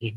ठीक।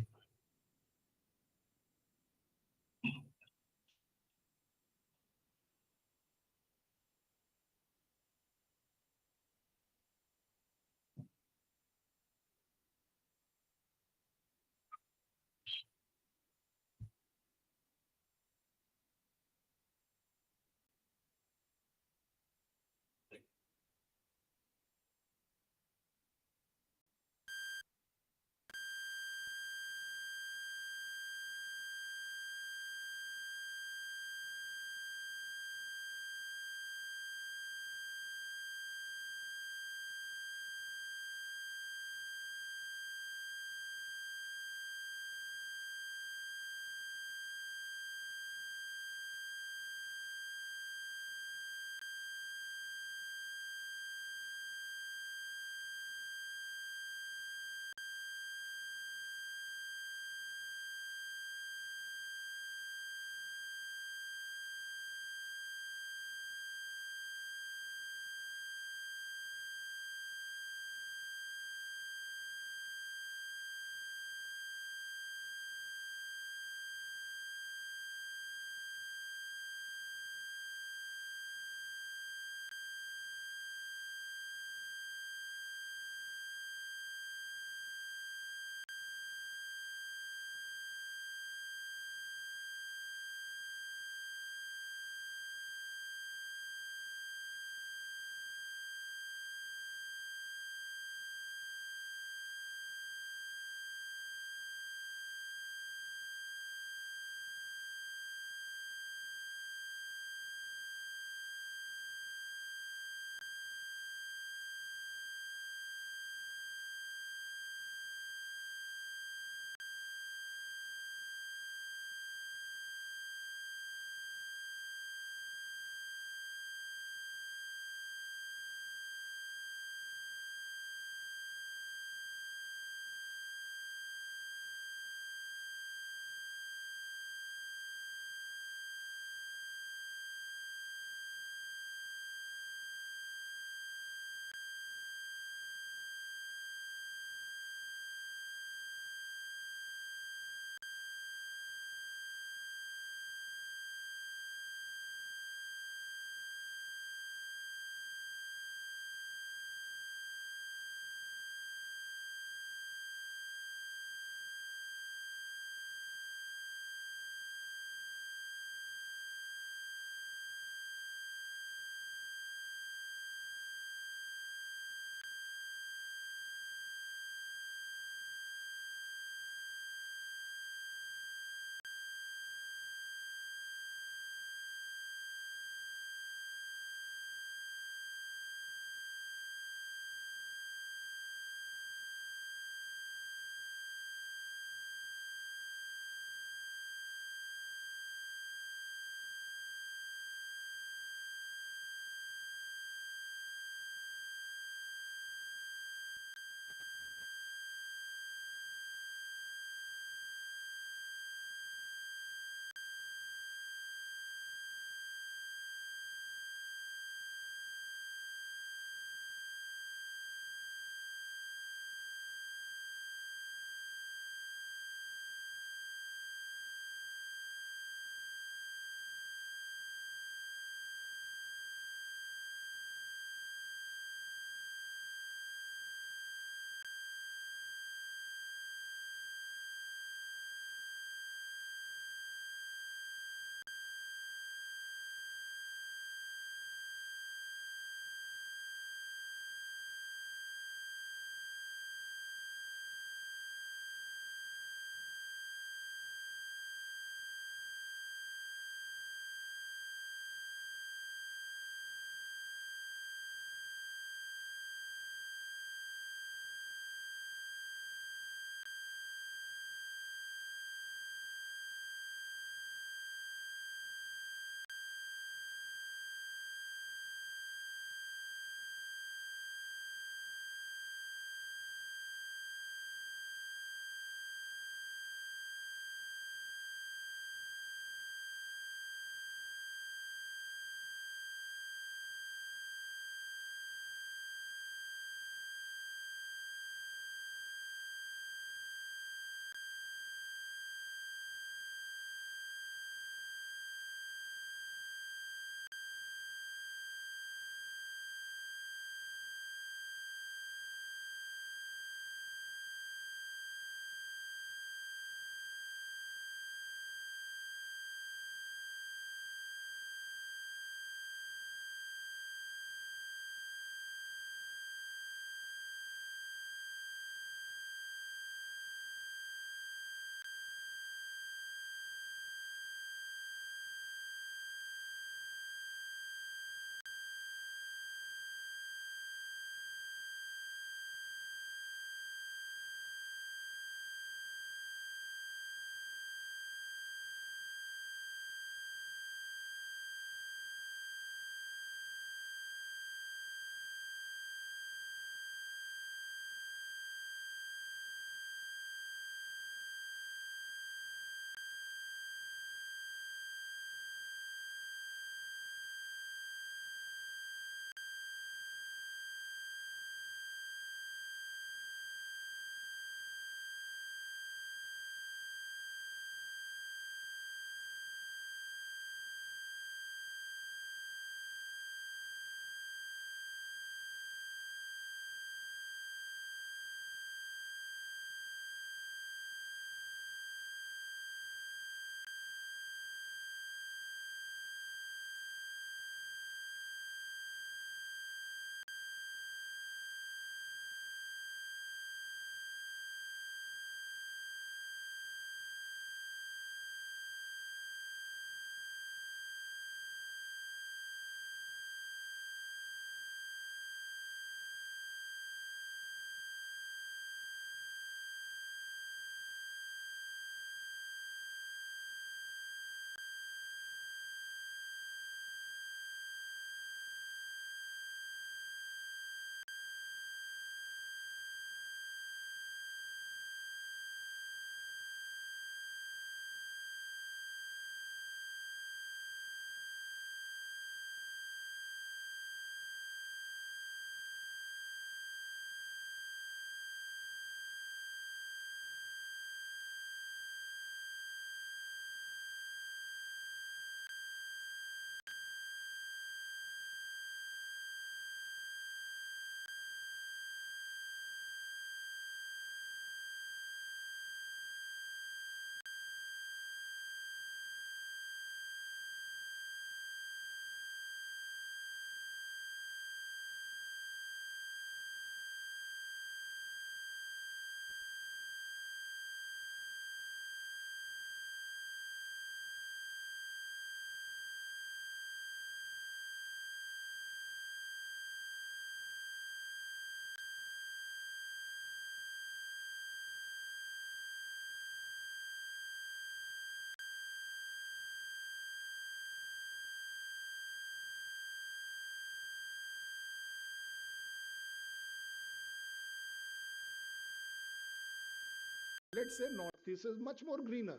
let's say Northeast is much more greener,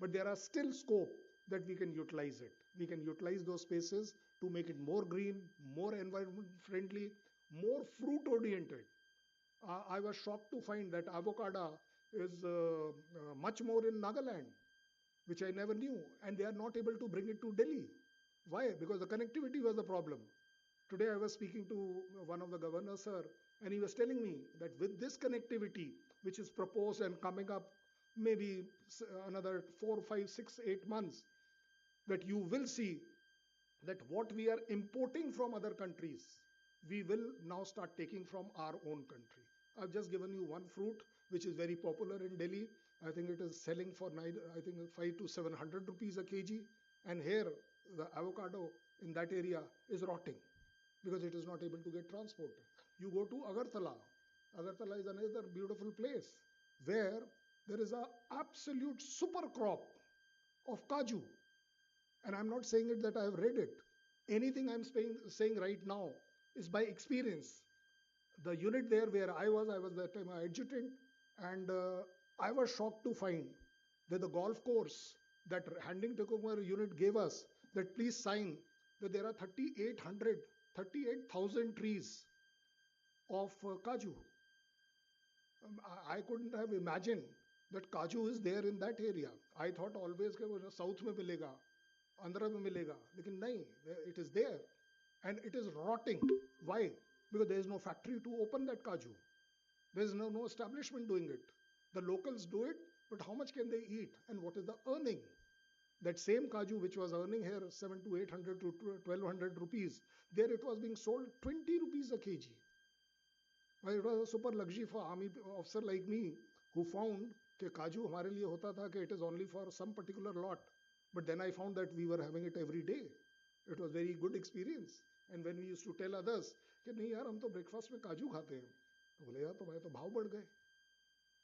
but there are still scope that we can utilize it. We can utilize those spaces to make it more green, more environment friendly, more fruit oriented. I was shocked to find that avocado is much more in Nagaland, which I never knew, and they are not able to bring it to Delhi. Why? Because the connectivity was the problem. Today I was speaking to one of the governors, sir, and he was telling me that with this connectivity, which is proposed and coming up maybe another 4, 5, 6, 8 months, that you will see that what we are importing from other countries, we will now start taking from our own country. I've just given you one fruit which is very popular in Delhi. I think it is selling for I think 5 to 700 rupees a kg, and here the avocado in that area is rotting because it is not able to get transported. You go to Agartala. Agartala is another beautiful place where there is a absolute super crop of kaju, and I'm not saying it that I have read it. Anything I'm saying right now is by experience. The unit there where I was that time an adjutant, and I was shocked to find that the golf course that handing takeover unit gave us, that please sign that there are 38,000 trees of kaju. I couldn't have imagined that kaju is there in that area. I thought always कि वो south में मिलेगा, आंध्र में मिलेगा, लेकिन नहीं, it is there, and it is rotting. Why? Because there is no factory to open that kaju. There is no establishment doing it. The locals do it, but how much can they eat, and what is the earning? That same kaju which was earning here 700 to 800 to 1200 rupees, there it was being sold 20 rupees a kg. Well, it was a super luxury for army officer like me who found कि काजू हमारे लिए होता था कि it is only for some particular lot. But then I found that we were having it every day. It was very good experience. And when we used to tell others कि नहीं यार हम तो breakfast में काजू खाते हैं, तो बोले यार तुम्हारे तो भाव बढ़ गए.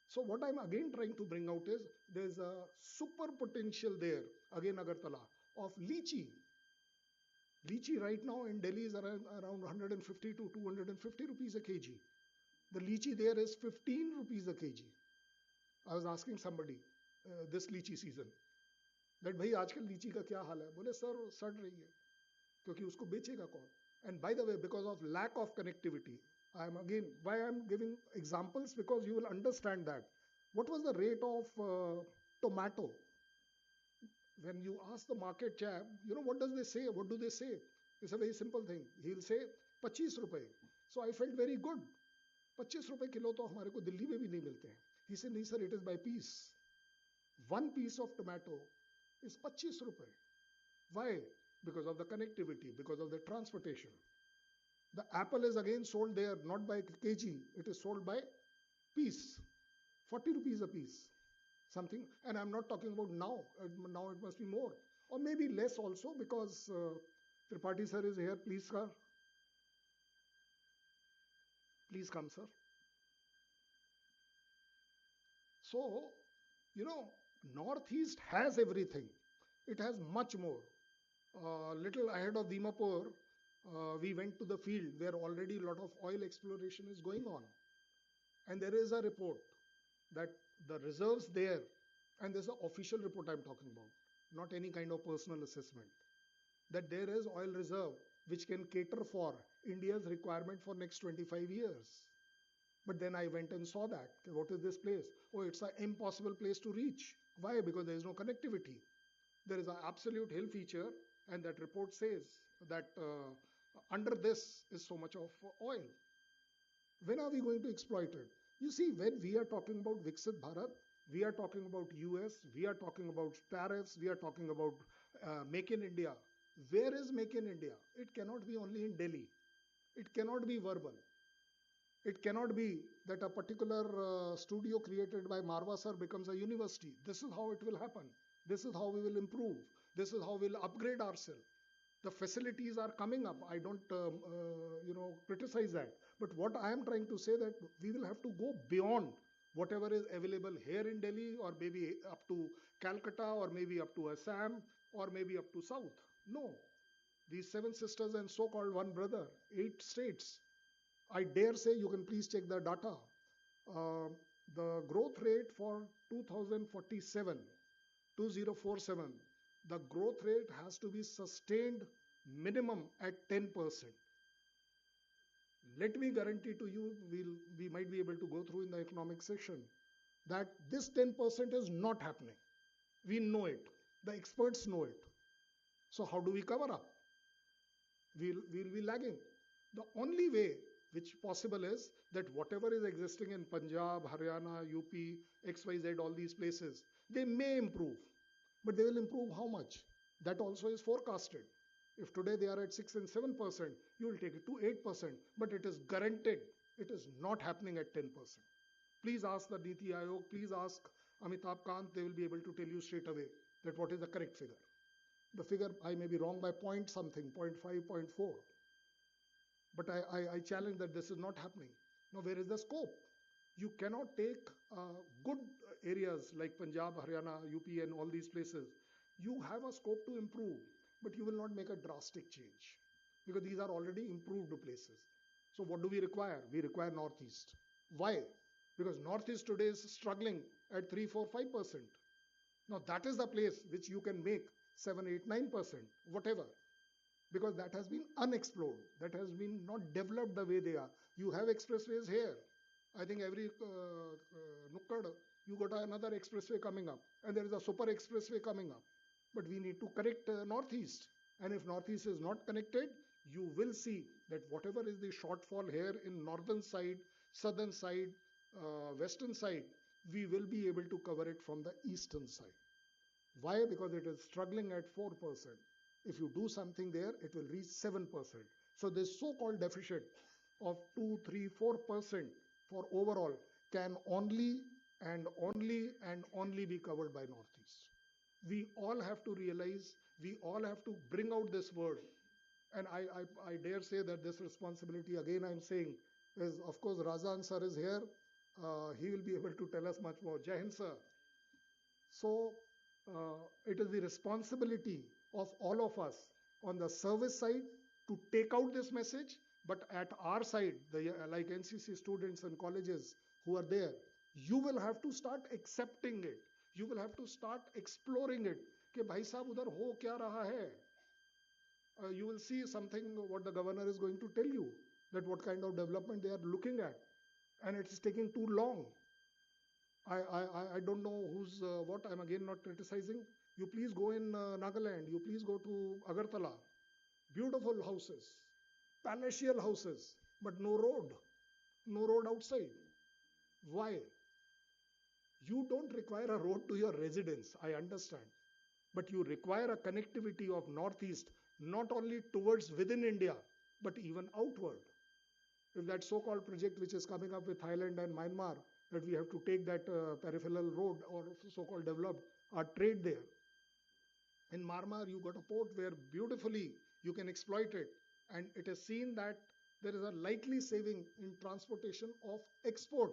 So what I'm again trying to bring out is there's a super potential there, again Agartala, of lychee. Lychee right now in Delhi is around 150 to 250 rupees a kg. The lychee there is 15 rupees a kg. I was asking somebody this lychee season that भाई आजकल लीची का क्या हाल है? बोले sir सड़ रही है क्योंकि उसको बेचेगा कौन? And by the way, because of lack of connectivity, I am again, why I am giving examples, because you will understand that. What was the rate of tomato? When you ask the market chap, you know what does they say? What do they say? It's a very simple thing. He'll say 25 रुपए. So I felt very good. 25 रुपए kilo तो हमारे को दिल्ली में भी नहीं मिलते हैं. He said, नहीं sir, it is by piece. One piece of tomato is 25 रुपए. Why? Because of the connectivity, because of the transportation. The apple is again sold there not by kg, it is sold by piece. 40 rupees a piece. Something, and I'm not talking about now. Now it must be more. Or maybe less also, because Tripathi sir is here. Please, sir. Please come, sir. So, you know, Northeast has everything. It has much more. Little ahead of Dimapur, we went to the field where already a lot of oil exploration is going on. And there is a report that the reserves there, and there's an official report I'm talking about, not any kind of personal assessment, that there is oil reserve which can cater for India's requirement for next 25 years. But then I went and saw that. Okay, what is this place? Oh, it's an impossible place to reach. Why? Because there is no connectivity. There is an absolute hill feature, and that report says that under this is so much of oil. When are we going to exploit it? You see, when we are talking about Viksit Bharat, we are talking about US, we are talking about tariffs, we are talking about Make in India. Where is Make in India? It cannot be only in Delhi. It cannot be verbal. It cannot be that a particular studio created by Marwa sir becomes a university. This is how it will happen. This is how we will improve. This is how we will upgrade ourselves. The facilities are coming up. I don't, criticize that. But what I am trying to say that we will have to go beyond whatever is available here in Delhi, or maybe up to Calcutta, or maybe up to Assam, or maybe up to South. No. These 7 sisters and so-called 1 brother, 8 states. I dare say, you can please check the data. The growth rate for 2047, 2047, the growth rate has to be sustained minimum at 10%. Let me guarantee to you, we might be able to go through in the economic section that this 10% is not happening. We know it. The experts know it. So how do we cover up? We'll be lagging. The only way which possible is that whatever is existing in Punjab, Haryana, UP, XYZ, all these places, they may improve. But they will improve how much? That also is forecasted. If today they are at 6 and 7%, you will take it to 8%. But it is guaranteed. It is not happening at 10%. Please ask the Niti Aayog, please ask Amitabh Kant, they will be able to tell you straight away that what is the correct figure. The figure, I may be wrong by point something, 0.5, 0.4. But I challenge that this is not happening. Now, where is the scope? You cannot take good areas like Punjab, Haryana, UP and all these places. You have a scope to improve, but you will not make a drastic change because these are already improved places. So what do we require? We require Northeast. Why? Because Northeast today is struggling at 3, 4, 5%. Now that is the place which you can make 7, 8, 9%, whatever. Because that has been unexplored. That has been not developed the way they are. You have expressways here. I think every nukkad, you got another expressway coming up. And there is a super expressway coming up. But we need to correct Northeast. And if Northeast is not connected, you will see that whatever is the shortfall here in northern side, southern side, western side, we will be able to cover it from the eastern side. Why? Because it is struggling at 4%. If you do something there, it will reach 7%. So this so-called deficit of 2, 3, 4% for overall can only be covered by Northeast. We all have to realize, we all have to bring out this word. And I dare say that this responsibility, again I'm saying, is of course Razan sir is here. He will be able to tell us much more. Jai Hind sir. So it is the responsibility of all of us on the service side to take out this message, but at our side, like NCC students and colleges who are there, you will have to start accepting it. You will have to start exploring it. कि भाई साहब उधर हो क्या रहा है? You will see something what the governor is going to tell you, that what kind of development they are looking at, and it is taking too long. I don't know who's what. I'm again not criticizing. You please go in Nagaland. You please go to Agartala. Beautiful houses, palatial houses, but no road outside. Why? You don't require a road to your residence, I understand. But you require a connectivity of Northeast, not only towards within India, but even outward. If that so-called project which is coming up with Thailand and Myanmar, that we have to take that peripheral road or so-called developed our trade there. In Myanmar, you got a port where beautifully you can exploit it. And it is seen that there is a likely saving in transportation of export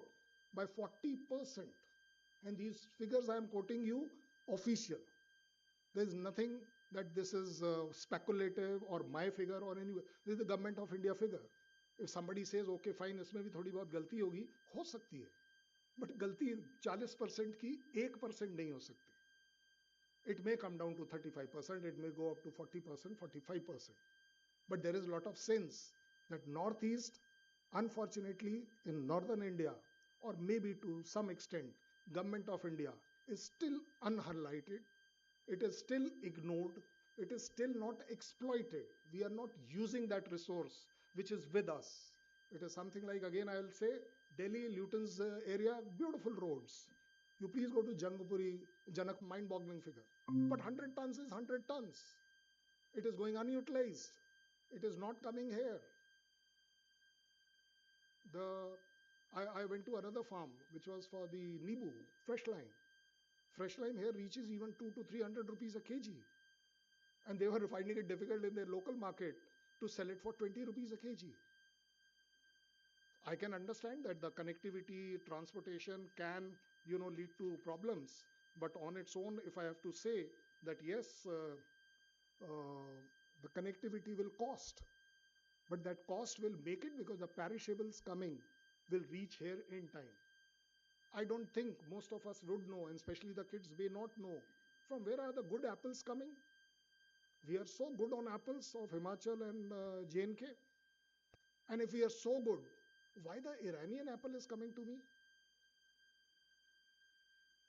by 40%. And these figures I am quoting you, official. There is nothing that this is speculative or my figure or any. This is the government of India figure. If somebody says, okay, fine, इसमें भी थोड़ी बहुत गलती होगी, हो सकती है. But गलती 40% की 1% नहीं हो सकती. It may come down to 35%, it may go up to 40%, 45%. But there is a lot of sense that Northeast, unfortunately, in northern India, or maybe to some extent, government of India is still unhighlighted. It is still ignored. It is still not exploited. We are not using that resource which is with us. It is something like, again, I will say, Delhi, Luton's area, beautiful roads. You please go to Jangapuri, Janak, mind-boggling figure. But 100 tons is 100 tons. It is going unutilized. It is not coming here. I went to another farm, which was for the Nibu, fresh lime. Fresh lime here reaches even 200 to 300 rupees a kg. And they were finding it difficult in their local market to sell it for 20 rupees a kg. I can understand that the connectivity, transportation can, lead to problems. But on its own, if I have to say that yes, the connectivity will cost. But that cost will make it because the perishables coming will reach here in time. I don't think most of us would know, and especially the kids may not know from where are the good apples coming. We are so good on apples of Himachal and J&K. And if we are so good, why the Iranian apple is coming to me?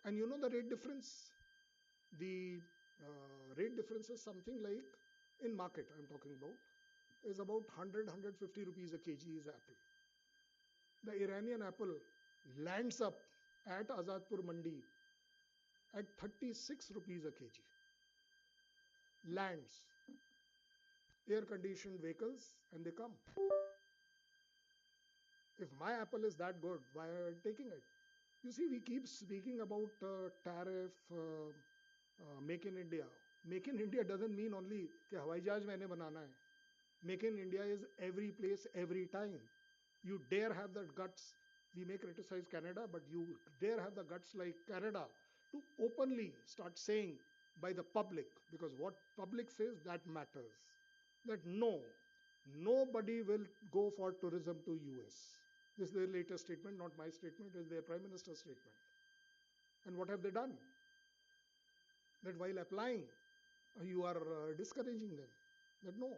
And you know the rate difference? The rate difference is something like, in market I'm talking about, is about 100-150 rupees a kg is apple. The Iranian apple lands up at Azadpur Mandi at 36 rupees a kg. Lands. Air conditioned vehicles, and they come. If my apple is that good, why are you taking it? You see, we keep speaking about tariff, make in India. Make in India doesn't mean only कि हवाई जहाज मैंने बनाना है. Make in India is every place, every time. You dare have the guts. We may criticize Canada, but you dare have the guts like Canada to openly start saying by the public, because what public says, that matters. That no, nobody will go for tourism to US. This is their latest statement, not my statement, it is their Prime Minister's statement. And what have they done? That while applying, you are discouraging them. That no,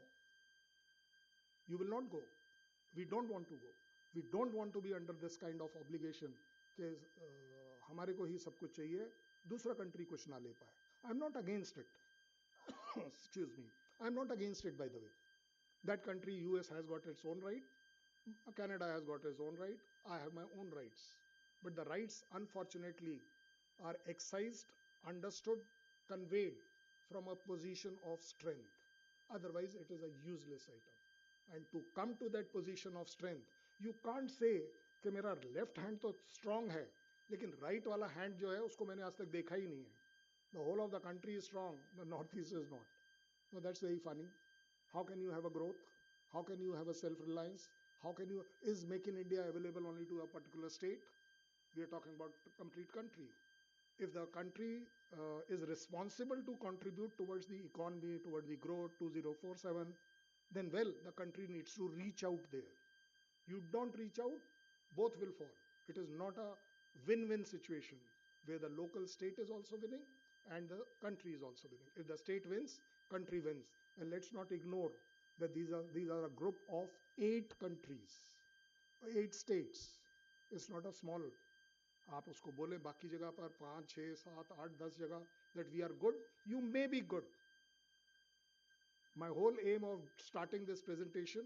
you will not go. We don't want to go. We don't want to be under this kind of obligation कि हमारे को ही सब कुछ चाहिए, दूसरा country कुछ ना ले पाए. I'm not against it. Excuse me. I'm not against it, by the way. That country, US, has got its own right. Canada has got its own right. I have my own rights. But the rights, unfortunately, are excised, understood, conveyed from a position of strength. Otherwise, it is a useless item. And to come to that position of strength, you can't say कि मेरा left hand तो strong है, लेकिन right वाला hand जो है उसको मैंने आज तक देखा ही नहीं है. The whole of the country is strong, the northeast is not. No, that's very funny. How can you have a growth? How can you have a self-reliance? How can you, is Make in India available only to a particular state? We are talking about the complete country. If the country is responsible to contribute towards the economy, towards the growth 2047, then well, the country needs to reach out there. You don't reach out, both will fall. It is not a win-win situation where the local state is also winning and the country is also winning. If the state wins, country wins. And let's not ignore that these are a group of 8 countries, 8 states. It's not a small. आप उसको बोले बाकी जगह पर 5, 6, 7, 8, 10 जगह that we are good, you may be good. My whole aim of starting this presentation,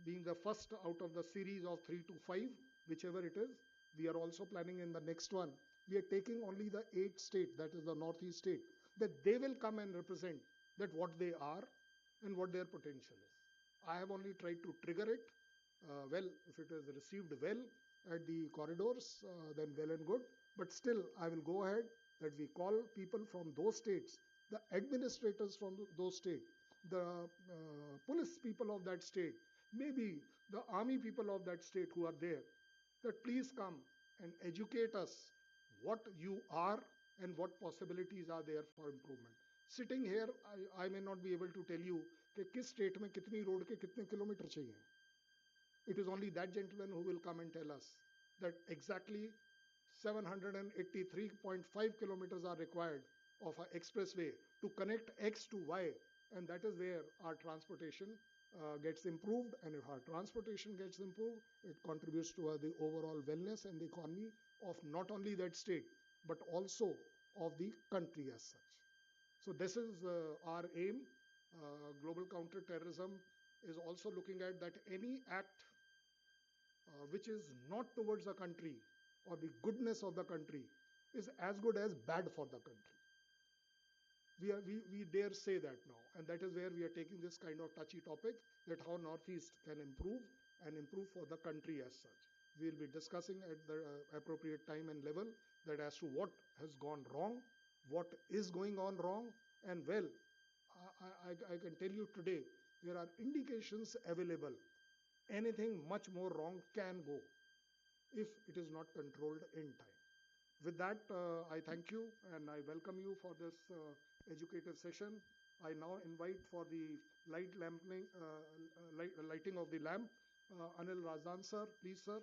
being the first out of the series of 3 to 5, whichever it is, we are also planning in the next one. We are taking only the 8 state, that is the Northeast state, that they will come and represent that what they are and what their potential is. I have only tried to trigger it. Well, if it is received well at the corridors, then well and good. But still, I will go ahead that we call people from those states, the administrators from those states, the police people of that state, maybe the army people of that state who are there, that please come and educate us what you are and what possibilities are there for improvement. Sitting here, I may not be able to tell you कि किस state में कितनी road के कितने kilometre चाहिए. It is only that gentleman who will come and tell us that exactly 783.5 kilometers are required of an expressway to connect X to Y, and that is where our transportation gets improved. And if our transportation gets improved, it contributes to the overall wellness and the economy of not only that state, but also of the country as such. So this is our aim. Global counter-terrorism is also looking at that any act which is not towards the country or the goodness of the country is as good as bad for the country. We dare say that now, and that is where we are taking this kind of touchy topic, that how Northeast can improve and improve for the country as such. We will be discussing at the appropriate time and level that as to what has gone wrong, what is going on wrong, and well, I can tell you today, there are indications available. Anything much more wrong can go if it is not controlled in time. With that, I thank you and I welcome you for this educative session. I now invite for the lighting of the lamp, Anil Razdan sir, please sir.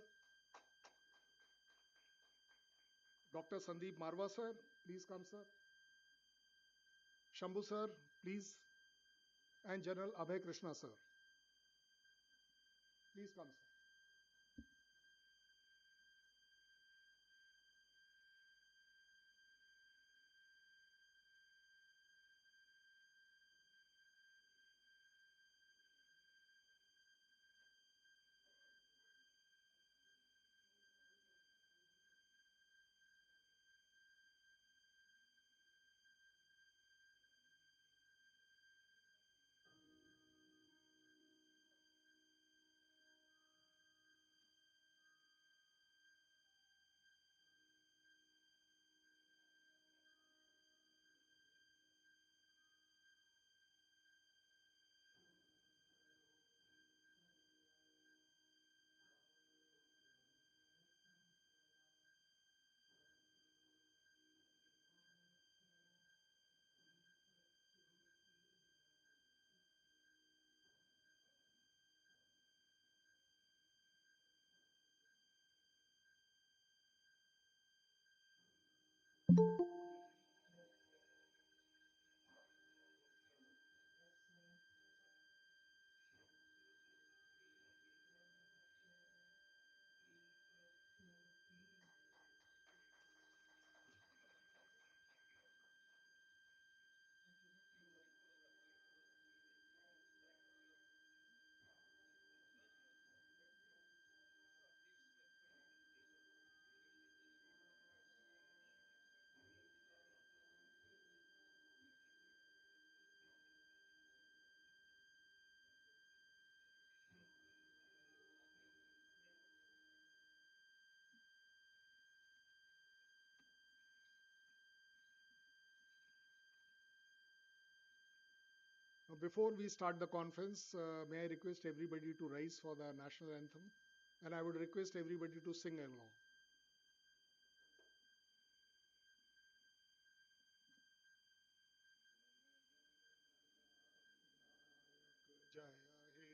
Dr. Sandeep Marwa, sir, please come, sir. Shambhu, sir, please. And General Abhay Krishna, sir. Please come, sir. Before we start the conference, may I request everybody to rise for the national anthem? And I would request everybody to sing along. जय हे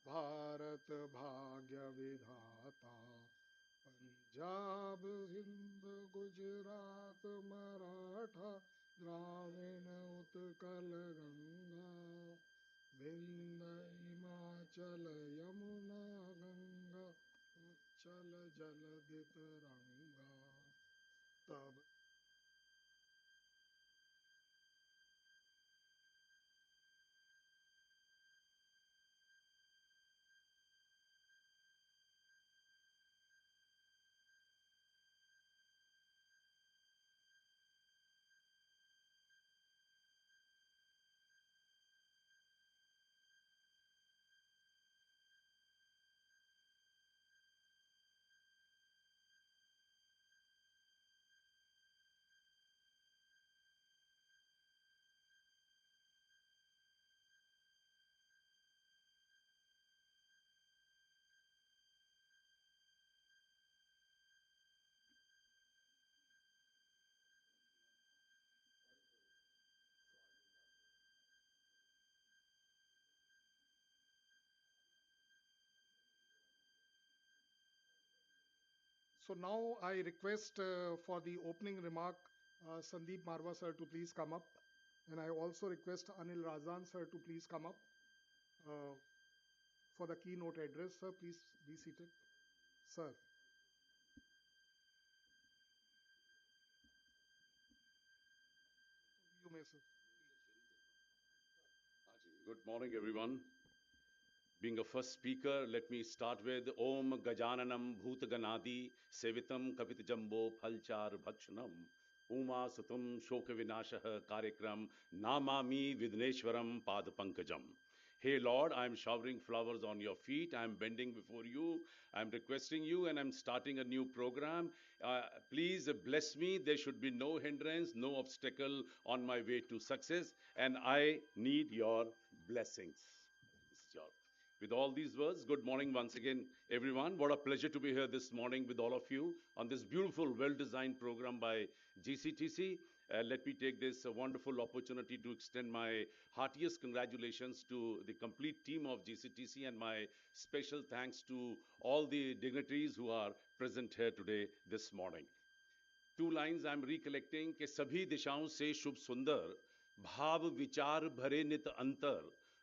भारत भाग्य विधाता पंजाब हिंद गुजरात मराठा द्राविण उत्कल गंगा विंद हिमाचल यमुना गंगा उच्चल जलधि तरंगा तब So now I request for the opening remark Sandeep Marwa sir to please come up. And I also request Anil Razan sir to please come up for the keynote address. Sir, please be seated. Sir. You may, sir. Good morning, everyone. Being a first speaker, let me start with Om Gajananam Bhutaganadi Sevitam Kapit Jambo Phalchar Bhakshanam Uma Sutam Shoka Vinashaha Karyakram Namami Vidneshwaram Padapankajam. Hey Lord, I am showering flowers on your feet. I am bending before you. I am requesting you, and I am starting a new program. Please bless me. There should be no hindrance, no obstacle on my way to success, and I need your blessings. This is your with all these words, good morning once again, everyone. What a pleasure to be here this morning with all of you on this beautiful, well-designed program by GCTC. Let me take this wonderful opportunity to extend my heartiest congratulations to the complete team of GCTC and my special thanks to all the dignitaries who are present here today this morning. Two lines I'm recollecting कि सभी दिशाओं से शुभ सुंदर भाव विचार भरे नित अंतर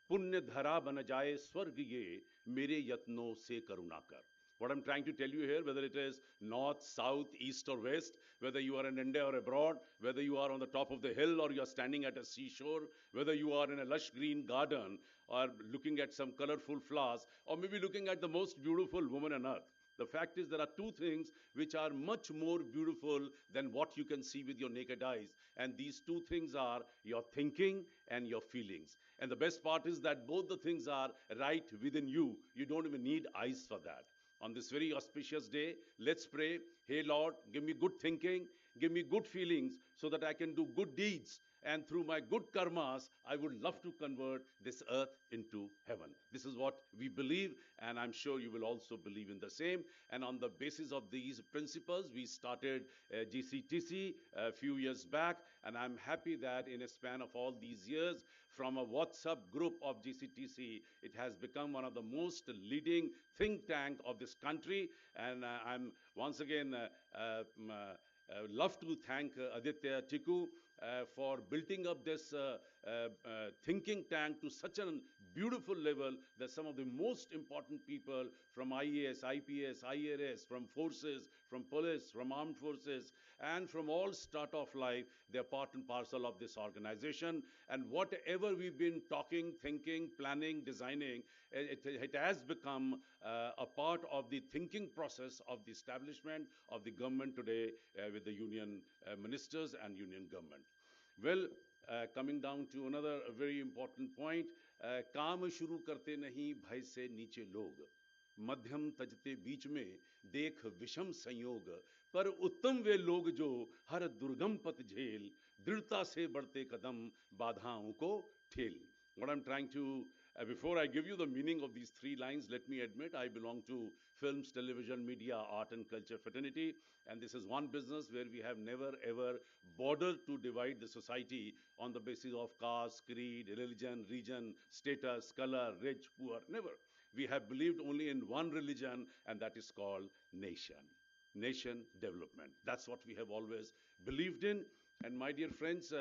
पुण्य धरा बन जाए स्वर्ग ये मेरे यत्नों से करुणा कर. What I'm trying to tell you here, whether it is north, south, east, or west, whether you are in India or abroad, whether you are on the top of the hill or you are standing at a seashore, whether you are in a lush green garden or looking at some colorful flowers, or maybe looking at the most beautiful woman on earth. The fact is, there are two things which are much more beautiful than what you can see with your naked eyes. And these two things are your thinking and your feelings. And the best part is that both the things are right within you. You don't even need eyes for that. On this very auspicious day, let's pray. Hey Lord, give me good thinking, give me good feelings so that I can do good deeds. And through my good karmas, I would love to convert this earth into heaven. This is what we believe, and I'm sure you will also believe in the same. And on the basis of these principles, we started GCTC a few years back, and I'm happy that in a span of all these years, from a WhatsApp group of GCTC, it has become one of the most leading think tank of this country. And I'm once again love to thank Aditya Chiku for building up this thinking tank to such a beautiful level that some of the most important people from IAS, IPS, IRS, from forces, from police, from armed forces, and from all start of life, they're part and parcel of this organization. And whatever we've been talking, thinking, planning, designing, it has become a part of the thinking process of the establishment of the government today with the union ministers and union government. Well, coming down to another very important point, काम शुरू करते नहीं भय से नीचे लोग मध्यम तजते बीच में देख विषम संयोग पर उत्तम वे लोग जो हर दुर्गम पथ झेल दृढ़ता से बढ़ते कदम बाधाओं को ठेल. What I'm trying to before I give you the meaning of these three lines, let me admit I belong to films, television, media, art and culture fraternity, and this is one business where we have never ever bothered to divide the society on the basis of caste, creed, religion, region, status, color, rich, poor, never. We have believed only in one religion, and that is called nation. Nation development. That's what we have always believed in. And my dear friends,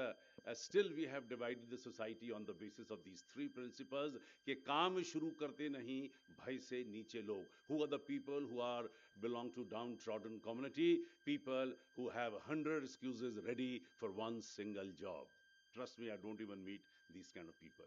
still we have divided the society on the basis of these three principles कि काम शुरू करते नहीं भय से नीचे लोग. Who are the people who are belong to downtrodden community? People who have 100 excuses ready for one single job. Trust me, I don't even meet these kind of people.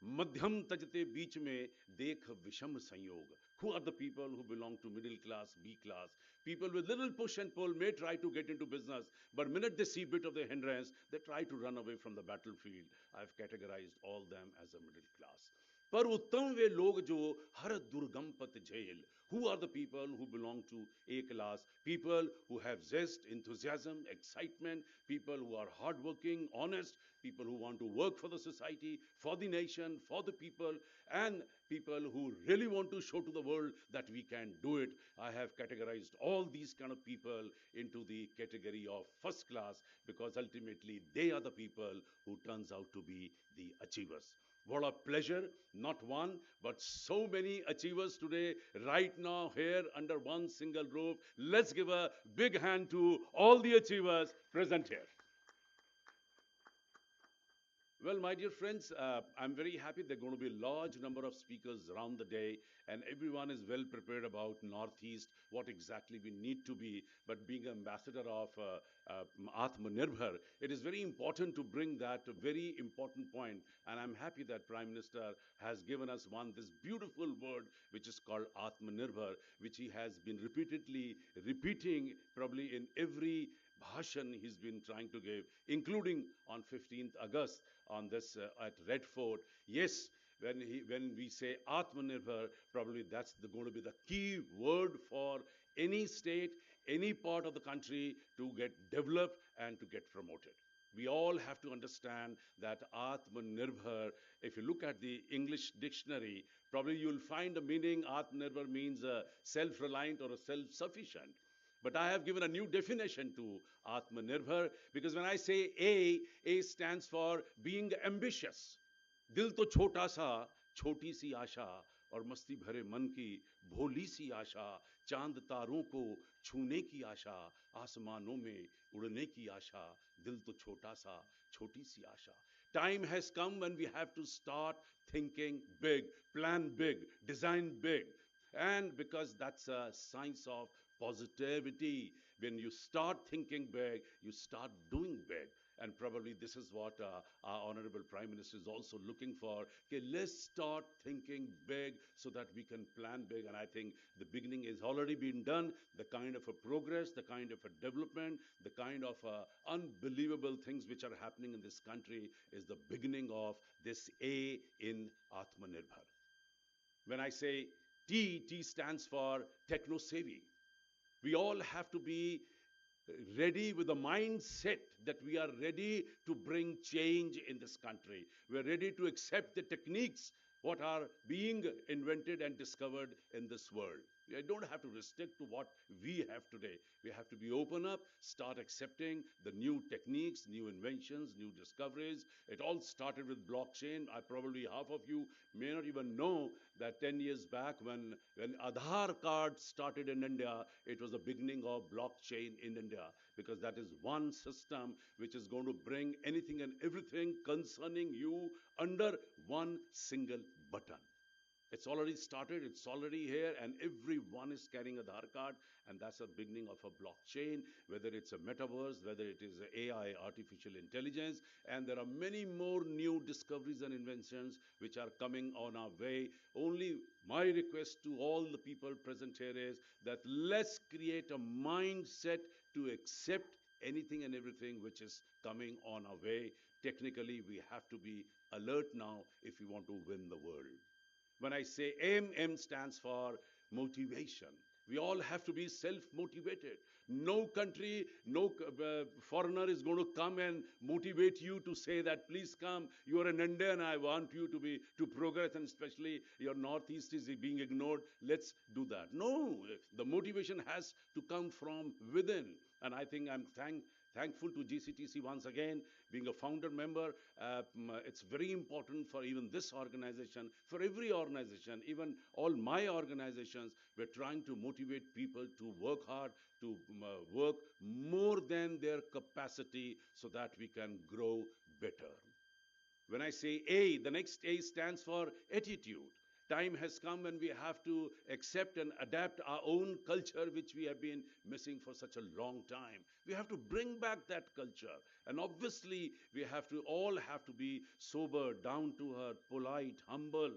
मध्यम तजते बीच में देख विषम संयोग. Who are the people who belong to middle class, B class? People with little push and pull may try to get into business, but minute they see bit of the hindrance, they try to run away from the battlefield. I've categorized all them as a middle class. पर उत्तम वे लोग जो हर दुर्गम पथ झेल. Who are the people who belong to A class? People who have zest, enthusiasm, excitement, people who are hardworking, honest, people who want to work for the society, for the nation, for the people, and people who really want to show to the world that we can do it. I have categorized all these kind of people into the category of first class because ultimately they are the people who turns out to be the achievers. What a pleasure, not one, but so many achievers today, right now, here under one single roof. Let's give a big hand to all the achievers present here. Well, my dear friends, I'm very happy there are going to be a large number of speakers around the day, and everyone is well prepared about Northeast, what exactly we need to be. But being ambassador of Atmanirbhar, it is very important to bring that very important point. And I'm happy that Prime Minister has given us this beautiful word, which is called Atmanirbhar, which he has been repeatedly repeating probably in every bhashan he's been trying to give, including on 15th August on this at Red Fort. Yes, when we say Atmanirbhar, probably that's going to be the key word for any state, any part of the country to get developed and to get promoted. We all have to understand that Atmanirbhar, if you look at the English dictionary, probably you'll find the meaning Atmanirbhar means self-reliant or a self-sufficient. But I have given a new definition to Atmanirbhar because when I say A stands for being ambitious. दिल तो छोटा सा, छोटी सी आशा और मस्ती भरे मन की भोली सी आशा, चांद तारों को छूने की आशा, आसमानों में उड़ने की आशा, दिल तो छोटा सा, छोटी सी आशा. Time has come when we have to start thinking big, plan big, design big. And because that's a science of positivity, when you start thinking big, you start doing big. And probably this is what our Honorable Prime Minister is also looking for. Okay, let's start thinking big so that we can plan big. And I think the beginning has already been done. The kind of a progress, the kind of a development, the kind of unbelievable things which are happening in this country is the beginning of this A in Atmanirbhar. When I say T stands for techno savvy. We all have to be ready with the mindset that we are ready to bring change in this country. We are ready to accept the techniques what are being invented and discovered in this world. We don't have to restrict to what we have today. We have to be open up, start accepting the new techniques, new inventions, new discoveries. It all started with blockchain. Probably half of you may not even know that 10 years back when Aadhaar card started in India, it was the beginning of blockchain in India, because that is one system which is going to bring anything and everything concerning you under one single button. It's already started, it's already here, and everyone is carrying a Aadhaar card, and that's the beginning of a blockchain, whether it's a metaverse, whether it is AI, artificial intelligence, and there are many more new discoveries and inventions which are coming on our way. Only my request to all the people present here is that let's create a mindset to accept anything and everything which is coming on our way. Technically, we have to be alert now if we want to win the world. When I say M stands for motivation. We all have to be self-motivated. No country, no foreigner is going to come and motivate you to say that, please come, you are an Indian, I want you to progress, and especially your Northeast is being ignored, let's do that. No, the motivation has to come from within. And I think I'm thankful to GCTC once again, being a founder member. It's very important for even this organization, for every organization, even all my organizations. We're trying to motivate people to work hard, to work more than their capacity so that we can grow better. When I say A, the next A stands for attitude. Time has come when we have to accept and adapt our own culture, which we have been missing for such a long time. We have to bring back that culture. And obviously, we all have to be sober, down to earth, polite, humble,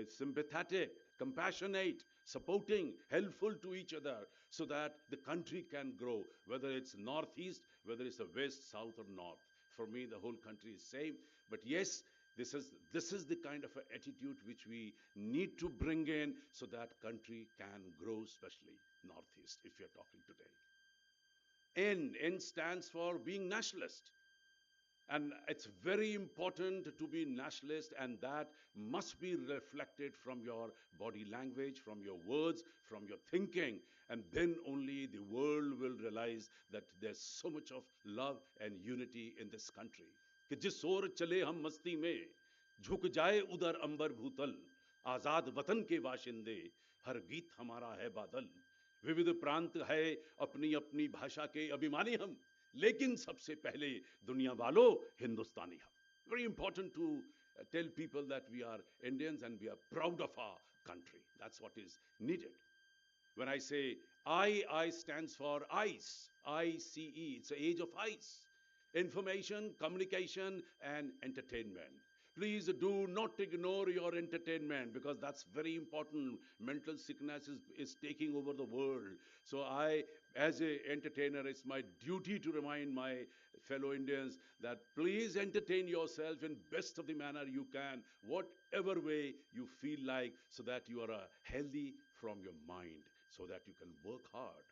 sympathetic, compassionate, supporting, helpful to each other, so that the country can grow, whether it's northeast, whether it's the west, south, or north. For me, the whole country is same. But yes, this is the kind of attitude which we need to bring in so that country can grow, especially Northeast, if you're talking today. N stands for being nationalist. And it's very important to be nationalist, and that must be reflected from your body language, from your words, from your thinking. And then only the world will realize that there's so much of love and unity in this country. कि जिस ओर चले हम मस्ती में झुक जाए उधर अंबर भूतल आजाद वतन के वाशिंदे हर गीत हमारा है बादल विविध प्रांत है अपनी अपनी भाषा के अभिमानी हम लेकिन सबसे पहले दुनिया वालों हिंदुस्तानी हम. Very important to tell people that we are Indians and we are proud of our country. That's what is needed. When I say I stands for ICE, I-C-E. It's the age of ICE. Information, communication, and entertainment. Please do not ignore your entertainment, because that's very important. Mental sickness is taking over the world. So I, as an entertainer, it's my duty to remind my fellow Indians that please entertain yourself in best of the manner you can, whatever way you feel like, so that you are healthy from your mind, so that you can work hard.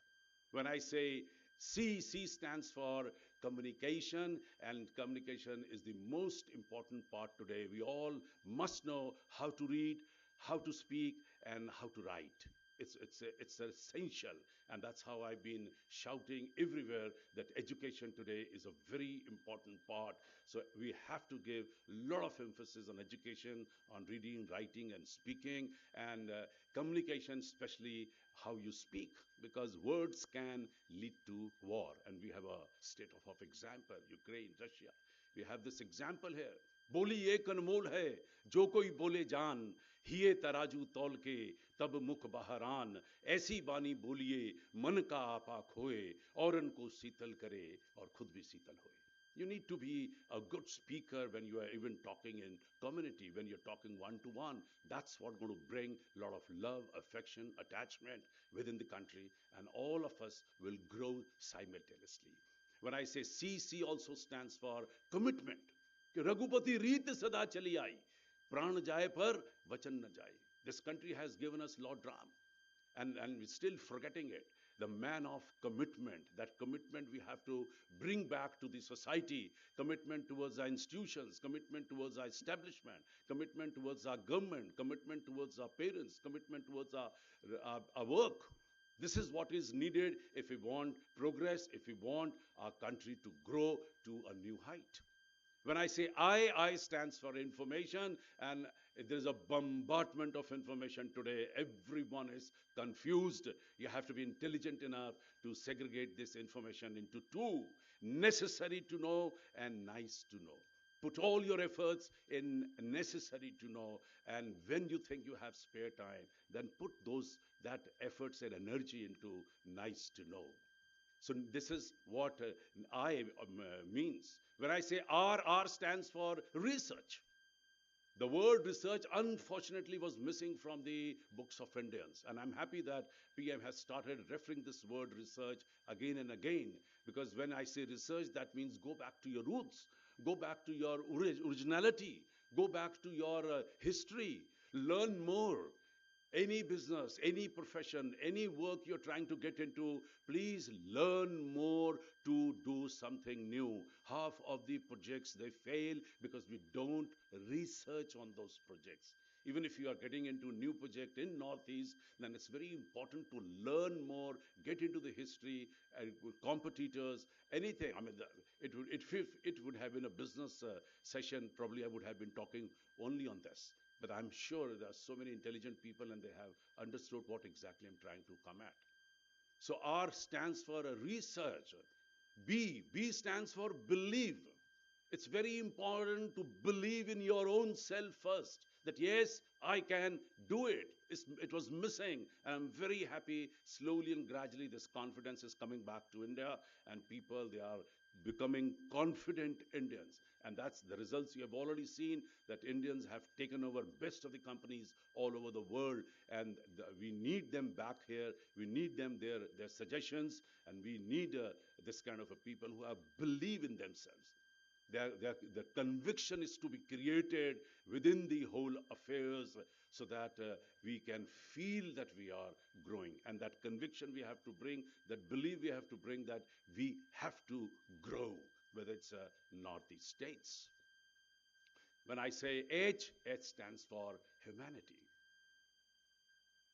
When I say C stands for communication, and communication is the most important part today. We all must know how to read, how to speak, and how to write. It's essential, and that's how I've been shouting everywhere that education today is a very important part. So we have to give a lot of emphasis on education, on reading, writing, and speaking, and communication, especially how you speak, because words can lead to war. And we have a state of example: Ukraine, Russia. We have this example here. बोली एक अनमोल है, जो कोई बोले जान, हिये तराजू तौल के तब मुख बहरान, ऐसी बानी बोलिए मन का आपा खोए, और उनको शीतल करे और खुद भी शीतल होए. You need to be a good speaker when you are even talking in community, when you're talking one to one. That's what's going to bring a lot of love, affection, attachment within the country, and all of us will grow simultaneously. When I say C, C also stands for commitment. कि रघुपति रीत सदा चली आई, प्राण जाए पर वचन न जाए. This country has given us Lord Ram, and we're still forgetting it. The man of commitment. That commitment we have to bring back to the society. Commitment towards our institutions, commitment towards our establishment, commitment towards our government, commitment towards our parents, commitment towards our work. This is what is needed if we want progress, if we want our country to grow to a new height. When I say I stands for information, and there's a bombardment of information today. Everyone is confused. You have to be intelligent enough to segregate this information into two: necessary to know and nice to know. Put all your efforts in necessary to know, and when you think you have spare time, then put that efforts and energy into nice to know. So this is what I means. When I say R stands for research. The word research, unfortunately, was missing from the books of Indians. And I'm happy that PM has started referring this word research again and again. Because when I say research, that means go back to your roots, go back to your originality, go back to your history, learn more. Any business, any profession, any work you're trying to get into, please learn more to do something new. Half of the projects, they fail because we don't research on those projects. Even if you are getting into a new project in Northeast, then it's very important to learn more, get into the history, competitors, anything. I mean, if it would have been a business session, probably I would have been talking only on this. But I'm sure there are so many intelligent people and they have understood what exactly I'm trying to come at. So R stands for research. B stands for believe. It's very important to believe in your own self first, that yes, I can do it. It was missing. And I'm very happy slowly and gradually this confidence is coming back to India, and people, they are becoming confident Indians. And that's the results you have already seen, that Indians have taken over best of the companies all over the world, and we need them back here. We need them, their suggestions, and we need this kind of a people who have believe in themselves. The conviction is to be created within the whole affairs, so that we can feel that we are growing. And that conviction we have to bring, that belief we have to bring, that we have to grow, whether it's Northeast states. When I say H stands for humanity.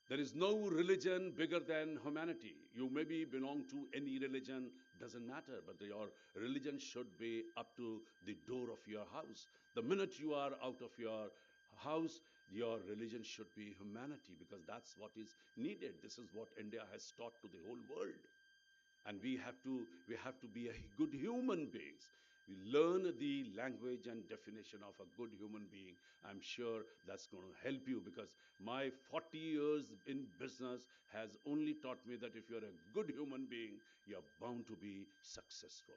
There is no religion bigger than humanity. You maybe belong to any religion, doesn't matter, but your religion should be up to the door of your house. The minute you are out of your house, your religion should be humanity, because that's what is needed. This is what India has taught to the whole world. And we have to be a good human beings. We learn the language and definition of a good human being. I'm sure that's going to help you, because my 40 years in business has only taught me that if you're a good human being, you're bound to be successful.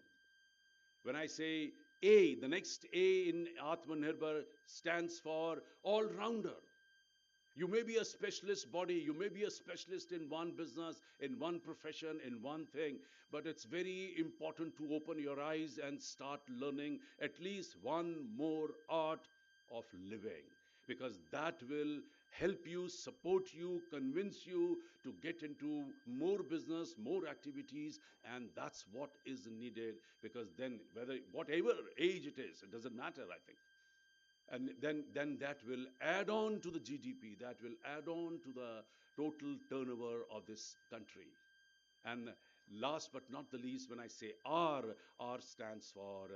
When I say A, the next A in Atmanirbhar stands for all-rounder. You may be a specialist body, you may be a specialist in one business, in one profession, in one thing, but it's very important to open your eyes and start learning at least one more art of living, because that will help you, support you, convince you to get into more business, more activities, and that's what is needed, because then whatever age it is, it doesn't matter, I think. and then that will add on to the GDP, that will add on to the total turnover of this country. And last but not the least, when I say R stands for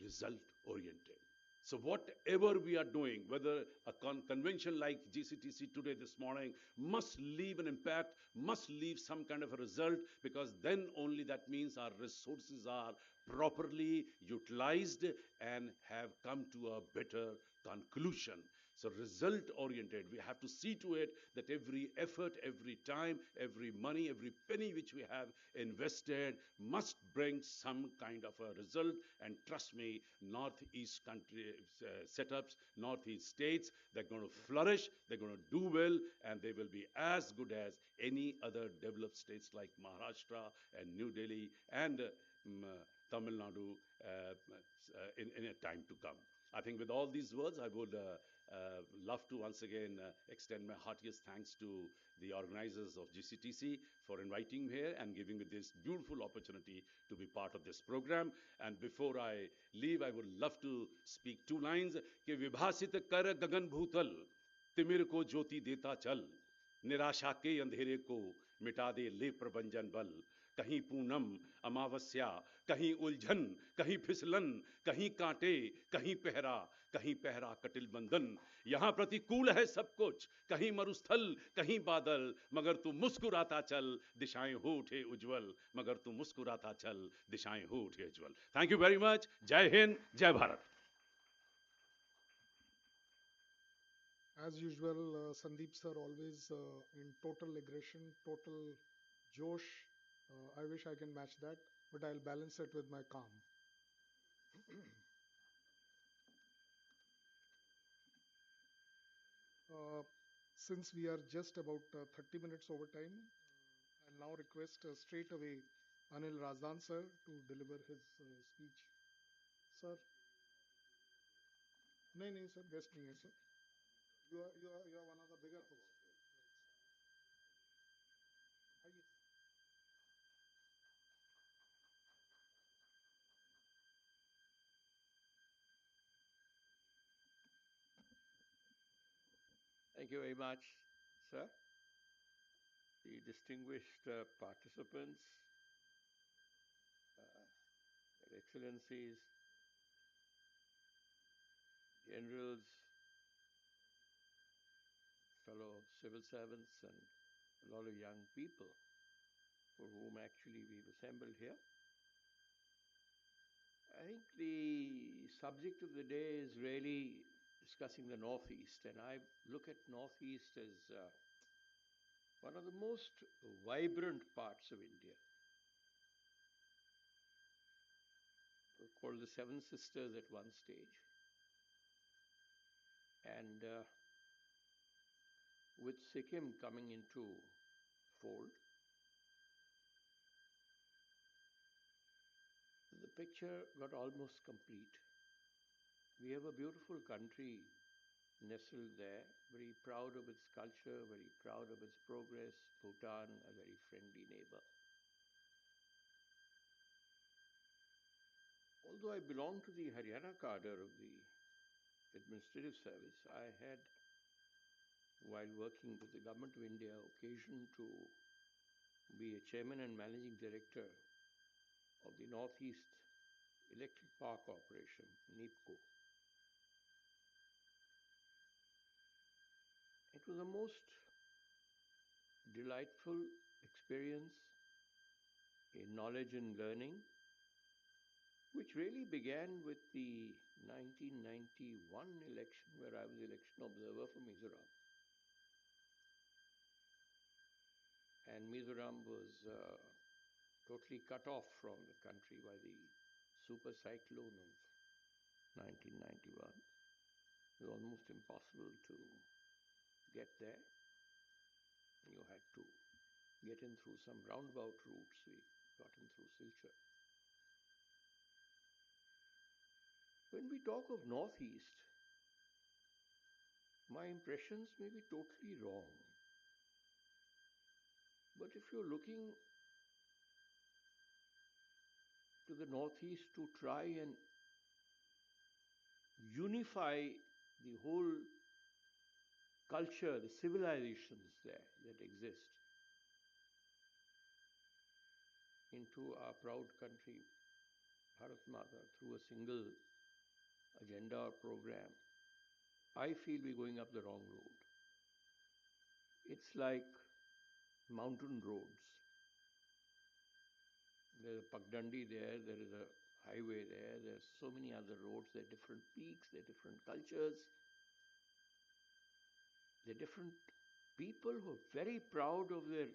result oriented. So whatever we are doing, whether a convention like GCTC today this morning must leave an impact, must leave some kind of a result, because then only that means our resources are properly utilized and have come to a better conclusion. So result oriented, we have to see to it that every effort, every time, every money, every penny which we have invested must bring some kind of a result. And trust me, northeast country setups, northeast states, they're going to flourish, they're going to do well, and they will be as good as any other developed states like Maharashtra and New Delhi and Tamil Nadu in a time to come. I think with all these words, I would love to once again extend my heartiest thanks to the organizers of GCTC for inviting me here and giving me this beautiful opportunity to be part of this program. And before I leave, I would love to speak two lines. कि विभासित कर गगन भूतल, तिमिर को ज्योति देता चल, निराशा के अंधेरे को मिटा दे ले प्रभंजन बल. कहीं पूनम अमावस्या, कहीं उलझन, कहीं फिसलन, कहीं कांटे, कहीं पहरा कटिल बंधन. यहां प्रतिकूल है सब कुछ, कहीं मरुस्थल, कहीं बादल, मगर तू मुस्कुराता चल, दिशाएं हो उठे उज्जवल, मगर तू मुस्कुराता चल, दिशाएं हो उठे उज्जवल. Thank you very much. जय हिंद, जय Bharat. As usual, Sandeep sir always in total aggression, total josh. I wish I can match that, but I'll balance it with my calm. Since we are just about 30 minutes over time, I'll now request straight away Anil Razdan sir to deliver his speech. Sir. नहीं sir, guest नहीं है sir. You are one of the bigger hosts. Thank you very much, sir. The distinguished participants, Your Excellencies, generals, fellow civil servants, and a lot of young people for whom actually we've assembled here. I think the subject of the day is really discussing the Northeast, and I look at Northeast as one of the most vibrant parts of India. We're called the Seven Sisters at one stage. And with Sikkim coming into fold, the picture got almost complete. We have a beautiful country nestled there, very proud of its culture, very proud of its progress. Bhutan, a very friendly neighbor. Although I belong to the Haryana cadre of the administrative service, I had, while working with the Government of India, occasion to be a chairman and managing director of the Northeast Electric Power Corporation, NEEPCO. It was a most delightful experience in knowledge and learning, which really began with the 1991 election, where I was election observer for Mizoram. And Mizoram was totally cut off from the country by the super cyclone of 1991. It was almost impossible to get there. You had to get in through some roundabout routes. We got in through Silchar. When we talk of Northeast, my impressions may be totally wrong. But if you're looking to the Northeast to try and unify the whole culture, the civilizations there that exist into our proud country, Bharat Mata, through a single agenda or program, I feel we're going up the wrong road. It's like mountain roads. There's a Pagdandi there, there is a highway there, there's so many other roads, there are different peaks, there are different cultures, there are different people who are very proud of their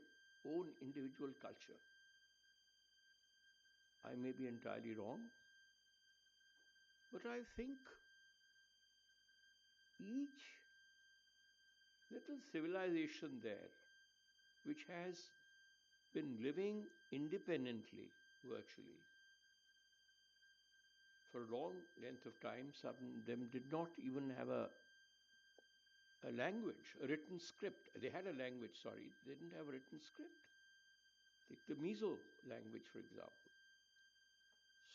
own individual culture. I may be entirely wrong, but I think each little civilization there, which has been living independently virtually for a long length of time, some of them did not even have a language, a written script. They had a language, sorry, they didn't have a written script. Take the Mizo language, for example.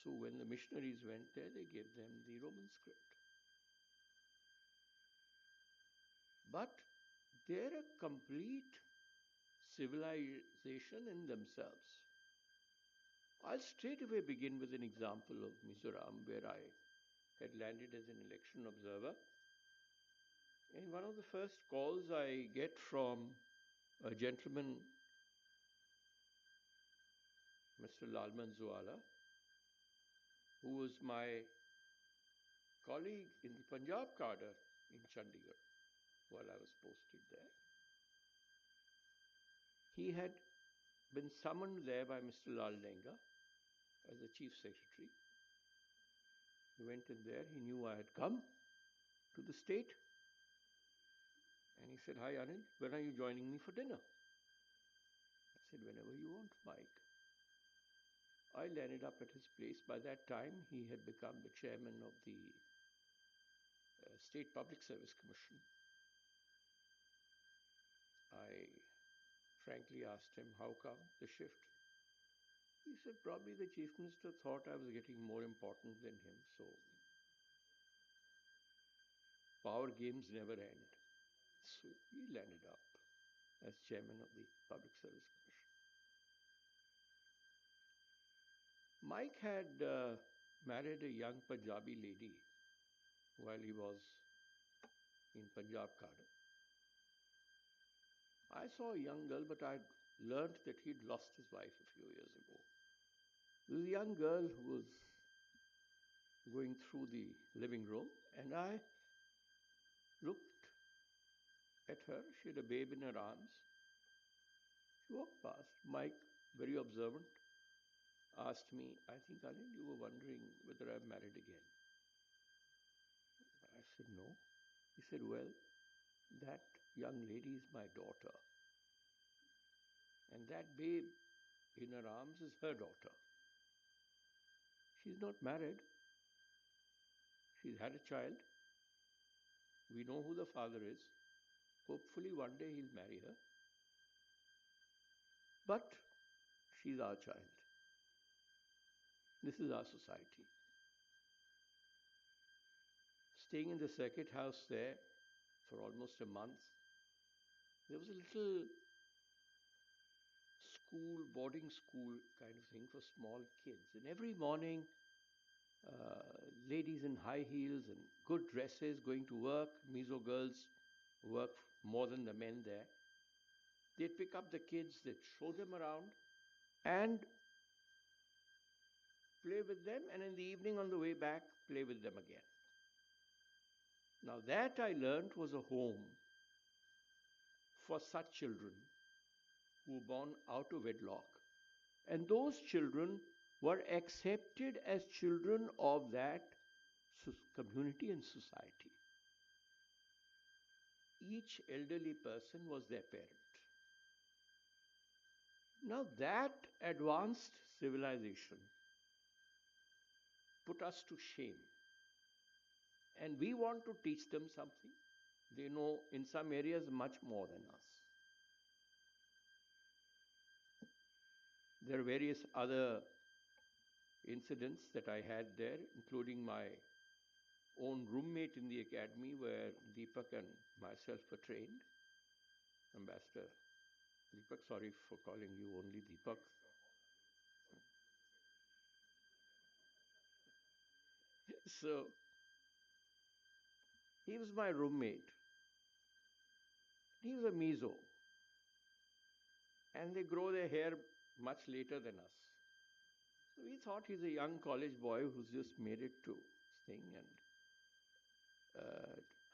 So when the missionaries went there, they gave them the Roman script. But they're a complete civilization in themselves. I'll straight away begin with an example of Mizoram, where I had landed as an election observer. In one of the first calls I get from a gentleman, Mr. Lalman Zuala, who was my colleague in the Punjab cadre in Chandigarh while I was posted there. He had been summoned there by Mr. Lal Denga as the chief secretary. He went in there, he knew I had come to the state, and he said, "Hi Anil, when are you joining me for dinner?" I said, "Whenever you want, Mike." I landed up at his place. By that time, he had become the chairman of the State Public Service Commission. I frankly asked him, "How come the shift?" He said, "Probably the chief minister thought I was getting more important than him, so power games never end." So he landed up as chairman of the Public Service Commission. Mike had married a young Punjabi lady while he was in Punjab cadre. I saw a young girl, but I'd learned that he'd lost his wife a few years ago. There was a young girl who was going through the living room, and I looked at her. She had a babe in her arms. She walked past. Mike, very observant, asked me, "I think, Anil, you were wondering whether I'm married again." I said, "No." He said, "Well, that young lady is my daughter. And that babe in her arms is her daughter. She's not married. She's had a child. We know who the father is. Hopefully one day he'll marry her. But she's our child. This is our society." Staying in the circuit house there for almost a month, there was a little school, boarding school kind of thing for small kids. And every morning, ladies in high heels and good dresses going to work, Mizo girls work more than the men there. They'd pick up the kids, they'd show them around and play with them, and in the evening on the way back, play with them again. Now that I learned was a home for such children who were born out of wedlock. And those children were accepted as children of that community and society. Each elderly person was their parent. Now that advanced civilization put us to shame. And we want to teach them something. They know in some areas much more than us. There are various other incidents that I had there, including my own roommate in the academy where Deepak and myself were trained. Ambassador Deepak, sorry for calling you only Deepak. So he was my roommate. He was a Mizo. And they grow their hair much later than us. So we thought he's a young college boy who's just made it to this thing, and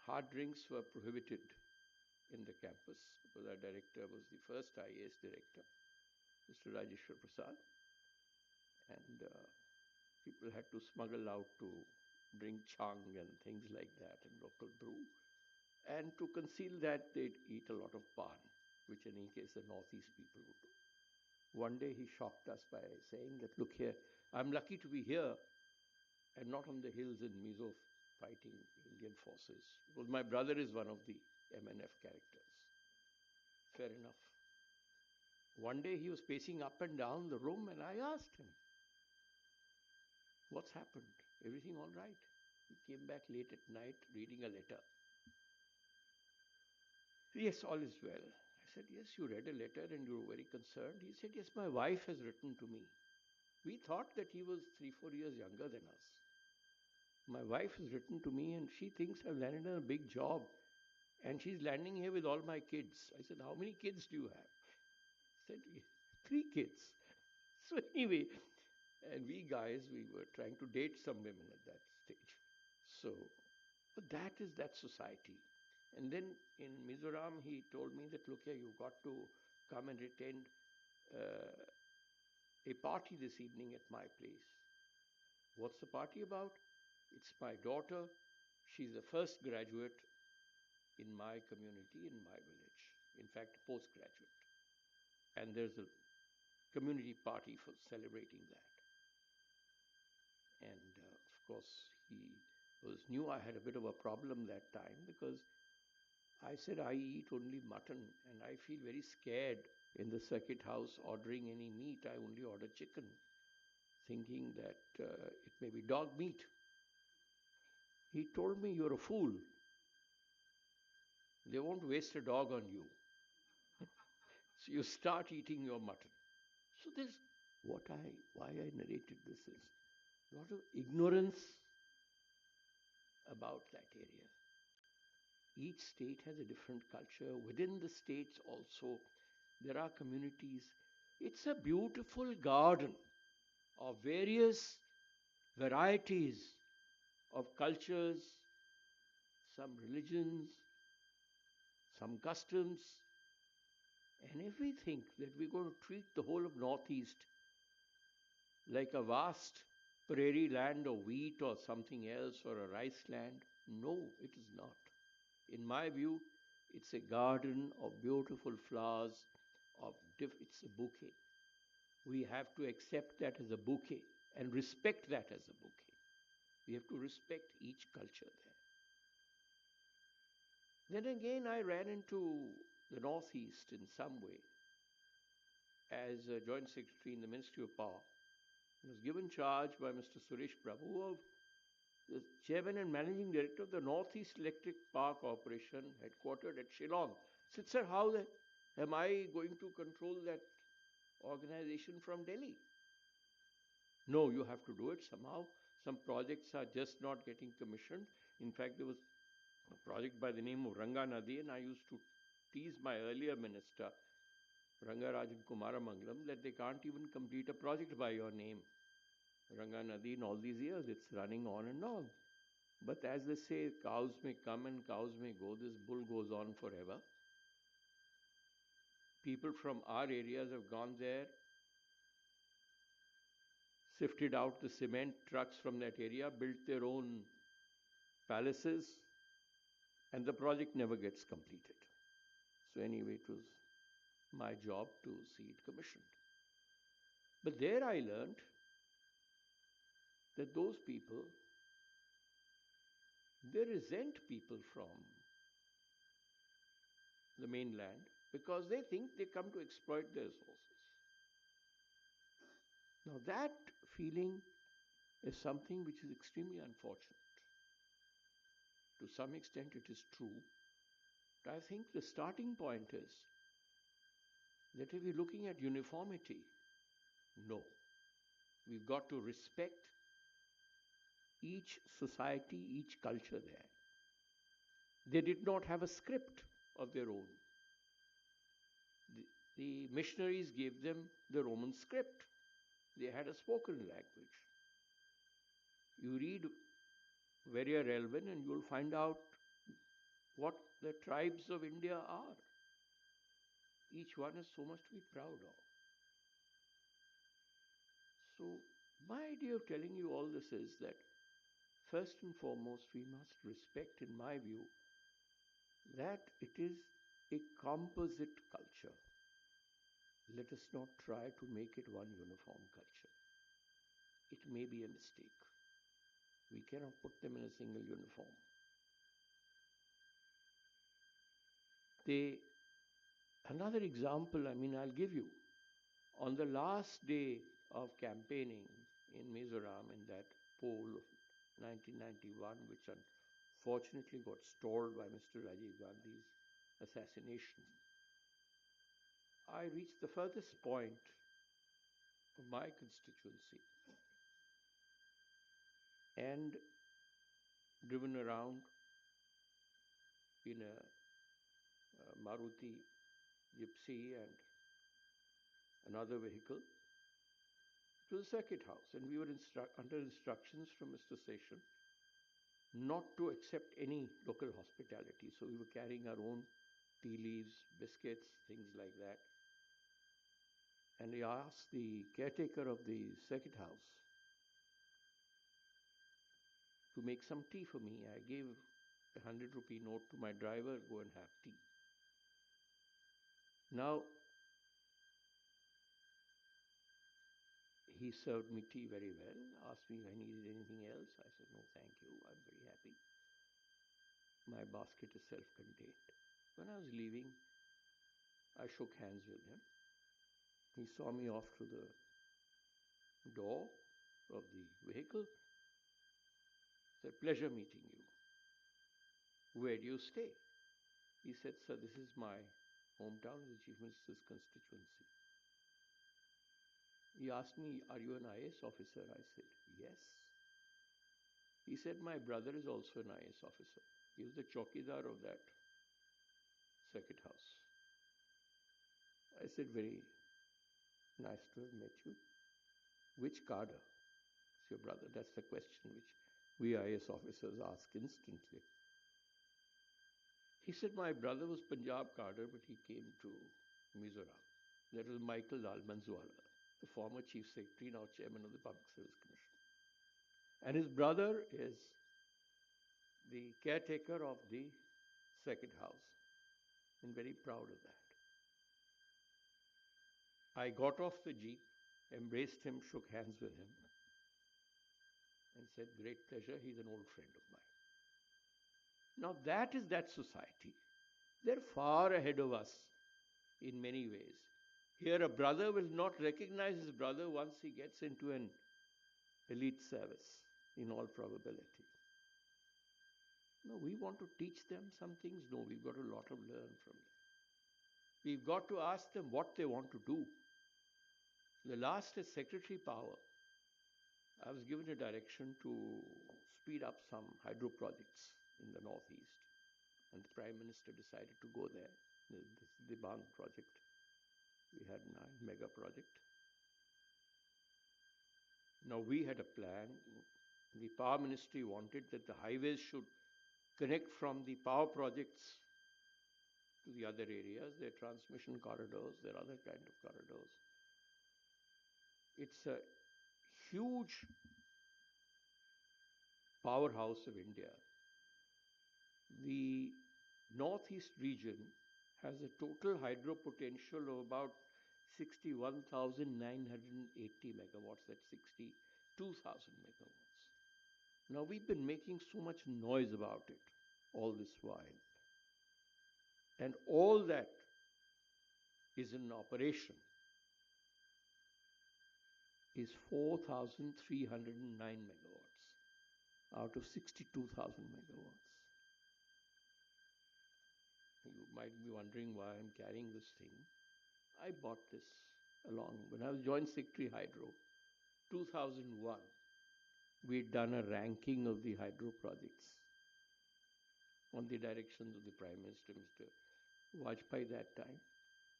hard drinks were prohibited in the campus because our director was the first IAS director, Mr. Rajeshwar Prasad, and people had to smuggle out to drink chang and things like that and local brew. And to conceal that, they'd eat a lot of pan, which in any case the Northeast people would do. One day he shocked us by saying that, look here, I'm lucky to be here and not on the hills in Mizo fighting Indian forces. Because my brother is one of the MNF characters. Fair enough. One day he was pacing up and down the room and I asked him, what's happened? Everything all right? He came back late at night reading a letter. Yes, all is well. I said, yes, you read a letter and you were very concerned. He said, yes, my wife has written to me. We thought that he was 3-4 years younger than us. My wife has written to me and she thinks I've landed on a big job and she's landing here with all my kids. I said, how many kids do you have? He said, 3 kids. So anyway, and we guys, we were trying to date some women at that stage. So, but that is that society. And then in Mizoram, he told me that, look here, you've got to come and attend a party this evening at my place. What's the party about? It's my daughter. She's the first graduate in my community, in my village. In fact, postgraduate. And there's a community party for celebrating that. And of course, he knew I had a bit of a problem that time because I said I eat only mutton and I feel very scared in the circuit house ordering any meat. I only order chicken, thinking that it may be dog meat. He told me, you're a fool. They won't waste a dog on you. So you start eating your mutton. So this, why I narrated this is a lot of ignorance about that area. Each state has a different culture. Within the states also, there are communities. It's a beautiful garden of various varieties of cultures, some religions, some customs. And if we think that we're going to treat the whole of Northeast like a vast prairie land or wheat or something else or a rice land, no, it is not. In my view, it's a garden of beautiful flowers, it's a bouquet. We have to accept that as a bouquet and respect that as a bouquet. We have to respect each culture there. Then again, I ran into the Northeast in some way as a Joint Secretary in the Ministry of Power. I was given charge by Mr. Suresh Prabhu of the Chairman and Managing Director of the Northeast Electric Power Corporation, headquartered at Shillong. I said, sir, how am I going to control that organization from Delhi? No, you have to do it somehow. Some projects are just not getting commissioned. In fact, there was a project by the name of Ranga Nadi, and I used to tease my earlier minister, Rangarajan Kumaramangalam, that they can't even complete a project by your name. Ranga Nadi in all these years, it's running on and on. But as they say, cows may come and cows may go, this bull goes on forever. People from our areas have gone there, sifted out the cement trucks from that area, built their own palaces, and the project never gets completed. So anyway, it was my job to see it commissioned. But there I learned that those people, they resent people from the mainland because they think they come to exploit their resources. Now that feeling is something which is extremely unfortunate. To some extent it is true. But I think the starting point is that if we're looking at uniformity, no. We've got to respect each society, each culture there. They did not have a script of their own. The missionaries gave them the Roman script. They had a spoken language. You read Verrier Elvin and you'll find out what the tribes of India are. Each one has so much to be proud of. So my idea of telling you all this is that first and foremost we must respect, in my view, that it is a composite culture. Let us not try to make it one uniform culture. It may be a mistake. We cannot put them in a single uniform. Another example, I'll give you. On the last day of campaigning in Mizoram, in that poll of 1991, which unfortunately got stalled by Mr. Rajiv Gandhi's assassination, I reached the furthest point of my constituency and driven around in a Maruti Gypsy and another vehicle to the circuit house, and we were under instructions from Mr. Seshan not to accept any local hospitality. So we were carrying our own tea leaves, biscuits, things like that. And he asked the caretaker of the circuit house to make some tea for me. I gave a 100-rupee note to my driver, go and have tea. Now, he served me tea very well, asked me if I needed anything else. I said, no, thank you, I'm very happy. My basket is self-contained. When I was leaving, I shook hands with him. He saw me off to the door of the vehicle. Said, pleasure meeting you. Where do you stay? He said, sir, this is my hometown, the Chief Minister's constituency. He asked me, are you an IAS officer? I said, yes. He said, my brother is also an IAS officer. He was the chowkidar of that circuit house. I said, very nice to have met you. Which cadre is your brother? That's the question which we IAS officers ask instantly. He said, my brother was Punjab cadre, but he came to Mizoram. That was Michael Lal Manzuala, the former Chief Secretary, now Chairman of the Public Service Commission. And his brother is the caretaker of the circuit house, and very proud of that. I got off the jeep, embraced him, shook hands with him, and said, great pleasure, he's an old friend of mine. Now that is that society. They're far ahead of us in many ways. Here a brother will not recognize his brother once he gets into an elite service, in all probability. No, we want to teach them some things. No, we've got a lot to learn from them. We've got to ask them what they want to do. The last is secretary power. I was given a direction to speed up some hydro projects in the northeast, and the Prime Minister decided to go there. This is the Bang project. We had a mega project. Now we had a plan. The Power Ministry wanted that the highways should connect from the power projects to the other areas. There are transmission corridors, there are other kind of corridors. It's a huge powerhouse of India. The northeast region has a total hydro potential of about 61,980 megawatts. That's 62,000 megawatts. Now we've been making so much noise about it all this while. And all that is in operation is 4,309 megawatts out of 62,000 megawatts. You might be wondering why I'm carrying this thing. I bought this along when I was Joint Secretary Hydro, 2001. We'd done a ranking of the hydro projects on the directions of the Prime Minister, Mr. Vajpayee, that time.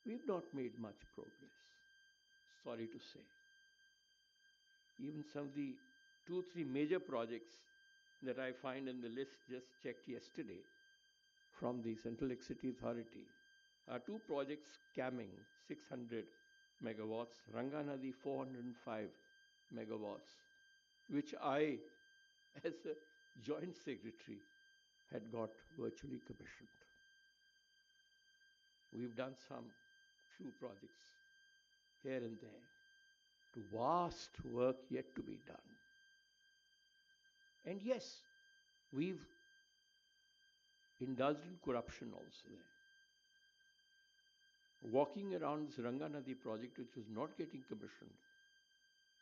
We've not made much progress, sorry to say. Even some of the 2, 3 major projects that I find in the list just checked yesterday from the Central Electricity Authority are 2 projects camming 600 megawatts, Ranganadi 405 megawatts, which I, as a joint secretary, had got virtually commissioned. We've done some few projects here and there. To vast work yet to be done. And yes, we've indulged in corruption also there. Walking around this Ranganadi project, which was not getting commissioned,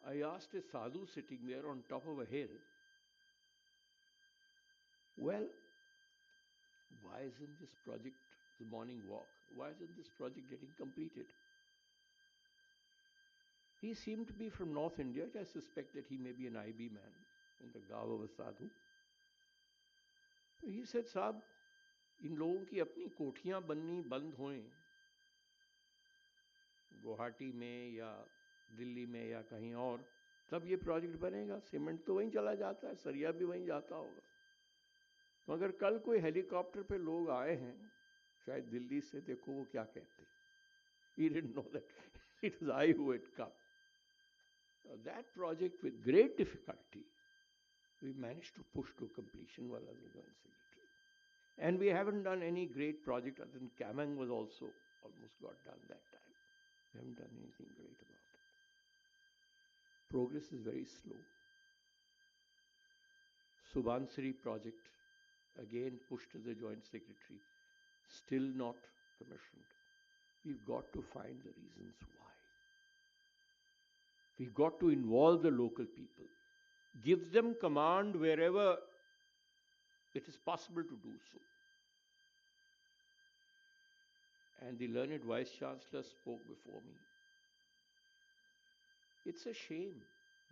I asked a sadhu sitting there on top of a hill, well, why isn't this project, the morning walk, why isn't this project getting completed? He seemed to be from North India. I suspect that he may be an IB man in the gav of a sadhu. He said, साहब, इन लोगों की अपनी कोठियां बननी बंद होएं, गुवाहाटी में या दिल्ली में या कहीं और, तब ये प्रोजेक्ट बनेगा. सीमेंट तो वहीं चला जाता है, सरिया भी वहीं जाता होगा. तो अगर कल कोई हेलीकॉप्टर पे लोग आए हैं, शायद दिल्ली से, देखो वो क्या कहते. He didn't know that it was I who had come. That project, with great difficulty, we managed to push to completion while I was Joint Secretary. And we haven't done any great project other than Kamang was also almost got done that time. We haven't done anything great about it. Progress is very slow. Subansiri project, again pushed as a Joint Secretary, still not commissioned. We've got to find the reasons why. We've got to involve the local people, give them command wherever it is possible to do so. And the learned Vice Chancellor spoke before me. It's a shame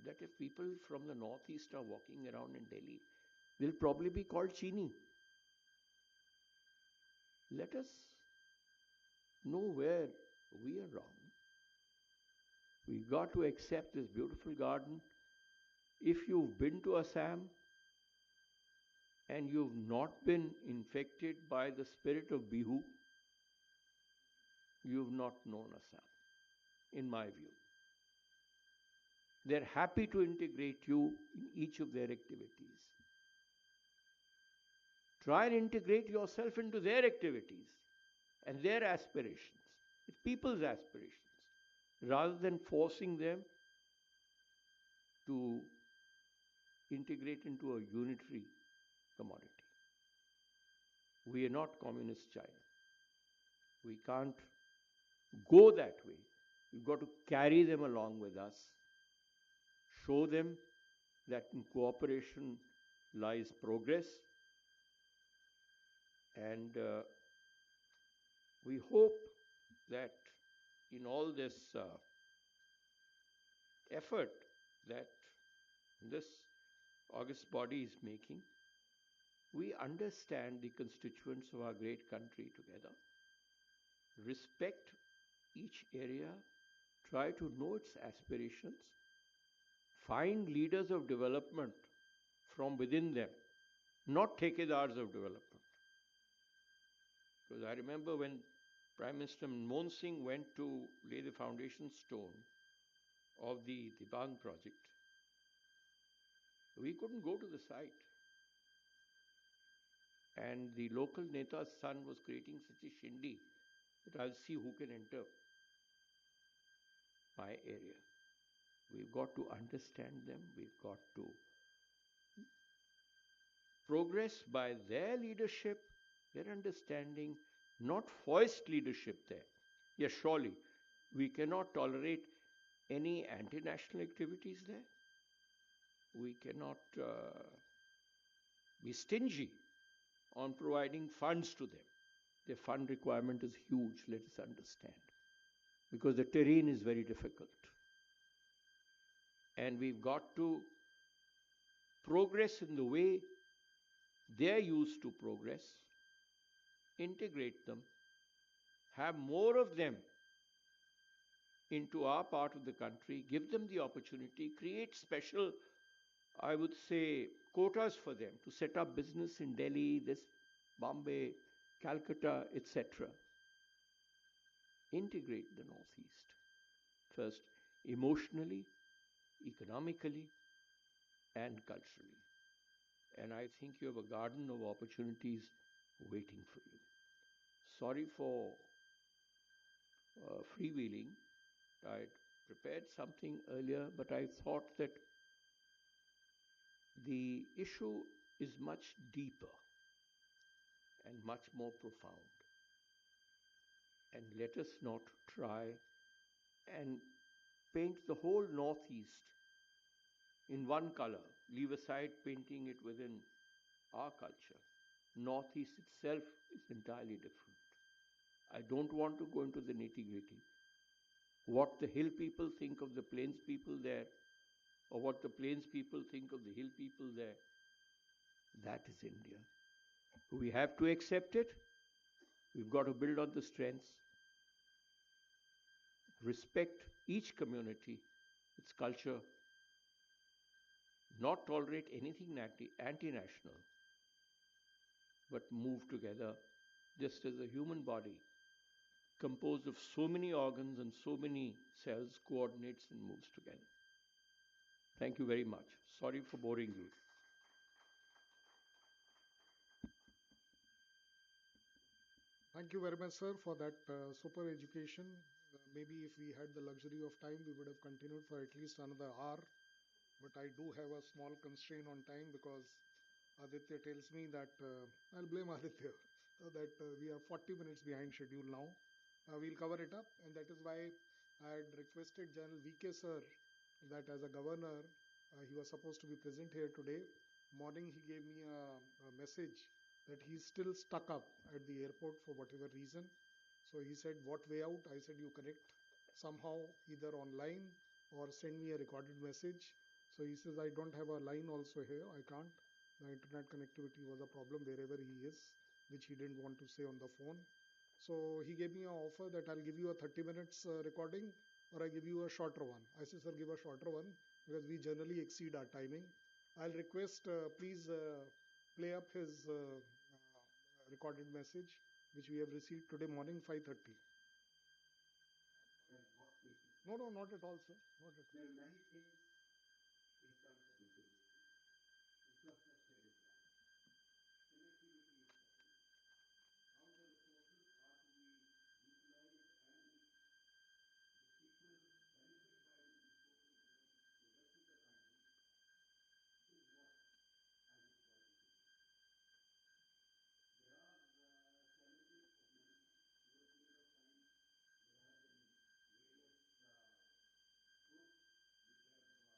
that if people from the Northeast are walking around in Delhi, they'll probably be called Chini. Let us know where we are wrong. We've got to accept this beautiful garden. If you've been to Assam and you've not been infected by the spirit of Bihu, you've not known Assam, in my view. They're happy to integrate you in each of their activities. Try and integrate yourself into their activities and their aspirations. It's people's aspirations, rather than forcing them to integrate into a unitary commodity. We are not communist China. We can't go that way. We've got to carry them along with us, show them that in cooperation lies progress, and we hope that in all this effort that this august body is making, we understand the constituents of our great country together, respect each area, try to know its aspirations, find leaders of development from within them, not ठेकेदार्स of development. Because I remember when Prime Minister Manmohan Singh went to lay the foundation stone of the Dibang project, we couldn't go to the site. And the local Neta's son was creating such a shindy that I'll see who can enter my area. We've got to understand them. We've got to progress by their leadership, their understanding, not forced leadership there. Yes, surely we cannot tolerate any anti-national activities there. We cannot be stingy on providing funds to them. Their fund requirement is huge, let us understand, because the terrain is very difficult. And we've got to progress in the way they're used to progress, integrate them, have more of them into our part of the country, give them the opportunity, create special, I would say, quotas for them to set up business in Delhi, this Bombay, Calcutta, etc. Integrate the Northeast first, emotionally, economically, and culturally. And I think you have a garden of opportunities waiting for you. Sorry for freewheeling. I'd prepared something earlier, but I thought that the issue is much deeper and much more profound. And let us not try and paint the whole Northeast in one color, leave aside painting it within our culture. Northeast itself is entirely different. I don't want to go into the nitty-gritty. What the hill people think of the plains people there, or what the plains people think of the hill people there, that is India. We have to accept it. We've got to build on the strengths, respect each community, its culture, not tolerate anything anti-national, but move together just as a human body composed of so many organs and so many cells coordinates and moves together. Thank you very much. Sorry for boring you. Thank you very much, sir, for that super education. Maybe if we had the luxury of time, we would have continued for at least another hour. But I do have a small constraint on time because Aditya tells me that I'll blame Aditya that we are 40 minutes behind schedule now. We'll cover it up, and that is why I had requested General VK sir that as a governor, he was supposed to be present here today. Morning, he gave me a message that he's still stuck up at the airport for whatever reason. So he said, "What way out?" I said, "You connect somehow either online or send me a recorded message." So he says, "I don't have a line also here. I can't. The internet connectivity was a problem wherever he is, which he didn't want to say on the phone." So he gave me an offer that I'll give you a 30 minutes recording or I give you a shorter one. I said, "Sir, give a shorter one because we generally exceed our timing." I'll request, please play up his recorded message, which we have received today morning, 5:30. No, no, not at all, sir. Not at all. There are many things in terms of infrastructure is one. Connectivity is second. How the resources are to be utilized and the people benefit by the resources going to the rest of the country is what I would call it. There are challenges of many kinds. Over a period of time, there have been various groups which have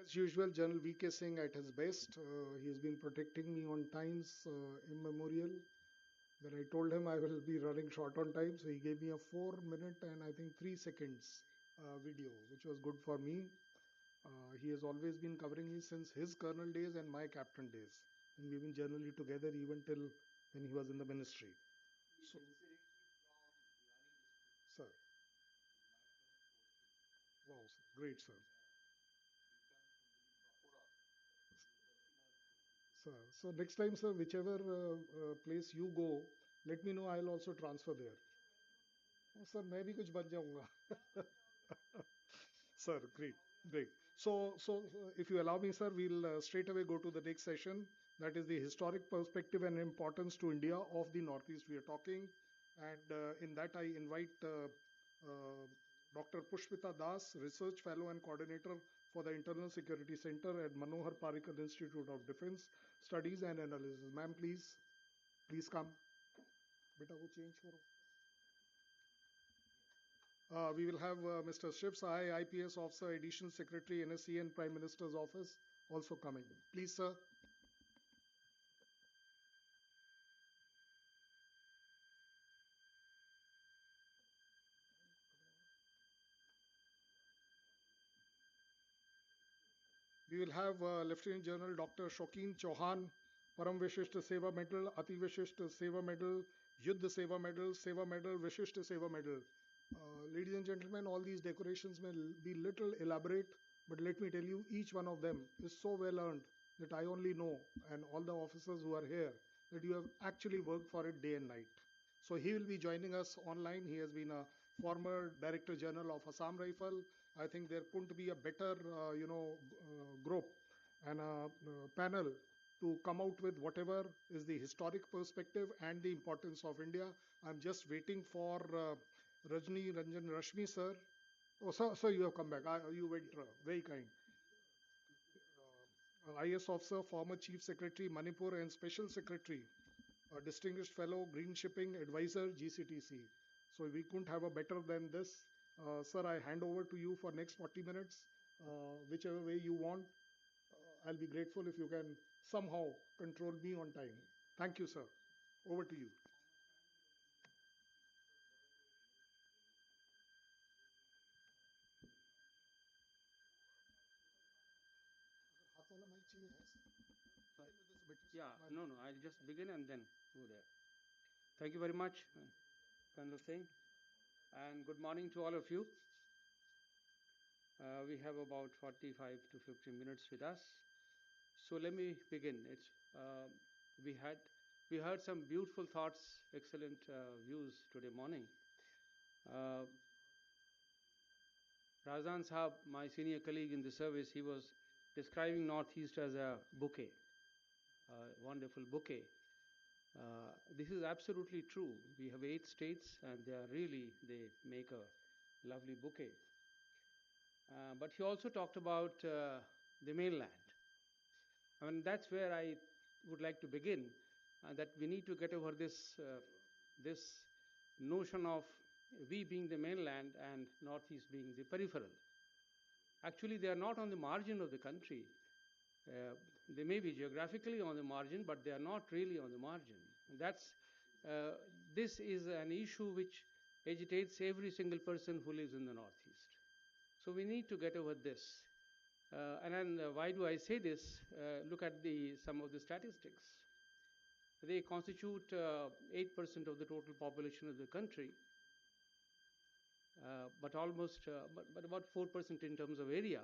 As usual, General V.K. Singh at his best. He has been protecting me on times immemorial. When I told him I will be running short on time, so he gave me a 4 minute and I think 3 seconds video, which was good for me. He has always been covering me since his colonel days and my captain days. And we've been generally together even till when he was in the ministry. So, sir. Wow, sir. Great, sir. So next time, sir, whichever place you go, let me know. I'll also transfer there. Oh, sir, मैं भी कुछ बन जाऊंगा. Sir, great, great. So if you allow me, sir, we'll straight away go to the next session. That is the historic perspective and importance to India of the Northeast we are talking. And in that, I invite uh, Dr. Pushpita Das, Research Fellow and Coordinator for the Internal Security Center at Manohar Parrikar Institute of Defense Studies and Analysis. Ma'am, please come. Beta, wo change karo. We will have Mr. Shiv Sahai, IPS Officer, Additional Secretary, NSC and Prime Minister's Office also coming. Please, sir. We will have Lieutenant General Dr. Shokeen Chauhan, Param Vishishta Seva Medal, Ati Vishishta Seva Medal, Yuddha Seva Medal, Vishishta Seva Medal. Ladies and gentlemen, all these decorations may be little elaborate, but let me tell you, each one of them is so well earned that I only know, and all the officers who are here, that you have actually worked for it day and night. So he will be joining us online. He has been a former Director General of Assam Rifle. I think there couldn't be a better, group and a panel to come out with whatever is the historic perspective and the importance of India. I'm just waiting for Rajni Ranjan Rashmi, sir. Oh, sir, you have come back. You went very kind. IS officer, former Chief Secretary, Manipur, and Special Secretary, a distinguished fellow, Green Shipping Advisor, GCTC. So we couldn't have a better than this. Sir, I hand over to you for next 40 minutes, whichever way you want. I'll be grateful if you can somehow control me on time. Thank you, sir. Over to you. Yeah, no, I'll just begin and then go there. Thank you very much, Colonel Singh, and good morning to all of you. We have about 45 to 50 minutes with us. So let me begin. We heard some beautiful thoughts, excellent views today morning. Razan Sahab, my senior colleague in the service, he was describing Northeast as a bouquet, a wonderful bouquet. This is absolutely true. We have 8 states and they make a lovely bouquet. But he also talked about the mainland. I mean, that's where I would like to begin, that we need to get over this notion of we being the mainland and Northeast being the peripheral. Actually, they are not on the margin of the country. They may be geographically on the margin, but they are not really on the margin. This is an issue which agitates every single person who lives in the Northeast. So we need to get over this. And then why do I say this? Look at some of the statistics. They constitute 8% of the total population of the country, but about 4% in terms of area.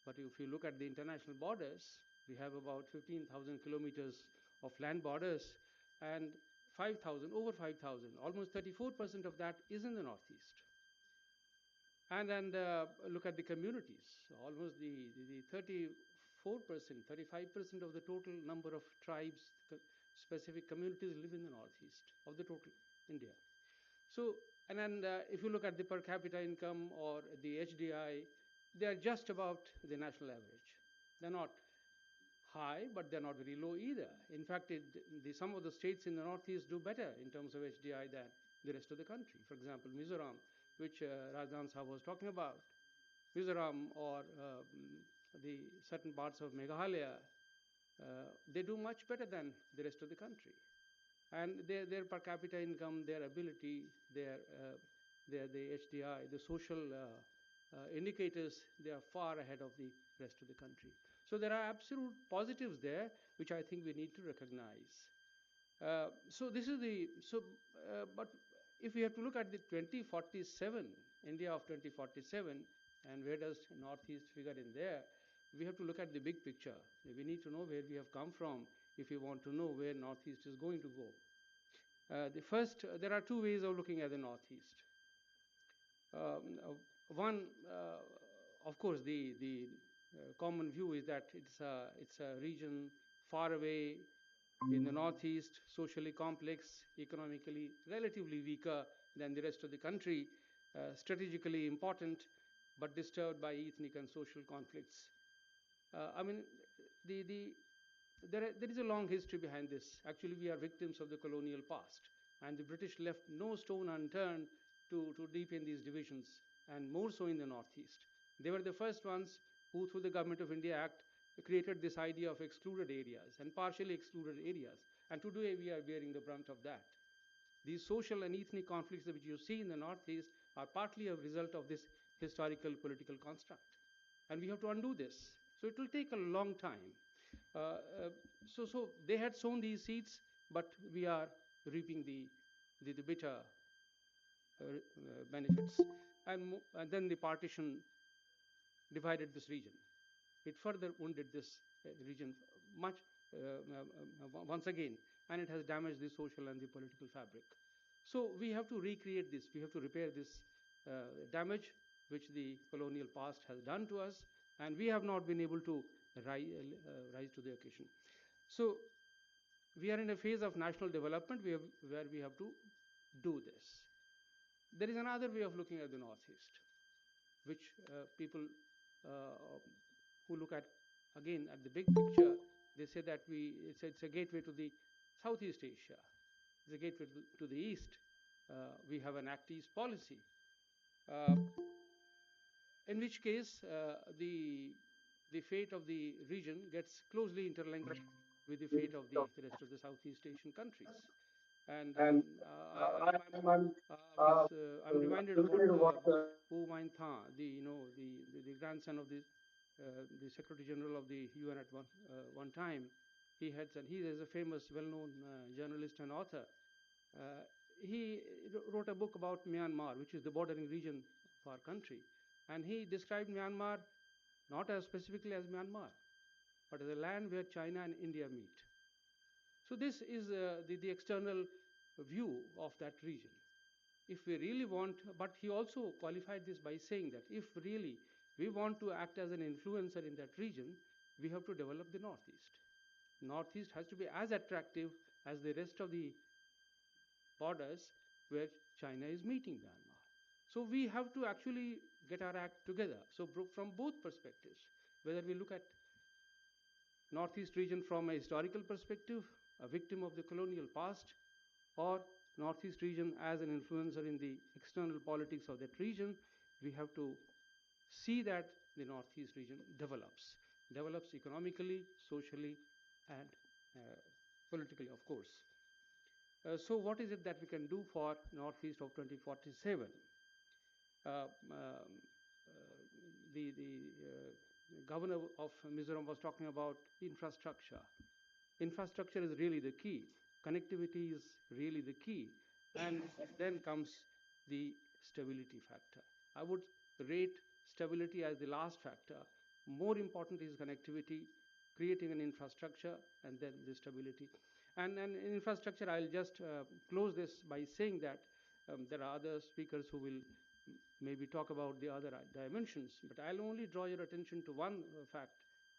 But if you look at the international borders, we have about 15,000 kilometers of land borders and over 5,000, almost 34% of that is in the Northeast. And look at the communities. Almost the 34%, 35% of the total number of tribes, specific communities live in the Northeast of the total India. So, and then if you look at the per capita income or the HDI, they are just about the national average. They're not high, but they're not very low either. In fact, some of the states in the Northeast do better in terms of HDI than the rest of the country. For example, Mizoram, which Rajan Sahab was talking about. Mizoram or the certain parts of Meghalaya, they do much better than the rest of the country. And their per capita income, their ability, the HDI, the social indicators, they are far ahead of the rest of the country. So there are absolute positives there, which I think we need to recognize. So this is the but if we have to look at the 2047 India of 2047, and where does Northeast figure in there, we have to look at the big picture. We need to know where we have come from if we want to know where Northeast is going to go. There are two ways of looking at the Northeast. One, of course, the common view is that it's a region far away in the Northeast, socially complex, economically relatively weaker than the rest of the country, strategically important, but disturbed by ethnic and social conflicts. I mean, there is a long history behind this. Actually, we are victims of the colonial past, and the British left no stone unturned to deepen these divisions, and more so in the Northeast. They were the first ones who, through the Government of India Act, created this idea of excluded areas and partially excluded areas. And today we are bearing the brunt of that. These social and ethnic conflicts which you see in the Northeast are partly a result of this historical political construct. And we have to undo this. So it will take a long time. So they had sown these seeds, but we are reaping the bitter benefits. And then the partition divided this region. It further wounded this region much once again, and it has damaged the social and the political fabric. So we have to recreate this. We have to repair this damage which the colonial past has done to us, and we have not been able to rise to the occasion. So we are in a phase of national development where we have to do this. There is another way of looking at the Northeast, which people who look at, again, at the big picture, they say that it's a gateway to the Southeast Asia. It's a gateway to the East. We have an Act East policy, in which case the fate of the region gets closely interlinked with the fate of the rest of the Southeast Asian countries. And I'm reminded of what Wu Maintha, the grandson of the Secretary General of the UN at one time, he is a famous, well-known journalist and author. He wrote a book about Myanmar, which is the bordering region of our country, and he described Myanmar not as specifically as Myanmar, but as a land where China and India meet. So this is the external view of that region. If we really want, but he also qualified this by saying that if really we want to act as an influencer in that region, we have to develop the Northeast. Northeast has to be as attractive as the rest of the borders where China is meeting Myanmar. So we have to actually get our act together. So from both perspectives, whether we look at Northeast region from a historical perspective, a victim of the colonial past, or Northeast region as an influencer in the external politics of that region, we have to see that the Northeast region develops economically, socially, and politically, of course. So what is it that we can do for Northeast of 2047? The governor of Mizoram was talking about infrastructure. Infrastructure is really the key. Connectivity is really the key. And then comes the stability factor. I would rate stability as the last factor. More important is connectivity, creating an infrastructure, and then the stability. And in infrastructure, I'll just close this by saying that there are other speakers who will maybe talk about the other dimensions, but I'll only draw your attention to one fact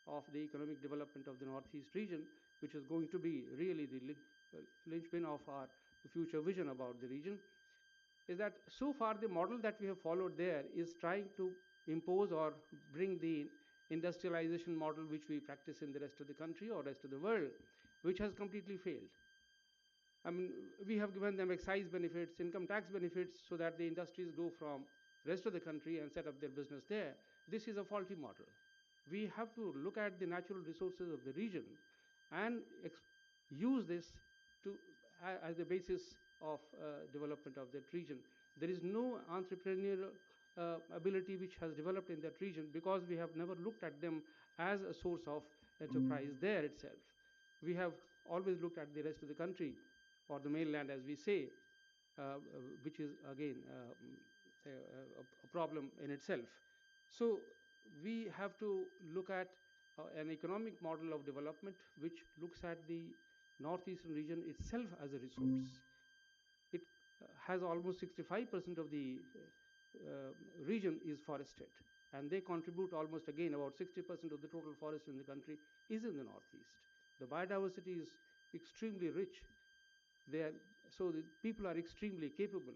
of the economic development of the Northeast region, which is going to be really the linchpin of our future vision about the region, is that so far the model that we have followed there is trying to impose or bring the industrialization model which we practice in the rest of the country or rest of the world, which has completely failed. I mean, we have given them excise benefits, income tax benefits, so that the industries go from rest of the country and set up their business there. This is a faulty model. We have to look at the natural resources of the region and use this to as the basis of development of that region. There is no entrepreneurial ability which has developed in that region because we have never looked at them as a source of enterprise there itself. We have always looked at the rest of the country or the mainland, as we say, which is again a problem in itself. So we have to look at an economic model of development which looks at the northeastern region itself as a resource. It has almost 65% of the region is forested, and they contribute almost again about 60% of the total forest in the country is in the northeast. The biodiversity is extremely rich there, so the people are extremely capable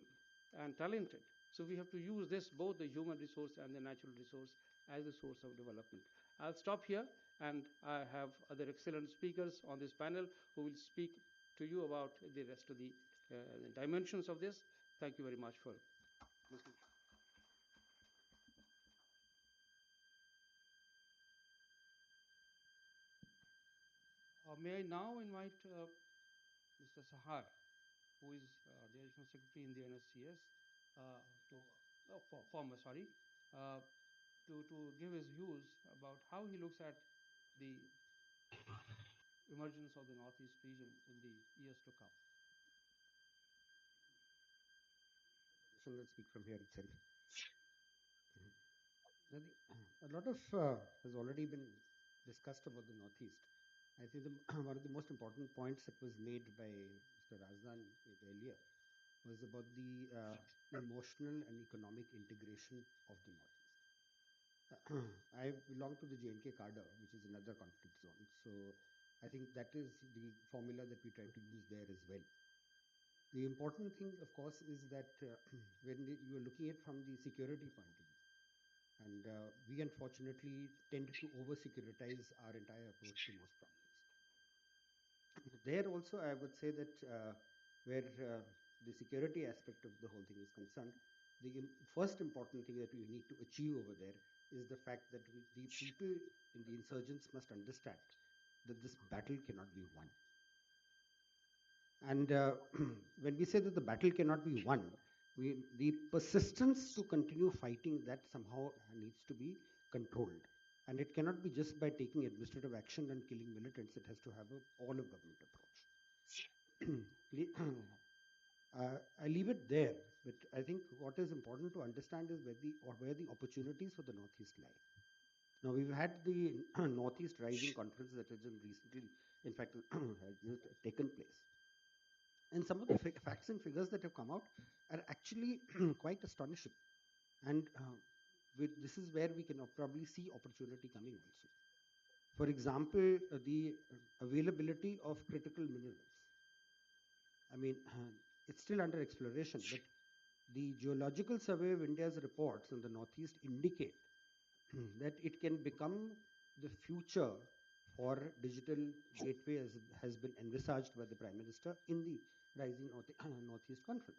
and talented. So we have to use this, both the human resource and the natural resource, as a source of development. I'll stop here, and I have other excellent speakers on this panel who will speak to you about the rest of the dimensions of this. Thank you very much for listening. May I now invite Mr. Sahar, who is the Additional Secretary in the NSCS, uh, to give his views about how he looks at the emergence of the Northeast region in the years to come. So let's speak from here itself. I think a lot of has already been discussed about the Northeast. I think one of the most important points that was made by Mr. Razdan earlier was about the emotional and economic integration of the Northeast. I belong to the J&K cadre, which is another conflict zone. So I think that is the formula that we try to use there as well. The important thing, of course, is that when you are looking at it from the security point of view, and we unfortunately tend to over-securitize our entire approach to most problems. There also, I would say that where the security aspect of the whole thing is concerned, the first important thing that we need to achieve over there is the fact that the people in the insurgents must understand that this battle cannot be won. And when we say that the battle cannot be won, the persistence to continue fighting that somehow needs to be controlled. And it cannot be just by taking administrative action and killing militants. It has to have an all-of-government approach. I leave it there, but I think what is important to understand is where the opportunities for the Northeast lie. Now, we've had the Northeast Rising Conference that has recently, in fact, has taken place. And some of the facts and figures that have come out are actually quite astonishing. And this is where we can probably see opportunity coming also. For example, the availability of critical minerals. I mean, it's still under exploration, but the Geological Survey of India's reports in the Northeast indicate that it can become the future for digital gateway as has been envisaged by the Prime Minister in the Rising Northeast Conference.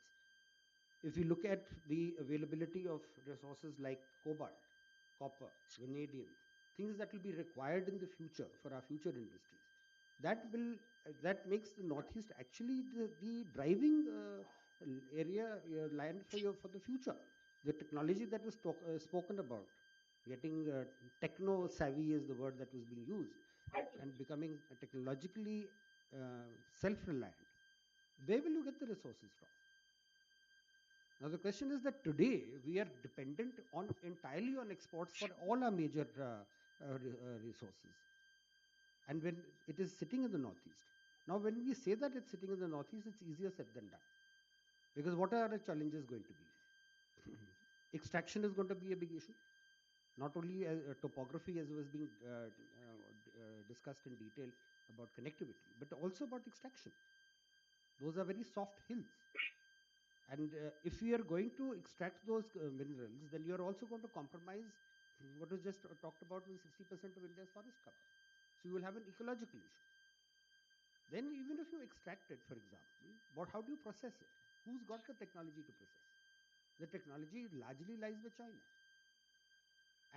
If you look at the availability of resources like cobalt, copper, vanadium, things that will be required in the future for our future industries, that makes the Northeast actually the driving area land for the future. The technology that was spoken about, getting techno savvy is the word that was being used, and becoming technologically self-reliant. Where will you get the resources from? Now the question is that today we are dependent entirely on exports for all our major resources, and when it is sitting in the Northeast. Now when we say that it's sitting in the Northeast, it's easier said than done, because what are the challenges going to be? Extraction is going to be a big issue. Not only topography as was being discussed in detail about connectivity, but also about extraction. Those are very soft hills. And if we are going to extract those minerals, then you are also going to compromise what was just talked about with 60% of India's forest cover. So you will have an ecological issue. Then even if you extract it, for example, how do you process it? Who's got the technology to process? The technology largely lies with China.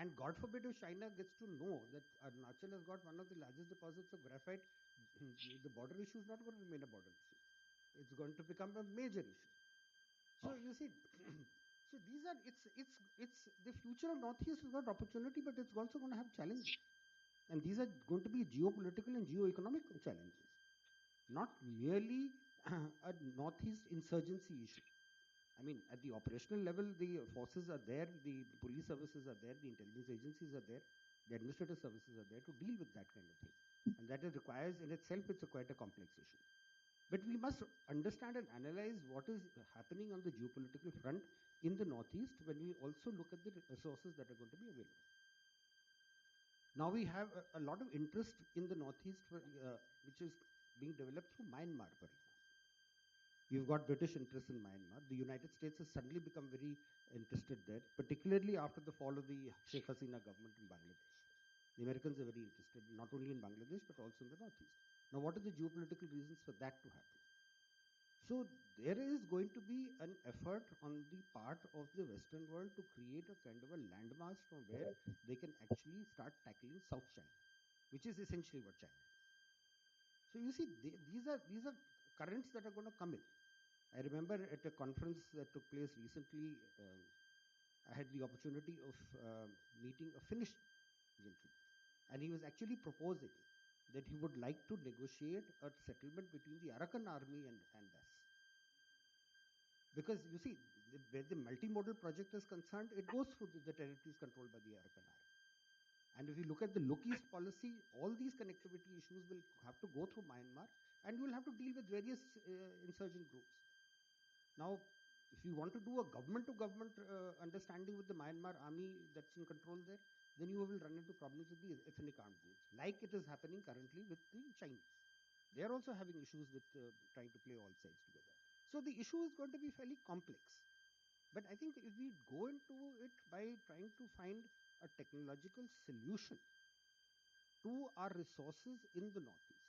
And God forbid if China gets to know that Arunachal has got one of the largest deposits of graphite, the border issue is not going to remain a border issue. It's going to become a major issue. So you see, so these are it's the future of Northeast has got opportunity, but it's also going to have challenges, and these are going to be geopolitical and geo-economic challenges, not merely a Northeast insurgency issue. I mean, at the operational level, the forces are there, the police services are there, the intelligence agencies are there, the administrative services are there to deal with that kind of thing, and that it requires in itself it's quite a complex issue. But we must understand and analyze what is happening on the geopolitical front in the Northeast when we also look at the resources that are going to be available. Now we have a lot of interest in the Northeast, which is being developed through Myanmar, for example. We've got British interests in Myanmar. The United States has suddenly become very interested there, particularly after the fall of the Sheikh Hasina government in Bangladesh. The Americans are very interested, not only in Bangladesh, but also in the Northeast. Now, what are the geopolitical reasons for that to happen? So there is going to be an effort on the part of the Western world to create a kind of a landmass from where they can actually start tackling South China, which is essentially what China is. So you see, these are currents that are going to come in. I remember at a conference that took place recently, I had the opportunity of meeting a Finnish gentleman, and he was actually proposing that he would like to negotiate a settlement between the Arakan army and us. Because you see, where the multimodal project is concerned, it goes through the territories controlled by the Arakan army. And if you look at the Look East policy, all these connectivity issues will have to go through Myanmar, and you will have to deal with various insurgent groups. Now, if you want to do a government-to-government understanding with the Myanmar army that's in control there, then you will run into problems with the ethnic armed groups, like it is happening currently with the Chinese. They are also having issues with trying to play all sides together. So the issue is going to be fairly complex. But I think if we go into it by trying to find a technological solution to our resources in the Northeast,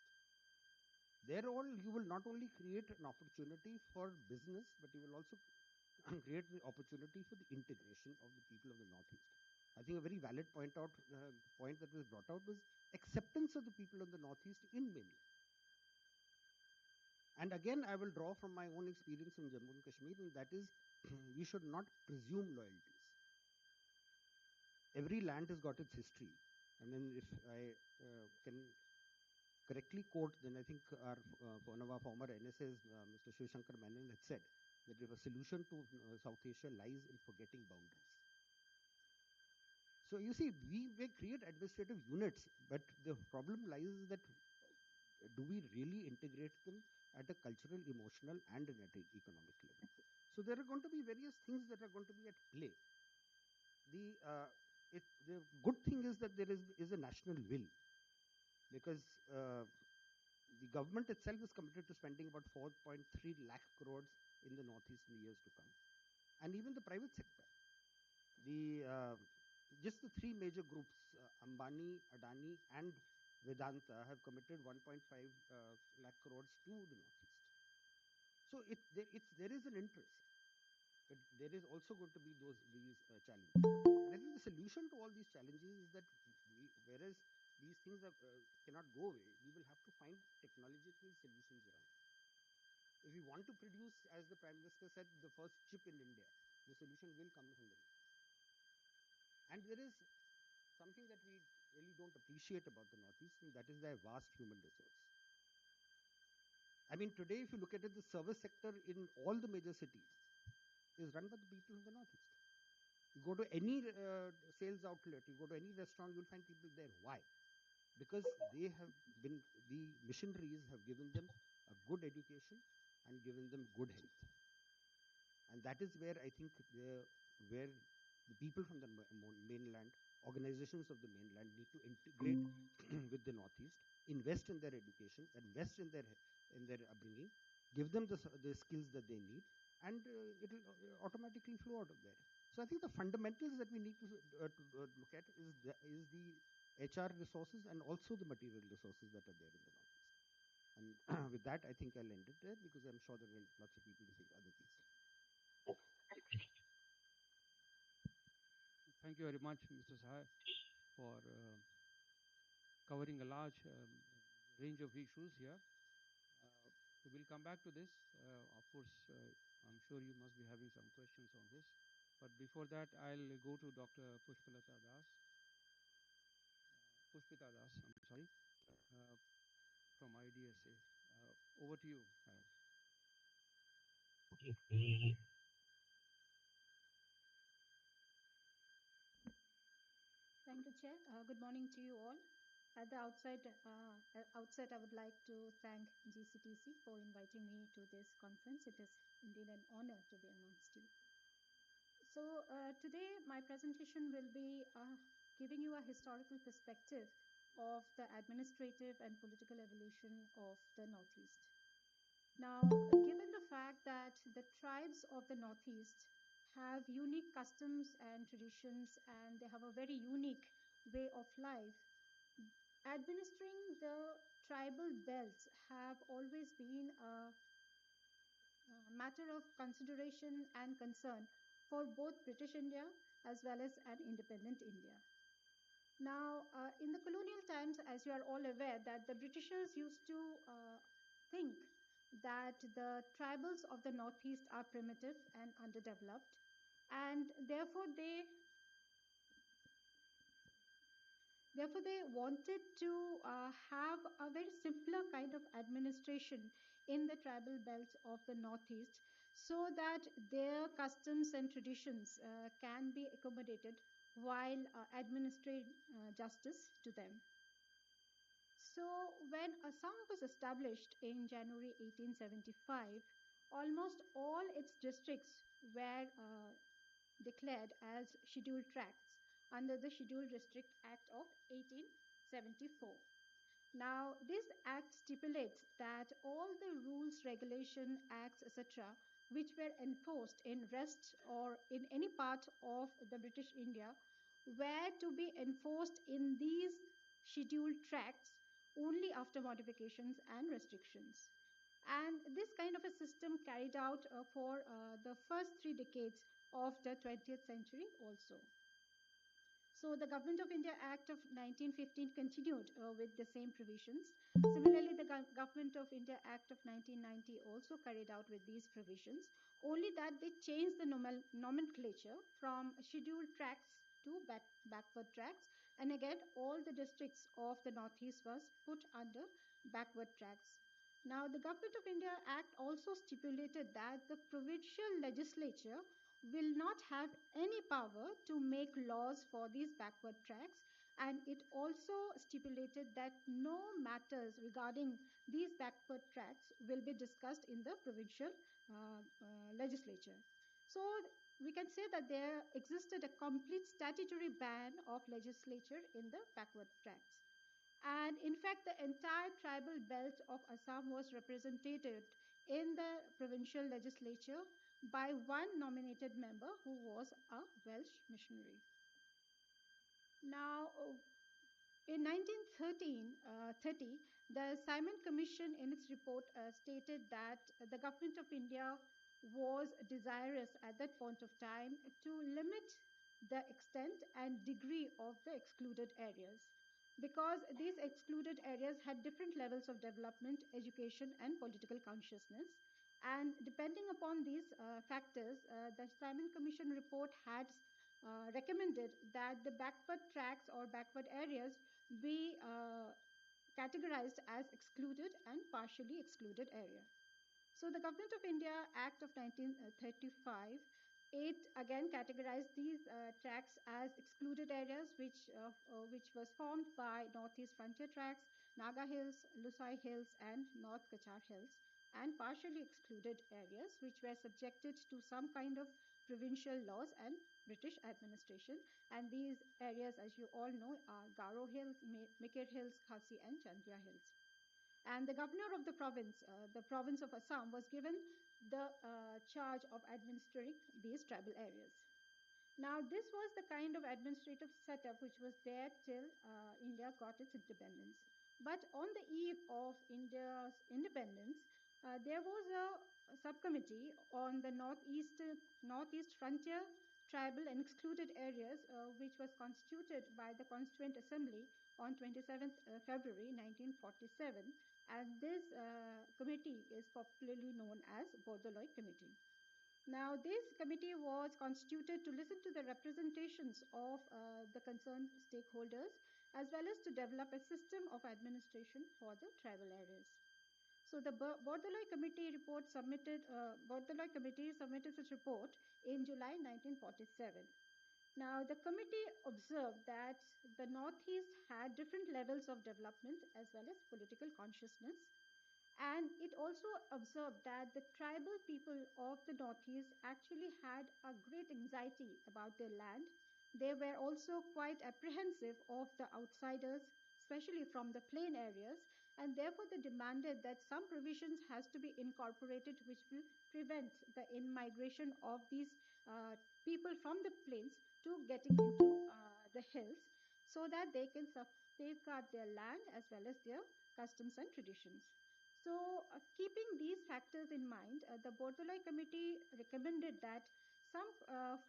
there all you will not only create an opportunity for business, but you will also create the opportunity for the integration of the people of the Northeast. I think a very valid point that was brought out was acceptance of the people of the Northeast in mainland. And again, I will draw from my own experience in Jammu and Kashmir, and that is, we should not presume loyalties. Every land has got its history. And then if I can correctly quote, then I think one of our former NSAs, Mr. Shiv Shankar Menon, had said that if a solution to South Asia lies in forgetting boundaries. So you see, we create administrative units, but the problem lies is that do we really integrate them at a cultural, emotional, and at an economic level? So there are going to be various things that are going to be at play. The good thing is that there is a national will, because the government itself is committed to spending about 4.3 lakh crores in the Northeast in the years to come, and even the private sector. Just the three major groups, Ambani, Adani, and Vedanta, have committed 1.5 lakh crores to the Northeast. So there is an interest, but there is also going to be these challenges. And I think the solution to all these challenges is that whereas these things cannot go away, we will have to find technological solutions around. If we want to produce, as the Prime Minister said, the first chip in India, the solution will come from India. And there is something that we really don't appreciate about the Northeast, and that is their vast human resource. I mean, today, if you look at it, the service sector in all the major cities is run by the people of the Northeast. You go to any sales outlet, you go to any restaurant, you'll find people there. Why? Because they have been, the missionaries have given them a good education and given them good health. And that is where I think where the people from the mainland, organizations of the mainland, need to integrate with the Northeast, invest in their education, invest in their upbringing, give them the skills that they need, and it will automatically flow out of there. So I think the fundamentals that we need to look at is the HR resources and also the material resources that are there in the Northeast. And with that, I think I'll end it there, because I'm sure there are lots of people to say other things. Thank Thank you very much, Mr. Sahai, for covering a large range of issues here. We will come back to this. Of course, I'm sure you must be having some questions on this. But before that, I'll go to Dr. Pushpita Das. I'm sorry, from IDSA. Over to you. Thank you, Chair. Good morning to you all. At the outset, I would like to thank GCTC for inviting me to this conference. It is indeed an honor to be amongst you. So today, my presentation will be giving you a historical perspective of the administrative and political evolution of the Northeast. Now, given the fact that the tribes of the Northeast have unique customs and traditions, and they have a very unique way of life, administering the tribal belts have always been a matter of consideration and concern for both British India as well as an independent India. Now, in the colonial times, as you are all aware, that the Britishers used to think that the tribals of the Northeast are primitive and underdeveloped, and therefore they wanted to have a very simpler kind of administration in the tribal belts of the Northeast, so that their customs and traditions can be accommodated while administering justice to them. So when Assam was established in January 1875, almost all its districts were declared as scheduled tracts under the Scheduled District Act of 1874. Now, this act stipulates that all the rules, regulation, acts, etc., which were enforced in rest or in any part of the British India were to be enforced in these scheduled tracts only after modifications and restrictions. And this kind of a system carried out for the first 3 decades of the 20th century also. So the Government of India Act of 1915 continued with the same provisions. Similarly, the Government of India Act of 1990 also carried out with these provisions, only that they changed the nomenclature from scheduled tracts to backward tracts, and again all the districts of the Northeast was put under backward tracts. Now, the Government of India Act also stipulated that the provincial legislature will not have any power to make laws for these backward tracts, and it also stipulated that no matters regarding these backward tracts will be discussed in the provincial legislature. So we can say that there existed a complete statutory ban of legislature in the backward tracts. And in fact, the entire tribal belt of Assam was represented in the provincial legislature by one nominated member who was a Welsh missionary. Now, in 1930, the Simon Commission in its report stated that the Government of India was desirous at that point of time to limit the extent and degree of the excluded areas, because these excluded areas had different levels of development, education, and political consciousness. And depending upon these factors, the Simon Commission report had recommended that the backward tracts or backward areas be categorized as excluded and partially excluded area. So the Government of India Act of 1935, it again categorized these tracts as excluded areas, which was formed by Northeast Frontier Tracts, Naga Hills, Lusai Hills, and North Kachar Hills, and partially excluded areas which were subjected to some kind of provincial laws and British administration. And these areas, as you all know, are Garo Hills, Mikir Hills, Khasi, and Chandria Hills. And the governor of the province of Assam, was given the charge of administering these tribal areas. Now, this was the kind of administrative setup which was there till India got its independence. But on the eve of India's independence, there was a subcommittee on the Northeast Frontier tribal and excluded areas, which was constituted by the Constituent Assembly on 27th February 1947, and this committee is popularly known as Bordoloi Committee. Now, this committee was constituted to listen to the representations of the concerned stakeholders, as well as to develop a system of administration for the tribal areas. So the Bordoloi Committee submitted its report in July 1947. Now, the committee observed that the Northeast had different levels of development as well as political consciousness. And it also observed that the tribal people of the Northeast actually had a great anxiety about their land. They were also quite apprehensive of the outsiders, especially from the plain areas, and therefore they demanded that some provisions has to be incorporated which will prevent the in-migration of these people from the plains to getting into the hills, so that they can safeguard their land as well as their customs and traditions. So, keeping these factors in mind, the Bordoloi Committee recommended that some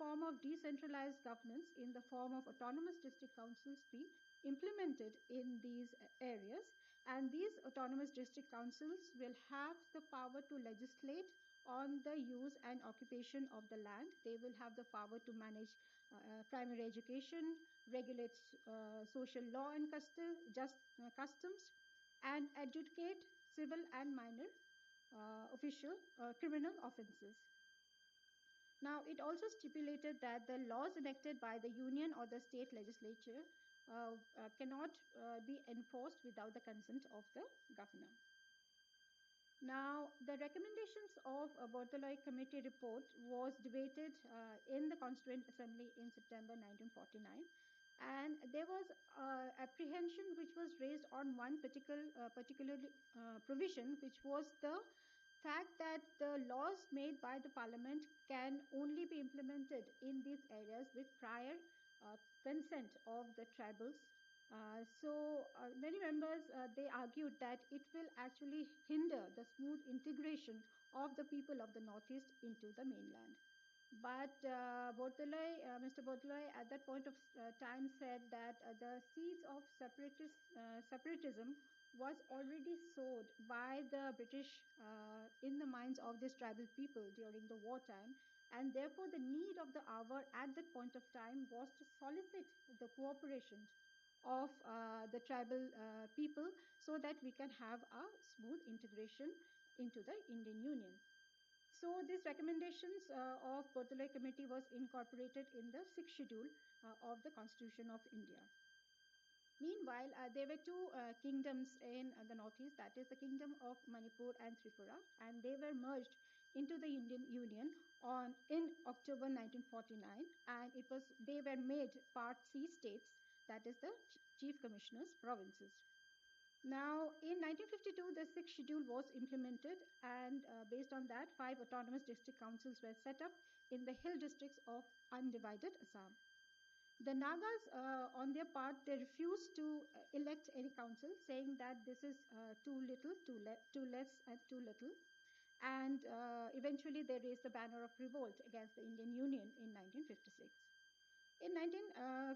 form of decentralized governance in the form of autonomous district councils be implemented in these areas, and these autonomous district councils will have the power to legislate on the use and occupation of the land. They will have the power to manage primary education, regulate social law and customs, and adjudicate civil and minor official criminal offenses. Now, it also stipulated that the laws enacted by the union or the state legislature cannot be enforced without the consent of the governor. Now, the recommendations of a Bordoloi Committee report was debated in the Constituent Assembly in September 1949. And there was apprehension which was raised on one particular provision, which was the fact that the laws made by the parliament can only be implemented in these areas with prior consent of the tribals. So many members, they argued that it will actually hinder the smooth integration of the people of the Northeast into the mainland. But Mr. Bordoloi at that point of time said that the seeds of separatism was already sowed by the British in the minds of these tribal people during the wartime, and therefore the need of the hour at that point of time was to solicit the cooperation of the tribal people so that we can have a smooth integration into the Indian Union. So these recommendations of Bordoloi Committee was incorporated in the 6th schedule of the Constitution of India. Meanwhile, there were two kingdoms in the Northeast, that is the Kingdom of Manipur and Tripura, and they were merged into the Indian Union in October 1949, and they were made Part C states, that is the Chief Commissioners' provinces. Now, in 1952, the 6th schedule was implemented, and based on that, 5 autonomous district councils were set up in the hill districts of undivided Assam. The Nagas, on their part, they refused to elect any council, saying that this is too little, too less, and too little. And eventually, they raised the banner of revolt against the Indian Union in 1956. In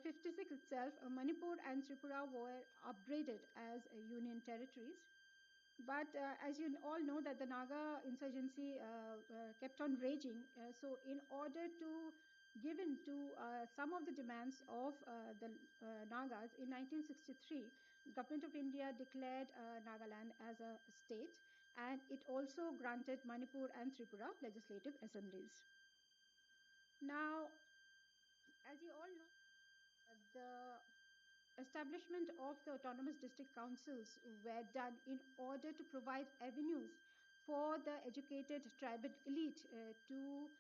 1956 itself, Manipur and Tripura were upgraded as union territories. But as you all know, that the Naga insurgency kept on raging. So in order to give in to some of the demands of the Nagas, in 1963, the government of India declared Nagaland as a state, and it also granted Manipur and Tripura legislative assemblies. Now, as you all know, the establishment of the autonomous district councils were done in order to provide avenues for the educated tribal elite to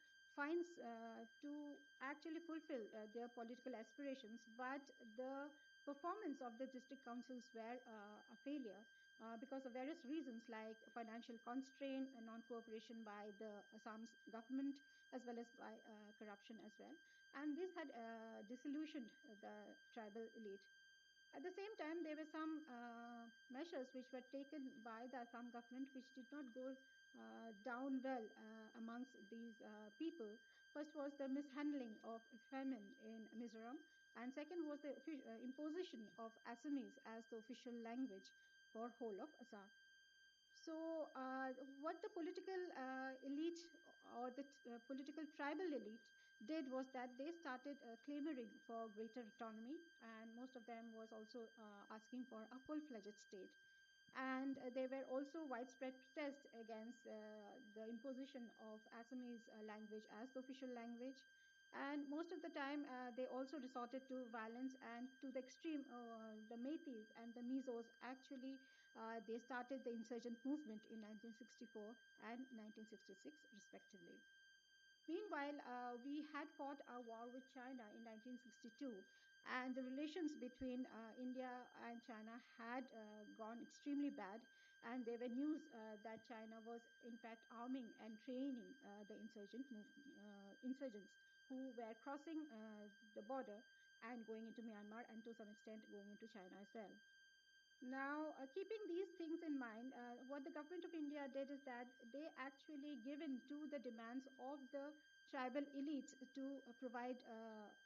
actually fulfill their political aspirations, but the performance of the district councils were a failure because of various reasons like financial constraint and non-cooperation by the Assam's government, as well as by corruption as well. And this had disillusioned the tribal elite. At the same time, there were some measures which were taken by the Assam government which did not go down well amongst these people. First was the mishandling of famine in Mizoram, and second was the imposition of Assamese as the official language for whole of Assam. So, what the political elite or the political tribal elite did was that they started clamoring for greater autonomy, and most of them was also asking for a full-fledged state. And there were also widespread protests against the imposition of Assamese language as the official language. And most of the time, they also resorted to violence, and to the extreme, the Meiteis and the Mizos actually they started the insurgent movement in 1964 and 1966, respectively. Meanwhile, we had fought a war with China in 1962, and the relations between India and China had gone extremely bad, and there were news that China was in fact arming and training the insurgents who were crossing the border and going into Myanmar, and to some extent going into China as well. Now, keeping these things in mind, what the government of India did is that they actually given to the demands of the tribal elites to provide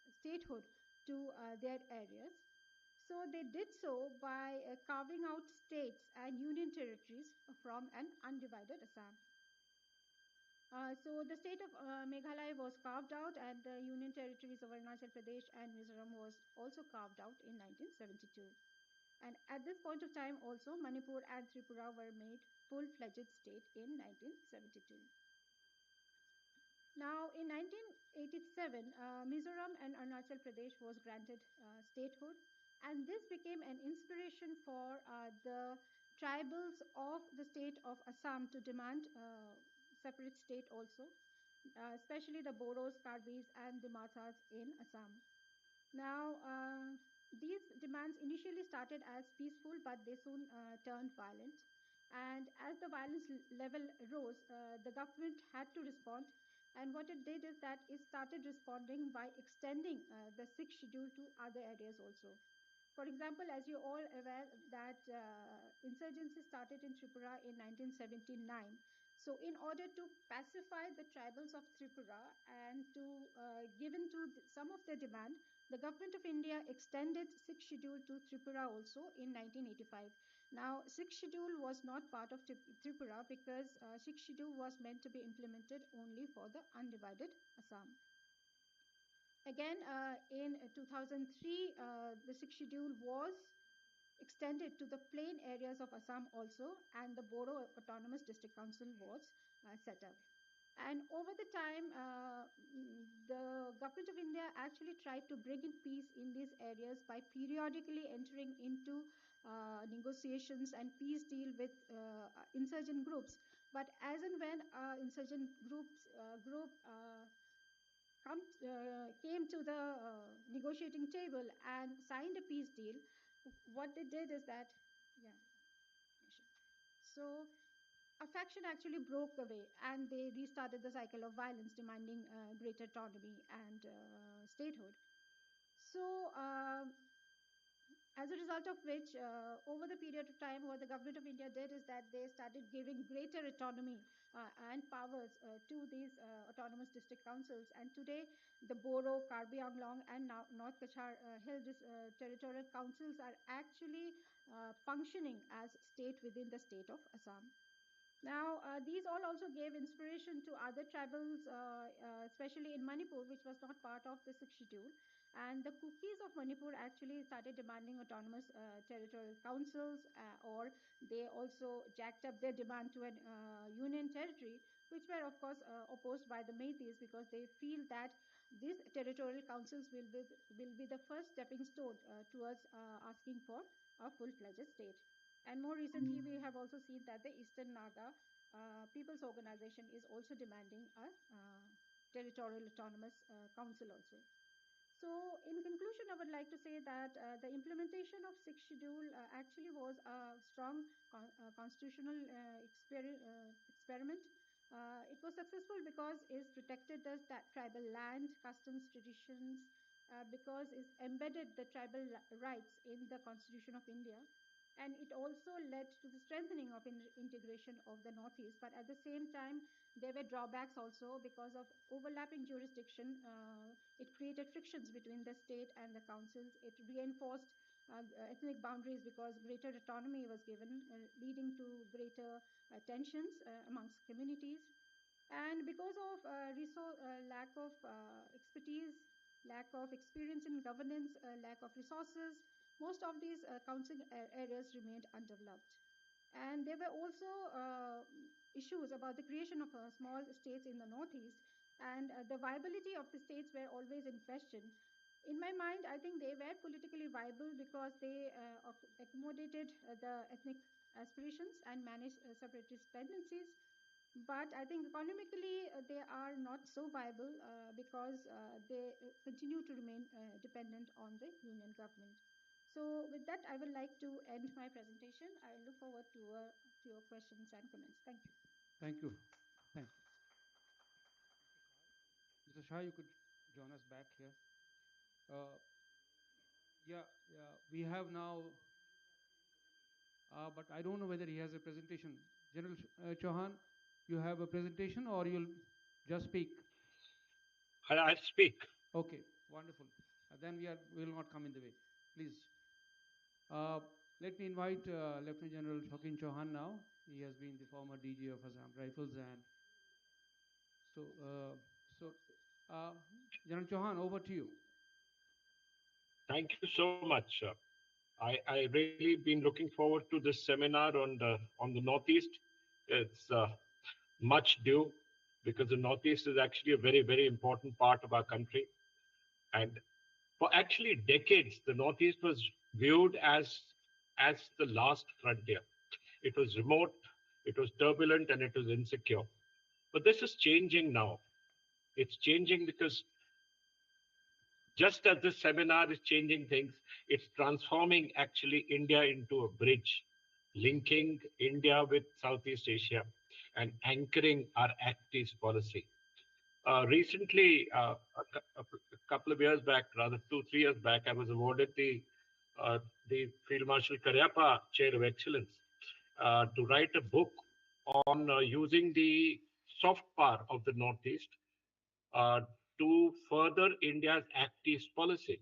statehood to their areas. So they did so by carving out states and union territories from an undivided Assam. So the state of Meghalaya was carved out, and the union territories of Arunachal Pradesh and Mizoram was also carved out in 1972. And at this point of time also, Manipur and Tripura were made full-fledged state in 1972. Now, in 1987, Mizoram and Arunachal Pradesh was granted statehood, and this became an inspiration for the tribals of the state of Assam to demand separate state also, especially the Boros, Karbis, and the Mathas in Assam. Now, these demands initially started as peaceful, but they soon turned violent. And as the violence level rose, the government had to respond. And what it did is that it started responding by extending the sixth schedule to other areas also. For example, as you're all aware that insurgency started in Tripura in 1979. So in order to pacify the tribals of Tripura and to given to some of their demand, the government of India extended sixth schedule to Tripura also in 1985. Now, sixth schedule was not part of Tripura because sixth schedule was meant to be implemented only for the undivided Assam. Again, in 2003, the sixth schedule was extended to the plain areas of Assam also, and the Bodo Autonomous District Council was set up. And over the time, the government of India actually tried to bring in peace in these areas by periodically entering into negotiations and peace deal with insurgent groups. But as and when insurgent group came to the negotiating table and signed a peace deal, what they did is that, so a faction actually broke away and they restarted the cycle of violence, demanding greater autonomy and statehood. So, as a result of which, over the period of time, what the government of India did is that they started giving greater autonomy and powers to these autonomous district councils. And today, the Boro, Karbi Anglong, and North Kachar Hill territorial councils are actually functioning as state within the state of Assam. Now, these all also gave inspiration to other tribals, especially in Manipur, which was not part of the sixth schedule. And the Kukis of Manipur actually started demanding autonomous territorial councils, or they also jacked up their demand to a union territory, which were, of course, opposed by the Meiteis because they feel that these territorial councils will be the first stepping stone towards asking for a full-fledged state. And more recently, we have also seen that the Eastern Naga People's Organization is also demanding a territorial autonomous council also. So, in conclusion, I would like to say that the implementation of sixth schedule actually was a strong constitutional experiment. It was successful because it protected the tribal land, customs, traditions, because it embedded the tribal rights in the Constitution of India. And it also led to the strengthening of integration of the Northeast. But at the same time, there were drawbacks also because of overlapping jurisdiction. It created frictions between the state and the councils. It reinforced ethnic boundaries because greater autonomy was given, leading to greater tensions amongst communities. And because of lack of expertise, lack of experience in governance, lack of resources, most of these council areas remained undeveloped. And there were also issues about the creation of small states in the Northeast, and the viability of the states were always in question. In my mind, I think they were politically viable because they accommodated the ethnic aspirations and managed separatist tendencies. But I think economically they are not so viable because they continue to remain dependent on the union government. So with that, I would like to end my presentation. I look forward to your questions and comments. Thank you. Thank you. Thank you. Mr. Shah, you could join us back here. Yeah, we have now, but I don't know whether he has a presentation. General Chauhan, you have a presentation or you'll just speak? I'll speak. Okay, wonderful. Then we will not come in the way. Please. Let me invite Lieutenant General Shokin Chauhan now. He has been the former DG of Assam Rifles, and General Chauhan, over to you. Thank you so much. I really been looking forward to this seminar on the Northeast. It's much due because the Northeast is actually a very, very important part of our country. And for actually decades, the Northeast was viewed as the last frontier. It was remote, it was turbulent, and it was insecure. But this is changing now. It's changing because just as this seminar is changing things, it's transforming actually India into a bridge, linking India with Southeast Asia and anchoring our Act East policy. Recently, a couple of years back, rather 2-3 years back, I was awarded the Field Marshal Cariappa Chair of Excellence to write a book on using the soft power of the Northeast to further India's Act East policy.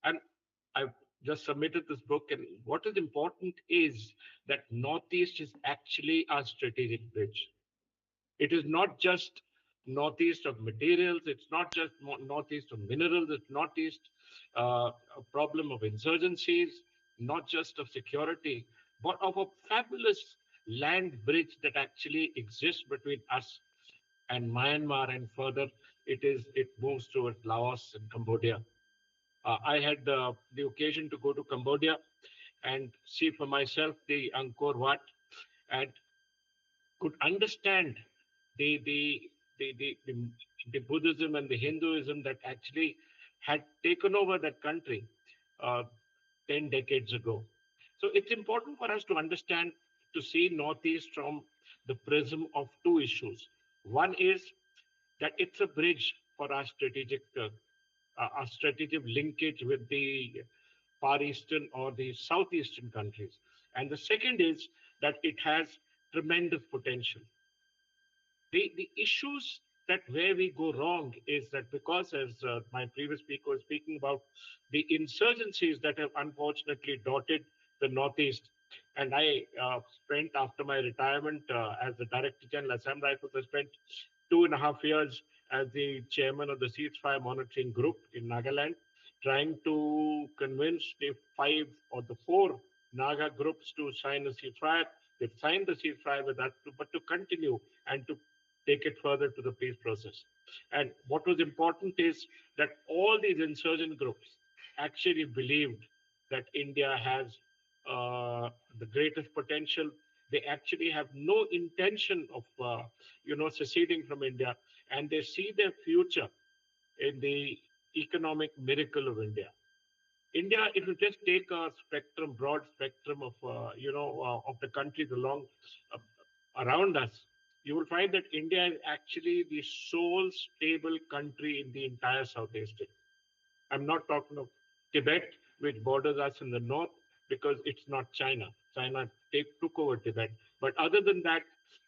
And I've just submitted this book, and what is important is that Northeast is actually our strategic bridge. It is not just Northeast of materials, it's not just Northeast of minerals, it's Northeast a problem of insurgencies, not just of security, but of a fabulous land bridge that actually exists between us and Myanmar, and further it moves towards Laos and Cambodia. I had the occasion to go to Cambodia and see for myself the Angkor Wat, and could understand the Buddhism and the Hinduism that actually had taken over that country 10 decades ago. So it's important for us to understand, to see Northeast from the prism of two issues. One is that it's a bridge for our strategic linkage with the Far Eastern or the Southeastern countries. And the second is that it has tremendous potential. The issues that where we go wrong is that because, as my previous speaker was speaking about, the insurgencies that have unfortunately dotted the Northeast, and I spent after my retirement as the Director General Assam Rifles, I spent 2.5 years as the chairman of the ceasefire monitoring group in Nagaland, trying to convince the 5 or the 4 Naga groups to sign a ceasefire. They've signed the ceasefire with us, but to continue and to take it further to the peace process. And what was important is that all these insurgent groups actually believed that India has the greatest potential. They actually have no intention of, seceding from India, and they see their future in the economic miracle of India. India, if you just take a spectrum, broad spectrum of, of the countries along around us, you will find that India is actually the sole stable country in the entire South Asia. I'm not talking of Tibet, which borders us in the north, because it's not China. China took over Tibet. But other than that,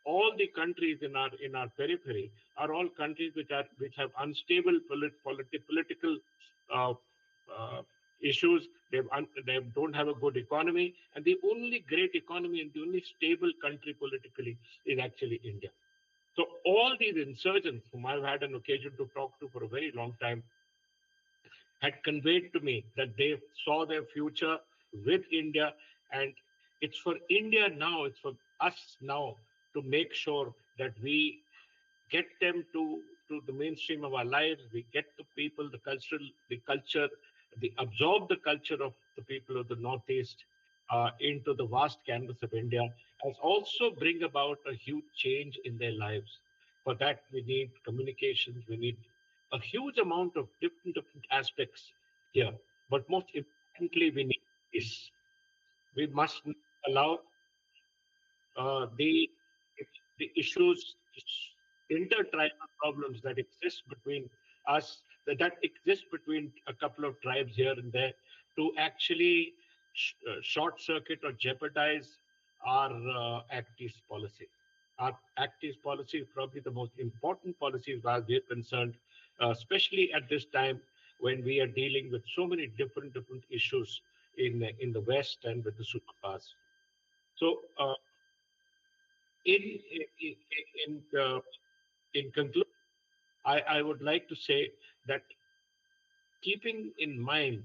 all the countries in our periphery are all countries which have unstable political uh, uh, issues. They don't have a good economy, and the only great economy and the only stable country politically is actually India. So all these insurgents, whom I've had an occasion to talk to for a very long time, had conveyed to me that they saw their future with India, and it's for India now, it's for us now to make sure that we get them to the mainstream of our lives. We get the people, the culture, absorb the culture of the people of the Northeast into the vast canvas of India, as also bring about a huge change in their lives. For that, we need communications. We need a huge amount of different aspects here. But most importantly, we need peace. We must not allow the issues, intertribal problems that exist between us, that exist between a couple of tribes here and there, to actually short circuit or jeopardize our Act East policy. Our Act East policy is probably the most important policy as far as we're concerned, especially at this time when we are dealing with so many different issues in the West and with the superpowers. So in in in conclusion, I would like to say that keeping in mind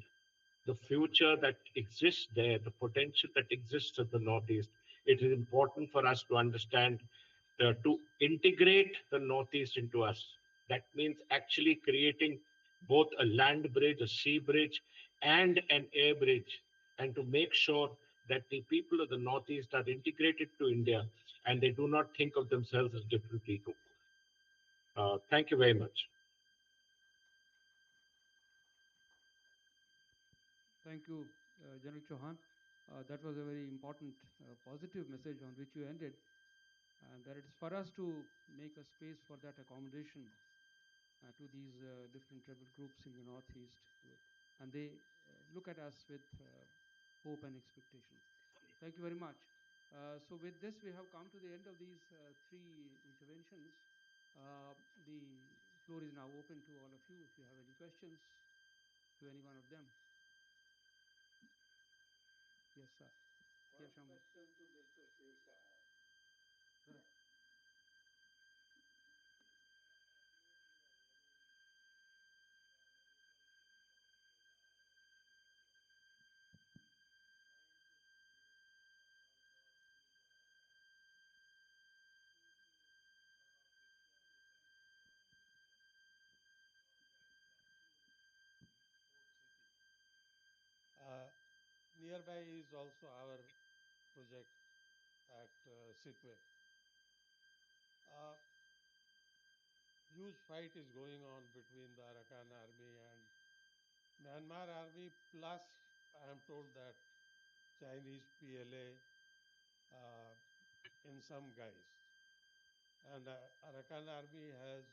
the future that exists there, the potential that exists at the Northeast, it is important for us to understand to integrate the Northeast into us. That means actually creating both a land bridge, a sea bridge, and an air bridge, and to make sure that the people of the Northeast are integrated to India and they do not think of themselves as different people. Thank you very much. Thank you, General Chauhan. That was a very important, positive message on which you ended, and that it's for us to make a space for that accommodation to these different rebel groups in the Northeast, and they look at us with hope and expectation. Thank you very much. So with this, we have come to the end of these three interventions. The floor is now open to all of you if you have any questions to any one of them. Yes, sir. Yes, Shambhu. Nearby is also our project at Sitwe. Huge fight is going on between the Arakan army and Myanmar army, plus I am told that Chinese PLA in some guise. And Arakan army has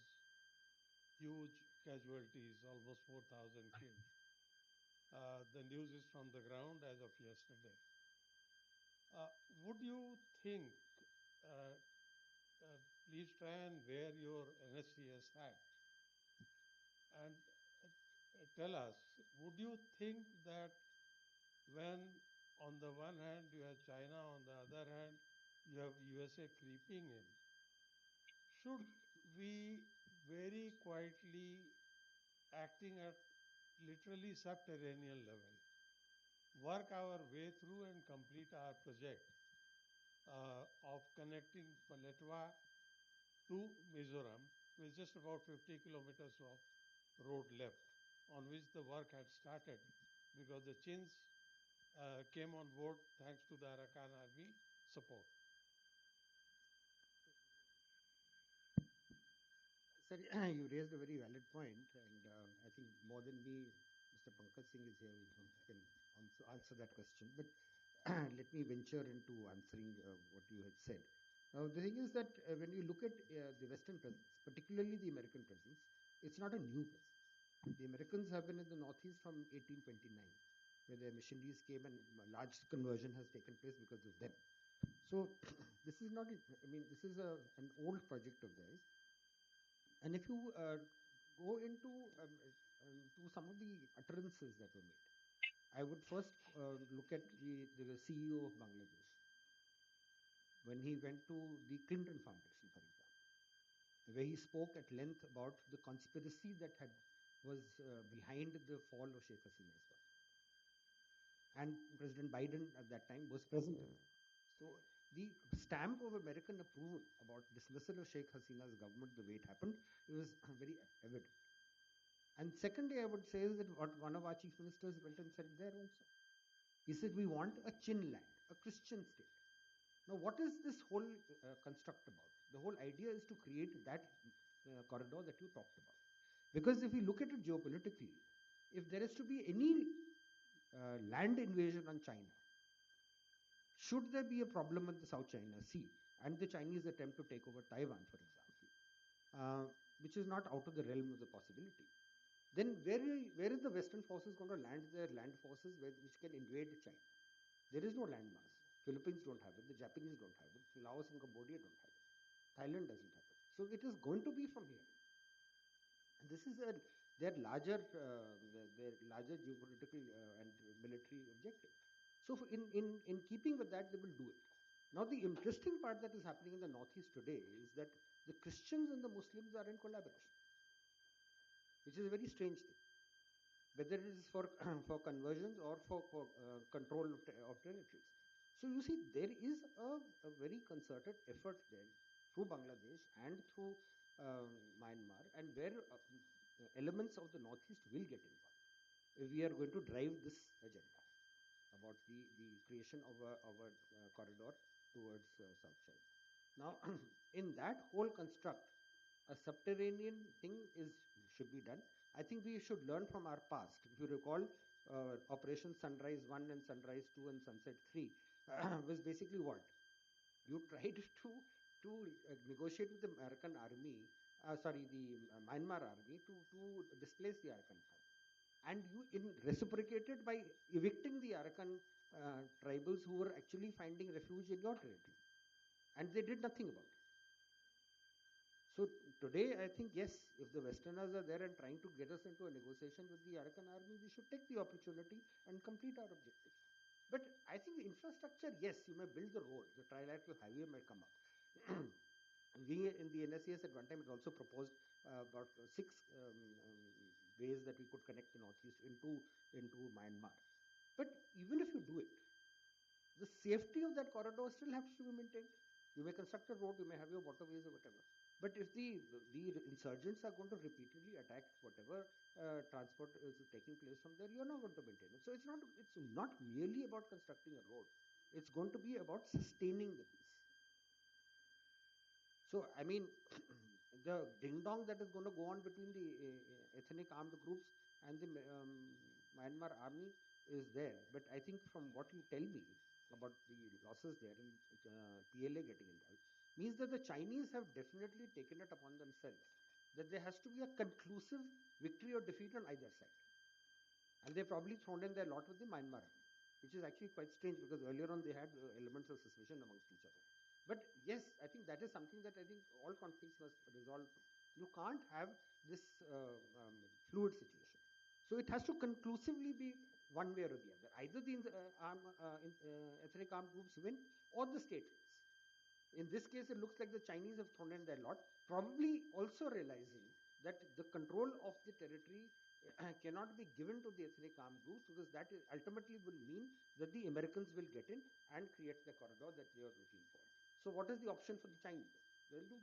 huge casualties, almost 4,000 killed. The news is from the ground as of yesterday. Would you think, please try and wear your NSCS hat and tell us, would you think that when on the one hand you have China, on the other hand you have USA creeping in, should we very quietly, acting at literally subterranean level, work our way through and complete our project of connecting Paletwa to Mizoram with just about 50 kilometers of road left, on which the work had started because the Chins came on board thanks to the Arakan army support. Sir, you raised a very valid point, and I think more than me, Mr. Pankaj Singh is here who can answer that question. But let me venture into answering what you had said. Now, the thing is that when you look at the Western presence, particularly the American presence, it's not a new presence. The Americans have been in the Northeast from 1829. where their missionaries came and large conversion has taken place because of them. So this is not, I mean, this is an old project of theirs. And if you go into to some of the utterances that were made, I would first look at the CEO of Bangladesh when he went to the Clinton Foundation, for example, where he spoke at length about the conspiracy that was behind the fall of Sheikh Hasina's government. And President Biden at that time was present. So the stamp of American approval about dismissal of Sheikh Hasina's government, the way it happened, it was very evident. And secondly, I would say is that what one of our chief ministers went and said there also. He said, we want a Chin land, a Christian state. Now, what is this whole construct about? The whole idea is to create that corridor that you talked about. Because if we look at it geopolitically, if there is to be any land invasion on China, should there be a problem with the South China Sea and the Chinese attempt to take over Taiwan, for example, which is not out of the realm of the possibility, then where is the Western forces going to land their land forces which can invade China? There is no land mass. Philippines don't have it. The Japanese don't have it. Laos and Cambodia don't have it. Thailand doesn't have it. So it is going to be from here. And this is their larger geopolitical and military objective. So in keeping with that, they will do it. Now the interesting part that is happening in the Northeast today is that the Christians and the Muslims are in collaboration, which is a very strange thing. Whether it is for for conversions or for control of territories. So you see, there is a very concerted effort there through Bangladesh and through Myanmar, and where elements of the Northeast will get involved. If we are going to drive this agenda about the creation of a corridor towards South China. Now, in that whole construct, a subterranean thing should be done. I think we should learn from our past. If you recall, Operation Sunrise 1 and Sunrise 2 and Sunset 3 was basically what? You tried to negotiate with the American army, the Myanmar army to displace the Arakan army. And you reciprocated by evicting the Arakan tribals who were actually finding refuge in your territory. And they did nothing about it. So today, I think, yes, if the Westerners are there and trying to get us into a negotiation with the Arakan army, we should take the opportunity and complete our objective. But I think the infrastructure, yes, you may build the road, the trilateral highway may come up. We in the NSCS at one time had also proposed about 6 ways that we could connect the Northeast into Myanmar. But even if you do it, the safety of that corridor still has to be maintained. You may construct a road, you may have your waterways or whatever. But if the insurgents are going to repeatedly attack whatever transport is taking place from there, you're not going to maintain it. So it's not merely about constructing a road. It's going to be about sustaining the peace. So, I mean, the ding-dong that is going to go on between the ethnic armed groups and the Myanmar army is there. But I think from what you tell me about the losses there and PLA getting involved, means that the Chinese have definitely taken it upon themselves that there has to be a conclusive victory or defeat on either side. And they've probably thrown in their lot with the Myanmar army, which is actually quite strange because earlier on they had elements of suspicion amongst each other. But yes, I think that is something that I think all conflicts must resolve. You can't have this fluid situation. So it has to conclusively be one way or the other. Either the ethnic armed groups win or the state wins. In this case, it looks like the Chinese have thrown in their lot, probably also realizing that the control of the territory cannot be given to the ethnic armed groups because that ultimately will mean that the Americans will get in and create the corridor that they are looking for. So what is the option for the Chinese? They'll do.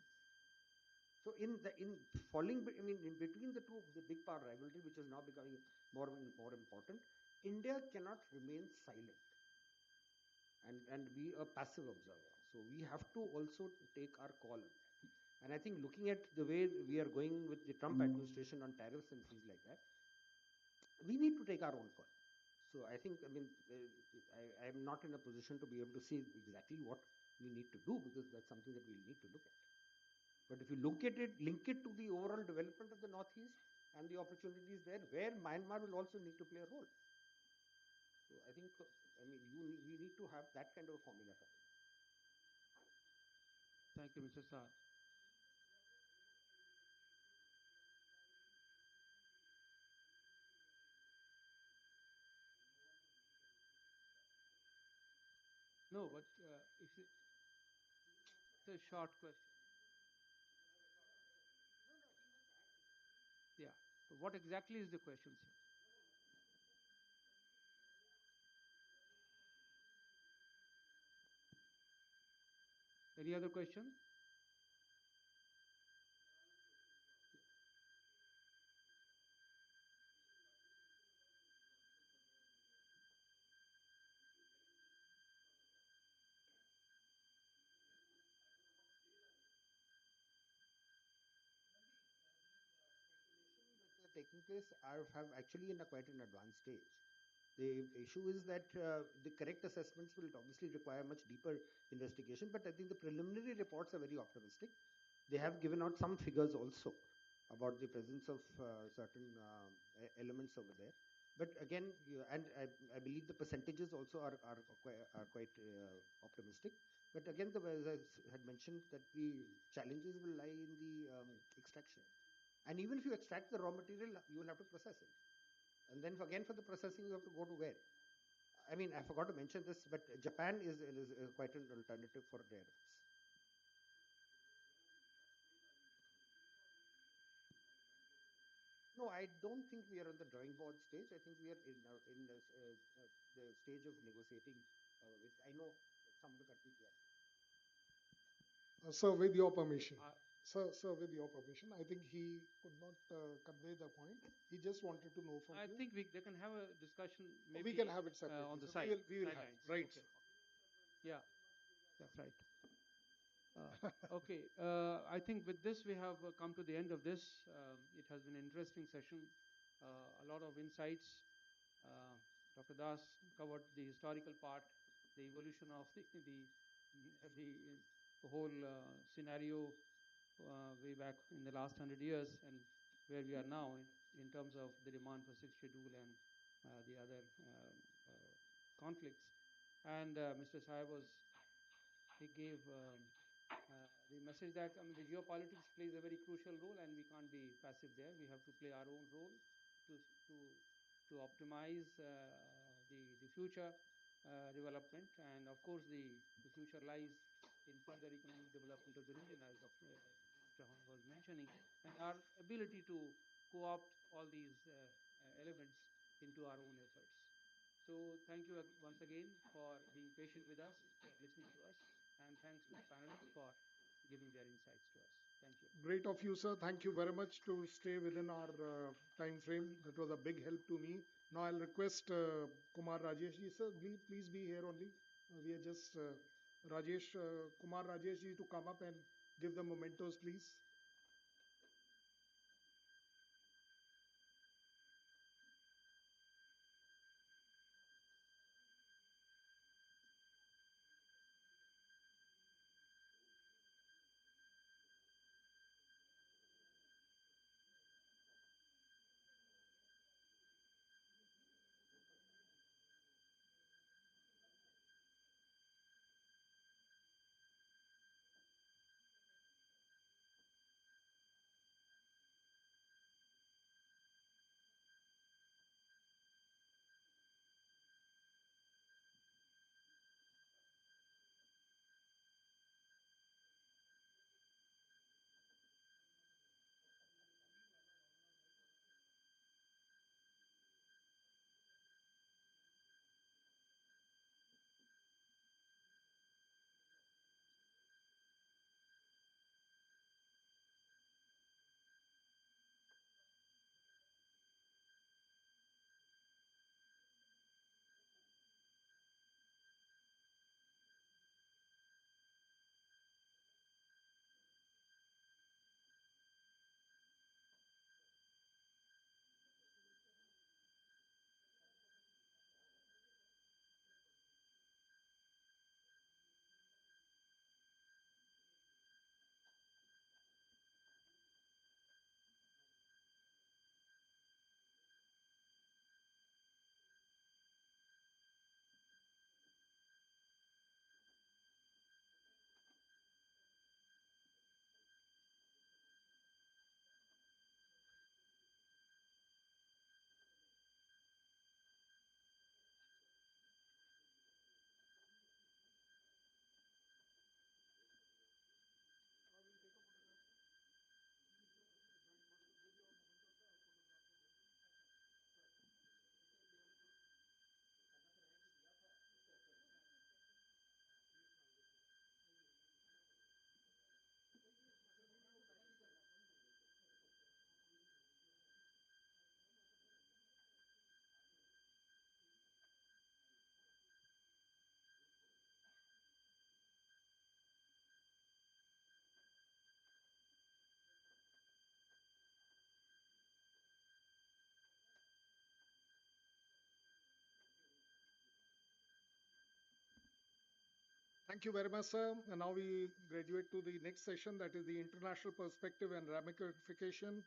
So in between the two, the big power rivalry, which is now becoming more and more important, India cannot remain silent and be a passive observer. So we have to also take our call on that. And I think looking at the way we are going with the Trump administration on tariffs and things like that, we need to take our own call. So I think, I am not in a position to be able to say exactly what we need to do because that's something that we'll need to look at. But if you look at it, link it to the overall development of the Northeast and the opportunities there, where Myanmar will also need to play a role. So I think, I mean, we need to have that kind of a formula. Thank you, Mr. Saar. No, but it's a short question. Yeah. So what exactly is the question, sir? Any other question? That are taking place have actually in a quite an advanced stage. The issue is that the correct assessments will obviously require much deeper investigation, but I think the preliminary reports are very optimistic. They have given out some figures also about the presence of certain elements over there. But again, and I believe the percentages also are quite optimistic. But again, as I had mentioned, that the challenges will lie in the extraction. And even if you extract the raw material, you will have to process it. And then again, for the processing, you have to go to where? I mean, I forgot to mention this, but Japan is quite an alternative for rare earths. No, I don't think we are on the drawing board stage. I think we are in the stage of negotiating with, I know some of the countries there. Sir, with your permission. Sir, with your permission, I think he could not convey the point. He just wanted to know from you. I think they can have a discussion maybe we can have it separately. on the So side. we will have, right. Okay. Yeah, that's right. Okay, I think with this we have come to the end of this. It has been an interesting session, a lot of insights. Dr. Das covered the historical part, the evolution of the whole scenario way back in the last 100 years and where we are now in terms of the demand for sixth schedule and the other conflicts. And Mr. Saib he gave the message that the geopolitics plays a very crucial role and we can't be passive there. We have to play our own role to to optimize the future development, and of course the future lies in further economic development of the region, as Dr. Chauhan was mentioning, and our ability to co-opt all these elements into our own efforts. So thank you once again for being patient with us, for listening to us, and thanks to the panelists for giving their insights to us. Thank you. Great of you, sir. Thank you very much to stay within our time frame. That was a big help to me. Now I'll request Kumar Rajesh ji, sir, please be here only. We are just Kumar Rajesh ji to come up and give the mementos, please. Thank you very much, sir. And now we graduate to the next session, that is the international perspective and ramification.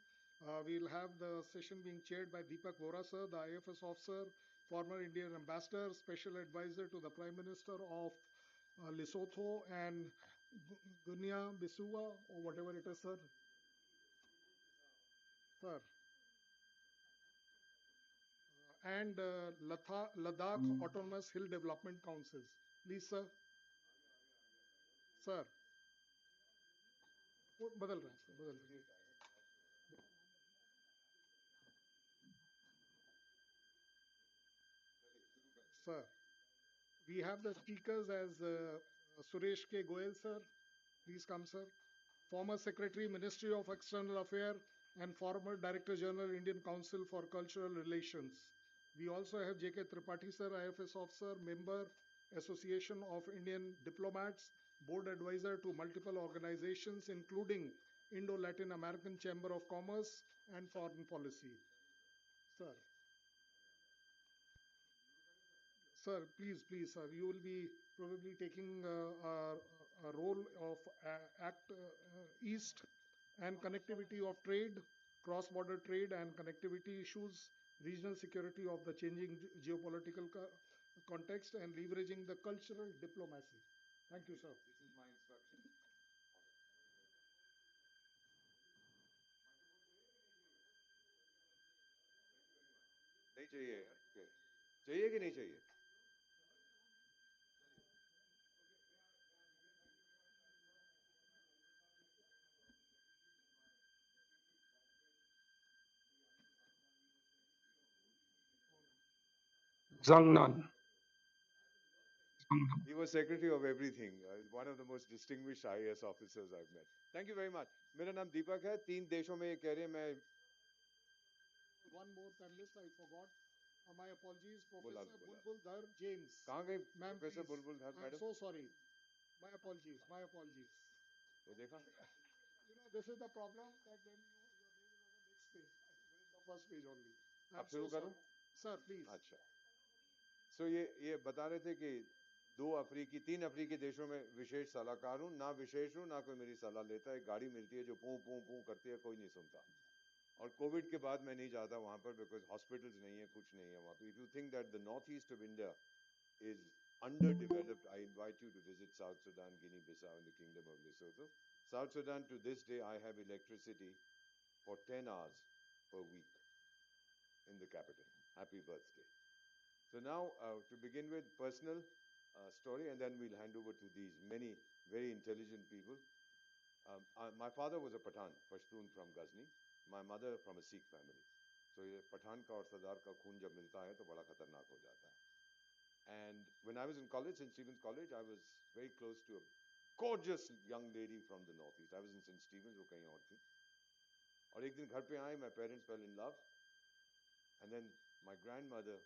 We'll have the session being chaired by Deepak Vora, sir, the IFS officer, former Indian ambassador, special advisor to the Prime Minister of Lesotho and Guinea Bissau, or whatever it is, sir. Sir. And Ladakh Autonomous Hill Development Councils. Please, sir. Sir. बदल रहा है sir, बदल रहा है. Sir, we have the speakers as Suresh K. Goyal, sir. Please come, sir. Former Secretary, Ministry of External Affairs and former Director General, Indian Council for Cultural Relations. We also have J.K. Tripathi, sir, IFS officer, member, Association of Indian Diplomats, board advisor to multiple organizations, including Indo-Latin American Chamber of Commerce and Foreign Policy. Sir. Sir, please, sir, you will be probably taking a role of Act East and connectivity of trade, cross-border trade and connectivity issues, regional security of the changing geopolitical context, and leveraging the cultural diplomacy. Thank you, sir. This is my instruction. नहीं चाहिए चाहिए कि नहीं चाहिए Zhangnan. He was secretary of everything, one of the most distinguished IAS officers I've met. Thank you very much. मेरा नाम दीपक है. 3 देशों में ये कह रहे हैं मैं. One more panelist I forgot. My apologies, Professor Bulbul Dhar James. कहाँ गई Ma'am, Professor please. Bulbul Dhar, I'm madam? so sorry. My apologies. वो देखा? You know, this is the problem that when your name is on the next page, the first page only. अब शुरू करूं? Sir, please. अच्छा. So ये बता रहे थे कि 3 अफ्रीकी देशों में विशेष सलाहकार हूं, ना विशेष हूं, ना कोई मेरी सलाह लेता है. गाड़ी मिलती है जो पू पू पू करती है, कोई नहीं सुनता. और कोविड के बाद मैं नहीं जाता वहां पर, बिकॉज हॉस्पिटल्स नहीं है, कुछ नहीं है वहां पे. If you think that the north east of India is underdeveloped, I invite you to visit South Sudan, Guinea-Bissau, and the Kingdom of Lesotho. South Sudan, to this day, I have electricity for 10 hours per week in the capital. Happy birthday. So now, to begin with, personal story, and then we'll hand over to these many very intelligent people. My father was a Pathan, Pashtun from Ghazni. My mother from a Sikh family. So ये पठान का और सरदार का खून जब मिलता है तो बड़ा खतरनाक हो जाता है. And when I was in college, St. Stephen's College, I was very close to a gorgeous young lady from the northeast. I was in St. Stephen's, वो कहीं और थी. और एक दिन घर पे आए, my parents fell in love. And then my grandmother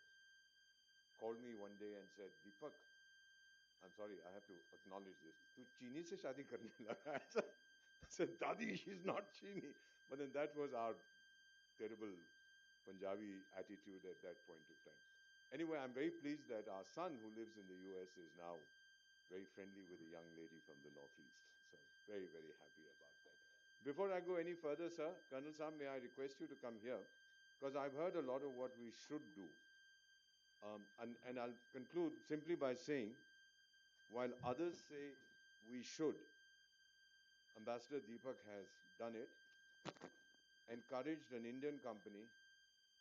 called me one day and said, Deepak, I'm sorry, I have to acknowledge this. तू चीनी से शादी करने लगा है? I said, Dadi, she's not Chini. But then that was our terrible Punjabi attitude at that point of time. Anyway, I'm very pleased that our son, who lives in the US, is now very friendly with a young lady from the Northeast. So very, very happy about that. Before I go any further, sir, Colonel Sam, may I request you to come here? Because I've heard a lot of what we should do. And I'll conclude simply by saying, while others say we should, Ambassador Deepak has done it, encouraged an Indian company,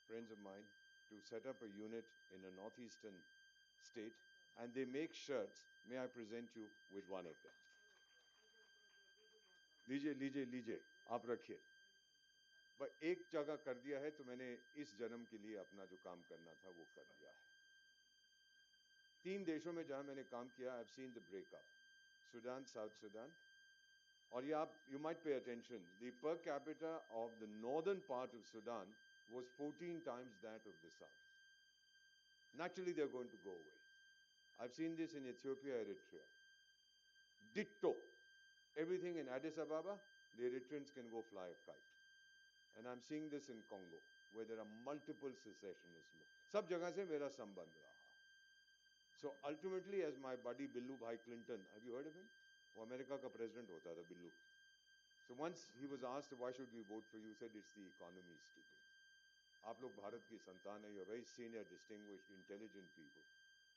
friends of mine, to set up a unit in a northeastern state, and they make shirts. May I present you with one of them? लीजिए, आप रखिए. बस एक जगह कर दिया है तो मैंने इस जन्म के लिए अपना जो काम करना था वो कर दिया है. 3 देशों में जहां मैंने काम किया, I've seen the breakup. Sudan, South Sudan. और ये आप, you might pay attention, the per capita of the northern part of Sudan was 14 times that of the south. Naturally, they're going to go away. I've seen this in Ethiopia, Eritrea. Ditto. Everything in Addis Ababa, the Eritreans can go fly a kite. And I'm seeing this in Congo, where there are multiple secessionists. सब जगह से मेरा संबंध रहा. So ultimately, as my buddy Billu Bhai Clinton, have you heard of him? वो America का president होता था Billu. So once he was asked, why should we vote for you? He said, it's the economy, stupid. आप लोग भारत की संतान है, you're very senior, distinguished, intelligent people.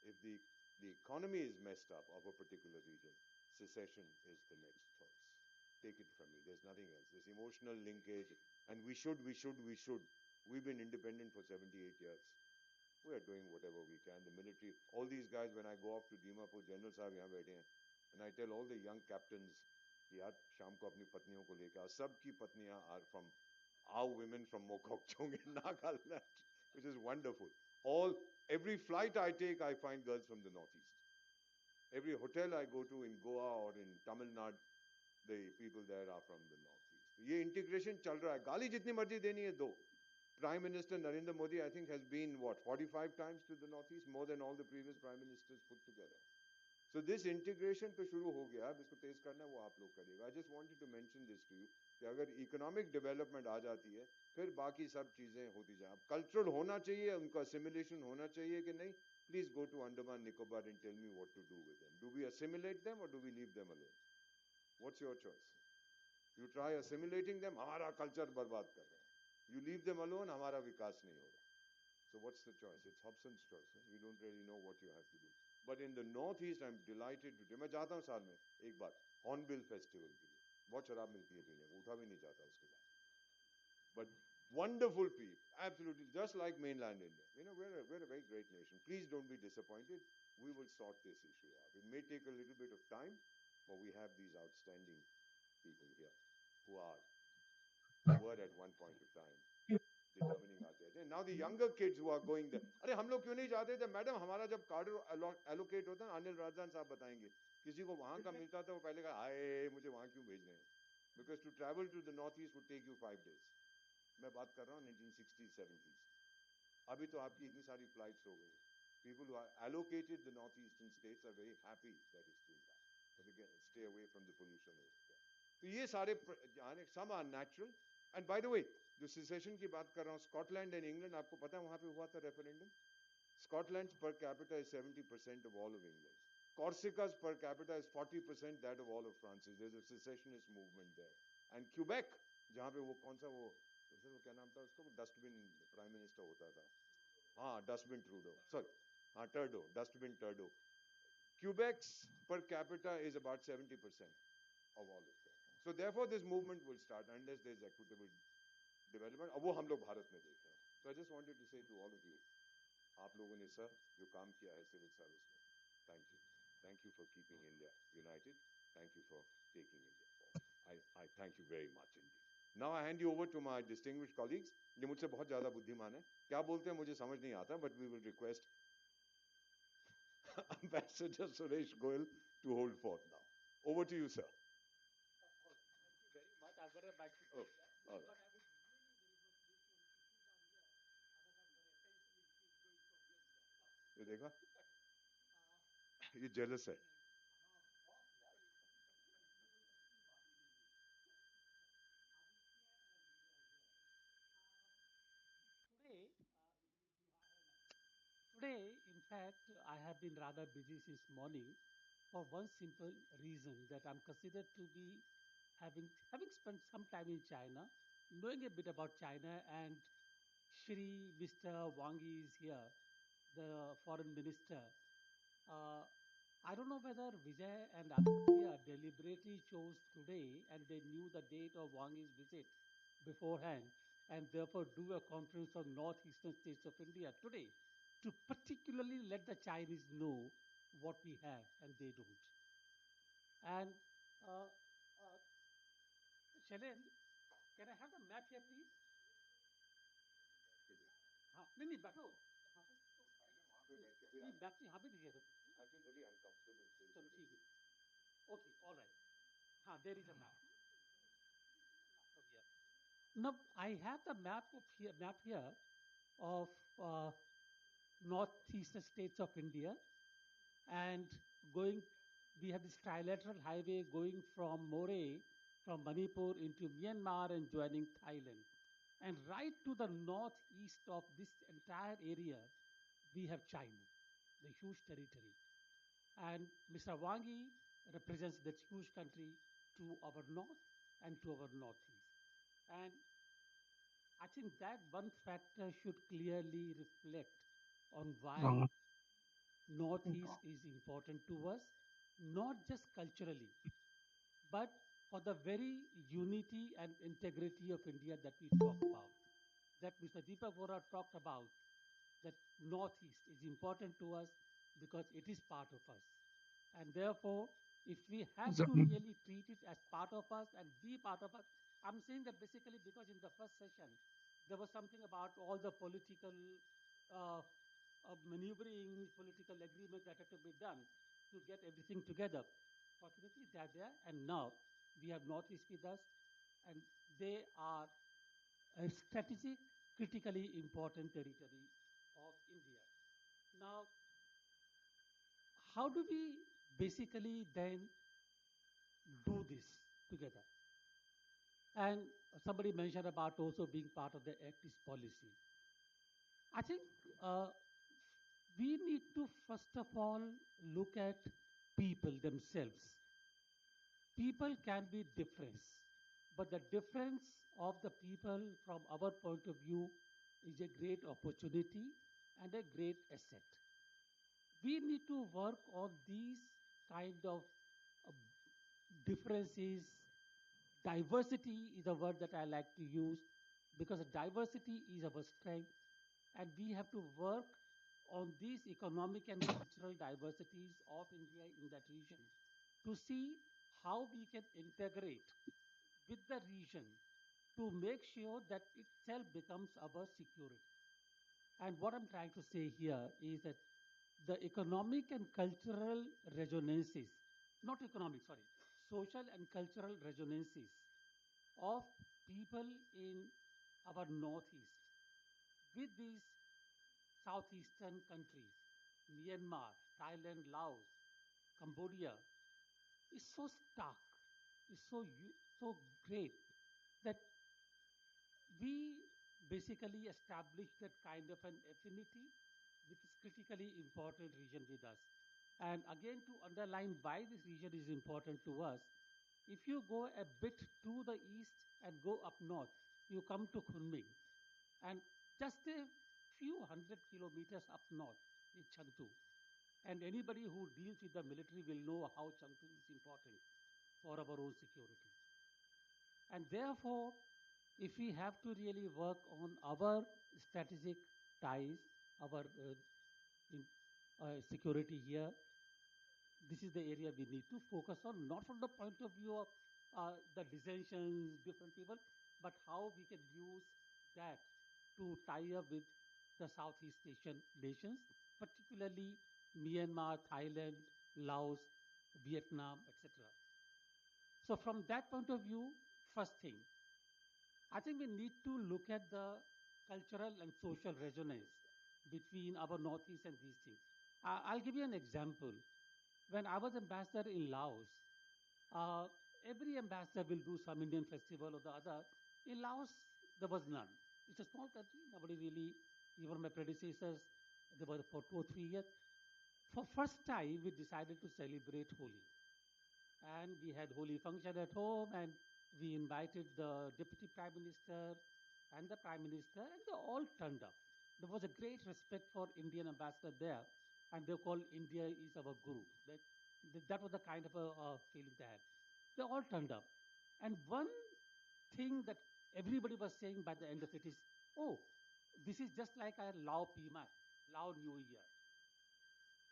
If the economy is messed up of a particular region, secession is the next choice. Take it from me. There's nothing else. There's emotional linkage, and we should. We've been independent for 78 years. We are doing whatever we can. The military, all these guys, when I go up to Dimapur, General Sahib यहाँ बैठे हैं, and I tell all the young captains, यार शाम को अपनी पत्नियों को लेकर आओ. सबकी पत्नियां are from our women from Mokokchung in Nagaland, which is wonderful. Every flight I take, I find girls from the northeast. Every hotel I go to in Goa or in Tamil Nadu, the people there are from the northeast. ये integration चल रहा है. गाली जितनी मर्जी देनी है दो. Prime Minister Narendra Modi, I think, has been, 45 times to the Northeast, more than all the previous Prime Ministers put together. So this integration तो शुरू हो गया. अब इसको तेज करना है वो आप लोग करिएगा. I just wanted to mention this to you कि अगर economic development आ जाती है, फिर बाकी सब चीजें होती जाए. अब cultural होना चाहिए, उनका assimilation होना चाहिए कि नहीं? Please go to Andaman Nicobar and tell me what to do with them. Do we assimilate them or do we leave them alone? What's your choice? You try assimilating them, हमारा culture बर्बाद कर रहे हैं. You leave them alone, हमारा विकास नहीं होगा. So what's the choice? It's Hobson's choice. You don't really know what you have to do. But in the Northeast, I'm delighted to. मैं जाता हूँ साल में एक बार Hornbill Festival के लिए. बहुत शराब मिलती है पीने को, उठा भी नहीं जाता उसके बाद. But wonderful people, absolutely, just like mainland India. We're a very great nation. Please don't be disappointed. We will sort this issue out. It may take a little bit of time, but we have these outstanding people here who were at one point of time determining our destiny. Now the younger kids who are going there, अरे हम लोग क्यों नहीं जाते थे madam? हमारा जब card allocate होता है, अनिल राजदान साहब बताएंगे, किसी को वहां का मिलता था वो पहले कहा हाय मुझे वहां क्यों भेज रहे हैं? Because to travel to the northeast would take you 5 days. मैं बात कर रहा हूँ 1960s 70s. अभी तो आपकी इतनी सारी flights हो गई. People who are allocated the northeastern states are very happy that it's doing that. Because again, stay away from the pollution over there. तो ये सारे some are natural. And by the way, जो secession की बात कर रहा हूँ, Scotland and England, आपको पता है वहां पे हुआ था referendum? Scotland's per capita is 70% of all of England. Corsica's per capita is 40% that of all of France's. There's a secessionist movement there. And Quebec, जहाँ पे वो कौन सा वो क्या नाम था उसको? डस्टबिन प्राइम मिनिस्टर होता था. हाँ, डस्टबिन ट्रूडो. Sorry, हाँ टर्डो, dustbin टर्डो. Quebec's per capita is about 70% of all of them. So therefore, this movement will start unless there's equitable development. अब वो हम लोग भारत में देख रहे हैं. So I just wanted to say to all of you, आप लोगों ने सर जो काम किया है सिविल सर्विस में, thank you for keeping India united. Thank you for taking India forward. I thank you very much indeed. Now I hand you over to my distinguished colleagues. ये मुझसे बहुत ज़्यादा बुद्धिमान है. क्या बोलते हैं मुझे समझ नहीं आता, but we will request Ambassador Suresh Goyal to hold forth now. Over to you, sir. Thank you very much. I've got a microphone. Oh, all right. ये देखा? ये jealous है. Today, in fact, I have been rather busy since morning for one simple reason that I'm considered to be having spent some time in China, knowing a bit about China, and Shri Mr. Wang Yi is here, the foreign minister. I don't know whether Vijay and Aditya deliberately chose today and they knew the date of Wang Yi's visit beforehand and therefore do a conference on northeastern states of India today to particularly let the Chinese know what we have and they don't. And Shailen, can I have the map here, please? हाँ नहीं नहीं बैठो नहीं बैठ यहाँ पे दिखे तो चलो ठीक है ओके ऑल राइट हाँ there is a map now I have the map here of northeastern states of India and we have this trilateral highway going from Moreh from Manipur into Myanmar and joining Thailand. And right to the northeast of this entire area, we have China. the huge territory. And Mr. Wangi represents that huge country to our north and to our northeast. And I think that one factor should clearly reflect on why northeast is important to us, not just culturally, but for the very unity and integrity of India that we talk about, that Mr. Deepak Vora talked about, that Northeast is important to us because it is part of us. And therefore, if we have to really treat it as part of us and be part of us, I'm saying that basically because in the first session, there was something about all the political uh, maneuvering, political agreements that had to be done to get everything together. Fortunately, they're there, and now we have Northeast with us, and they are a strategic, critically important territory of India. Now, how do we basically then do this together? And somebody mentioned about also being part of the Act East policy. I think we need to first of all look at people themselves. People can be different, but the difference of the people from our point of view is a great opportunity and a great asset. We need to work on these kind of uh, differences. Diversity is a word that I like to use because diversity is our strength, and we have to work on these economic and cultural diversities of India in that region to see how we can integrate with the region to make sure that itself becomes our security. And what I'm trying to say here is that the economic and cultural resonances, not economic, sorry, social and cultural resonances of people in our northeast with these southeastern countries, Myanmar, Thailand, Laos, Cambodia, is so stark, is so great that we basically established that kind of an affinity with this critically important region with us. And again, to underline why this region is important to us, if you go a bit to the east and go up north, you come to Kunming. And just a few hundred kilometers up north is Chengdu. And anybody who deals with the military will know how Chengdu is important for our own security. And therefore, if we have to really work on our strategic ties, our in, security here, this is the area we need to focus on, not from the point of view of the dissensions, different people, but how we can use that to tie up with the Southeast Asian nations, particularly Myanmar, Thailand, Laos, Vietnam, etc. So from that point of view, first thing, I think we need to look at the cultural and social resonance between our Northeast and these things. I'll give you an example. When I was ambassador in Laos, uh, every ambassador will do some Indian festival or the other. In Laos, there was none. It's a small country. Nobody really, even my predecessors, they were for 2 or 3 years. For first time, we decided to celebrate Holi. And we had holy function at home, and we invited the deputy prime minister and the prime minister, and they all turned up. There was a great respect for Indian ambassador there, and they called India is our guru. That was the kind of a feeling they had. They all turned up. And one thing that everybody was saying by the end of it is, oh, this is just like a Lao Pima, Lao New Year.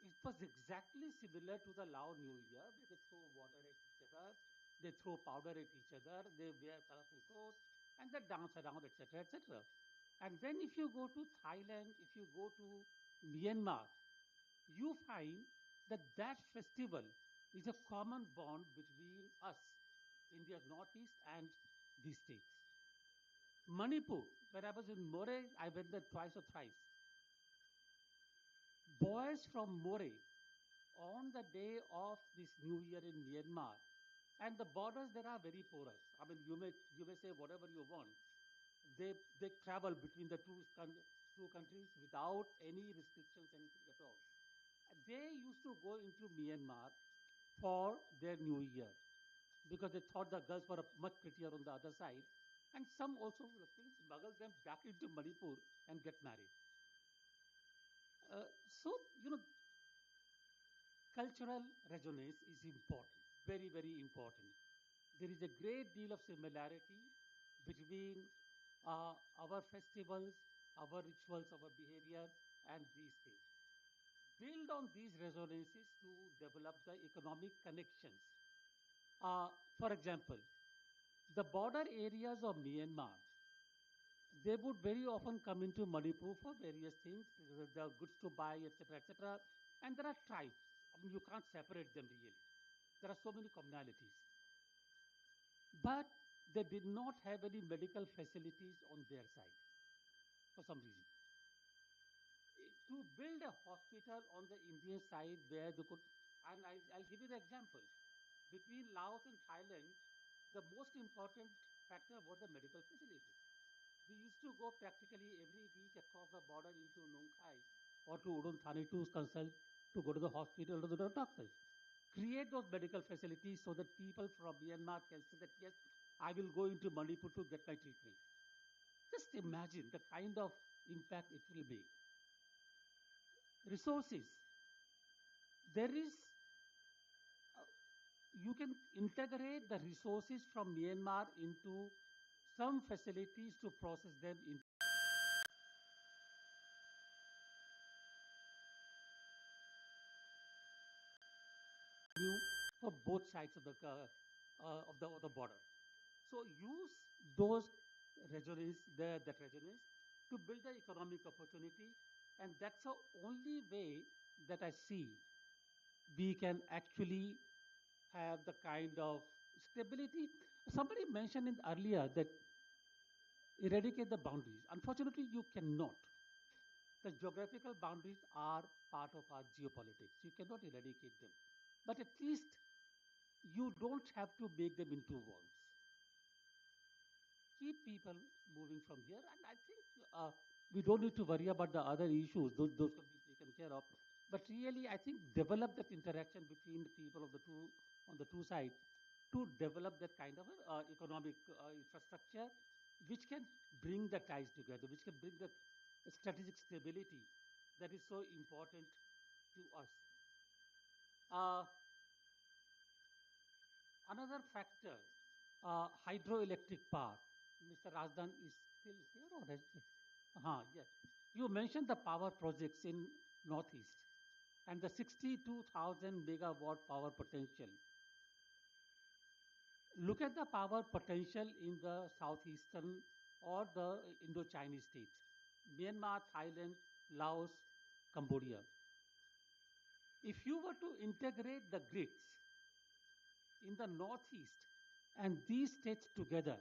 It was exactly similar to the Lao New Year, where they throw water at each other, they throw powder at each other, they wear colorful clothes, and they dance around, etc., etc. And then if you go to Thailand, if you go to Myanmar, you find that that festival is a common bond between us, India's Northeast, and these states. Manipur, when I was in Moreh, I went there twice or thrice. Boys from Moreh on the day of this new year in Myanmar, and the borders there are very porous. I mean, you may say whatever you want. They travel between the two countries without any restrictions, anything at all. They used to go into Myanmar for their New Year because they thought the girls were much prettier on the other side. And some also smuggle them back into Manipur and get married. So, cultural resonance is important, very, very important. There is a great deal of similarity between our festivals, our rituals, our behavior, and these things. Build on these resonances to develop the economic connections. For example, the border areas of Myanmar, they would very often come into Manipur for various things. There are goods to buy, etc., etc. And there are tribes. I mean, you can't separate them really. There are so many commonalities. But they did not have any medical facilities on their side for some reason. To build a hospital on the Indian side where they could, and I'll give you the example. Between Laos and Thailand, the most important factor was the medical facilities. We used to go practically every week across the border into Nong Khai or to Udon Thani to consult, to go to the hospital, to the doctors. Create those medical facilities so that people from Myanmar can say that, yes, I will go into Manipur to get my treatment. Just imagine the kind of impact it will make. Resources. There is, you can integrate the resources from Myanmar into some facilities to process them into for both sides of the border. So use those that resonance, to build the economic opportunity, and that's the only way that I see we can actually have the kind of stability. Somebody mentioned it earlier that eradicate the boundaries. Unfortunately, you cannot. The geographical boundaries are part of our geopolitics. You cannot eradicate them. But at least you don't have to make them into walls. Keep people moving from here, and I think we don't need to worry about the other issues. Those can be taken care of. But really, I think develop that interaction between the people of the two on the two sides to develop that kind of economic infrastructure, which can bring the ties together, which can bring the strategic stability that is so important to us. Uh, Another factor, hydroelectric power. Mr. Rajdan is still here or has he? Yes. You mentioned the power projects in Northeast and the 62,000 megawatt power potential. Look at the power potential in the southeastern or the Indo-Chinese states, Myanmar, Thailand, Laos, Cambodia. If you were to integrate the grids in the Northeast and these states together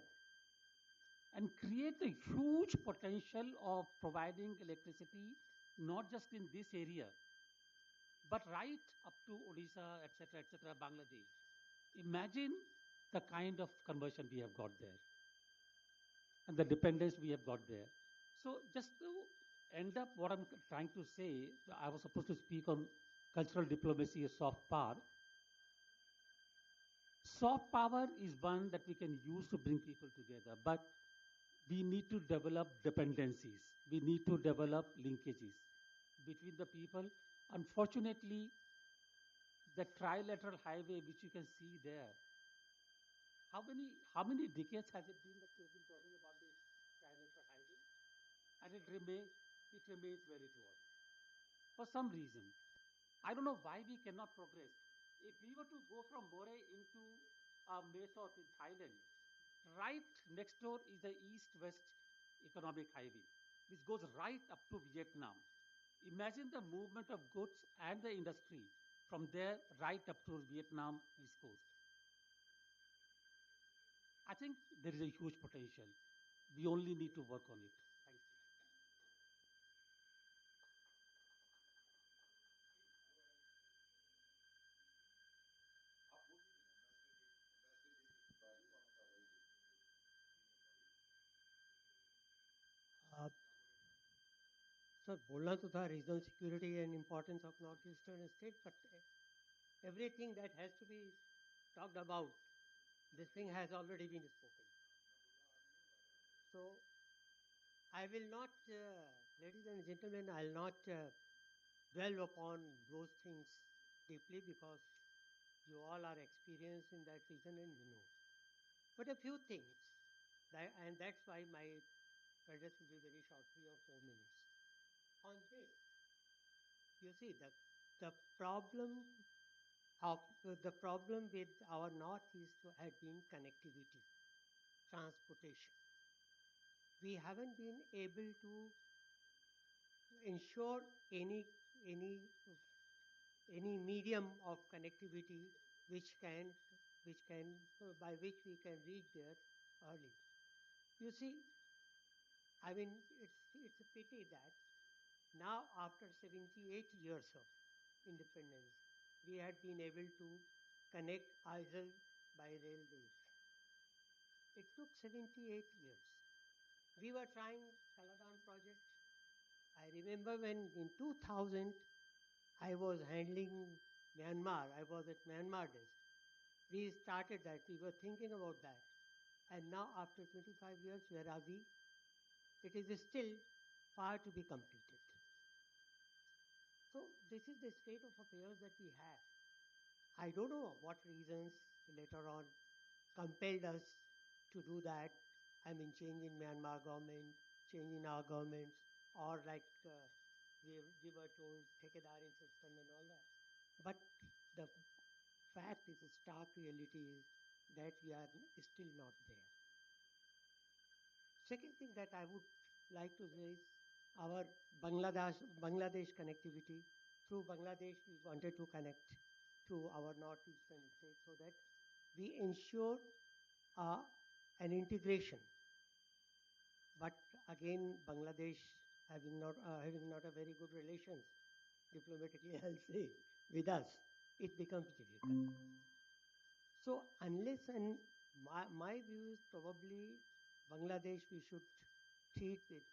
and create a huge potential of providing electricity, not just in this area, but right up to Odisha, etc., Bangladesh. Imagine the kind of conversion we have got there and the dependence we have got there. So just to end up what I'm trying to say, I was supposed to speak on cultural diplomacy as soft power. Soft power is one that we can use to bring people together, but we need to develop dependencies. We need to develop linkages between the people. Unfortunately, the trilateral highway, which you can see there, how many decades has it been that we've been talking about this trilateral highway? And it remains where it was. For some reason, I don't know why we cannot progress. If we were to go from Moreh into Mesot in Thailand, right next door is the east-west economic highway, which goes right up to Vietnam. Imagine the movement of goods and the industry from there right up to Vietnam east coast. I think there is a huge potential. We only need to work on it. Thank you. Uh, sir बोलना तो था regional security and importance of north eastern state, but everything that has to be talked about, this thing has already been spoken. So I will not, ladies and gentlemen, I'll not dwell upon those things deeply because you all are experienced in that region and you know. But a few things, and that's why my address will be very short, 3 or 4 minutes. On this, you see the problem the problem with our northeast had been connectivity, transportation. We haven't been able to ensure any any medium of connectivity which can by which we can reach there early. You see, I mean, it's a pity that now after 78 years of independence, we had been able to connect Isle by railways. It took 78 years. We were trying Kaladan project. I remember when in 2000 I was handling Myanmar. I was at Myanmar desk. We started that. We were thinking about that. And now after 25 years, where are we? It is still far to be completed. So this is the state of affairs that we have. I don't know what reasons later on compelled us to do that. I mean, change in Myanmar government, change in our governments, or like we were told, Thekedari system and all that. But the fact is, the stark reality is that we are still not there. Second thing that I would like to say is our Bangladesh connectivity. Through Bangladesh, we wanted to connect to our northeastern states so that we ensure an integration. But again, Bangladesh having not a very good relations, diplomatically I'll say, with us, it becomes difficult. So unless and my view is probably Bangladesh we should treat with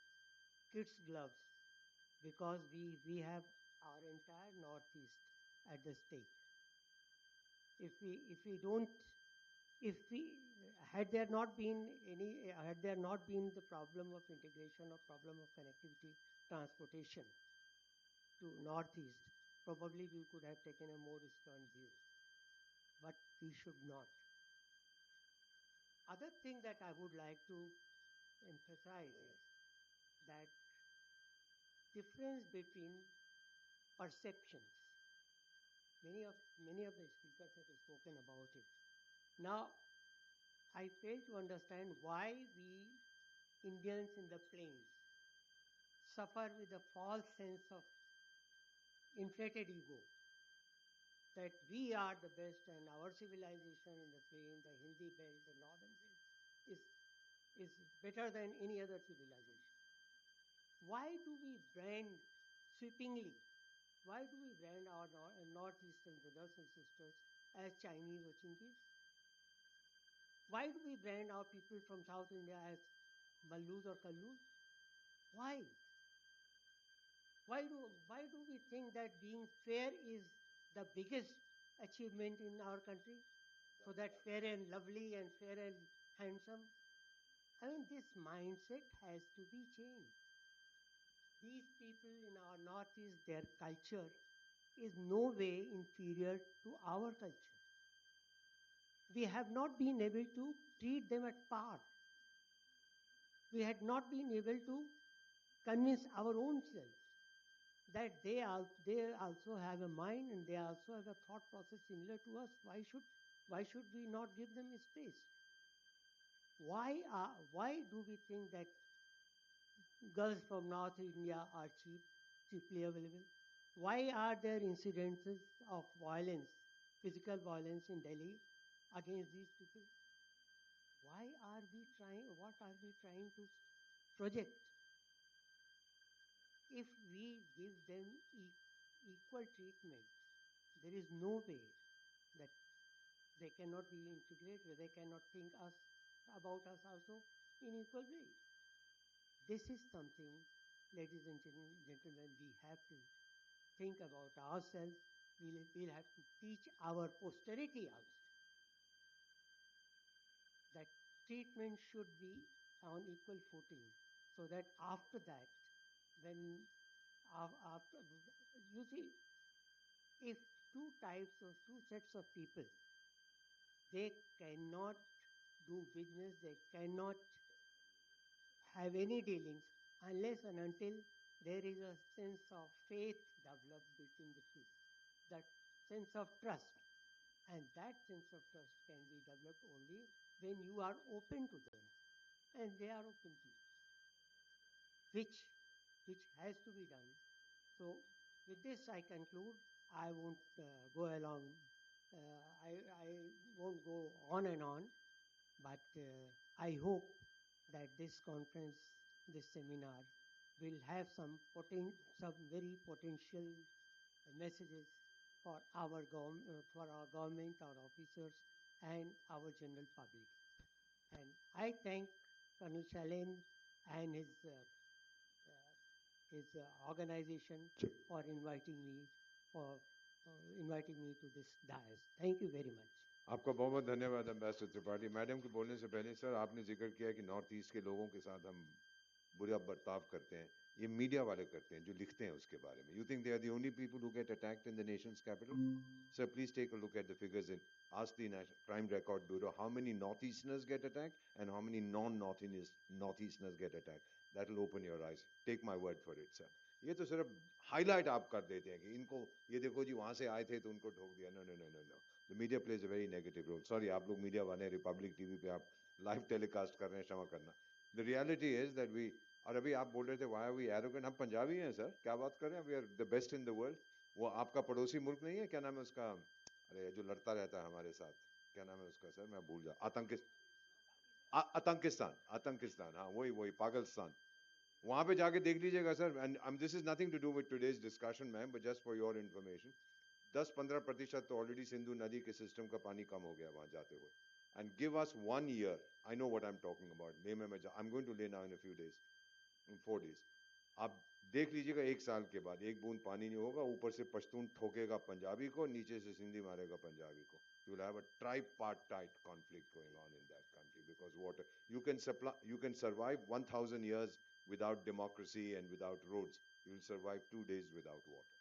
kids' gloves because we have our entire northeast at the stake. If we don't if we had there not been the problem of integration or problem of connectivity transportation to northeast, probably we could have taken a more stern view, but we should not. Other thing that I would like to emphasize is that difference between perceptions. Many of the speakers have spoken about it. Now, I fail to understand why we Indians in the plains suffer with a false sense of inflated ego that we are the best and our civilization in the plain, the Hindi belt, the northern belt is better than any other civilization. Why do we brand sweepingly? Why do we brand our northeastern brothers and sisters as Chinese or Chinese? Why do we brand our people from South India as Mallus or Kallus? Why? Why do we think that being fair is the biggest achievement in our country? So that fair and lovely and fair and handsome? I mean, this mindset has to be changed. These people in our northeast, their culture is no way inferior to our culture. We have not been able to treat them at par. We had not been able to convince our own selves that they also have a mind and they also have a thought process similar to us. Why should we not give them space? Why do we think that girls from North India are cheaply available? Why are there incidences of violence, physical violence in Delhi against these people? What are we trying to project? If we give them equal treatment, there is no way that they cannot be integrated, they cannot think about us also in equal way. This is something ladies and gentlemen, we have to think about ourselves. We'll have to teach our posterity also that treatment should be on equal footing, so that after that, when after you see, if two types or two sets of people, they cannot do business, they cannot have any dealings unless and until there is a sense of faith developed between the two, that sense of trust. And that sense of trust can be developed only when you are open to them and they are open to you, which has to be done. So with this I conclude. I won't go along. I won't go on and on, but I hope that this conference, this seminar, will have some very potential messages for our government, our officers, and our general public. And I thank Colonel Shalen and his organization for inviting me to this dais. Thank you very much. आपका बहुत बहुत धन्यवाद ambassador Tripathi madam के बोलने से पहले sir आपने जिक्र किया कि नॉर्थ ईस्ट के लोगों के साथ हम बुरा बर्ताव करते हैं ये मीडिया वाले करते हैं जो लिखते हैं उसके बारे में you think they are the only people who get attacked in the nation's capital sir please take a look at the figures in ask the crime record bureau how many northeasterners get attacked and how many northeasterners get attacked that will open your eyes take my word for it sir ये तो सिर्फ highlight आप कर देते हैं कि इनको ये देखो जी वहां से आए थे तो उनको ठोक दिया no no no no no the media plays a very negative role sorry आप लोग मीडिया वाले रिपब्लिक टीवी पे आप लाइव टेलीकास्ट कर रहे हैं क्षमा करना the reality is that we और अभी आप बोल रहे थे व्हाई आर वी एरोगेंट हम पंजाबी हैं सर क्या बात कर रहे हैं we are the best in the world वो आपका पड़ोसी मुल्क नहीं है क्या नाम है उसका अरे जो लड़ता रहता है हमारे साथ क्या नाम है उसका सर मैं भूल जा आतंकिस्तान आतंकिस्तान हाँ वही पाकिस्तान वहां पे जाके देख लीजिएगा sir and this is nothing to do with today's discussion ma'am but just for your information 10-15% तो ऑलरेडी सिंधु नदी के सिस्टम का पानी कम हो गया वहां जाते हुए and give us 1 year I know what I am talking about ले में आई एम गोइंग टू ले now in a few days in 4 days आप देख लीजिएगा 1 साल के बाद एक बूंद पानी नहीं होगा ऊपर से पश्तून ठोकेगा पंजाबी को नीचे से सिंधी मारेगा पंजाबी को you will have a tripartite conflict going on in that country because water you can survive 1000 years without democracy and without roads you will survive 2 days without water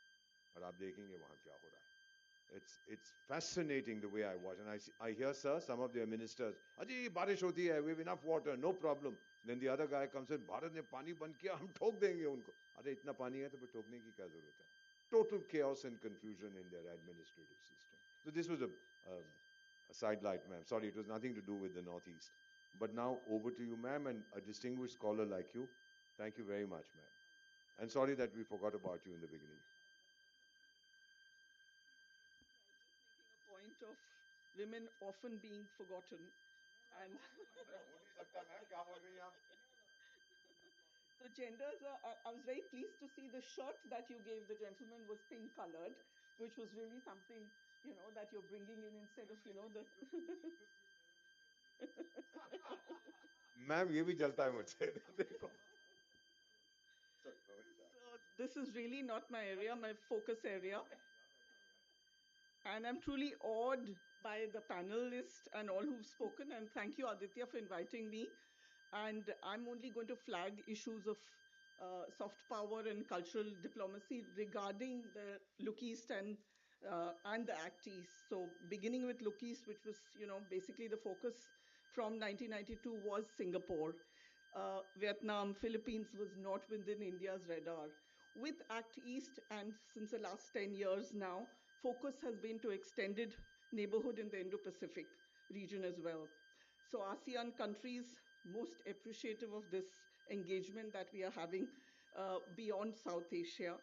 और आप देखेंगे वहां क्या हो रहा है it's fascinating the way I watch and I hear sir some of their ministers अजी बारिश होती है we have enough water no problem then the other guy comes in Bharat ने पानी बंद किया हम ठोक देंगे उनको अरे इतना पानी है तो फिर ठोकने की क्या जरूरत है total chaos and confusion in their administrative system so this was a sidelight ma'am sorry it was nothing to do with the northeast but now over to you ma'am and a distinguished scholar like you thank you very much ma'am and sorry that we forgot about you in the beginning point of women often being forgotten and so genders I was very pleased to see the shirt that you gave the gentleman was pink colored which was really something that you're bringing in instead of the ma'am ये भी जलता है मुझसे देखो so this is really not my area my focus area and I'm truly awed by the panelists and all who've spoken. And thank you, Aditya, for inviting me. And I'm only going to flag issues of soft power and cultural diplomacy regarding the Look East and the Act East. So beginning with Look East, which was, basically the focus from 1992 was Singapore. Vietnam, Philippines was not within India's radar. With Act East, and since the last 10 years now, focus has been to extended neighborhood in the Indo-Pacific region as well. So ASEAN countries most appreciative of this engagement that we are having beyond South Asia.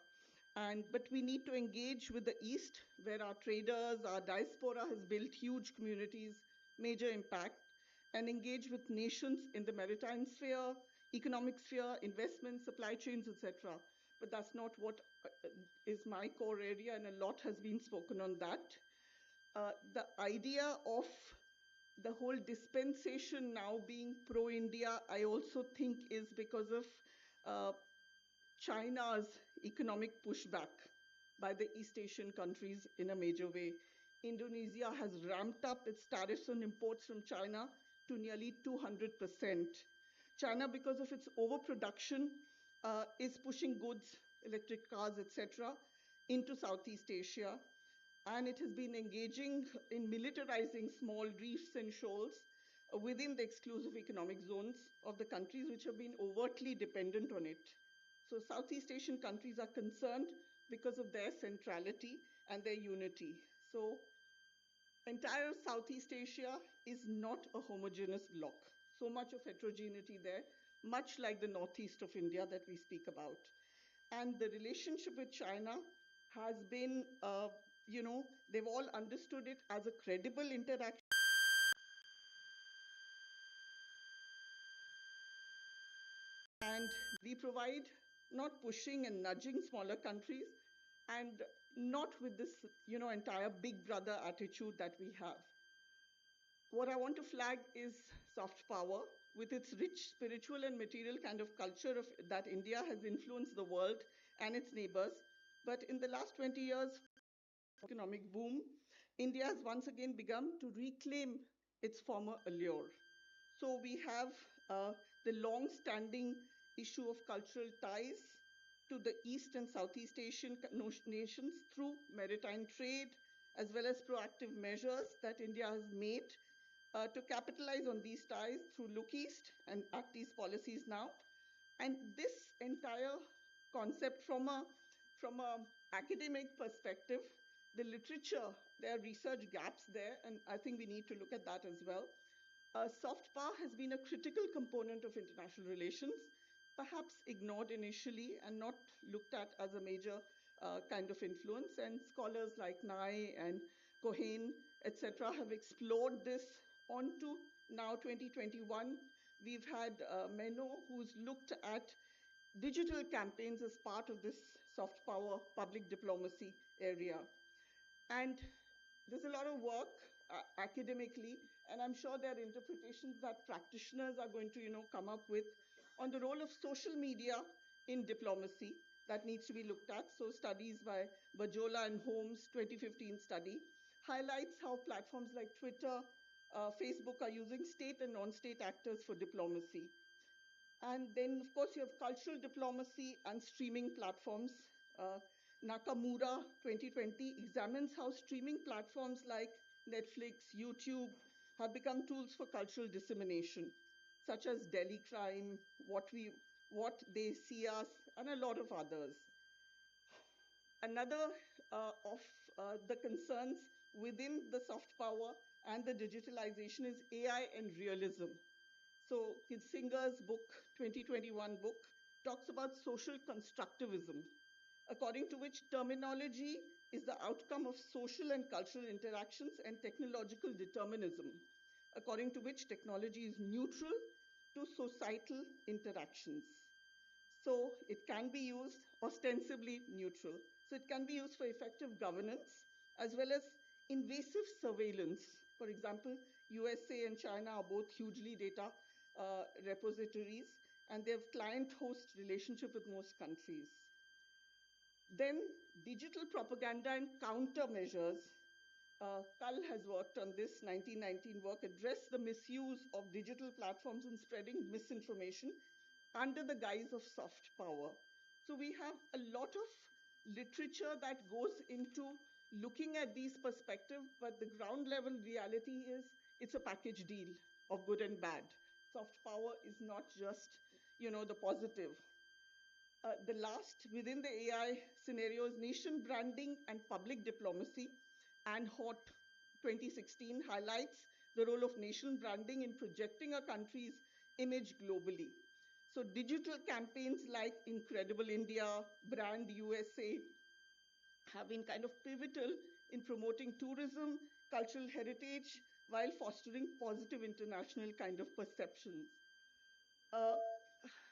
But we need to engage with the East, where our traders, our diaspora has built huge communities, major impact, and engage with nations in the maritime sphere, economic sphere, investment, supply chains, etc. But that's not what is my core area, and a lot has been spoken on that. The idea of the whole dispensation now being pro-India, I also think is because of China's economic pushback by the East Asian countries in a major way. Indonesia has ramped up its tariffs on imports from China to nearly 200%. China, because of its overproduction, is pushing goods, electric cars, etc., into Southeast Asia. And it has been engaging in militarizing small reefs and shoals within the exclusive economic zones of the countries which have been overtly dependent on it. So Southeast Asian countries are concerned because of their centrality and their unity. So entire Southeast Asia is not a homogeneous bloc. So much of heterogeneity there, much like the northeast of India that we speak about. And the relationship with China has been, they've all understood it as a credible interaction. And we provide not pushing and nudging smaller countries and not with this, entire big brother attitude that we have. What I want to flag is soft power with its rich spiritual and material kind of culture that India has influenced the world and its neighbors. But in the last 20 years, economic boom, India has once again begun to reclaim its former allure. So we have the long-standing issue of cultural ties to the East and Southeast Asian nations through maritime trade, as well as proactive measures that India has made to capitalize on these ties through Look East and Act East policies now. And this entire concept from a academic perspective, the literature, there are research gaps there, and I think we need to look at that as well. Soft power has been a critical component of international relations, perhaps ignored initially and not looked at as a major kind of influence. And scholars like Nye and Cohen, etc., have explored this onto now 2021. We've had Menno, who's looked at digital campaigns as part of this soft power public diplomacy area. And there's a lot of work academically, and I'm sure there are interpretations that practitioners are going to, come up with on the role of social media in diplomacy that needs to be looked at. So studies by Bajola and Holmes, 2015 study, highlights how platforms like Twitter, Facebook are using state and non-state actors for diplomacy. And then, of course, you have cultural diplomacy and streaming platforms. Nakamura 2020 examines how streaming platforms like Netflix, YouTube have become tools for cultural dissemination, such as Delhi Crime, What They See Us, and a lot of others. Another of the concerns within the soft power and the digitalization is AI and realism. So Kinsinger's book, 2021 book, talks about social constructivism, according to which terminology is the outcome of social and cultural interactions, and technological determinism, according to which technology is neutral to societal interactions. So it can be used ostensibly neutral. So it can be used for effective governance as well as invasive surveillance. For example, USA and China are both hugely data repositories, and they have client-host relationship with most countries. Then digital propaganda and countermeasures. Kal has worked on this 1919 work, address the misuse of digital platforms in spreading misinformation under the guise of soft power. So we have a lot of literature that goes into looking at these perspectives, but the ground level reality is it's a package deal of good and bad. Soft power is not just, the positive. The last within the AI scenario is nation branding and public diplomacy. And HOT 2016 highlights the role of nation branding in projecting a country's image globally. So digital campaigns like Incredible India, Brand USA have been kind of pivotal in promoting tourism, cultural heritage, while fostering positive international kind of perceptions.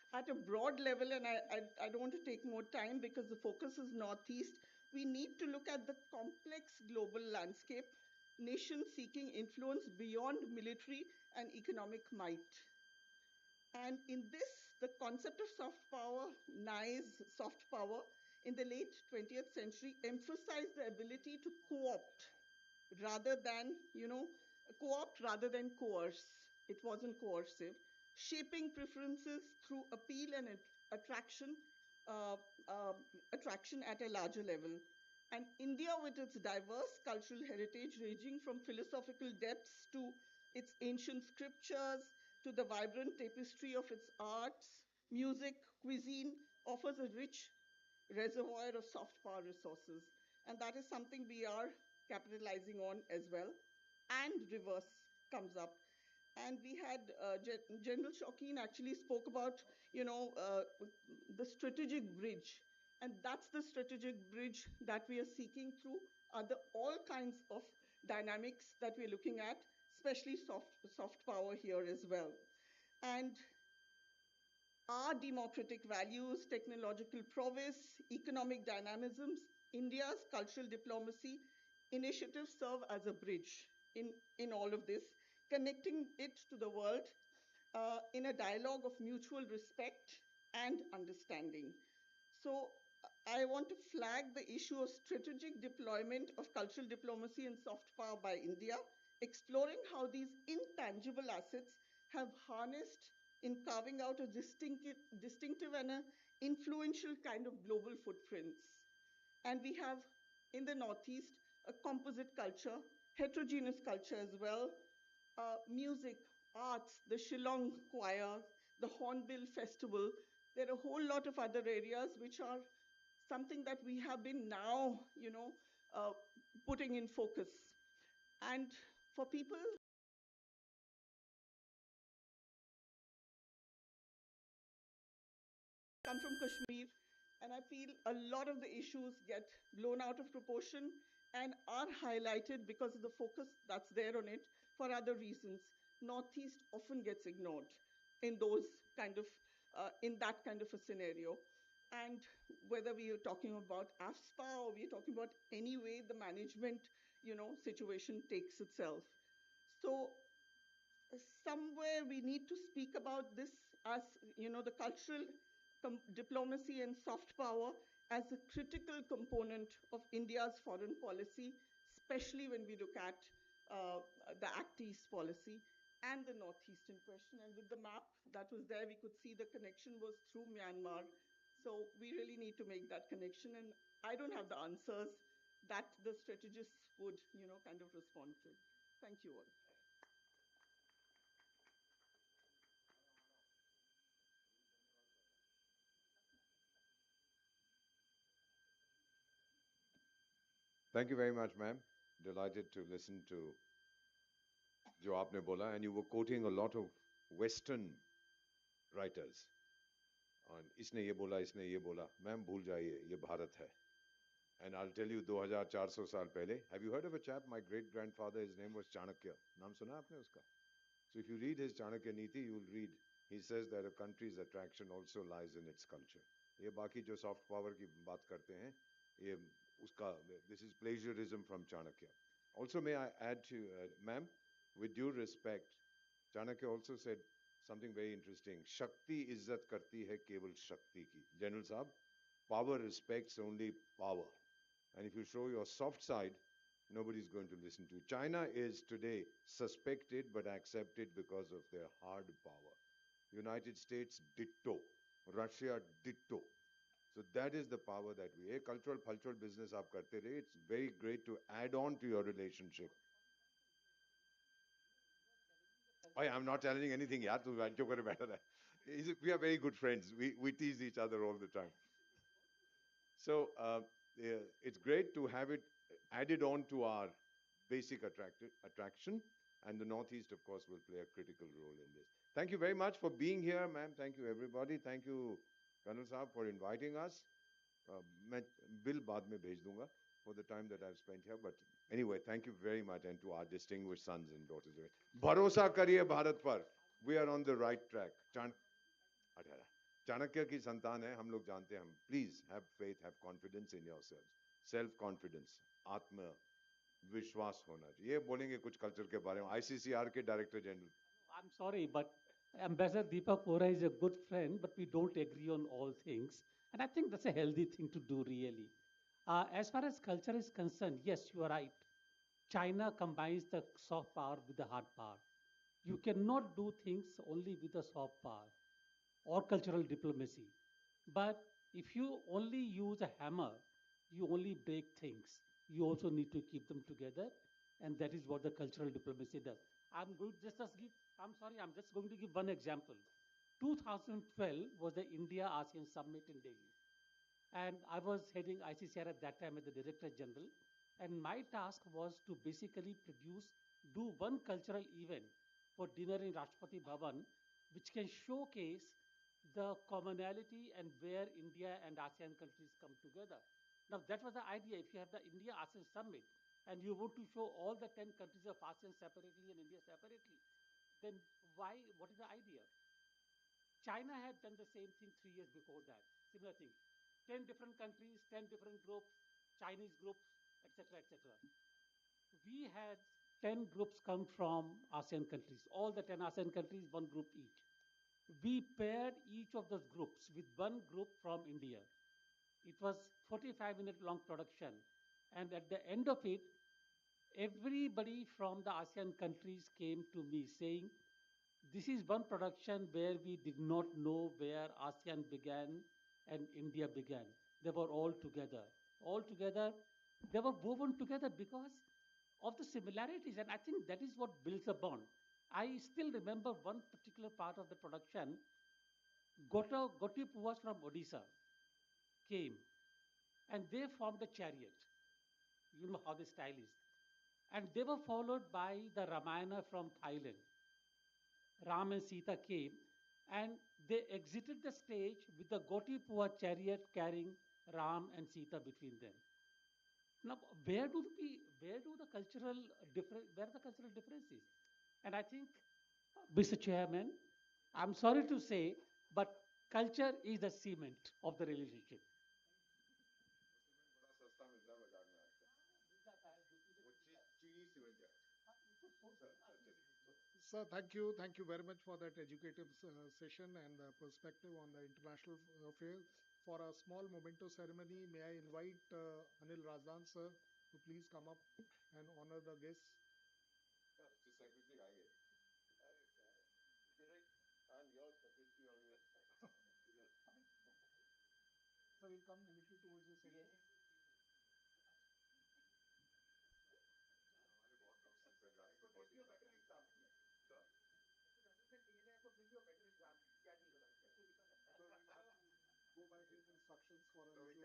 At a broad level, and I don't want to take more time because the focus is Northeast, we need to look at the complex global landscape, nations seeking influence beyond military and economic might. And in this the concept of soft power, nice soft power, in the late 20th century emphasized the ability to co-opt rather than, co-opt rather than coerce. It wasn't coercive. Shaping preferences through appeal and attraction, uh, uh, attraction at a larger level. And India, with its diverse cultural heritage ranging from philosophical depths to its ancient scriptures to the vibrant tapestry of its arts, music, cuisine, offers a rich reservoir of soft power resources. And that is something we are capitalizing on as well. And reverse comes up. And we had General Shokeen actually spoke about, the strategic bridge. And that's the strategic bridge that we are seeking through all kinds of dynamics that we're looking at, especially soft power here as well. And our democratic values, technological prowess, economic dynamisms, India's cultural diplomacy initiatives serve as a bridge in all of this, connecting it to the world in a dialogue of mutual respect and understanding. So I want to flag the issue of strategic deployment of cultural diplomacy and soft power by India, exploring how these intangible assets have harnessed in carving out a distinctive and an influential kind of global footprints. And we have in the Northeast a composite culture, heterogeneous culture as well, music, arts, the Shillong Choir, the Hornbill Festival. There are a whole lot of other areas which are something that we have been now, putting in focus. And for people come from Kashmir, and I feel a lot of the issues get blown out of proportion and are highlighted because of the focus that's there on it for other reasons. Northeast often gets ignored in those kind of in that kind of a scenario. And whether we are talking about AFSPA or we are talking about any way the management, situation takes itself. So somewhere we need to speak about this as, the cultural diplomacy and soft power as a critical component of India's foreign policy, especially when we look at the Act East policy and the Northeastern question. And with the map that was there, we could see the connection was through Myanmar. So we really need to make that connection. And I don't have the answers that the strategists would, kind of respond to. Thank you all. Thank you very much, ma'am. Delighted to listen to जो आपने बोला, and you were quoting a lot of Western writers on इसने ये बोला ma'am भूल जाइए ये भारत है. And I'll tell you 2400 साल पहले, have you heard of a chap, my great grandfather, his name was Chanakya. नाम सुना आपने उसका? So if you read his Chanakya Niti, you'll read, he says that a country's attraction also lies in its culture. ये बाकी जो soft power की बात करते हैं, ये उसका, this is plagiarism from Chanakya. Also, may I add to, ma'am, with due respect, Chanakya also said something very interesting. Shakti izzat karti hai keval Shakti ki. General Saab, power respects only power. And if you show your soft side, nobody's going to listen to you. China is today suspected but accepted because of their hard power. United States, ditto. Russia, ditto. So that is the power that we have. Cultural business aap karte rahe. It's very great to add on to your relationship. Oh, yeah, I'm not challenging anything. Yeah, we are very good friends. We tease each other all the time. So yeah, it's great to have it added on to our basic attraction. And the Northeast, of course, will play a critical role in this. Thank you very much for being here, ma'am. Thank you, everybody. Thank you, Colonel Saab, for inviting us. मैं bill बाद में भेज दूंगा for the time that I've spent here. But anyway, thank you very much, and to our distinguished sons and daughters. भरोसा करिए भारत पर. We are on the right track. Chanakya की संतान है, हम लोग जानते हैं. हम please have faith, have confidence in yourselves. Self confidence, आत्म विश्वास होना चाहिए. ये बोलेंगे कुछ कल्चर के बारे में. ICCR के director general. I'm sorry, but Ambassador Deepak Vora is a good friend, but we don't agree on all things. And I think that's a healthy thing to do, really. As far as culture is concerned, yes, you are right. China combines the soft power with the hard power. You cannot do things only with the soft power or cultural diplomacy. But if you only use a hammer, you only break things. You also need to keep them together, and that is what the cultural diplomacy does. I'm just going to give one example. 2012 was the India ASEAN Summit in Delhi. And I was heading ICCR at that time as the Director General. And my task was to basically do one cultural event for dinner in Rashtrapati Bhavan, which can showcase the commonality and where India and ASEAN countries come together. Now, that was the idea. If you have the India ASEAN Summit and you want to show all the 10 countries of ASEAN separately and India separately, then what is the idea? China had done the same thing 3 years before that, similar thing. 10 different countries, 10 different groups, Chinese groups, etc., etc. We had 10 groups come from ASEAN countries, all the 10 ASEAN countries, one group each. We paired each of those groups with one group from India. It was 45-minute long production. And at the end of it, everybody from the ASEAN countries came to me saying, this is one production where we did not know where ASEAN began and India began. They were all together. All together, they were woven together because of the similarities. And I think that is what builds a bond. I still remember one particular part of the production. Gotipuas from Odisha came and they formed a chariot. You know how the style is. And they were followed by the Ramayana from Thailand. Ram and Sita came and they exited the stage with the Gotipua chariot carrying Ram and Sita between them. Now, where are the cultural differences? And I think, Mr. Chairman, I'm sorry to say, but culture is the cement of the relationship. Sir, thank you. Thank you very much for that educative session and perspective on the international affairs. For a small memento ceremony, may I invite Anil Razdan, sir, to please come up and honor the guests. So we'll come a little towards the center. Go by his instructions for a little.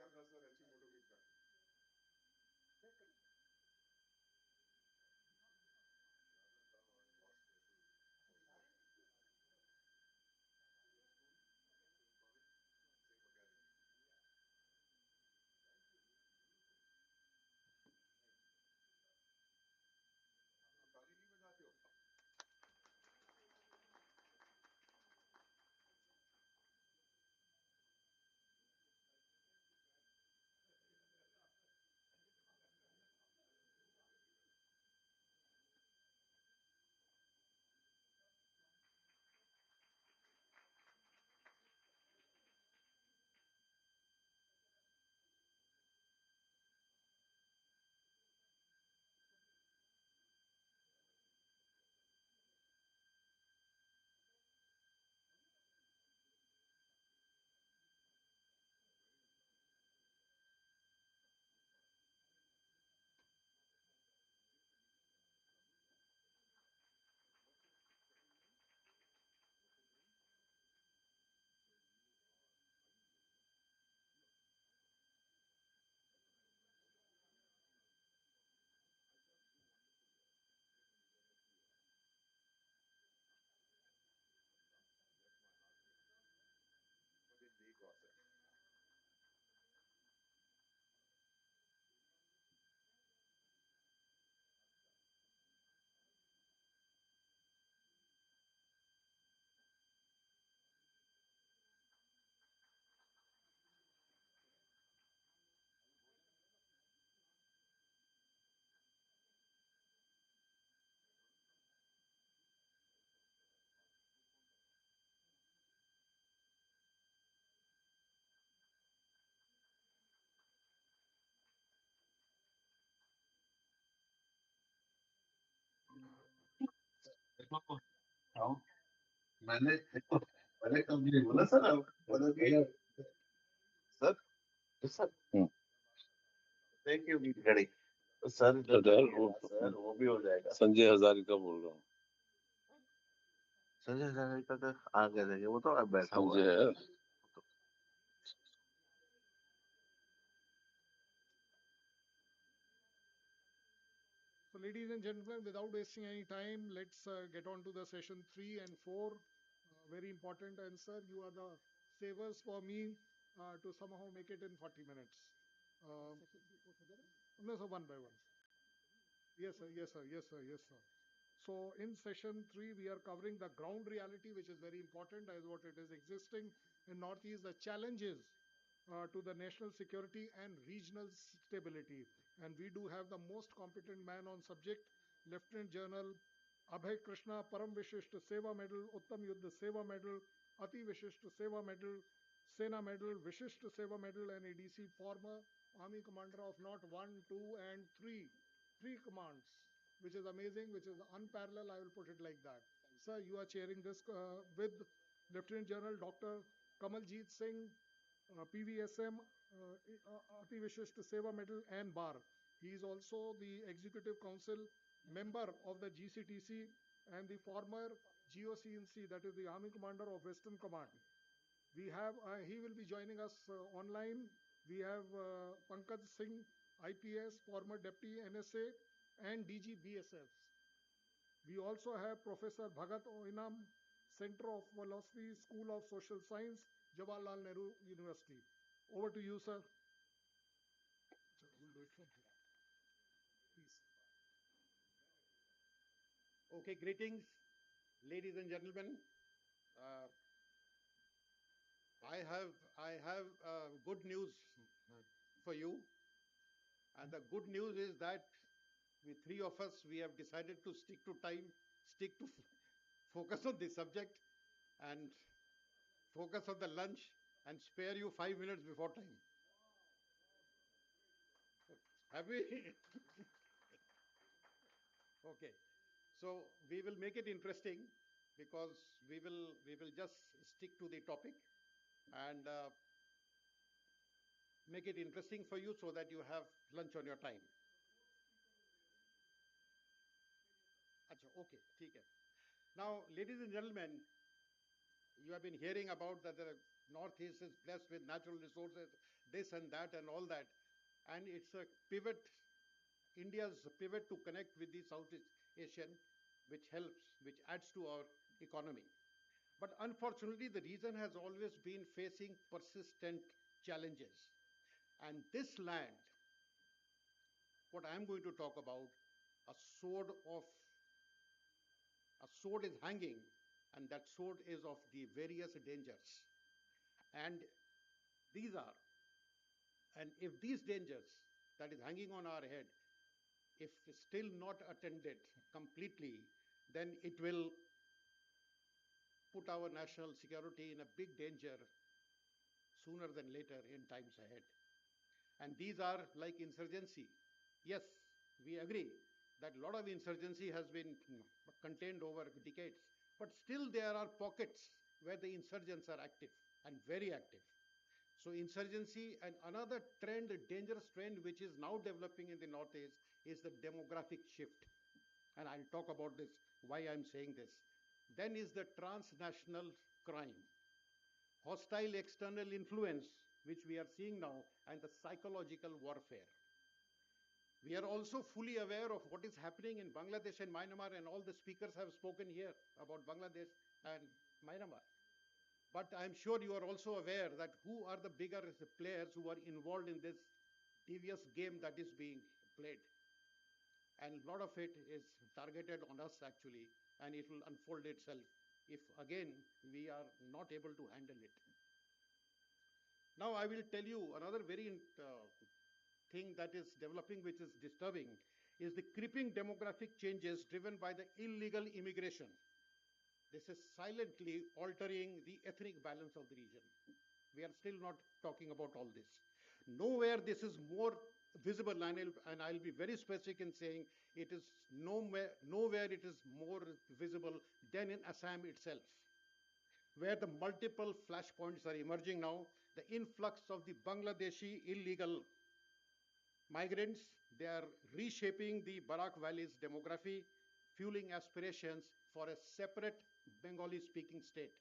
मैंने मैंने कभी बोला sir बोला कि sir sir thank you ready sir sir वो भी हो जाएगा संजय हजारे का बोल रहा हूँ संजय हजारे का तो आ गया देखिए वो तो अब बैठा हुआ संजय है है So, ladies and gentlemen, without wasting any time, let's get on to the session 3 and 4. Very important answer. You are the savers for me to somehow make it in 40 minutes. No, sir, one by one. Yes, sir. Yes, sir. Yes, sir. Yes, sir. So in session 3, we are covering the ground reality, which is very important as what it is existing in Northeast, the challenges to the national security and regional stability. And we do have the most competent man on subject, Lieutenant General Abhay Krishna, Param Vishishta Seva Medal, Uttam Yuddha Seva Medal, Ati Vishishta Seva Medal, Sena Medal, Vishishta Seva Medal, and ADC, former Army Commander of not 1, 2, and 3. Three commands, which is amazing, which is unparalleled. I will put it like that. Sir, you are chairing this with Lieutenant General Dr. Kamaljeet Singh, PVSM, Ati Vishishta Seva Medal, and Bar. He is also the Executive Council member of the GCTC and the former GOCNC, that is the Army Commander of Western Command. We have, he will be joining us online. We have Pankaj Singh, IPS, former Deputy NSA and DG BSF. We also have Professor Bhagat Oinam, Center of Philosophy, School of Social Science, Jawaharlal Nehru University. Over to you, sir. Please. Okay, greetings, ladies and gentlemen. I have good news for you, and the good news is that we three of us we have decided to stick to time, stick to focus on the subject, and focus on the lunch, and spare you 5 minutes before time. Have we? Okay, so we will make it interesting because we will just stick to the topic and make it interesting for you so that you have lunch on your time. Achha, okay, theek hai. Now, ladies and gentlemen, you have been hearing about that the Northeast is blessed with natural resources, this and that and all that, and it's a pivot, India's pivot to connect with the Southeast Asian, which helps, which adds to our economy. But unfortunately, the region has always been facing persistent challenges. And this land, what I'm going to talk about, a sword is hanging, and that sword is of the various dangers. And these are, and if these dangers that is hanging on our head, if still not attended completely, then it will put our national security in a big danger sooner than later in times ahead. And these are like insurgency. Yes, we agree that a lot of insurgency has been contained over decades, but still there are pockets where the insurgents are active and very active. So insurgency, and another trend, a dangerous trend which is now developing in the Northeast, is the demographic shift. And I'll talk about this, why I'm saying this. Then is the transnational crime, hostile external influence, which we are seeing now, and the psychological warfare. We are also fully aware of what is happening in Bangladesh and Myanmar, and all the speakers have spoken here about Bangladesh and Myanmar. But I'm sure you are also aware that who are the bigger players who are involved in this devious game that is being played. And a lot of it is targeted on us actually, and it will unfold itself if again we are not able to handle it. Now I will tell you another very thing that is developing which is disturbing is the creeping demographic changes driven by the illegal immigration. This is silently altering the ethnic balance of the region. We are still not talking about all this. Nowhere this is more visible, and I'll be very specific in saying it is nowhere it is more visible than in Assam itself, where the multiple flashpoints are emerging now. The influx of the Bangladeshi illegal migrants, they are reshaping the Barak Valley's demography, fueling aspirations for a separate Bengali-speaking state.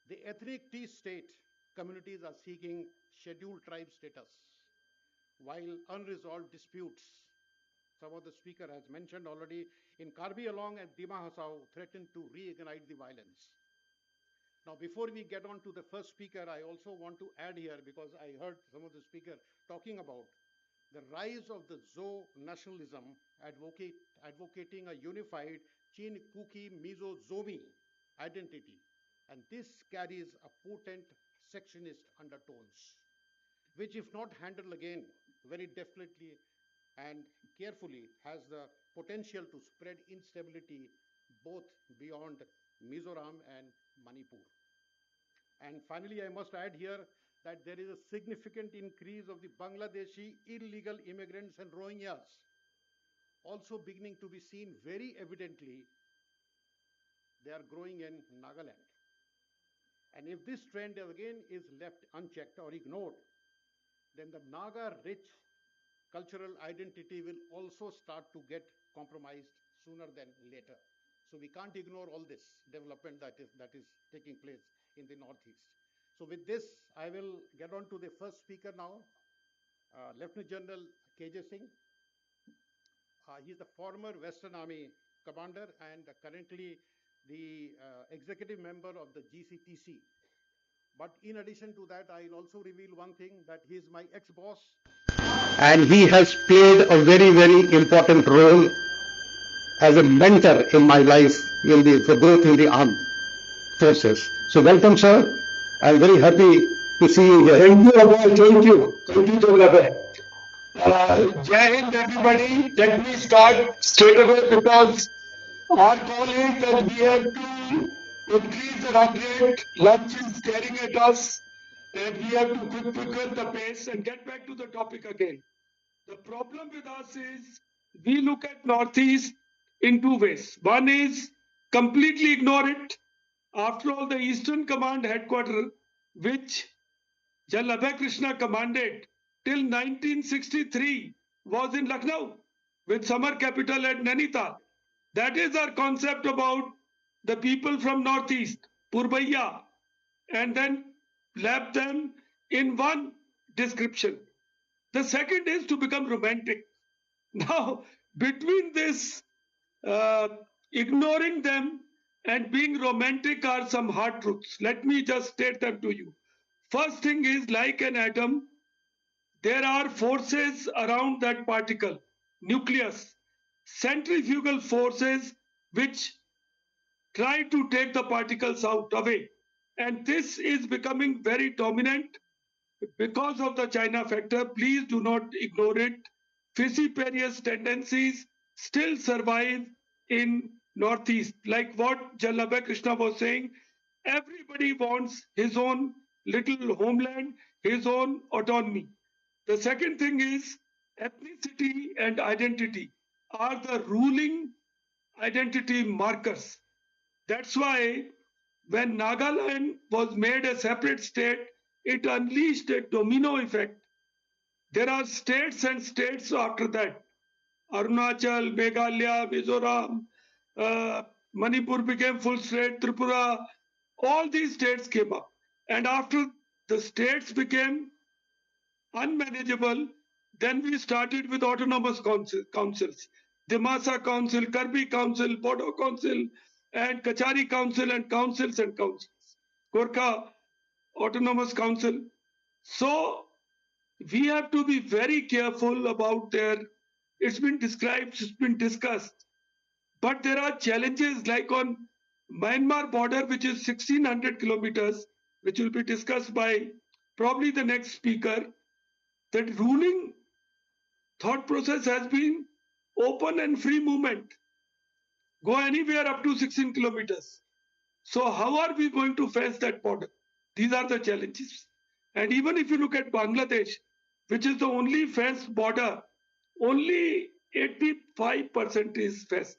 The ethnic T state communities are seeking scheduled tribe status, while unresolved disputes, some of the speaker has mentioned already, in Karbi Along and Dima Hasao threaten to reignite the violence. Now, before we get on to the first speaker, I also want to add here, because I heard some of the speaker talking about the rise of the Zo nationalism, advocating a unified Chin Kuki Mizo Zomi identity. And this carries a potent sectionist undertones, which, if not handled again very definitely and carefully, has the potential to spread instability both beyond Mizoram and Manipur. And finally, I must add here that there is a significant increase of the Bangladeshi illegal immigrants and Rohingyas, also beginning to be seen very evidently. They are growing in Nagaland. And if this trend again is left unchecked or ignored, then the Naga-rich cultural identity will also start to get compromised sooner than later. So we can't ignore all this development that is taking place in the Northeast. So with this, I will get on to the first speaker now, Lieutenant General K.J. Singh. He's the former Western Army commander and currently the executive member of the GCTC. But in addition to that, I'll also reveal one thing, that he is my ex-boss. And he has played a very, very important role as a mentor in my life for both in the armed forces. So welcome, sir. I'm very happy to see you here. Thank you, Abhay. Thank you. Thank you, Abhay. Jai Hind, everybody. Let me start straight away, because our goal is that we have to increase the run rate. Lunch is staring at us, and we have to quicken the pace and get back to the topic again. The problem with us is we look at Northeast in two ways. One is completely ignore it. After all, the Eastern Command headquarters, which Jalabha Krishna commanded till 1963, was in Lucknow, with summer capital at Nainital. That is our concept about the people from Northeast, Purbaya, and then lap them in one description. The second is to become romantic. Now, between this ignoring them and being romantic are some hard truths. Let me just state them to you. First thing is, like an atom, there are forces around that particle, nucleus, centrifugal forces which try to take the particles out away. And this is becoming very dominant because of the China factor. Please do not ignore it. Fissiparous tendencies still survive in Northeast. Like what Jalabha Krishna was saying, everybody wants his own little homeland, his own autonomy. The second thing is ethnicity and identity are the ruling identity markers. That's why when Nagaland was made a separate state, it unleashed a domino effect. There are states and states after that. Arunachal, Meghalaya, Mizoram, Manipur became full state, Tripura, all these states came up. And after the states became unmanageable, then we started with autonomous councils. Dimasa Council, Karbi Council, Bodo Council, and Kachari Council, and councils and councils. Gorkha Autonomous Council. So we have to be very careful about their, it's been described, it's been discussed. But there are challenges like on Myanmar border, which is 1600 kilometers, which will be discussed by probably the next speaker. That ruling thought process has been open and free movement. Go anywhere up to 16 kilometers. So how are we going to fence that border? These are the challenges. And even if you look at Bangladesh, which is the only fenced border, only 85% is fenced.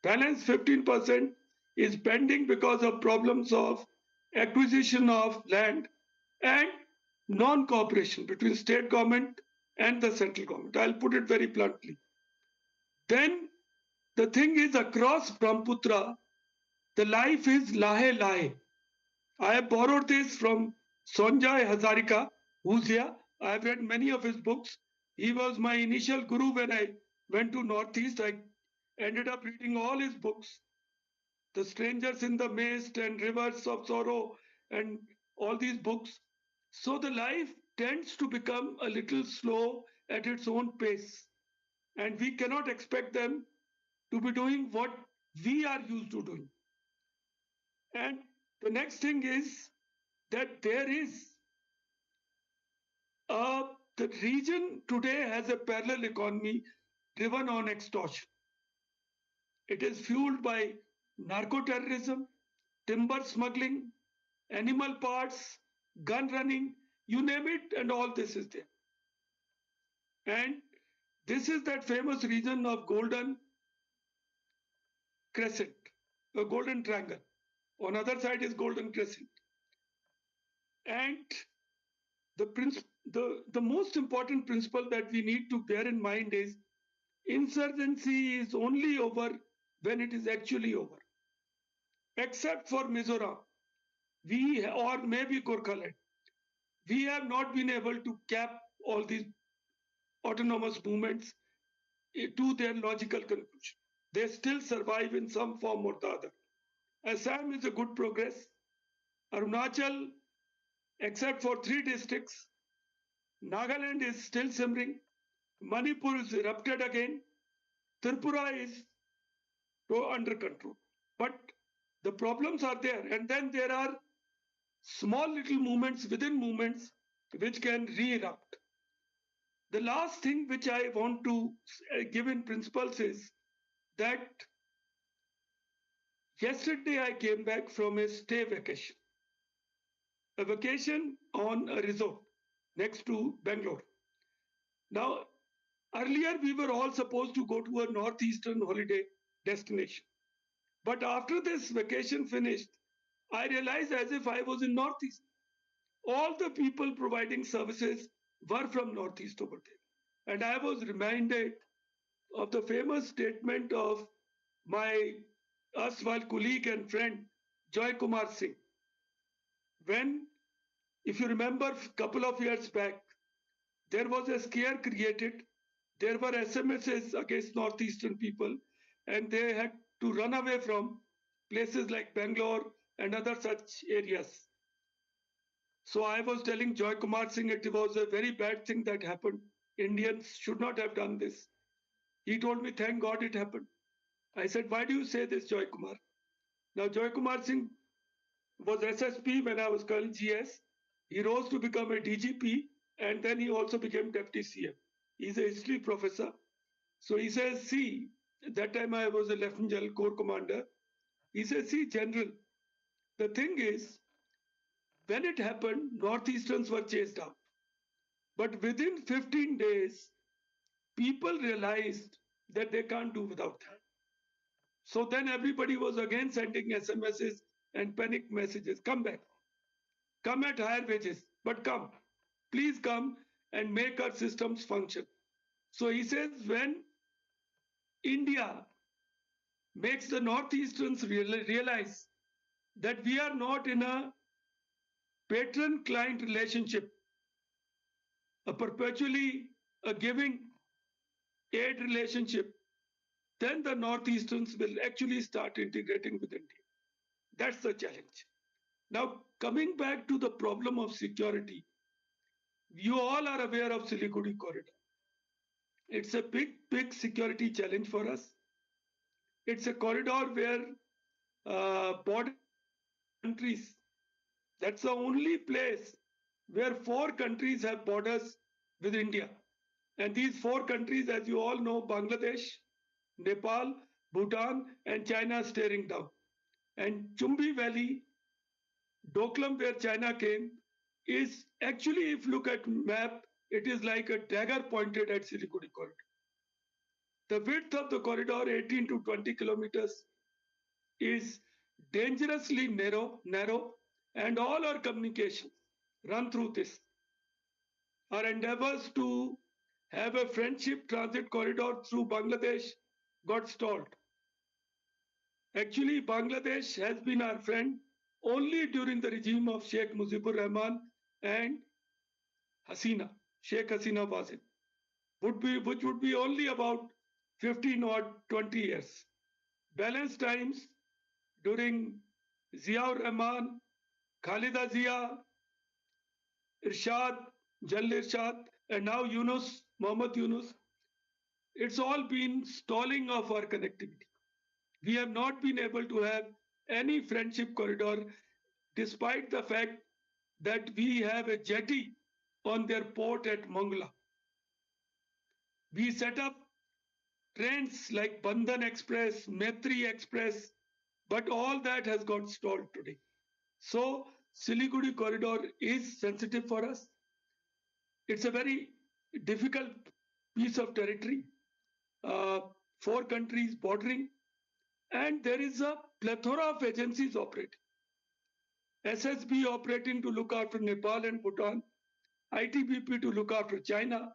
Balance 15% is pending because of problems of acquisition of land and non-cooperation between state government and the central government. I'll put it very bluntly. Then the thing is, across Brahmaputra, the life is lahe lahe. I have borrowed this from Sonjay Hazarika, who's here. I have read many of his books. He was my initial guru when I went to Northeast. I ended up reading all his books, The Strangers in the Mist and Rivers of Sorrow and all these books. So the life tends to become a little slow at its own pace. And we cannot expect them to be doing what we are used to doing. And the next thing is that there is the region today has a parallel economy driven on extortion. It is fueled by narco-terrorism, timber smuggling, animal parts, gun running, you name it, and all this is there. And this is that famous region of Golden Crescent, a golden triangle. On other side is Golden Crescent. And the most important principle that we need to bear in mind is insurgency is only over when it is actually over. Except for Mizoram, or maybe Gorkhaland, we have not been able to cap all these autonomous movements to their logical conclusion. They still survive in some form or the other. Assam is a good progress. Arunachal, except for 3 districts, Nagaland is still simmering. Manipur is erupted again. Tripura is under control. But the problems are there. And then there are small little movements within movements which can re-erupt. The last thing which I want to give in principles is that yesterday I came back from a stay vacation. A vacation on a resort next to Bangalore. Now, earlier we were all supposed to go to a northeastern holiday destination. But after this vacation finished, I realized as if I was in Northeast. All the people providing services were from Northeast over there. And I was reminded of the famous statement of my erstwhile colleague and friend, Joy Kumar Singh. When, if you remember, a couple of years back, there was a scare created. There were SMSs against Northeastern people, and they had to run away from places like Bangalore and other such areas. So I was telling Joy Kumar Singh it was a very bad thing that happened. Indians should not have done this. He told me, thank God it happened. I said, why do you say this, Joy Kumar? Now, Joy Kumar Singh was SSP when I was Colonel GS. He rose to become a DGP, and then he also became Deputy CM. He's a history professor. So he says, see, at that time I was a Lieutenant General Corps Commander. He says, see, General, the thing is, when it happened, Northeasterns were chased out. But within 15 days, people realized that they can't do without that. So then everybody was again sending SMSs and panic messages. Come back. Come at higher wages, but come. Please come and make our systems function. So he says when India makes the Northeasterns realize that we are not in a patron-client relationship, a perpetually a giving aid relationship, then the Northeasterns will actually start integrating with India. That's the challenge. Now, coming back to the problem of security, you all are aware of Siliguri corridor. It's a big, big security challenge for us. It's a corridor where border countries, that's the only place where 4 countries have borders with India. And these 4 countries, as you all know, Bangladesh, Nepal, Bhutan, and China staring down. And Chumbi Valley, Doklam, where China came, is actually, if you look at map, it is like a dagger pointed at Siliguri corridor. The width of the corridor, 18 to 20 kilometers, is dangerously narrow, and all our communications run through this. Our endeavors to have a friendship transit corridor through Bangladesh got stalled. Actually, Bangladesh has been our friend only during the regime of Sheikh Mujibur Rahman and Hasina, Sheikh Hasina Wazir, which would be only about 15 or 20 years. Balance times during Ziaur Rahman, Khalida Zia, Irshad, Jalil Irshad, and now Yunus, Muhammad Yunus, it's all been stalling of our connectivity. We have not been able to have any friendship corridor despite the fact that we have a jetty on their port at Mongla. We set up trains like Bandhan Express, Maitri Express, but all that has got stalled today. So Siliguri corridor is sensitive for us. It's a very difficult piece of territory, 4 countries bordering, and there is a plethora of agencies operating. SSB operating to look after Nepal and Bhutan, ITBP to look after China,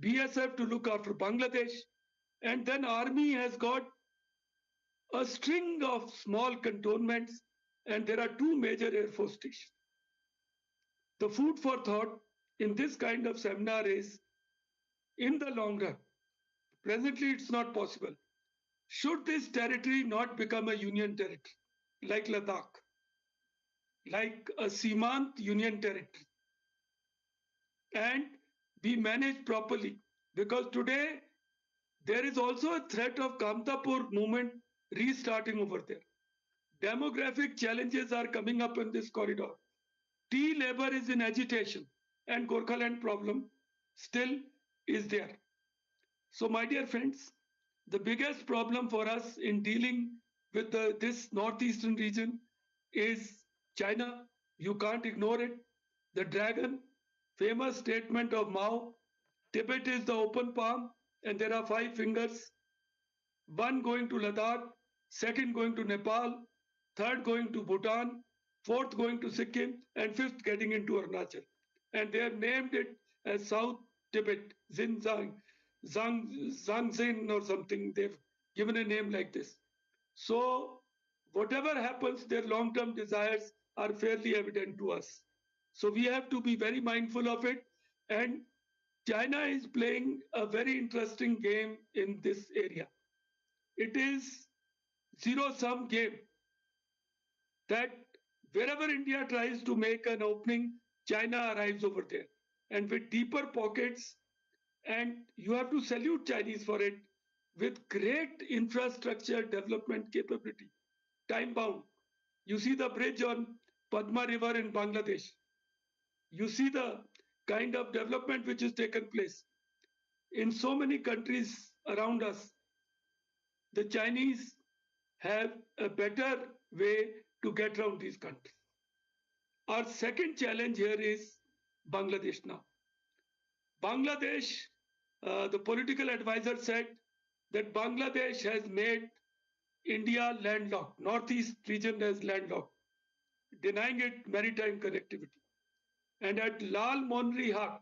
BSF to look after Bangladesh, and then Army has got a string of small cantonments, and there are 2 major Air Force stations. The food for thought in this kind of seminar is, in the long run, presently it's not possible, should this territory not become a union territory, like Ladakh, like a Simant union territory, and be managed properly? Because today there is also a threat of Kamtapur movement restarting over there. Demographic challenges are coming up in this corridor. Tea labor is in agitation, and Gorkhaland problem still is there. So my dear friends, the biggest problem for us in dealing with this northeastern region is China. You can't ignore it. The dragon, famous statement of Mao, Tibet is the open palm and there are 5 fingers, one going to Ladakh, second going to Nepal, third going to Bhutan, fourth going to Sikkim, and fifth getting into Arunachal. And they have named it as South Tibet, Xinjiang, Zhangzin or something. They've given a name like this. So whatever happens, their long-term desires are fairly evident to us. So we have to be very mindful of it. And China is playing a very interesting game in this area. It is zero-sum game that wherever India tries to make an opening, China arrives over there. And with deeper pockets, and you have to salute Chinese for it, with great infrastructure development capability, time bound. You see the bridge on Padma River in Bangladesh. You see the kind of development which has taken place in so many countries around us. The Chinese have a better way to get around these countries. Our second challenge here is Bangladesh now. Bangladesh, the political advisor said that Bangladesh has made India landlocked, northeast region as landlocked, denying it maritime connectivity. And at Lal Monri Hat,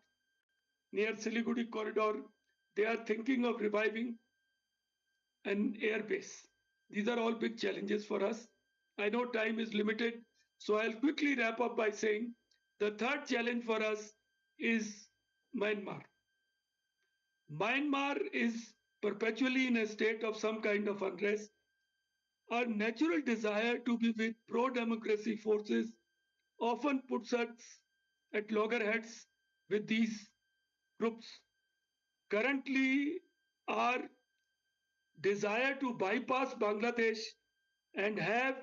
near Siliguri corridor, they are thinking of reviving an air base. These are all big challenges for us. I know time is limited, so I'll quickly wrap up by saying the third challenge for us is Myanmar. Myanmar is perpetually in a state of some kind of unrest. Our natural desire to be with pro-democracy forces often puts us at loggerheads with these groups. Currently, our desire to bypass Bangladesh and have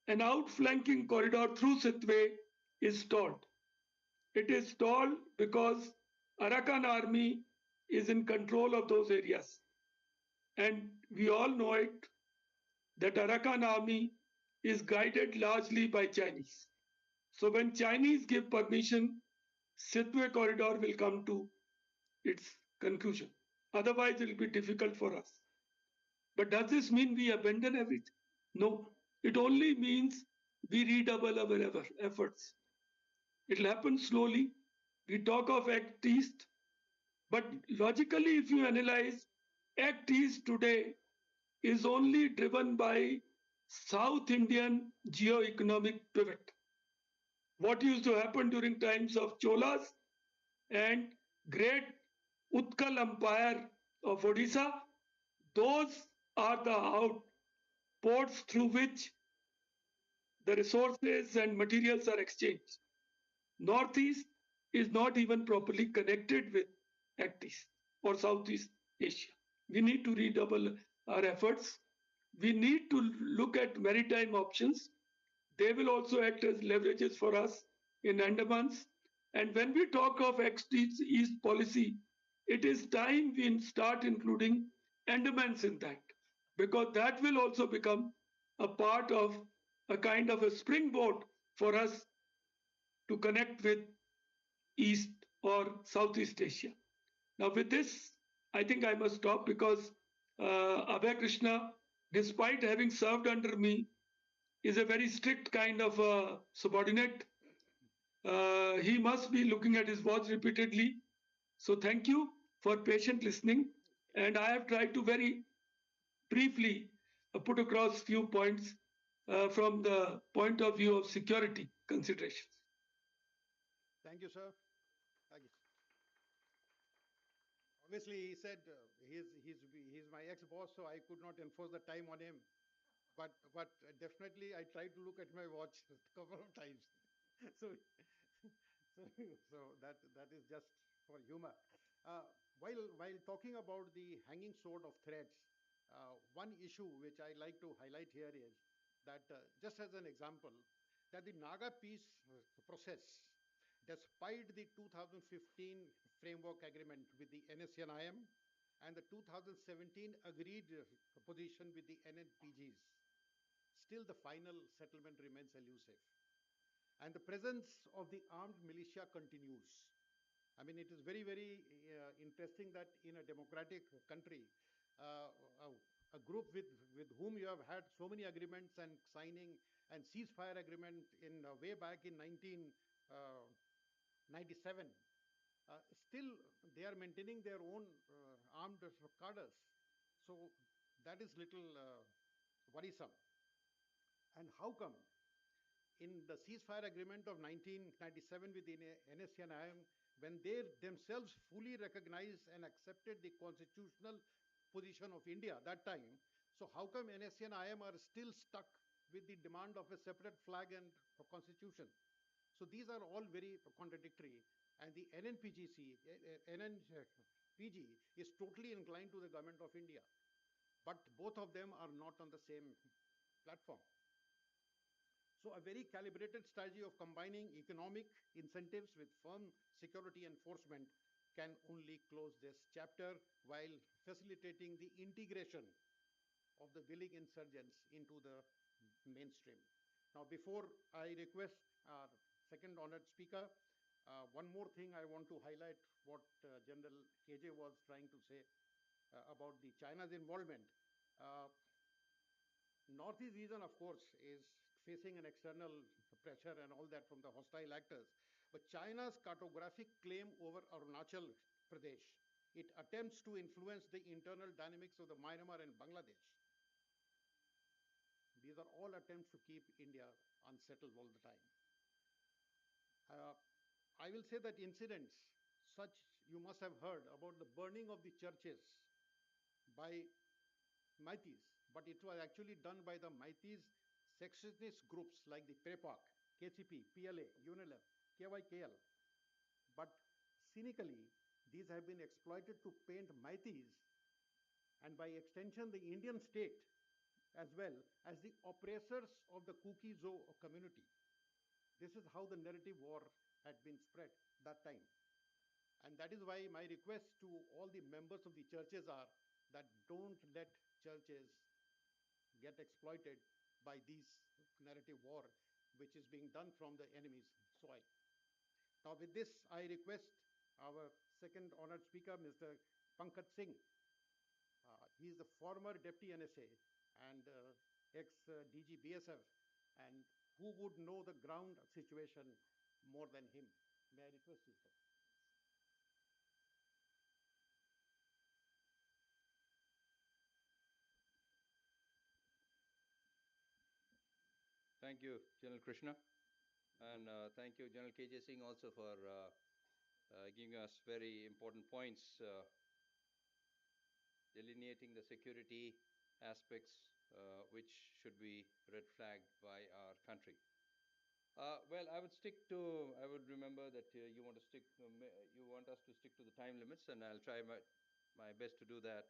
an outflanking corridor through Sitwe is stalled. It is stalled because Arakan army is in control of those areas. And we all know it, that Arakan army is guided largely by Chinese. So when Chinese give permission, Sitwe corridor will come to its conclusion. Otherwise, it will be difficult for us. But does this mean we abandon everything? No. It only means we redouble our efforts. It will happen slowly. We talk of Act East, but logically, if you analyze, Act East today is only driven by South Indian geo-economic pivot. What used to happen during times of Cholas and great Utkal Empire of Odisha, those are the outports through which the resources and materials are exchanged. Northeast is not even properly connected with Act East or Southeast Asia. We need to redouble our efforts. We need to look at maritime options. They will also act as leverages for us in Andamans. And when we talk of Act East policy, it is time we start including Andamans in that, because that will also become a part of a kind of a springboard for us to connect with East or Southeast Asia. Now, with this, I think I must stop because Abhay Krishna, despite having served under me, is a very strict kind of subordinate. He must be looking at his watch repeatedly. So thank you for patient listening. And I have tried to very briefly put across few points from the point of view of security considerations. Thank you, sir. Thank you. Obviously, he said he's my ex-boss, so I could not enforce the time on him. But definitely, I tried to look at my watch a couple of times. so, so that is just for humor. While talking about the hanging sword of threats, one issue which I like to highlight here is that, just as an example, that the Naga peace process, despite the 2015 framework agreement with the NSCNIM and the 2017 agreed position with the NNPGs, still the final settlement remains elusive. And the presence of the armed militia continues. I mean, it is very, very interesting that in a democratic country, a group with whom you have had so many agreements and signing and ceasefire agreement in way back in 1997, still they are maintaining their own armed cadres. So that is little worrisome. And how come in the ceasefire agreement of 1997 with the NSCNIM, when they themselves fully recognized and accepted the constitutional position of India that time, so how come NSCNIM are still stuck with the demand of a separate flag and a constitution? So these are all very contradictory. And the NNPG is totally inclined to the government of India. But both of them are not on the same platform. So a very calibrated strategy of combining economic incentives with firm security enforcement can only close this chapter while facilitating the integration of the willing insurgents into the mainstream. Now, before I request our second honored speaker, one more thing I want to highlight what General KJ was trying to say about the China's involvement. Northeast region, of course, is facing an external pressure and all that from the hostile actors. But China's cartographic claim over Arunachal Pradesh, it attempts to influence the internal dynamics of the Myanmar and Bangladesh. These are all attempts to keep India unsettled all the time. I will say that incidents such you must have heard about the burning of the churches by Meiteis, but it was actually done by the Meiteis secessionist groups like the PREPAC, KCP, PLA, UNLF, KYKL. But cynically, these have been exploited to paint Meiteis and by extension the Indian state as well as the oppressors of the Kuki-Zo community. This is how the narrative war had been spread that time. And that is why my request to all the members of the churches are that don't let churches get exploited by this narrative war which is being done from the enemy's soil. Now with this, I request our second honored speaker, Mr. Pankaj Singh. He is the former Deputy NSA and ex-DG BSF, and who would know the ground situation more than him? May I request you, sir? Thank you, General Krishna. And thank you, General KJ Singh, also for giving us very important points, delineating the security aspects which should be red flagged by our country. Well, I would remember that you want us to stick to the time limits, and I'll try my best to do that.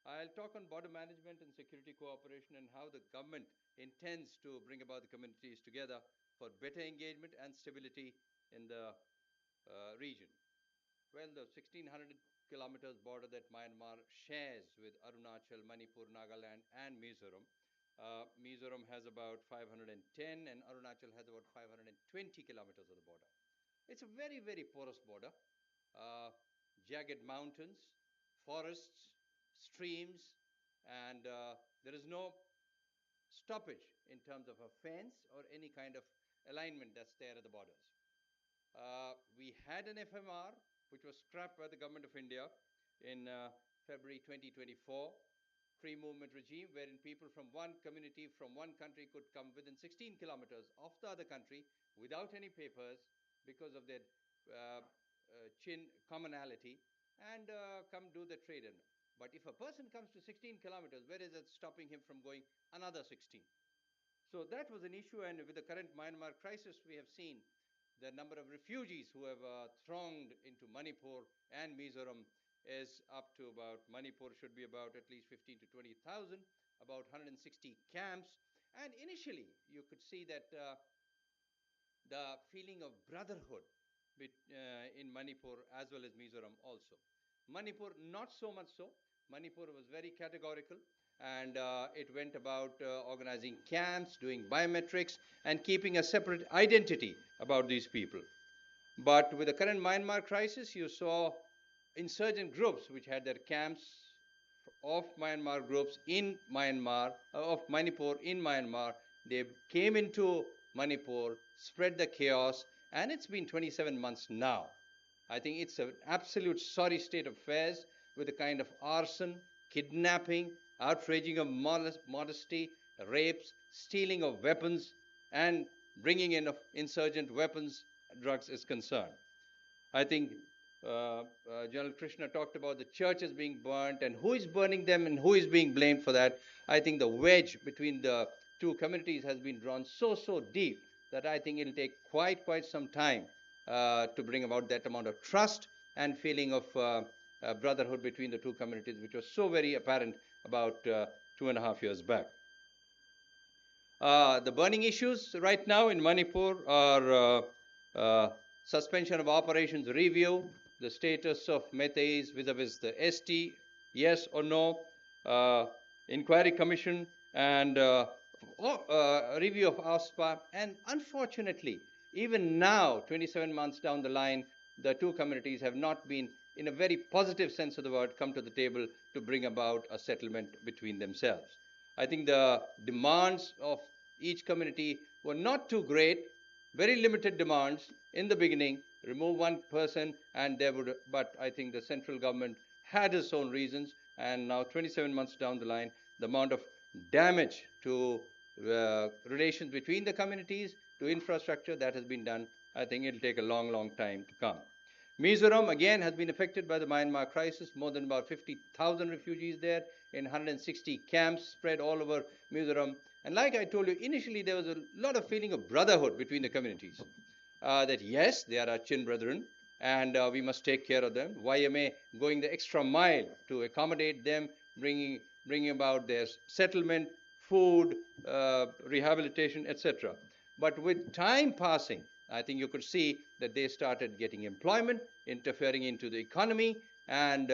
I'll talk on border management and security cooperation and how the government intends to bring about the communities together for better engagement and stability in the region. Well, the 1600 kilometers border that Myanmar shares with Arunachal, Manipur, Nagaland, and Mizoram. Mizoram has about 510 and Arunachal has about 520 kilometers of the border. It's a very, very porous border. Jagged mountains, forests, streams, and there is no stoppage in terms of a fence or any kind of alignment that's there at the borders. We had an FMR, which was scrapped by the government of India in February 2024, free movement regime, wherein people from one community, from one country could come within 16 kilometers of the other country without any papers because of their chin commonality and come do the trade. But if a person comes to 16 kilometers, where is it stopping him from going another 16? So that was an issue, and with the current Myanmar crisis, we have seen the number of refugees who have thronged into Manipur and Mizoram is up to about, Manipur should be about at least 15 to 20,000, about 160 camps. And initially, you could see that the feeling of brotherhood in Manipur as well as Mizoram also. Manipur, not so much so. Manipur was very categorical, and it went about organizing camps, doing biometrics, and keeping a separate identity about these people. But with the current Myanmar crisis, you saw insurgent groups which had their camps of Myanmar groups in Myanmar, of Manipur in Myanmar. They came into Manipur, spread the chaos, and it's been 27 months now. I think it's an absolute sorry state of affairs with the kind of arson, kidnapping, outraging of modesty, rapes, stealing of weapons, and bringing in of insurgent weapons, drugs is concerned. I think General Krishna talked about the churches being burnt and who is burning them and who is being blamed for that. I think the wedge between the two communities has been drawn so deep that I think it'll take quite some time to bring about that amount of trust and feeling of brotherhood between the two communities, which was so very apparent about 2.5 years back. The burning issues right now in Manipur are suspension of operations review, the status of Meiteis vis-a-vis the ST, yes or no, inquiry commission, and review of OSPA. And unfortunately, even now, 27 months down the line, the two communities have not been, in a very positive sense of the word, come to the table to bring about a settlement between themselves. I think the demands of each community were not too great, very limited demands in the beginning, remove one person and they would, but I think the central government had its own reasons, and now 27 months down the line, the amount of damage to relations between the communities, to infrastructure that has been done, I think it'll take a long time to come. Mizoram again has been affected by the Myanmar crisis, more than about 50,000 refugees there in 160 camps spread all over Mizoram. And like I told you, initially there was a lot of feeling of brotherhood between the communities. That yes, they are our chin brethren and we must take care of them. YMA going the extra mile to accommodate them, bringing about their settlement, food, rehabilitation, etc. But with time passing, I think you could see that they started getting employment, interfering into the economy, and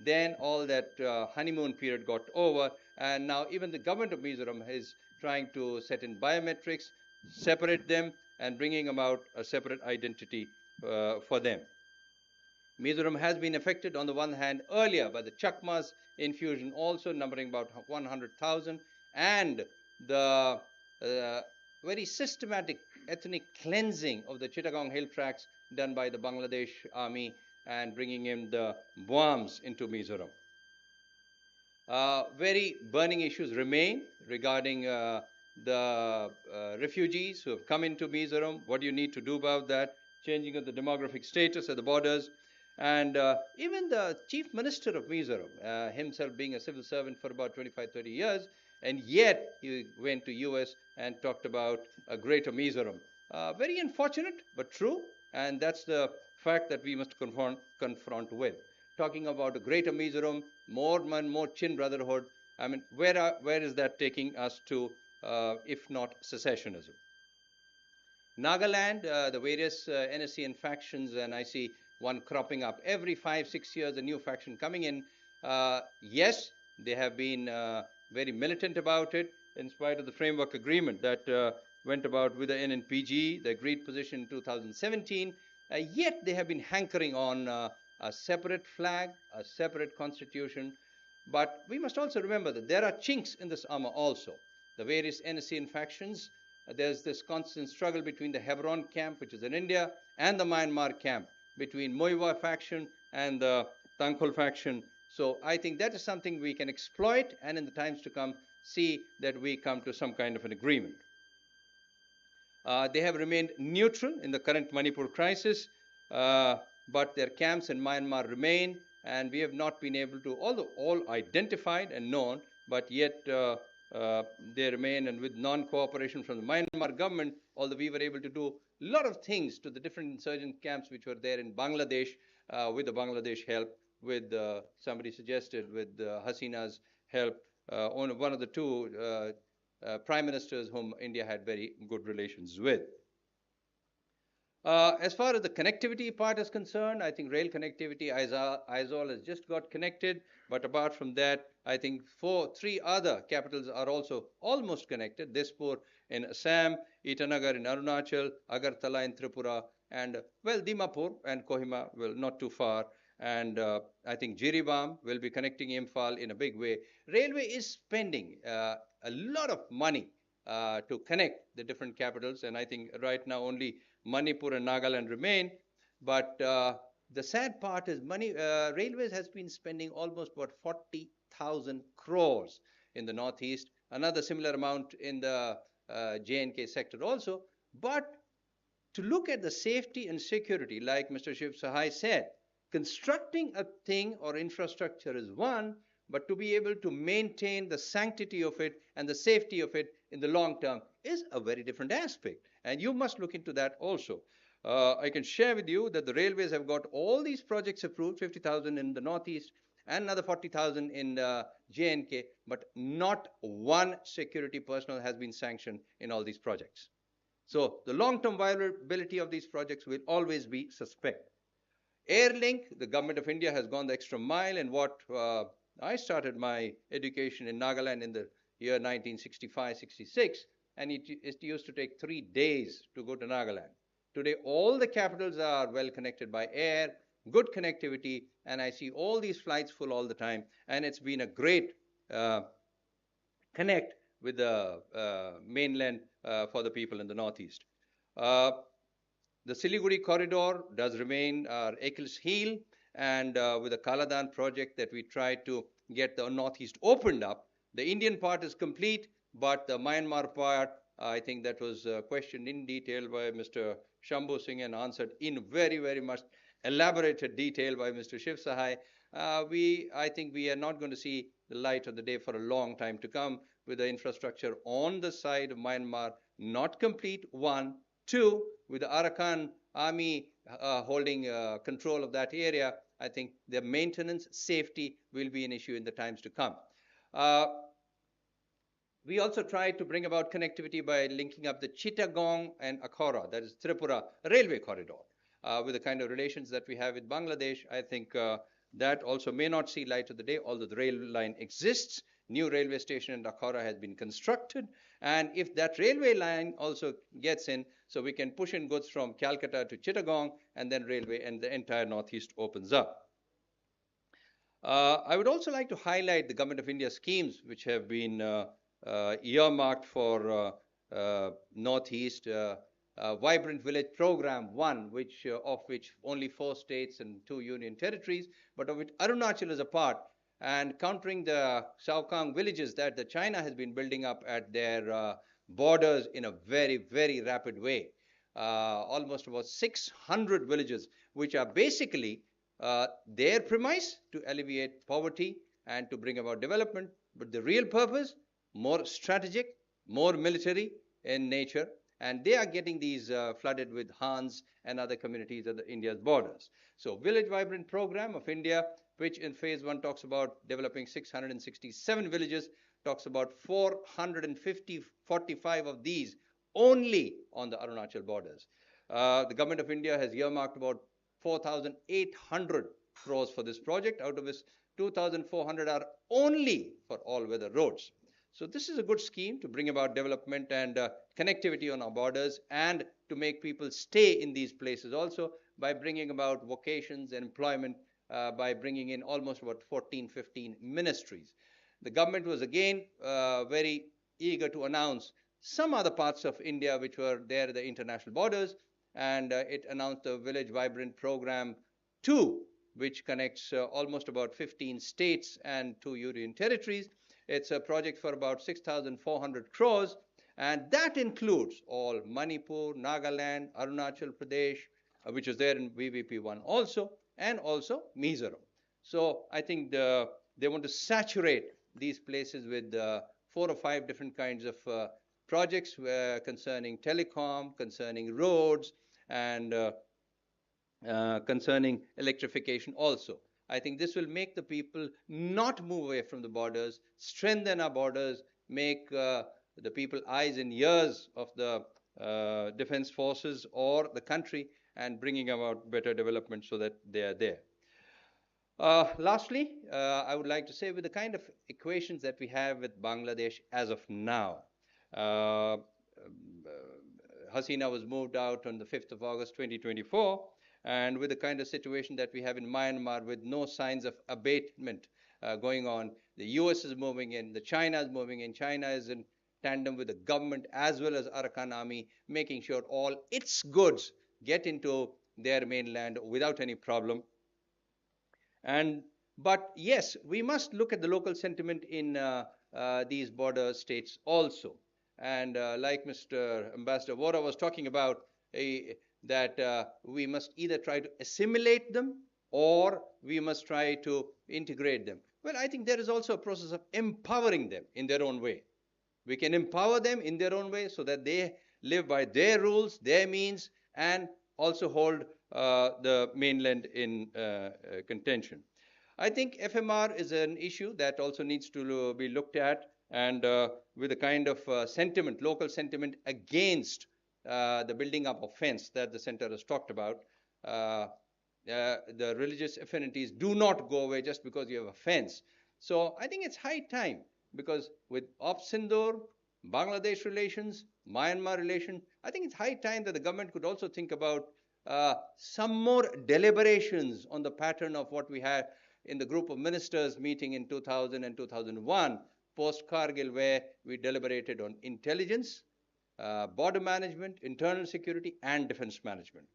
then all that honeymoon period got over, and now even the government of Mizoram is trying to set in biometrics, separate them, and bringing about a separate identity for them. Mizoram has been affected on the one hand earlier by the Chakmas infusion, also numbering about 100,000, and the very systematic ethnic cleansing of the Chittagong hill tracts done by the Bangladesh army and bringing in the bombs into Mizoram. Very burning issues remain regarding the refugees who have come into Mizoram. What do you need to do about that? Changing of the demographic status at the borders. And even the chief minister of Mizoram, himself being a civil servant for about 25, 30 years, and yet he went to US and talked about a greater Mizoram. Very unfortunate, but true. And that's the fact that we must confront with. Talking about a greater Mizoram, more and more Chin brotherhood. I mean, where is that taking us to, if not secessionism? Nagaland, the various NSCN factions, and I see one cropping up every 5-6 years, a new faction coming in. Yes, they have been very militant about it, in spite of the framework agreement that went about with the NNPG, the agreed position in 2017. Yet they have been hankering on a separate flag, a separate constitution. But we must also remember that there are chinks in this armor also. The various NSCN factions, there's this constant struggle between the Hebron camp, which is in India, and the Myanmar camp, between Moiwa faction and the Tangkhul faction. So I think that is something we can exploit, and in the times to come, see that we come to some kind of an agreement. They have remained neutral in the current Manipur crisis, but their camps in Myanmar remain, and we have not been able to, although all identified and known, but yet they remain, and with non-cooperation from the Myanmar government, although we were able to do a lot of things to the different insurgent camps which were there in Bangladesh, with the Bangladesh help, with somebody suggested with Hasina's help, on one of the two prime ministers whom India had very good relations with. As far as the connectivity part is concerned, I think rail connectivity, Aizawl has just got connected, but apart from that, I think 3 other capitals are also almost connected. Dispur in Assam, Itanagar in Arunachal, Agartala in Tripura, and, well, Dimapur and Kohima, well, not too far. And I think Jiribam will be connecting Imphal in a big way. Railway is spending a lot of money to connect the different capitals, and I think right now only Manipur and Nagaland remain. But the sad part is Railways has been spending almost about 40,000 crores in the Northeast, another similar amount in the J&K sector also. But to look at the safety and security, like Mr. Shiv Sahai said, constructing a thing or infrastructure is one, but to be able to maintain the sanctity of it and the safety of it in the long term is a very different aspect. And you must look into that also. I can share with you that the railways have got all these projects approved, 50,000 in the Northeast and another 40,000 in J&K, but not one security personnel has been sanctioned in all these projects. So the long-term viability of these projects will always be suspect. Airlink, the government of India has gone the extra mile, and what I started my education in Nagaland in the year 1965-66, and it used to take 3 days to go to Nagaland. Today, all the capitals are well connected by air, good connectivity, and I see all these flights full all the time, and it's been a great connect with the mainland for the people in the Northeast. The Siliguri corridor does remain our Achilles heel, and with the Kaladan project that we tried to get the Northeast opened up, the Indian part is complete, but the Myanmar part, I think that was questioned in detail by Mr. Shambhu Singh and answered in very, very much elaborated detail by Mr. Shiv Sahai. I think we are not going to see the light of the day for a long time to come with the infrastructure on the side of Myanmar not complete, 1. 2, with the Arakan army holding control of that area, I think the maintenance, safety will be an issue in the times to come. We also tried to bring about connectivity by linking up the Chittagong and Akhora, that is Tripura railway corridor, with the kind of relations that we have with Bangladesh. I think that also may not see light of the day, although the rail line exists. New railway station in Akhora has been constructed, and if that railway line also gets in, So we can push in goods from Calcutta to Chittagong, and then railway, and the entire Northeast opens up. I would also like to highlight the Government of India schemes which have been earmarked for Northeast. Vibrant Village Program 1, of which only 4 states and 2 union territories, but of which Arunachal is a part, and countering the Shaokang villages that the China has been building up at their borders in a very, very rapid way. Almost about 600 villages, which are basically their premise to alleviate poverty and to bring about development, but the real purpose, more strategic, more military in nature, and they are getting these flooded with Hans and other communities at India's borders. So Village Vibrant Program of India, which in phase 1 talks about developing 667 villages, talks about 45 of these only on the Arunachal borders. The Government of India has earmarked about 4,800 crores for this project, out of which 2,400 are only for all-weather roads. So this is a good scheme to bring about development and connectivity on our borders, and to make people stay in these places also by bringing about vocations and employment, by bringing in almost about 14, 15 ministries. The government was again very eager to announce some other parts of India which were there at the international borders, and it announced the Village Vibrant Program 2, which connects almost about 15 states and 2 union territories. It's a project for about 6,400 crores, and that includes all Manipur, Nagaland, Arunachal Pradesh, which is there in VVP1 also, and also Mizoram. So I think they want to saturate these places with 4 or 5 different kinds of projects concerning telecom, concerning roads, and concerning electrification also. I think this will make the people not move away from the borders, strengthen our borders, make the people eyes and ears of the defense forces or the country, and bringing about better development so that they are there. Lastly, I would like to say, with the kind of equations that we have with Bangladesh as of now, Hasina was moved out on the 5th of August 2024, and with the kind of situation that we have in Myanmar, with no signs of abatement going on, the US is moving in, the China is moving in. China is in tandem with the government as well as Arakan Army, making sure all its goods get into their mainland without any problem. But yes, we must look at the local sentiment in these border states also. And like Mr. Ambassador Vora was talking about, that we must either try to assimilate them or we must try to integrate them. Well, I think there is also a process of empowering them in their own way. We can empower them in their own way so that they live by their rules, their means, and also hold the mainland in contention. I think FMR is an issue that also needs to be looked at, and with a kind of sentiment, local sentiment against the building up of fence that the center has talked about. The religious affinities do not go away just because you have a fence. So I think it's high time, because with Op Sindoor, Bangladesh relations, Myanmar relations, I think it's high time that the government could also think about some more deliberations on the pattern of what we had in the group of ministers meeting in 2000 and 2001, post-Kargil, where we deliberated on intelligence, border management, internal security, and defense management.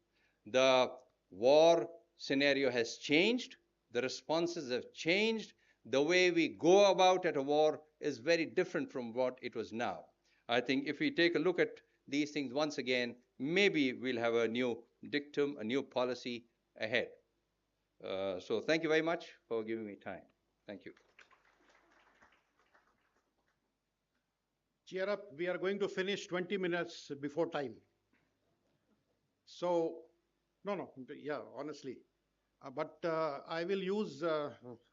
The war scenario has changed. The responses have changed. The way we go about at a war is very different from what it was now. I think if we take a look at these things once again, maybe we'll have a new dictum, a new policy ahead. So thank you very much for giving me time. Thank you. Cheer up, we are going to finish 20 minutes before time. So, yeah, honestly. But I will use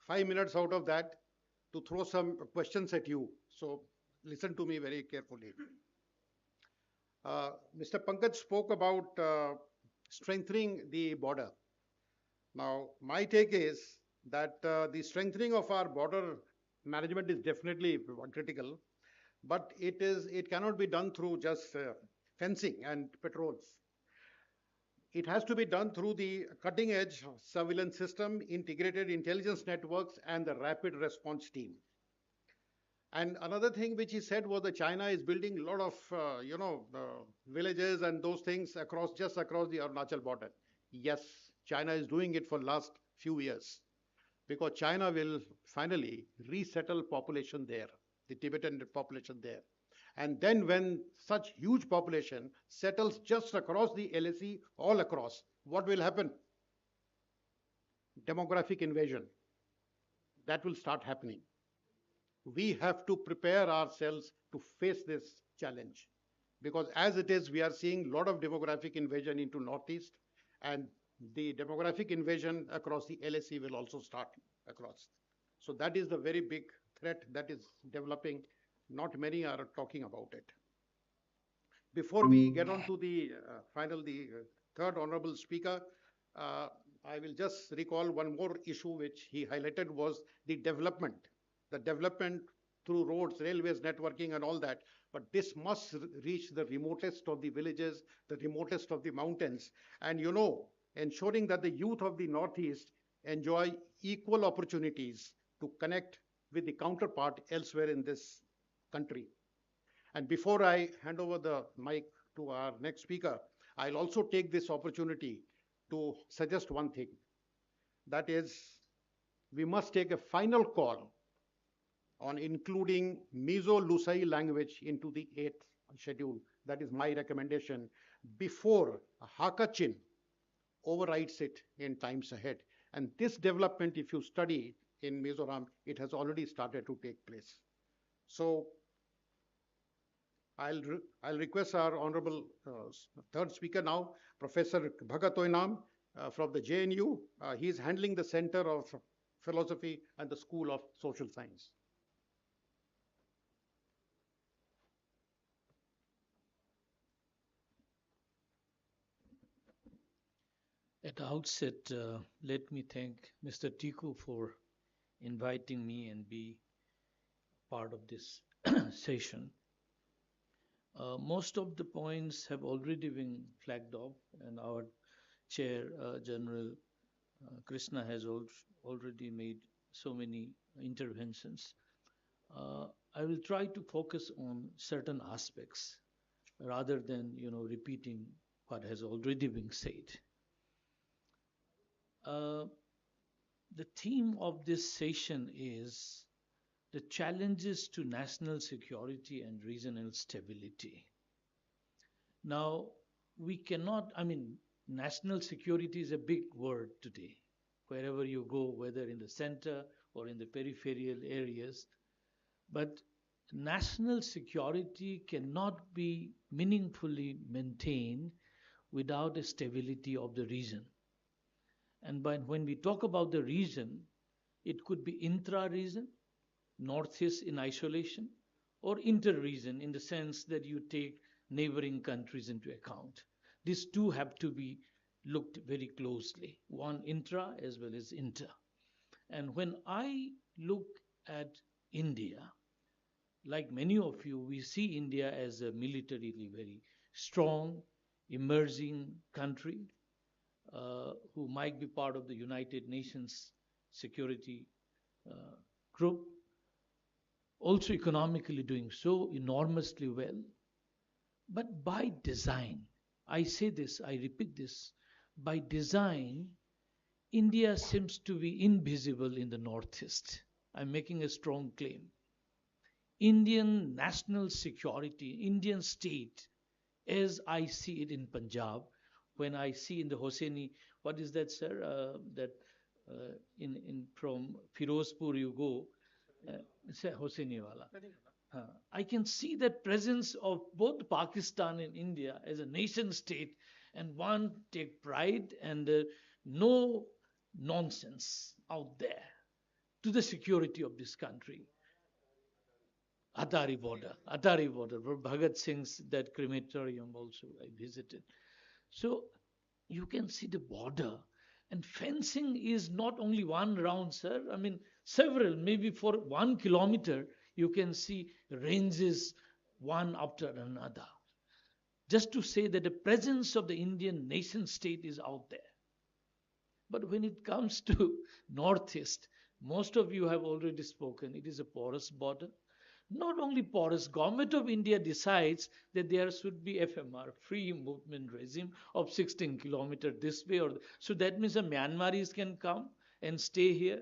5 minutes out of that to throw some questions at you. So listen to me very carefully. Mr. Pankaj spoke about strengthening the border. Now, my take is that the strengthening of our border management is definitely critical, but it cannot be done through just fencing and patrols. It has to be done through the cutting edge surveillance system, integrated intelligence networks, and the rapid response team. And another thing which he said was that China is building a lot of, villages and those things just across the Arunachal border. Yes, China is doing it for last few years because China will finally resettle population there, the Tibetan population there. And then when such huge population settles just across the LAC, all across, what will happen? Demographic invasion. That will start happening. We have to prepare ourselves to face this challenge because as it is, we are seeing a lot of demographic invasion into Northeast, and the demographic invasion across the LAC will also start across. So that is the very big threat that is developing. Not many are talking about it. Before we get on to the third honorable speaker, I will just recall one more issue which he highlighted was the development through roads, railways, networking, and all that. But this must reach the remotest of the villages, the remotest of the mountains, and ensuring that the youth of the Northeast enjoy equal opportunities to connect with the counterpart elsewhere in this country. And before I hand over the mic to our next speaker, I'll also take this opportunity to suggest one thing. That is, we must take a final call on including Mizo-Lusai language into the 8th schedule. That is my recommendation before Hakachin overrides it in times ahead. And this development, if you study in Mizoram, it has already started to take place. So I'll request our honorable third speaker now, Professor Bhagat Oinam from the JNU. He is handling the Center of Philosophy and the School of Social Science. At the outset, let me thank Mr. Tiku for inviting me and be part of this session. Most of the points have already been flagged off, and our chair, General Krishna, has already made so many interventions. I will try to focus on certain aspects rather than repeating what has already been said. The theme of this session is the challenges to national security and regional stability. Now, we cannot, national security is a big word today. Wherever you go, whether in the center or in the peripheral areas, but national security cannot be meaningfully maintained without a stability of the region. And when we talk about the region, it could be intra-region, Northeast in isolation, or inter-region in the sense that you take neighboring countries into account. These two have to be looked very closely, one intra as well as inter. And when I look at India, like many of you, we see India as a militarily very strong, emerging country who might be part of the United Nations Security Group, also economically doing so enormously well. But by design, I say this, I repeat this, by design, India seems to be invisible in the Northeast. I'm making a strong claim. Indian national security, Indian state, as I see it in Punjab, when I see in the Hosseini, what is that, sir? From Firozpur you go, Hosseini wala. I can see that presence of both Pakistan and India as a nation state, and one take pride and no nonsense out there to the security of this country. Atari border, where Bhagat Singh's that crematorium also I visited. So you can see the border, and fencing is not only one round, sir. Several, maybe for 1 kilometer, you can see ranges one after another. just to say that the presence of the Indian nation state is out there. But when it comes to Northeast, most of you have already spoken. It is a porous border. Not only porous, Government of India decides that there should be FMR, free movement regime of 16 kilometers this way or so. That means the Myanmaris can come and stay here,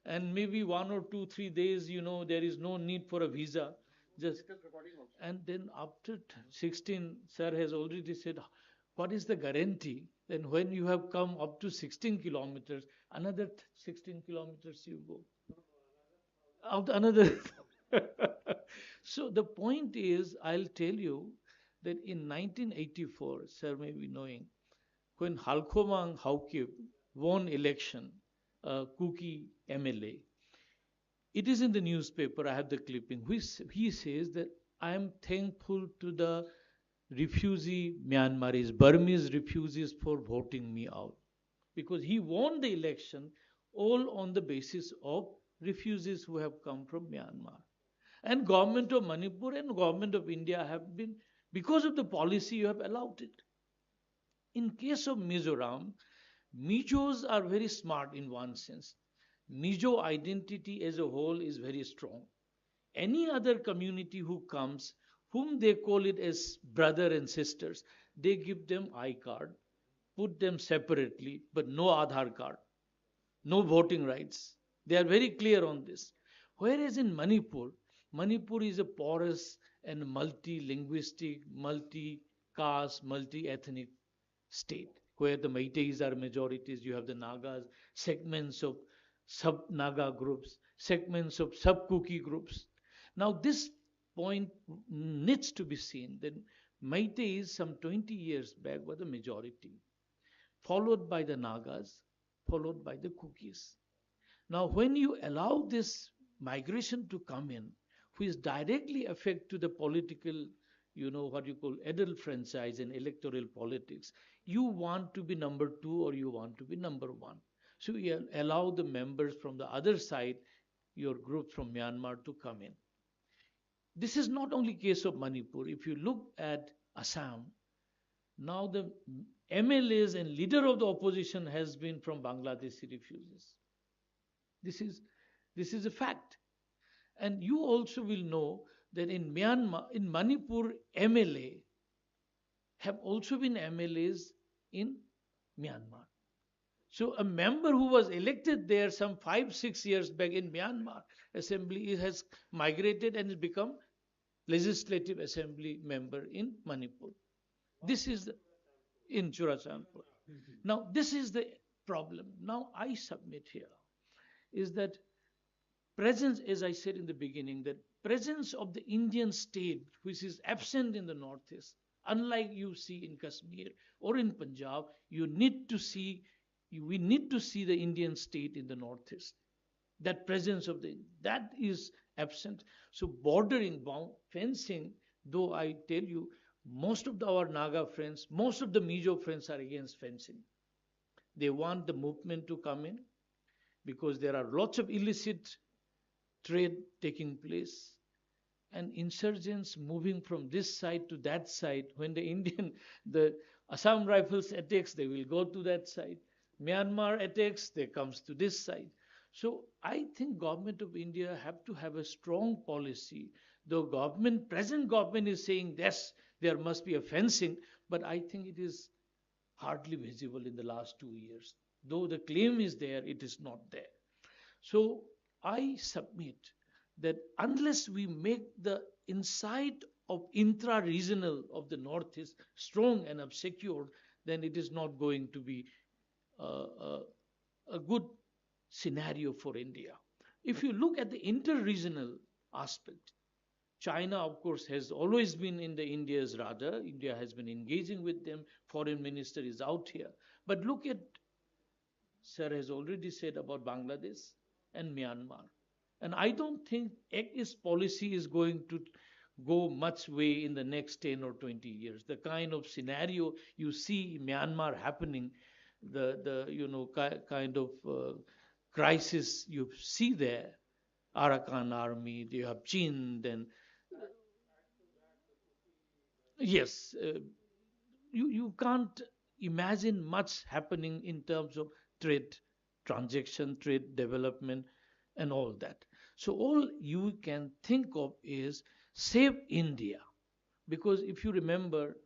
and maybe 1 or 2, 3 days, there is no need for a visa. Just and then after 16, sir has already said, what is the guarantee? Then when you have come up to 16 kilometers, another 16 kilometers you go. Out another. So the point is, I'll tell you that in 1984, sir may be knowing, when Halkomang Haukip won election, Kuki MLA, it is in the newspaper, I have the clipping, which he says that I am thankful to the refugee Myanmaris, Burmese refugees for voting me out. Because he won the election all on the basis of refugees who have come from Myanmar. And government of Manipur and government of India have been, because of the policy, you have allowed it. In case of Mizoram, Mijos are very smart in one sense. Mizo identity as a whole is very strong. Any other community who comes, whom they call it as brother and sisters, they give them I-card, put them separately, but no Aadhaar card, no voting rights. They are very clear on this. Whereas in Manipur, Manipur is a porous and multi-linguistic, multi-caste, multi-ethnic state, where the Meiteis are majorities, you have the Nagas, segments of sub-Naga groups, segments of sub-Kuki groups. Now this point needs to be seen that Meiteis some 20 years back were the majority, followed by the Nagas, followed by the Kukis. Now when you allow this migration to come in, which directly affect to the political, what you call adult franchise and electoral politics, you want to be number 2 or you want to be number 1. So you allow the members from the other side, your group from Myanmar, to come in. This is not only case of Manipur. If you look at Assam, now the MLAs and leader of the opposition has been from Bangladeshi refugees. This is a fact. And you also will know that in Myanmar, in Manipur, MLA have also been MLAs in Myanmar. So a member who was elected there some 5-6 years back in Myanmar assembly has migrated and has become legislative assembly member in Manipur. This is in Churachampur. Now this is the problem. Now I submit here is that presence, as I said in the beginning, that presence of the Indian state, which is absent in the Northeast, unlike you see in Kashmir or in Punjab, we need to see the Indian state in the Northeast. That presence that is absent. So bordering, fencing, though I tell you, most of our Naga friends, most of the Mizo friends are against fencing. They want the movement to come in because there are lots of illicit trade taking place and insurgents moving from this side to that side. When the Assam Rifles attacks, they will go to that side. Myanmar attacks, they comes to this side. So I think government of India have to have a strong policy. Though present government is saying yes, there must be a fencing, but I think it is hardly visible in the last 2 years. Though the claim is there, it is not there. So I submit that unless we make the inside of intra-regional of the Northeast strong and secured, then it is not going to be a good scenario for India. If you look at the inter-regional aspect, China, of course, has always been in the India's radar. India has been engaging with them. Foreign minister is out here. But look at, sir has already said about Bangladesh and Myanmar. And I don't think AC's policy is going to go much way in the next 10 or 20 years. The kind of scenario you see Myanmar happening, the kind of crisis you see there, Arakan army, you have Chin, then yes, you can't imagine much happening in terms of trade transaction, trade development, and all that. So all you can think of is save India. Because if you remember,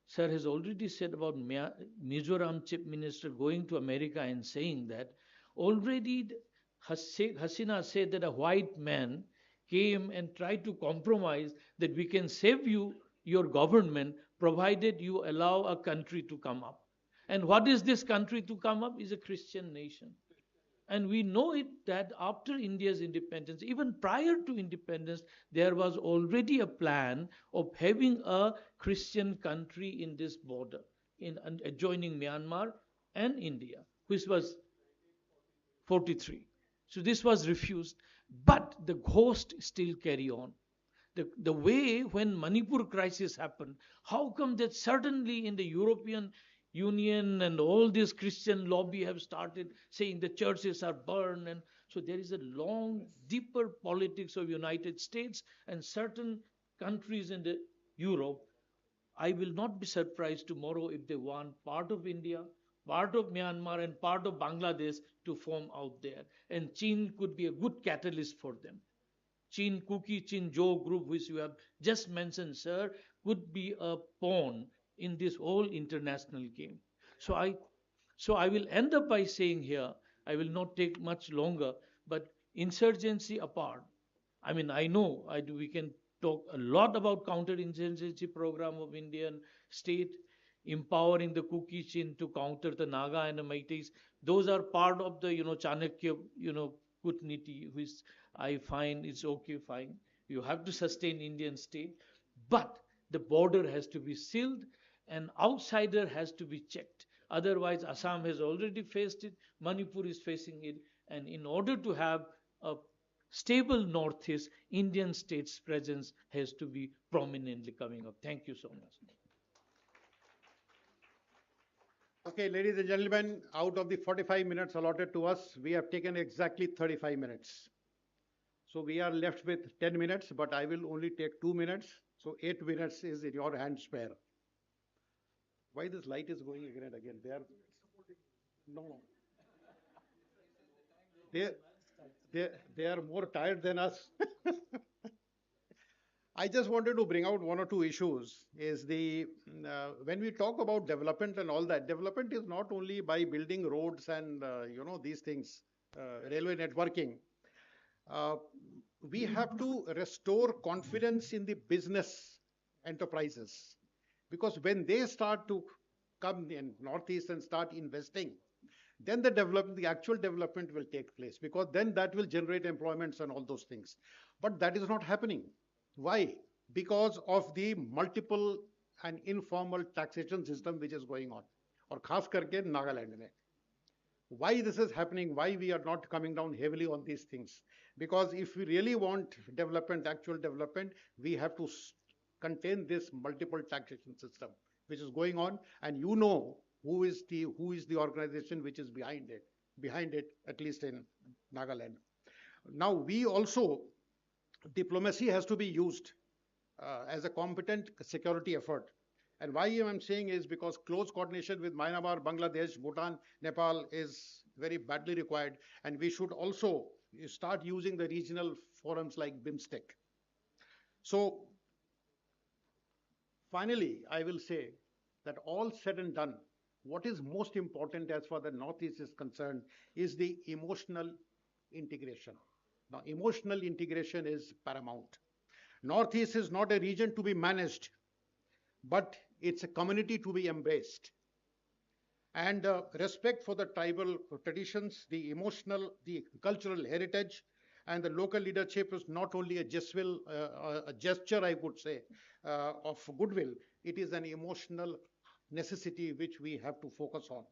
Sir has already said about Mizoram Chief Minister going to America and saying that already Hasina said that a white man came and tried to compromise that we can save you, your government, provided you allow a country to come up. And what is this country to come up? Is a Christian nation. And we know it that after India's independence, even prior to independence, there was already a plan of having a Christian country in this border, in adjoining Myanmar and India, which was 43. So this was refused, but the ghost still carry on. The way when Manipur crisis happened, how come that suddenly in the European Union and all this Christian lobby have started saying the churches are burned, and so there is a long, deeper politics of United States and certain countries in the Europe. I will not be surprised tomorrow if they want part of India, part of Myanmar, and part of Bangladesh to form out there. And China could be a good catalyst for them. Chin Cookie, Chin Joe group, which you have just mentioned, sir, could be a pawn in this whole international game. So I, so I will end up by saying here, I will not take much longer, but insurgency apart, I mean, I know we can talk a lot about counter-insurgency program of Indian state, empowering the Kuki Chin to counter the Naga and the Meiteis. Those are part of the, Chanakya, Kutniti, which I find is okay, fine. You have to sustain Indian state, but the border has to be sealed and outsider has to be checked. Otherwise, Assam has already faced it, Manipur is facing it, and in order to have a stable Northeast, Indian state's presence has to be prominently coming up. Thank you so much. Okay, ladies and gentlemen, out of the 45 minutes allotted to us, we have taken exactly 35 minutes. So we are left with 10 minutes, but I will only take 2 minutes. So 8 minutes is in your hands spare. Why this light is going again and again? No. They are more tired than us. I just wanted to bring out one or two issues. Is when we talk about development and all that, development is not only by building roads and these things, railway networking. We have to restore confidence in the business enterprises, because when they start to come in Northeast and start investing, then the actual development will take place, because then that will generate employments and all those things. But that is not happening. Why? Because of the multiple and informal taxation system which is going on, or khas karke Nagaland mein. Why this is happening, why we are not coming down heavily on these things? Because if we really want development, actual development, we have to contain this multiple taxation system which is going on, and who is the organization which is behind it, at least in Nagaland. Now we also, diplomacy has to be used as a competent security effort. And why I'm saying is because close coordination with Myanmar, Bangladesh, Bhutan, Nepal is very badly required. And we should also start using the regional forums like BIMSTEC. So finally, I will say that all said and done, what is most important as far as the Northeast is concerned is the emotional integration. Now, emotional integration is paramount. Northeast is not a region to be managed, but it's a community to be embraced. And respect for the tribal traditions, the emotional, the cultural heritage, and the local leadership is not only a gesture, I would say, of goodwill. It is an emotional necessity which we have to focus on.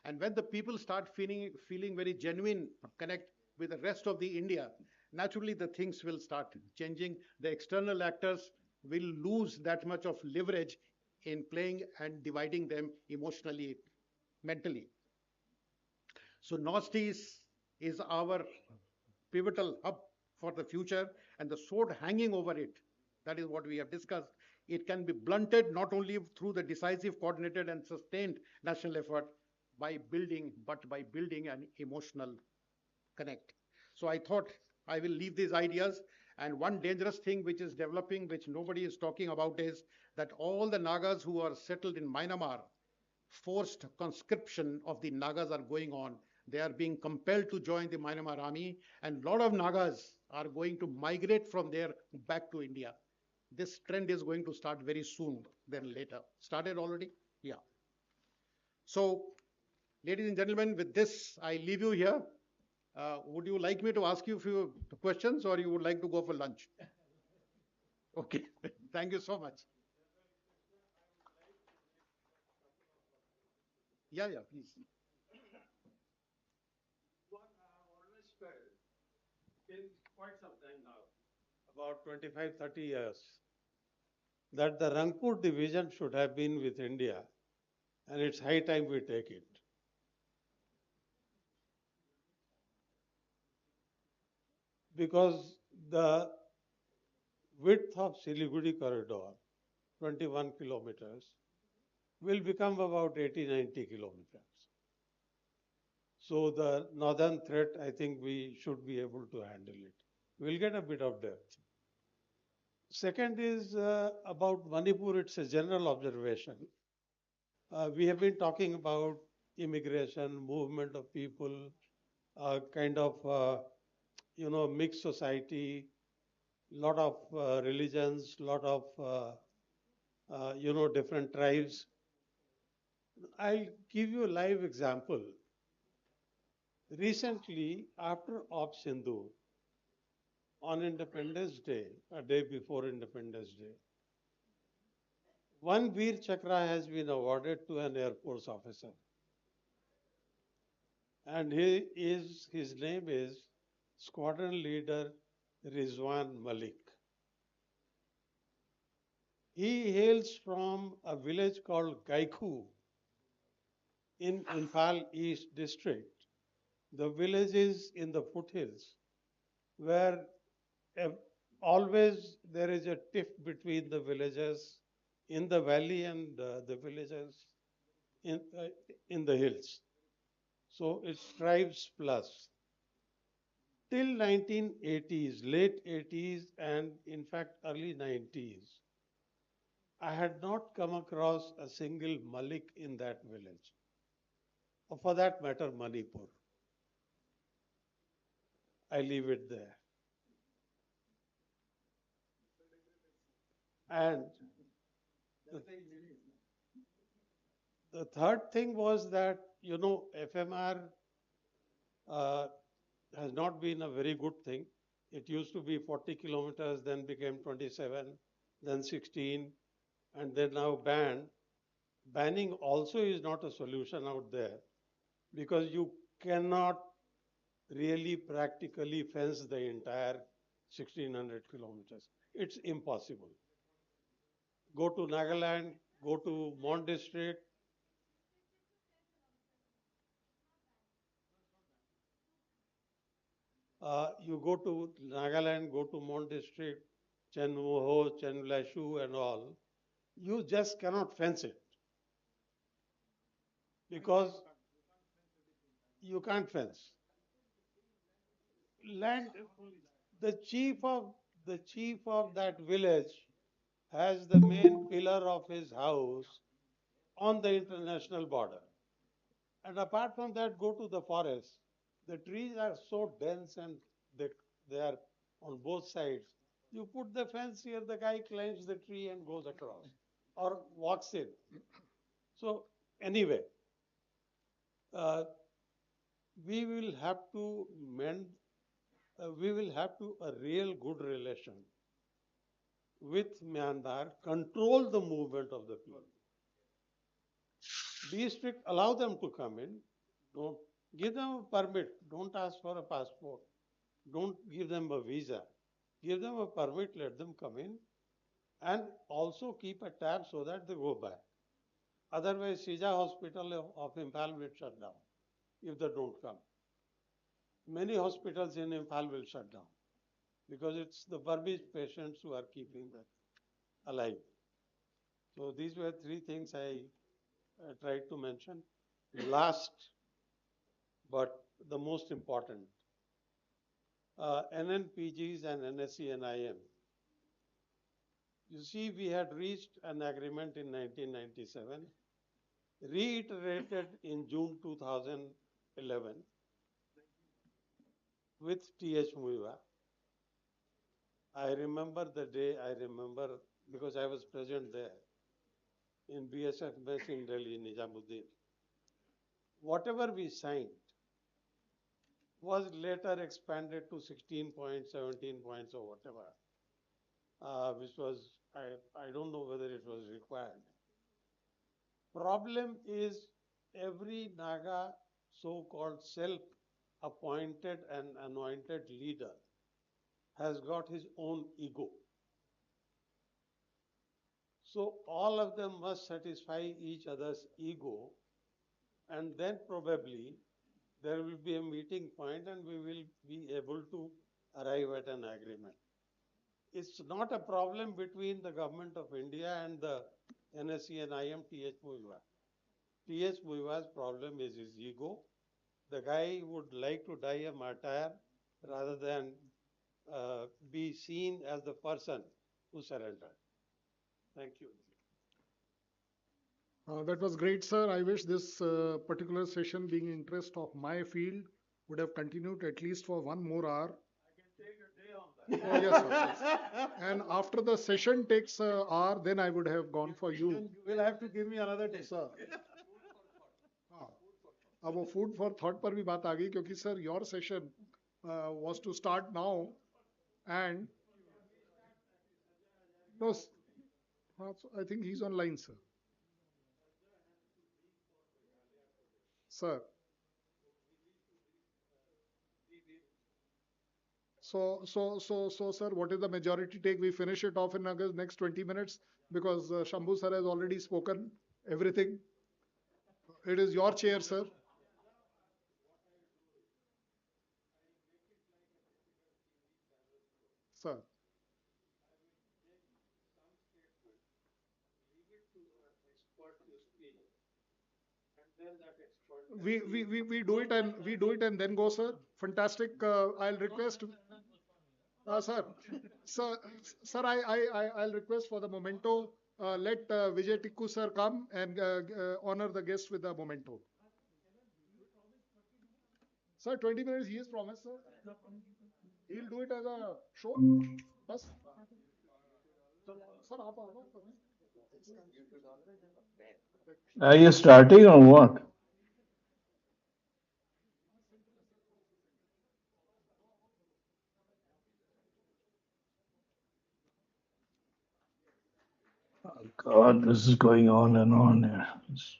And when the people start feeling very genuine connect with the rest of the India, naturally the things will start changing. The external actors will lose that much of leverage in playing and dividing them emotionally, mentally. So Northeast is our pivotal hub for the future, and the sword hanging over it, that is what we have discussed, it can be blunted not only through the decisive, coordinated, and sustained national effort but by building an emotional connect. So I thought I will leave these ideas. And one dangerous thing which is developing, which nobody is talking about, is that all the Nagas who are settled in Myanmar, forced conscription of the Nagas are going on. They are being compelled to join the Myanmar army, and a lot of Nagas are going to migrate from there back to India. This trend is going to start very soon than later. Started already? Yeah. So, ladies and gentlemen, with this, I leave you here. Would you like me to ask you a few questions, or you would like to go for lunch? Okay. Thank you so much. Yeah, please. What I have always felt in quite some time now, about 25, 30 years, that the Rangpur division should have been with India, and it's high time we take it. Because the width of Siliguri corridor, 21 kilometers, will become about 80, 90 kilometers. So the northern threat, I think we should be able to handle it. We'll get a bit of depth. Second is about Manipur, it's a general observation. We have been talking about immigration, movement of people, kind of, mixed society, lot of religions, lot of, different tribes. I'll give you a live example. Recently, after Op Sindhu, on Independence Day, a day before Independence Day, one Veer Chakra has been awarded to an Air Force officer. And his name is Squadron Leader Rizwan Malik. He hails from a village called Gaiku in Imphal East District. The village is in the foothills, where always there is a tiff between the villages in the valley and the villages in the hills. So it's tribes plus. Till 1980s, late 80s, and in fact early 90s, I had not come across a single Malik in that village, or for that matter, Manipur. I leave it there. And the third thing was that, FMR has not been a very good thing. It used to be 40 kilometers, then became 27, then 16, and then now banned. Banning also is not a solution out there, because you cannot really practically fence the entire 1600 kilometers. It's impossible. Go to Nagaland, go to Mon District. You go to Nagaland, go to Mon District, Chen Ho, Chen Lashu and all. You just cannot fence it, because you can't fence. Land, the chief of that village has the main pillar of his house on the international border. And apart from that, go to the forest. The trees are so dense and they are on both sides. You put the fence here, the guy climbs the tree and goes across or walks in. So anyway, we will have to mend, we will have to a real good relation with Myanmar, control the movement of the people. Be strict, allow them to come in. Don't give them a permit. Don't ask for a passport. Don't give them a visa. Give them a permit, let them come in, and also keep a tab so that they go back. Otherwise, Sija Hospital of Imphal will shut down if they don't come. Many hospitals in Imphal will shut down because it's the Burmese patients who are keeping them alive. So these were three things I tried to mention. Last, but the most important, NNPGs and NSE and IM. You see, we had reached an agreement in 1997, reiterated in June 2011 with T.H. Muiva. I remember the day, because I was present there in BSF base in Delhi, Nizamuddin. Whatever we signed was later expanded to 16 points, 17 points, or whatever, which was, I don't know whether it was required. Problem is every Naga so-called self-appointed and anointed leader has got his own ego. So all of them must satisfy each other's ego, and then probably there will be a meeting point and we will be able to arrive at an agreement. It's not a problem between the government of India and the NSE and IM T.H. Muiva. T.H. Muiva's problem is his ego. The guy would like to die a martyr rather than be seen as the person who surrendered. Thank you. That was great, sir. I wish this particular session, being interest of my field, would have continued at least for 1 more hour. Oh, yes, sir. Yes. And after the session takes an hour, then I would have gone for you. You will have to give me another day. Sir. हाँ, अब वो food for thought पर भी बात आ गई क्योंकि sir, your session was to start now, and no, I think he's online, sir. Sir. So, sir, what is the majority take? We finish it off in the next 20 minutes because Shambhu sir has already spoken everything. It is your chair, sir. Sir. We do it and then go, sir. Fantastic. I'll request. Sir, I'll request for the memento. Let Vijay Tikku sir come and honor the guest with the memento. Sir, 20 minutes he has promised, sir. He'll do it as a show. Bas. Sir, आप आओ ना. Are you starting or what? God, this is going on and on here. Just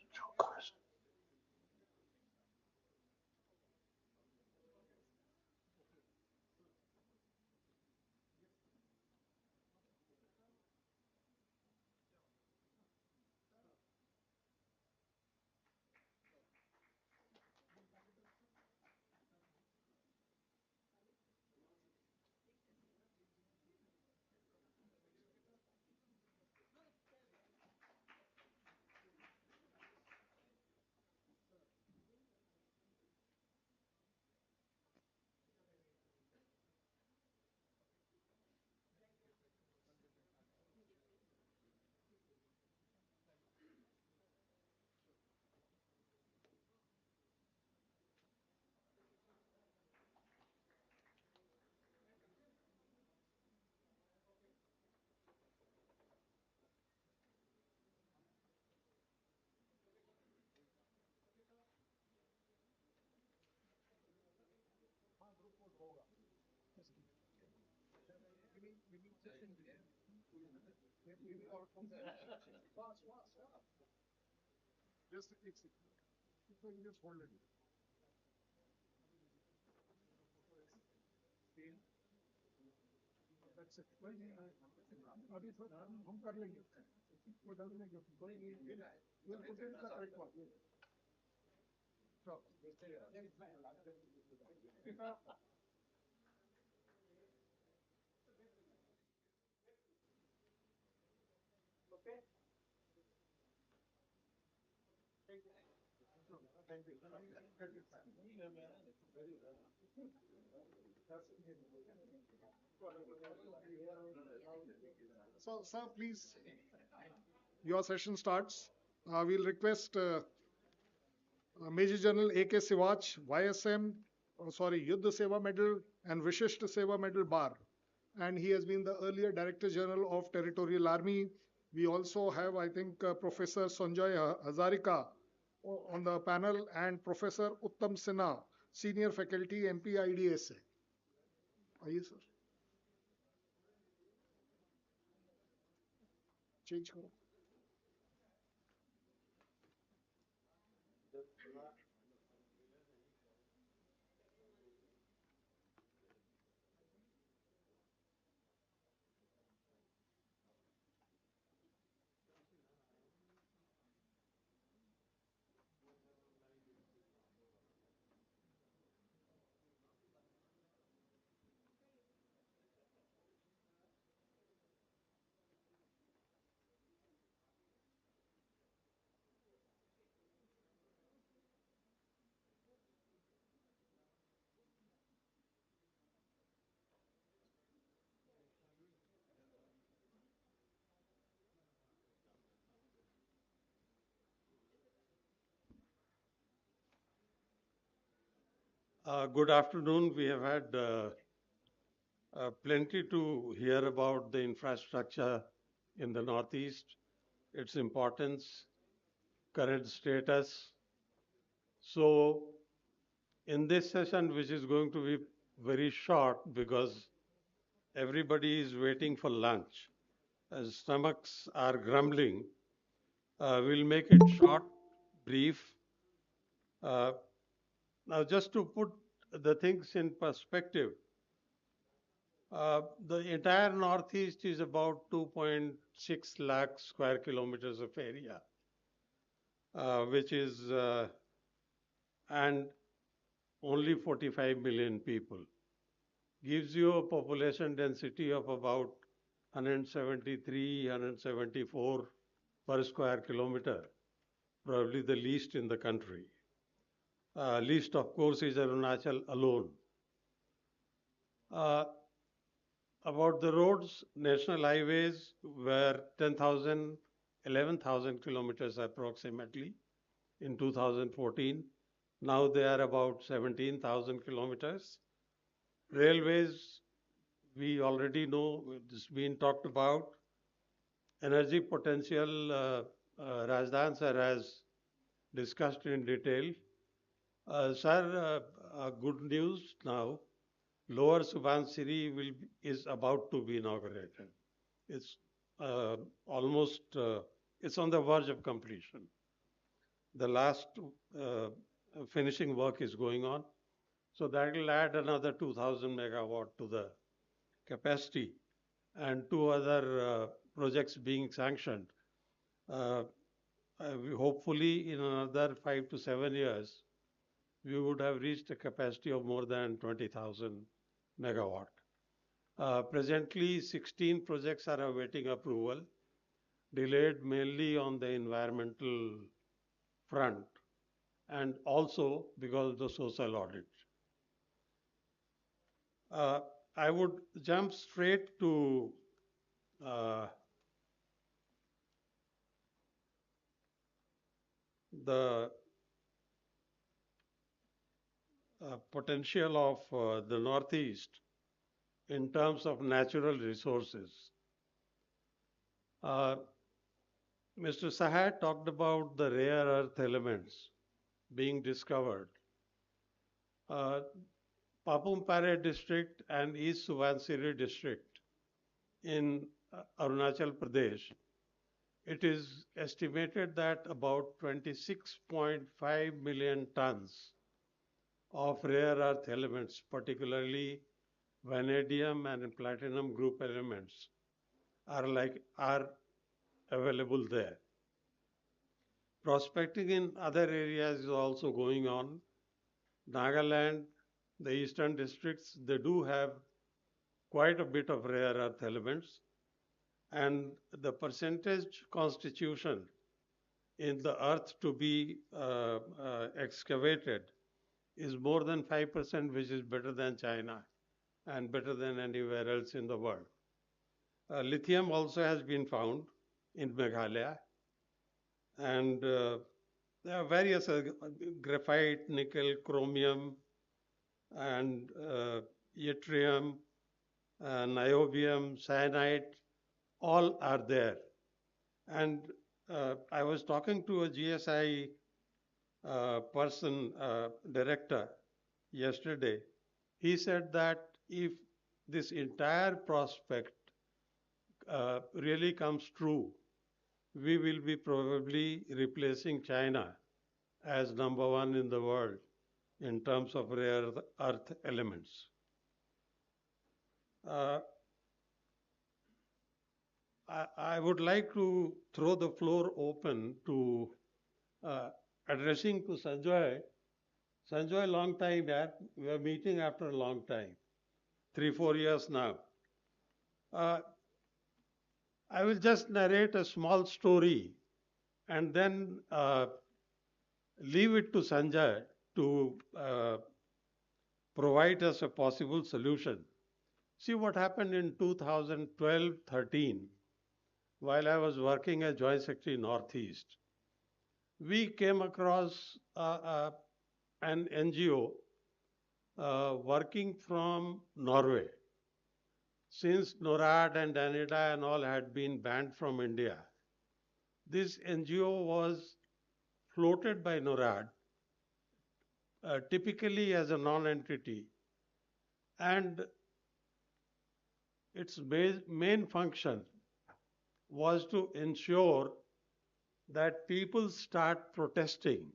hold it. That's it. अभी sir हम कर लेंगे. वो डाल देंगे. We'll put it in the correct one. Sure. So, sir, please, your session starts. We'll request Major General A.K. Siwach, YSM, Yuddha Seva Medal and Vishisht Seva Medal Bar. And he has been the earlier Director General of Territorial Army. We also have, I think, Professor Sanjay Hazarika on the panel and Professor Uttam Sinha, Senior Faculty, MP IDSA. आइए sir change करो Good afternoon. We have had plenty to hear about the infrastructure in the Northeast, its importance, current status. So, in this session, which is going to be very short because everybody is waiting for lunch, as stomachs are grumbling, we'll make it short, brief. Now, just to put the things in perspective, the entire Northeast is about 2.6 lakh square kilometers of area, which is, and only 45 million people. Gives you a population density of about 173, 174 per square kilometer, probably the least in the country. Least, of course, is Arunachal alone. About the roads, national highways were 10,000, 11,000 kilometers approximately in 2014. Now they are about 17,000 kilometers. Railways, we already know, it's been talked about. Energy potential, Rajdan sir has discussed in detail. Sir, good news now. Lower Subansiri is about to be inaugurated. It's almost, it's on the verge of completion. The last finishing work is going on. So that will add another 2,000 megawatt to the capacity, and two other projects being sanctioned. Hopefully in another 5 to 7 years, we would have reached a capacity of more than 20,000 megawatt. Presently, 16 projects are awaiting approval, delayed mainly on the environmental front and also because of the social audit. I would jump straight to the potential of the Northeast in terms of natural resources. Mr. Sahat talked about the rare earth elements being discovered. Papum Pare district and East Subansiri district in Arunachal Pradesh, it is estimated that about 26.5 million tons of rare earth elements, particularly vanadium and platinum group elements, are available there. Prospecting in other areas is also going on. Nagaland, the eastern districts, they do have quite a bit of rare earth elements, and the percentage constitution in the earth to be excavated is more than 5%, which is better than China and better than anywhere else in the world. Lithium also has been found in Meghalaya, and there are various graphite, nickel, chromium, and yttrium, niobium, cyanide, all are there. And I was talking to a GSI director yesterday. He said that if this entire prospect really comes true, we will be probably replacing China as number one in the world in terms of rare earth elements. I would like to throw the floor open to addressing to Sanjoy. Sanjoy, long time back, we are meeting after a long time, 3-4 years now. I will just narrate a small story and then leave it to Sanjay to provide us a possible solution. See what happened in 2012-13 while I was working as Joint Secretary Northeast. We came across an NGO working from Norway. Since NORAD and Danida and all had been banned from India, this NGO was floated by NORAD, typically as a non-entity, and its main function was to ensure that people start protesting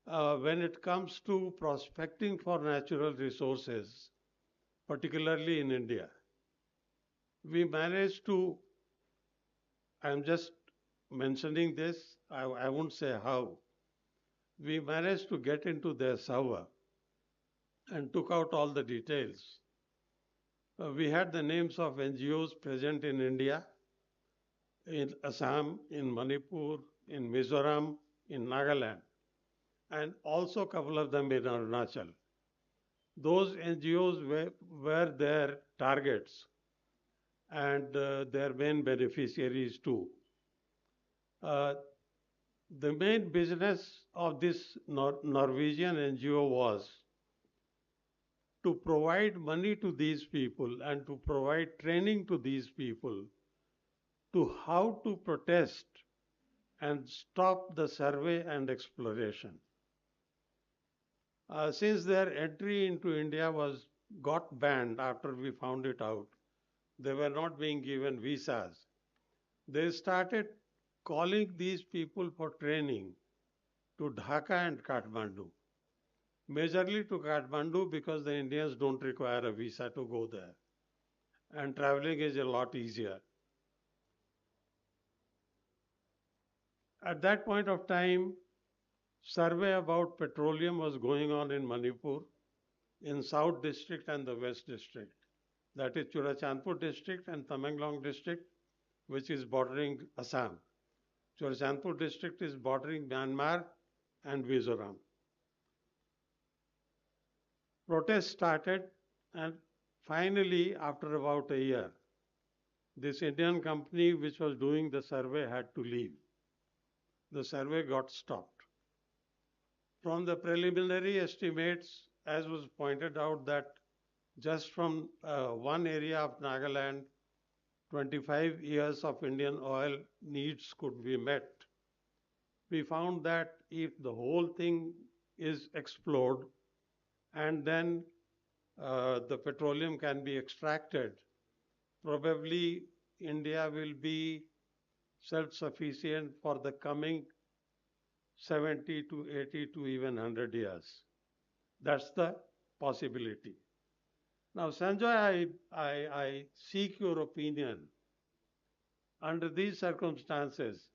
when it comes to prospecting for natural resources, particularly in India. We managed to, I'm just mentioning this, I won't say how, we managed to get into their server and took out all the details. We had the names of NGOs present in India, in Assam, in Manipur, in Mizoram, in Nagaland, and also a couple of them in Arunachal. Those NGOs were their targets and their main beneficiaries too. The main business of this Norwegian NGO was to provide money to these people and to provide training to these people to how to protest and stop the survey and exploration. Since their entry into India got banned after we found it out, they were not being given visas. They started calling these people for training to Dhaka and Kathmandu. Majorly to Kathmandu because the Indians don't require a visa to go there. And traveling is a lot easier. At that point of time, survey about petroleum was going on in Manipur, in South District and the West District. That is Churachandpur District and Tamenglong District, which is bordering Assam. Churachandpur District is bordering Myanmar and Mizoram. Protests started, and finally, after about a year, this Indian company which was doing the survey had to leave. The survey got stopped. From the preliminary estimates, as was pointed out, that just from one area of Nagaland, 25 years of Indian oil needs could be met. We found that if the whole thing is explored and then the petroleum can be extracted, probably India will be self-sufficient for the coming 70 to 80 to even 100 years. That's the possibility. Now, Sanjay, I seek your opinion under these circumstances,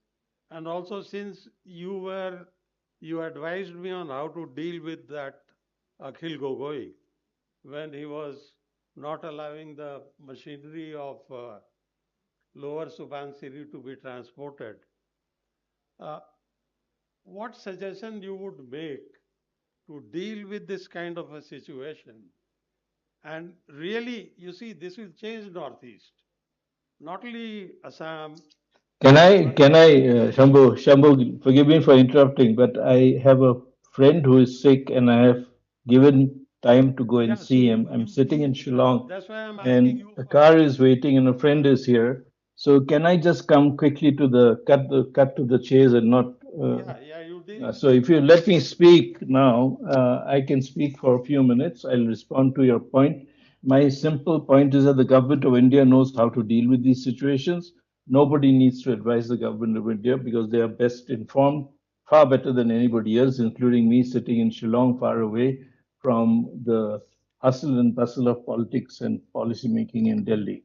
and also since you advised me on how to deal with that Akhil Gogoi when he was not allowing the machinery of Lower Subansiri to be transported. Uh, what suggestion you would make to deal with this kind of a situation? And really, you see, this will change Northeast, not only Assam. Shambhu, forgive me for interrupting, but I have a friend who is sick and I have given time to go and Yeah, so see him. I'm sitting in Shillong that's why I'm asking and you a first. car is waiting and a friend is here. So can I just come quickly to the cut to the chase and not Yeah, you deal. so if you let me speak now, I can speak for a few minutes. I'll respond to your point. My simple point is that the government of India knows how to deal with these situations. Nobody needs to advise the government of India because they are best informed, far better than anybody else, including me sitting in Shillong, far away from the hustle and bustle of politics and policy making in Delhi.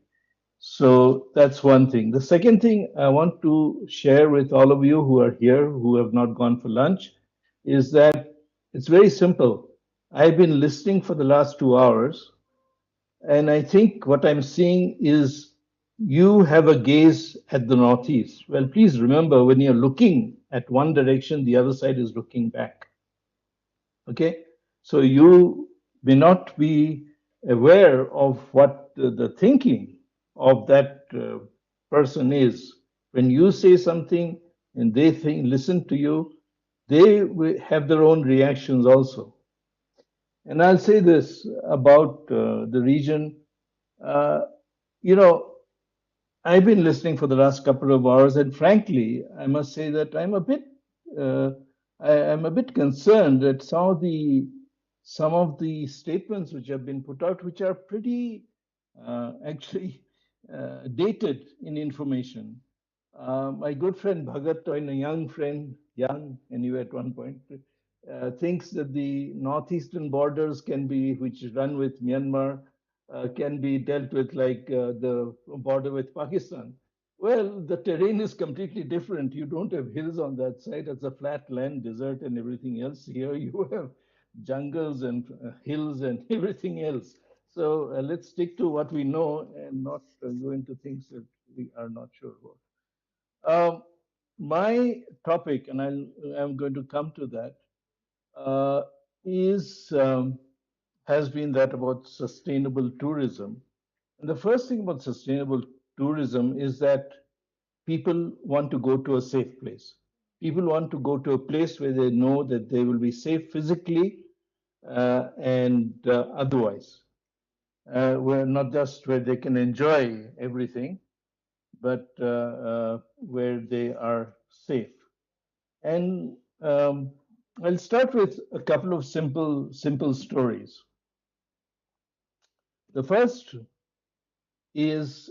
So that's one thing. The second thing I want to share with all of you who are here, who have not gone for lunch, is that it's very simple. I've been listening for the last 2 hours, and I think what I'm seeing is you have a gaze at the Northeast. Well, please remember when you're looking at one direction, the other side is looking back. Okay, so you may not be aware of what the thinking of that person is. When you say something and they think, listen to you, they will have their own reactions also. And I'll say this about the region. Uh, you know, I've been listening for the last couple of hours, and frankly, I must say that uh, I'm a bit concerned that some of the statements which have been put out, which are pretty actually dated in information. My good friend Bhagat, and a young friend, young anyway at one point, thinks that the northeastern borders can be, which run with Myanmar, can be dealt with like the border with Pakistan. Well, the terrain is completely different. You don't have hills on that side. It's a flat land, desert, and everything else. Here you have jungles and hills and everything else. So let's stick to what we know and not go into things that we are not sure about. My topic, and I'm going to come to that, uh, is has been that about sustainable tourism. And the first thing about sustainable tourism is that people want to go to a safe place. People want to go to a place where they know that they will be safe physically and otherwise. Where not just where they can enjoy everything, but where they are safe. And I'll start with a couple of simple stories. The first is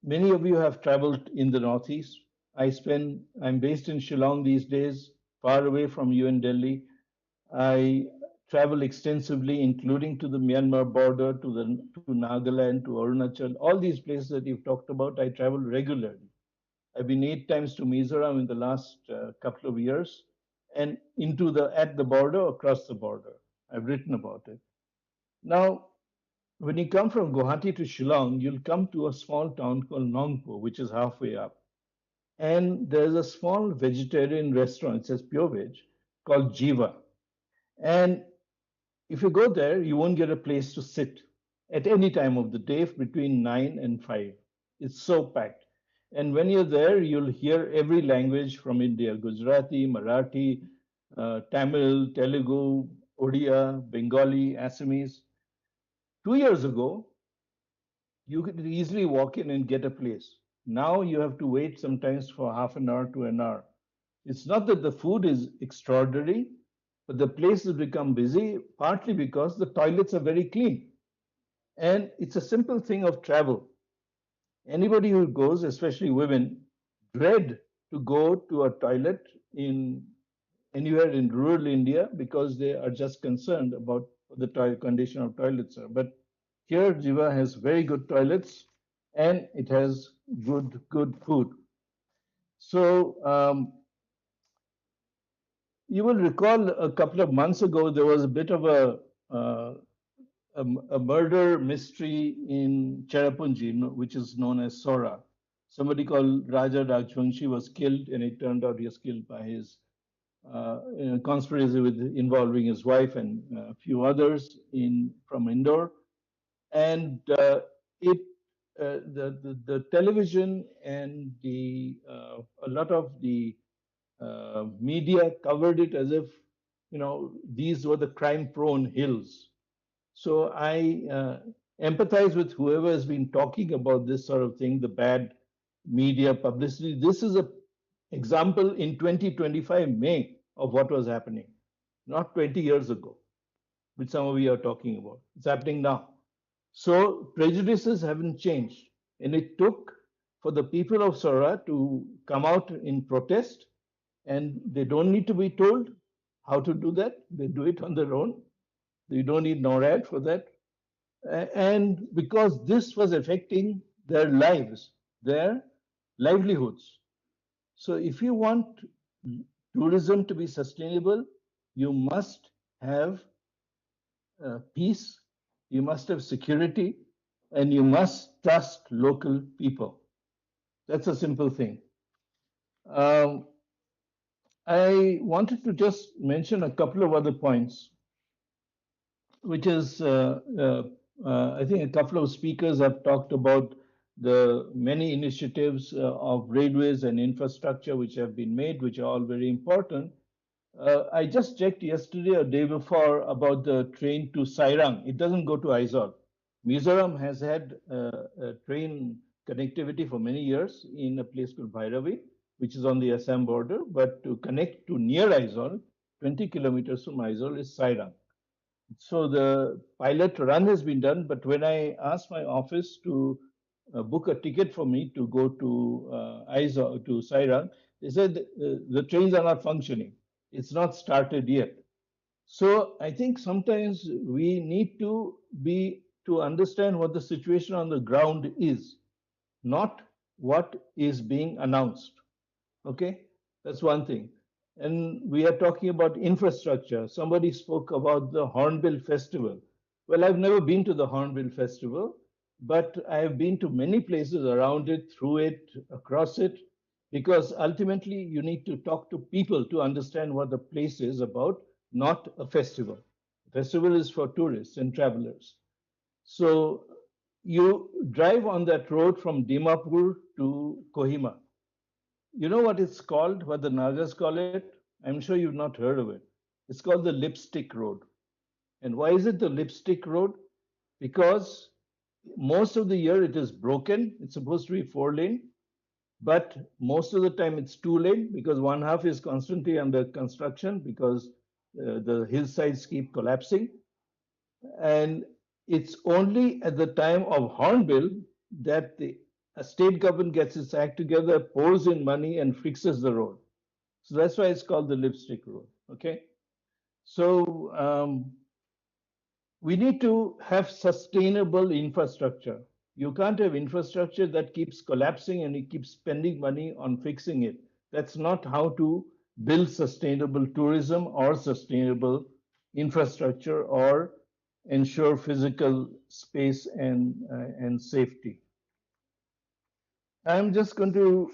many of you have traveled in the Northeast. I'm based in Shillong these days, far away from you in Delhi. I travel extensively, including to the Myanmar border, to Nagaland, to Arunachal, all these places that you've talked about. I travel regularly. I've been 8 times to Mizoram in the last couple of years, and into the at the border, across the border. I've written about it. Now, when you come from Guwahati to Shillong, you'll come to a small town called Nongpo, which is halfway up. And there's a small vegetarian restaurant, it says Pure Veg, called Jiva. And if you go there, you won't get a place to sit at any time of the day between 9 and 5. It's so packed. And when you're there, you'll hear every language from India: Gujarati, Marathi, Tamil, Telugu, Odia, Bengali, Assamese. 2 years ago, you could easily walk in and get a place. Now you have to wait sometimes for half an hour to an hour. It's not that the food is extraordinary, but the place has become busy partly because the toilets are very clean. And it's a simple thing of travel. Anybody who goes, especially women, dread to go to a toilet in anywhere in rural India because they are just concerned about the condition of toilets are. But here, Jiva has very good toilets and it has good food. So you will recall a couple of months ago there was a bit of uh, a murder mystery in Cherrapunji, which is known as Sora. somebody called Raja Rajvanshi was killed, and it turned out he was killed by his conspiracy with involving his wife and a few others in from Indore, and it the television and the a lot of the media covered it as if these were the crime-prone hills. So I empathize with whoever has been talking about this sort of thing, the bad media publicity. This is a example in 2025 May of what was happening, not 20 years ago, which some of you are talking about. It's happening now. So prejudices haven't changed. And it took for the people of Sora to come out in protest, and they don't need to be told how to do that. They do it on their own. You don't need NORAD for that. And because this was affecting their lives, their livelihoods. So if you want tourism to be sustainable, you must have peace, you must have security, and you must trust local people. That's a simple thing. I wanted to just mention a couple of other points, which is, I think a couple of speakers have talked about the many initiatives of railways and infrastructure which have been made, which are all very important. I just checked yesterday or day before about the train to Sairang. It doesn't go to Aizawl. Mizoram has had train connectivity for many years in a place called Bhairavi, which is on the Assam border. But to connect to near Aizawl, 20 kilometers from Aizawl is Sairang. So the pilot run has been done, but when I asked my office to book a ticket for me to go to Aizawl, to Sairang, they said the trains are not functioning. It's not started yet. So I think sometimes we need to understand what the situation on the ground is, not what is being announced. Okay, that's one thing. And we are talking about infrastructure. Somebody spoke about the Hornbill Festival. Well, I've never been to the Hornbill Festival, but I have been to many places around it, through it, across it, because ultimately you need to talk to people to understand what the place is about, not a festival. A festival is for tourists and travelers. So you drive on that road from Dimapur to Kohima. You know what it's called, what the Nagas call it? I'm sure you've not heard of it. It's called the Lipstick Road. And why is it the Lipstick Road? Because most of the year it is broken. It's supposed to be 4-lane, but most of the time it's 2-lane because one half is constantly under construction because the hillsides keep collapsing. And it's only at the time of Hornbill that the state government gets its act together, pours in money, and fixes the road. So that's why it's called the Lipstick Road. Okay. So we need to have sustainable infrastructure. You can't have infrastructure that keeps collapsing and you keep spending money on fixing it. That's not how to build sustainable tourism or sustainable infrastructure or ensure physical space and safety. I'm just going to,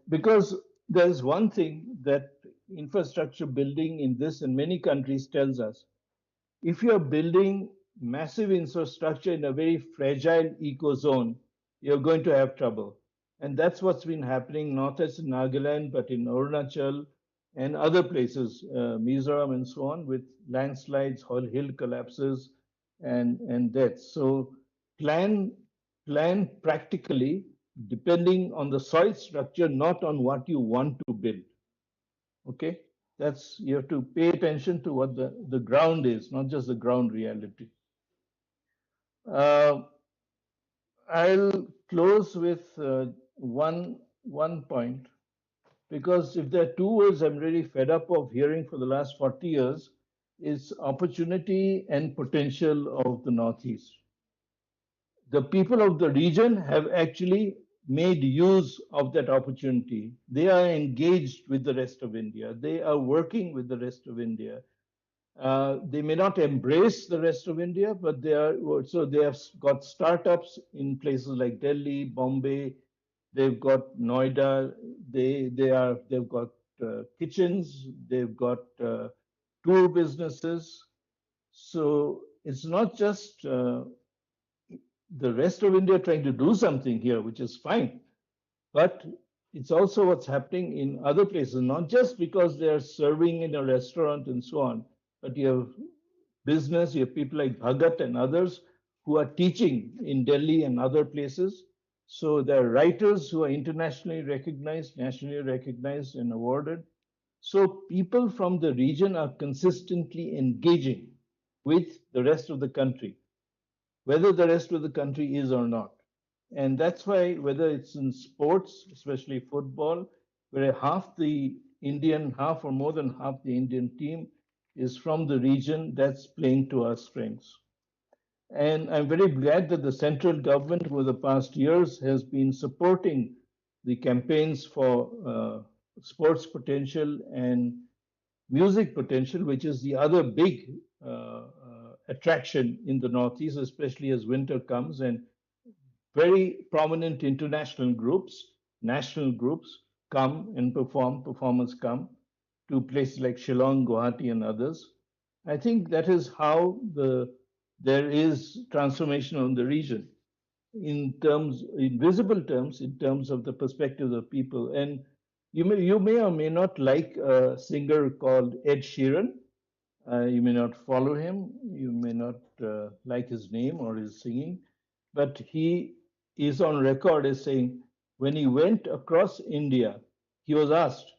because there's one thing that infrastructure building in this and many countries tells us. If you're building massive infrastructure in a very fragile ecozone, you're going to have trouble. And that's what's been happening not just in Nagaland, but in Arunachal and other places, Mizoram and so on, with landslides, hill collapses, and deaths. So plan practically, depending on the soil structure, not on what you want to build. Okay, that's, you have to pay attention to what the ground is, not just the ground reality. I'll close with one point, because if there are two words I'm really fed up of hearing for the last 40 years, is opportunity and potential of the Northeast. The people of the region have actually made use of that opportunity. They are engaged with the rest of India. They are working with the rest of India. They may not embrace the rest of India, but they have got startups in places like Delhi, Bombay. they've got Noida, they've got kitchens, they've got tour businesses. So it's not just the rest of India trying to do something here, which is fine, but it's also what's happening in other places, not just because they're serving in a restaurant and so on, but you have business, you have people like Bhagat and others who are teaching in Delhi and other places. So there are writers who are internationally recognized, nationally recognized, and awarded. So people from the region are consistently engaging with the rest of the country, whether the rest of the country is or not. And that's why, whether it's in sports, especially football, where half the Indian, half or more than half the Indian team is from the region, that's playing to our strengths. And I'm very glad that the central government over the past years has been supporting the campaigns for sports potential and music potential, which is the other big attraction in the Northeast, especially as winter comes, and very prominent international groups, national groups come and perform, performers come to places like Shillong, Guwahati, and others. I think that is how there is transformation on the region in terms, in visible terms, in terms of the perspectives of people. And you may or may not like a singer called Ed Sheeran. You may not follow him. You may not like his name or his singing, but he is on record as saying when he went across India, he was asked,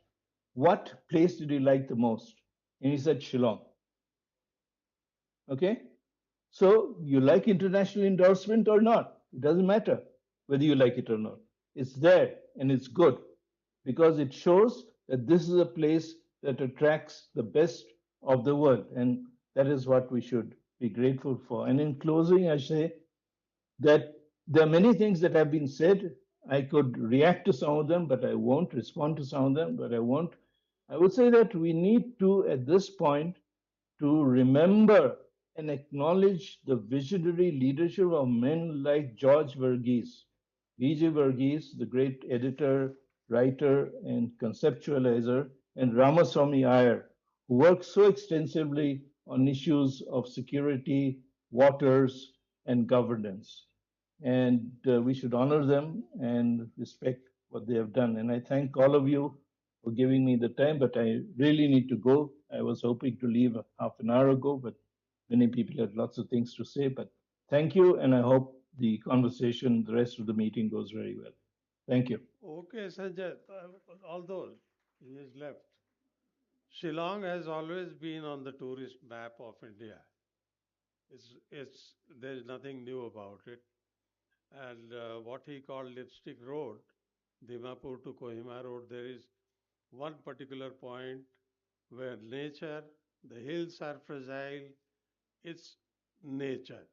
"What place did you like the most?" And he said, "Shillong." Okay, so you like international endorsement or not? It doesn't matter whether you like it or not. It's there and it's good because it shows that this is a place that attracts the best of the world. And that is what we should be grateful for. And in closing, I say that there are many things that have been said. I could react to some of them, but I won't respond to some of them, but I won't. I would say that we need to, at this point, to remember and acknowledge the visionary leadership of men like George Verghese, V.J. Verghese, the great editor, writer, and conceptualizer, and Ramaswamy Iyer, who worked so extensively on issues of security, waters, and governance. And we should honor them and respect what they have done. And I thank all of you for giving me the time, but I really need to go. I was hoping to leave half an hour ago, but many people had lots of things to say. But thank you, and I hope the conversation, the rest of the meeting goes very well. Thank you. Okay, Sanjay, although he is left, Shillong has always been on the tourist map of India. There's nothing new about it. And what he called Lipstick Road, Dimapur to Kohima Road, there is one particular point where nature, the hills are fragile, it's nature.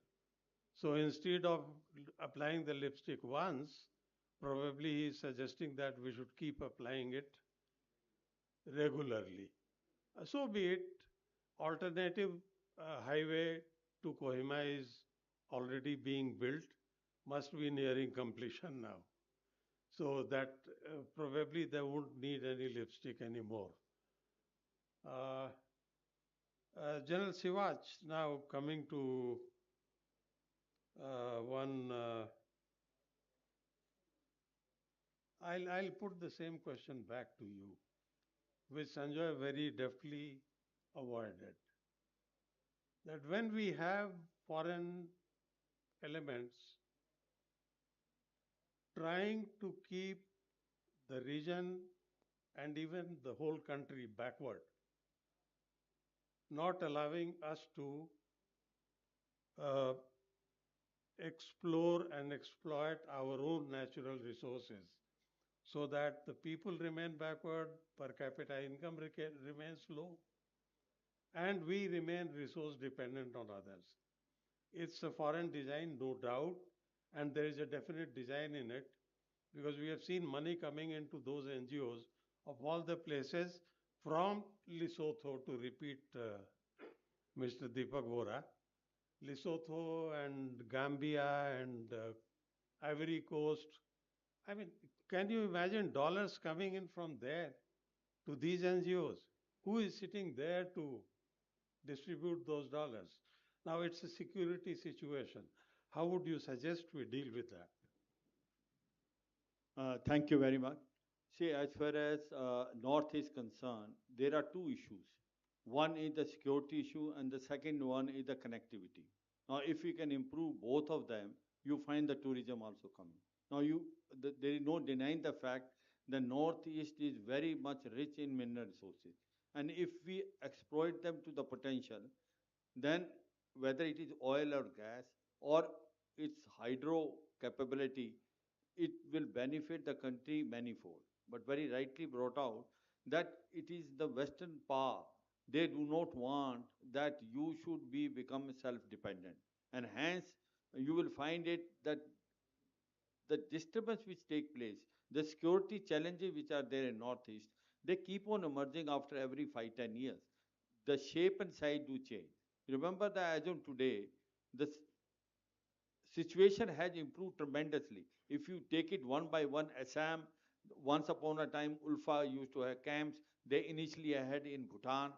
So instead of applying the lipstick once, probably he is suggesting that we should keep applying it regularly. So be it. Alternative highway to Kohima is already being built, must be nearing completion now. So that probably they won't need any lipstick anymore. General Sivach, now coming to one, I'll put the same question back to you, which Sanjay very deftly avoided. That when we have foreign elements trying to keep the region and even the whole country backward, not allowing us to explore and exploit our own natural resources so that the people remain backward, per capita income remains low, and we remain resource dependent on others. It's a foreign design, no doubt, and there is a definite design in it because we have seen money coming into those NGOs of all the places from Lesotho, to repeat Mr. Deepak Vora, Lesotho and Gambia and Ivory Coast, I mean, can you imagine dollars coming in from there to these NGOs? Who is sitting there to distribute those dollars? Now it's a security situation. How would you suggest we deal with that? Thank you very much. See, as far as North is concerned, there are two issues. One is the security issue, and the second one is the connectivity. Now, if we can improve both of them, you find the tourism also coming. Now, there is no denying the fact the Northeast is very much rich in mineral resources. And if we exploit them to the potential, then whether it is oil or gas or its hydro capability, it will benefit the country manifold. But very rightly brought out that it is the Western power. They do not want that you should become self-dependent. And hence, you will find it that the disturbance which take place, the security challenges which are there in Northeast, they keep on emerging after every 5-10 years. The shape and size do change. Remember that as of today, the situation has improved tremendously. If you take it one by one, Assam, once upon a time, Ulfa used to have camps. They initially had in Bhutan.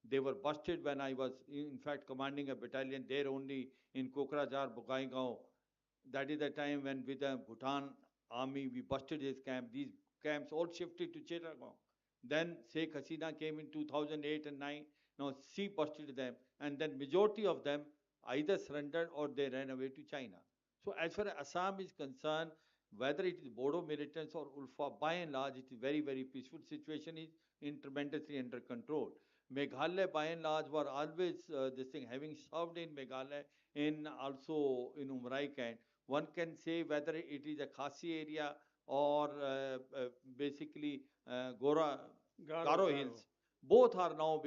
They were busted when I was, in fact, commanding a battalion there only in Kokrajhar, Bogaigaon. That is the time when with the Bhutan army, we busted his camp. These camps all shifted to Chittagong. Then Sheikh Hasina came in 2008 and 9. Now she busted them. And then majority of them either surrendered or they ran away to China. So as far as Assam is concerned, whether it is Bodo militants or Ulfa, by and large, it is very, very peaceful. Situation is tremendously under control. Meghalaya, by and large, were always this thing, having served in Meghalaya, in also in Umrai Kant, one can say whether it is a Khasi area or basically Garo Hills. Both are now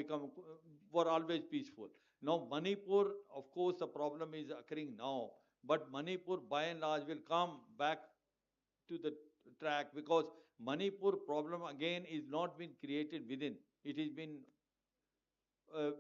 were always peaceful. Now Manipur, of course, the problem is occurring now, but Manipur by and large will come back to the track because Manipur problem again is not been created within. It has been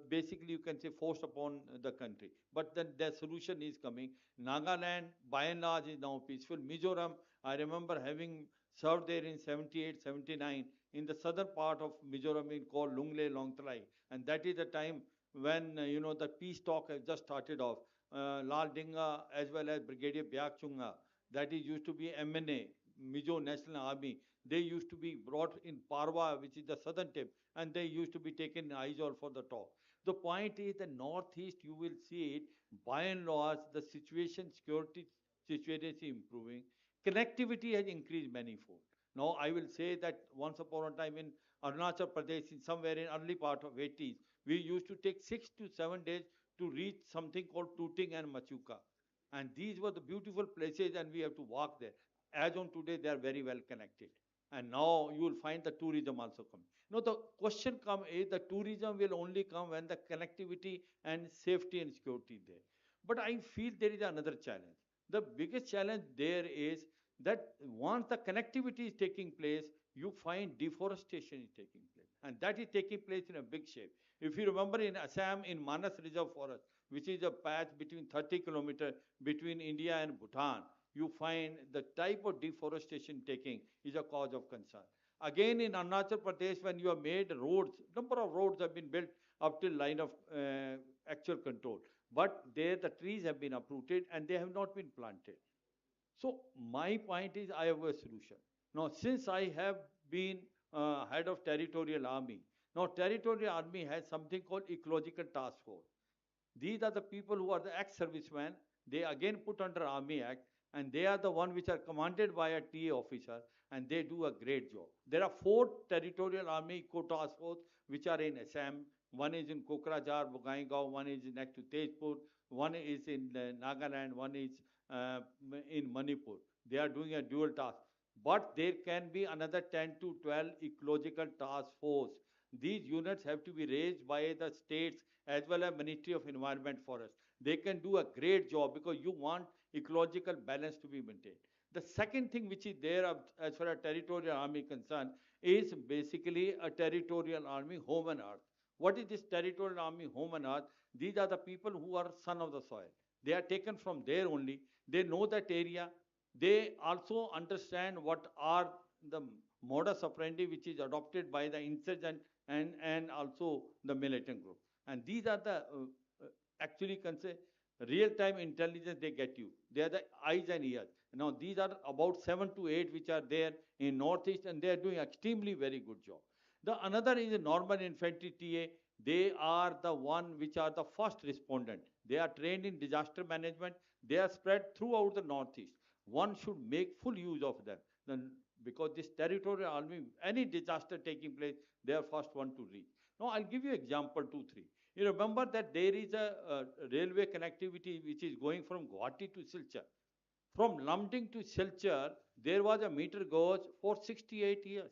basically you can say forced upon the country. But then the solution is coming. Nagaland by and large is now peaceful. Mizoram, I remember having served there in 78, 79 in the southern part of Mizoram called Lungle Longthlai. And that is the time when, the peace talk has just started off. Lal Dinga as well as Brigadier Byak Chunga, that is used to be MNA, Mizo National Army. They used to be brought in Parwa, which is the southern tip, and they used to be taken in Aizawl for the talk. The point is the Northeast, you will see it, by and large, the security situation is improving. Connectivity has increased manifold. Now, I will say that once upon a time in Arunachal Pradesh, in somewhere in early part of 80s, we used to take 6 to 7 days to reach something called Tooting and Machuka. And these were the beautiful places and we have to walk there. As on today, they are very well connected. And now you will find the tourism also coming. Now the question is the tourism will only come when the connectivity and safety and security is there. But I feel there is another challenge. The biggest challenge there is that once the connectivity is taking place, you find deforestation is taking place. And that is taking place in a big shape. If you remember in Assam, in Manas Reserve Forest, which is a patch between 30 kilometers between India and Bhutan, you find the type of deforestation taking is a cause of concern. Again, in Arunachal Pradesh, when you have made roads, number of roads have been built up till line of actual control. But there the trees have been uprooted and they have not been planted. So my point is I have a solution. Now, since I have been head of territorial army, now territorial army has something called ecological task force. These are the people who are the ex-servicemen. They again put under Army Act and they are the one which are commanded by a TA officer and they do a great job. There are 4 territorial army task force which are in Assam. One is in Kokrajhar, Bogaigaon, one is next to Tezpur, one is in Nagaland, one is in Manipur. They are doing a dual task. But there can be another 10 to 12 ecological task force. These units have to be raised by the states as well as Ministry of Environment Forest. They can do a great job because you want ecological balance to be maintained. The second thing which is there as far as territorial army concerned is basically a territorial army home and earth. What is this territorial army home and earth? These are the people who are son of the soil. They are taken from there only. They know that area. They also understand what are the modus operandi which is adopted by the insurgent and also the militant group. And these are the actually real-time intelligence they get you. They are the eyes and ears. Now these are about 7 to 8 which are there in Northeast, and they are doing extremely very good job. The another is a normal infantry TA. They are the one which are the first respondent. They are trained in disaster management. They are spread throughout the Northeast. One should make full use of them. Then, because this territorial army, any disaster taking place, they are first one to reach. Now I'll give you example 2, 3. You remember that there is a railway connectivity which is going from Guwahati to Silchar. From Lumding to Silchar, there was a meter gauge for 68 years.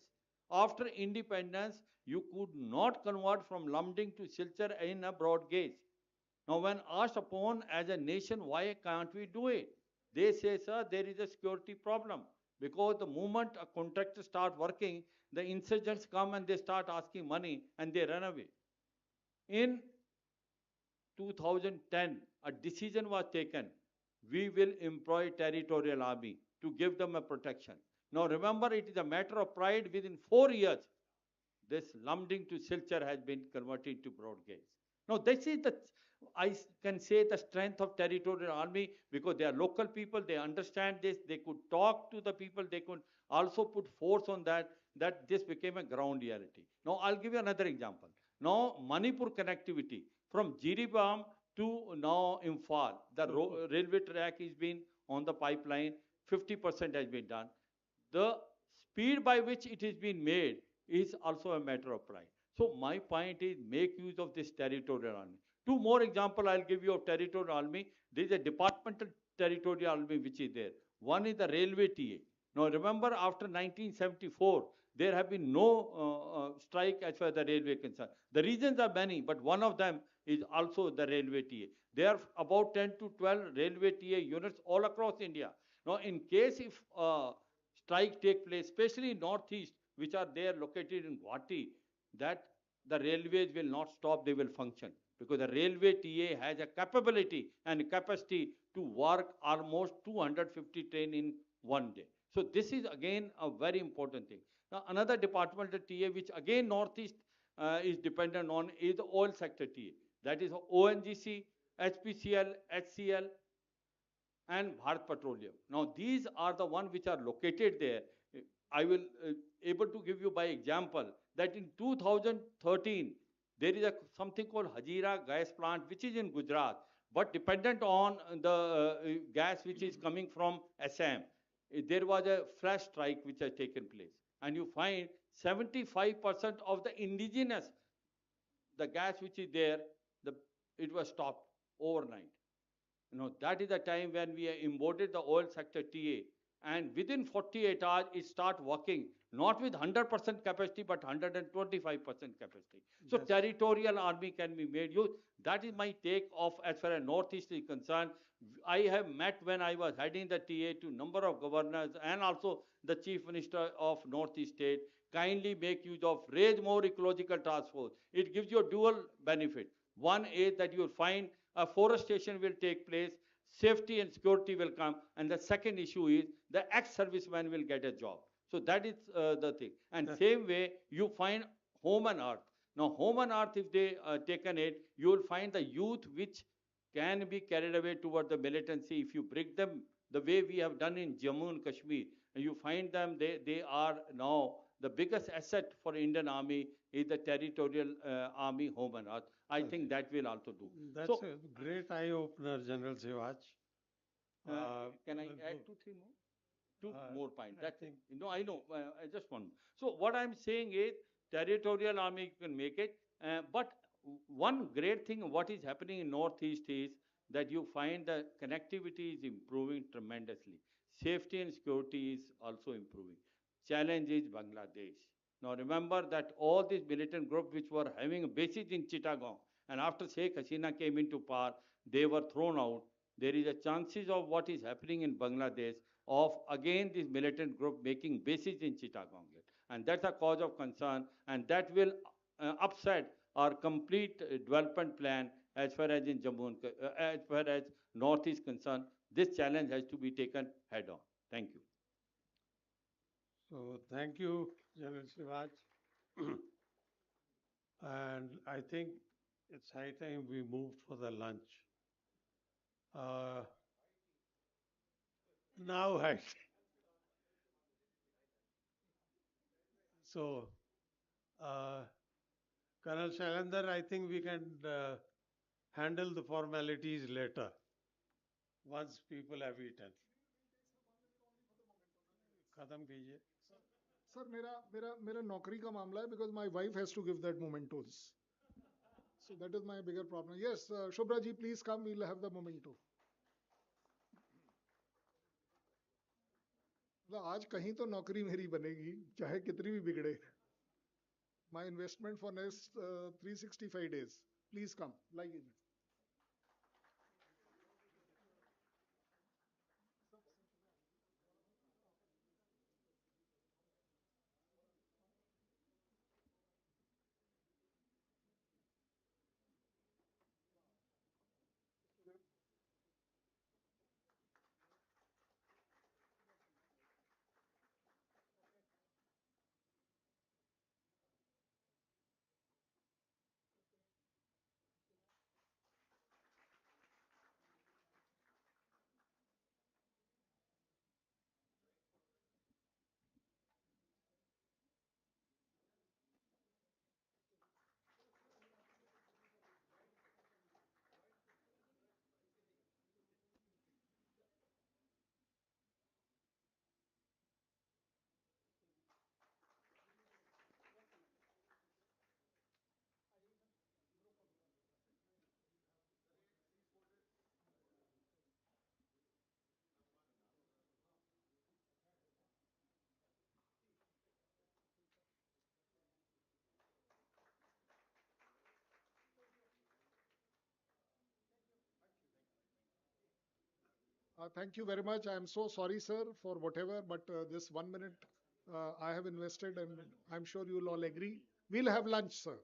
After independence, you could not convert from Lumding to Silchar in a broad gauge. Now, when asked upon as a nation, why can't we do it? They say, sir, there is a security problem. Because the moment a contractor starts working, the insurgents come and they start asking money and they run away. In 2010, a decision was taken. We will employ territorial army to give them a protection. Now remember, it is a matter of pride. Within 4 years, this Lumding to Silchar has been converted to broad gauge. Now this is the, I can say, the strength of territorial army, because they are local people, they understand this, they could talk to the people, they could also put force on that, that this became a ground reality. Now I'll give you another example. Now Manipur connectivity from Jiribam to now Imphal, the railway track is been on the pipeline, 50% has been done. The speed by which it is being made is also a matter of pride. So my point is, make use of this territorial army. 2 more example I'll give you of territorial army. There is a departmental territorial army which is there. One is the railway TA. Now remember, after 1974, there have been no strike as far as the railway concerned. The reasons are many, but one of them is also the railway TA. There are about 10 to 12 railway TA units all across India. Now in case if strike take place, especially in Northeast, which are there located in Guwahati, that the railways will not stop, they will function. Because the railway TA has a capability and capacity to work almost 250 trains in one day. So this is again a very important thing. Now another departmental TA which again Northeast is dependent on is the oil sector TA. That is ONGC, HPCL, HCL, and Bharat Petroleum. Now these are the ones which are located there. I will able to give you by example that in 2013 there is something called Hazira gas plant which is in Gujarat, but dependent on the gas which is coming from Assam. There was a flash strike which has taken place, and you find 75% of the indigenous, the gas which is there, it was stopped overnight. That is the time when we imported the oil sector TA, and within 48 hours it start working, not with 100% capacity but 125% capacity. So territorial army can be made use. That is my take of as far as Northeast is concerned. I have met when I was heading the TA to number of governors and also the chief minister of Northeast state. Kindly make use of, raise more ecological task force. It gives you a dual benefit. One is that you will find a forestation will take place, safety and security will come, and the second issue is the ex-serviceman will get a job. So that is the thing. And same way, you find home and earth. Now, home and earth, if they taken it, you will find the youth which can be carried away toward the militancy. If you break them the way we have done in Jammu and Kashmir, and you find them, they are now the biggest asset for Indian Army is the territorial army, home and earth. I think that will also do. That's a great eye-opener, General Sewaj. Can I add 2, 3 more? 2 more points. That's it. I know. Just one. So what I'm saying is, territorial army can make it. But one great thing, what is happening in Northeast is that you find the connectivity is improving tremendously. Safety and security is also improving. Challenge is Bangladesh. Now remember that all these militant groups which were having bases in Chittagong, and after Sheikh Hasina came into power, they were thrown out. There is a chances of what is happening in Bangladesh of again this militant group making bases in Chittagong. And that's a cause of concern, and that will upset our complete development plan as far as in Jammu and as far as North is concerned. This challenge has to be taken head on. Thank you. So thank you, General Shivaj. And I think it's high time we moved for the lunch. Now, so, Colonel Shailendra, I think we can handle the formalities later once people have eaten. खत्म कीजिए. Sir मेरा नौकरी का मामला है because my wife has to give that mementos. So that is my bigger problem. Yes, Shobra ji, please come. We'll have the memento. मतलब आज कहीं तो नौकरी मेरी बनेगी चाहे कितनी भी बिगड़े. My investment for next 365 days. Please come. Like it. Thank you very much. I am so sorry, sir, for whatever, but this 1 minute I have invested, and I'm sure you will all agree. We'll have lunch, sir.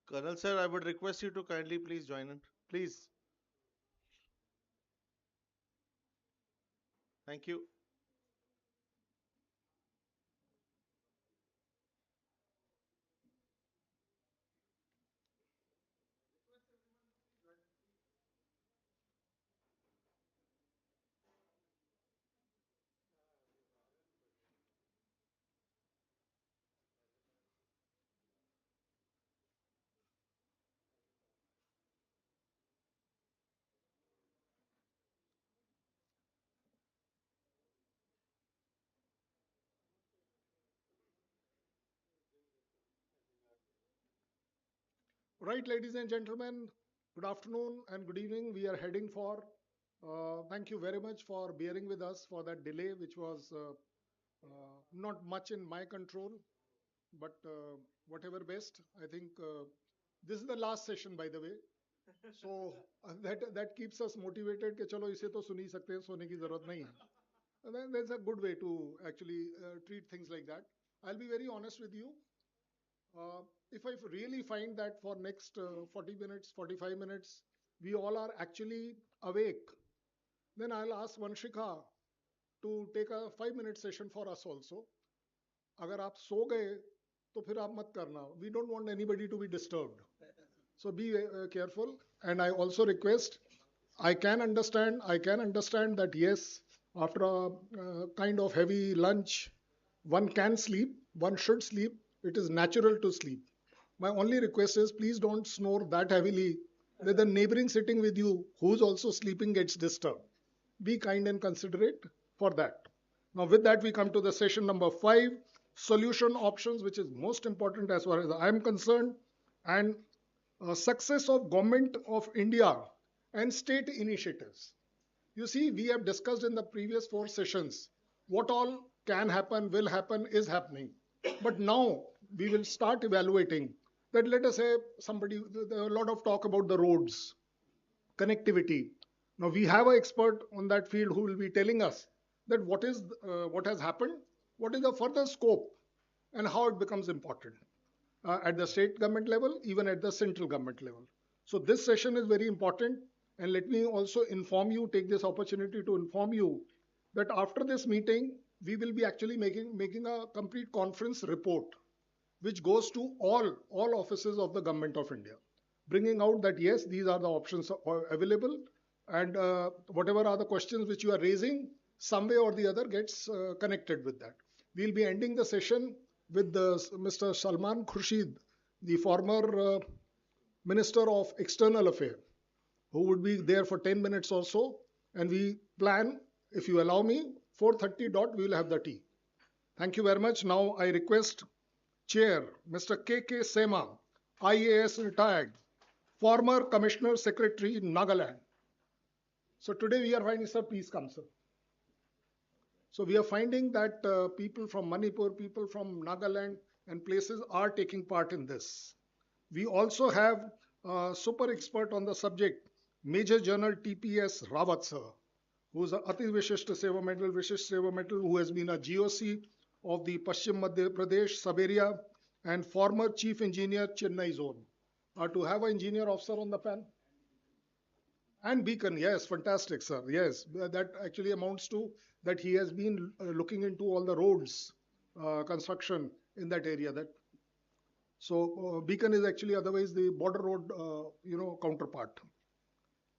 Colonel sir, I would request you to kindly please join in. Please. Thank you. Right, ladies and gentlemen, good afternoon and good evening. We are heading for. Thank you very much for bearing with us for that delay, which was not much in my control, but whatever best. I think this is the last session, by the way. So that keeps us motivated कि चलो इसे तो सुन ही सकते हैं, सोने की जरूरत नहीं है. And then there's a good way to actually treat things like that. I'll be very honest with you. If I really find that for next 40 minutes, 45 minutes, we all are actually awake, then I'll ask Vanshika to take a 5-minute session for us also. अगर आप सो गए तो फिर आप मत करना. We don't want anybody to be disturbed. So be careful. And I also request, I can understand that yes, after a kind of heavy lunch, one can sleep, one should sleep. It is natural to sleep. My only request is please don't snore that heavily that the neighboring sitting with you who's also sleeping gets disturbed. Be kind and considerate for that. Now, with that, we come to the session number 5, solution options, which is most important as far as I am concerned, and success of Government of India and state initiatives. You see, we have discussed in the previous 4 sessions what all can happen, will happen, is happening. But now we will start evaluating that. Let us say there are a lot of talk about the roads, connectivity. Now we have an expert on that field who will be telling us that what has happened, what is the further scope, and how it becomes important at the state government level, even at the central government level. So this session is very important. And let me also inform you, take this opportunity to inform you that after this meeting, we will be actually making a complete conference report, which goes to all offices of the Government of India, bringing out that yes, these are the options available, and whatever are the questions which you are raising, some way or the other gets connected with that. We'll be ending the session with Mr. Salman Khurshid, the former Minister of External Affairs, who would be there for 10 minutes or so. And we plan, if you allow me, 4:30 dot, we will have the tea. Thank you very much. Now I request Chair, Mr. K.K. Sema, IAS retired, former Commissioner Secretary in Nagaland. So today we are finding, sir, please come, sir. So we are finding that people from Manipur, people from Nagaland and places are taking part in this. We also have a super expert on the subject, Major General TPS Rawat sir, who is a Ati Vishisht Seva Medal, who has been a GOC of the Paschim Madhya Pradesh sub-area and former Chief Engineer Chennai Zone. To have an engineer officer on the panel. And Beacon, yes, fantastic, sir. Yes, that actually amounts to that he has been looking into all the roads construction in that area. So Beacon is actually otherwise the border road, counterpart.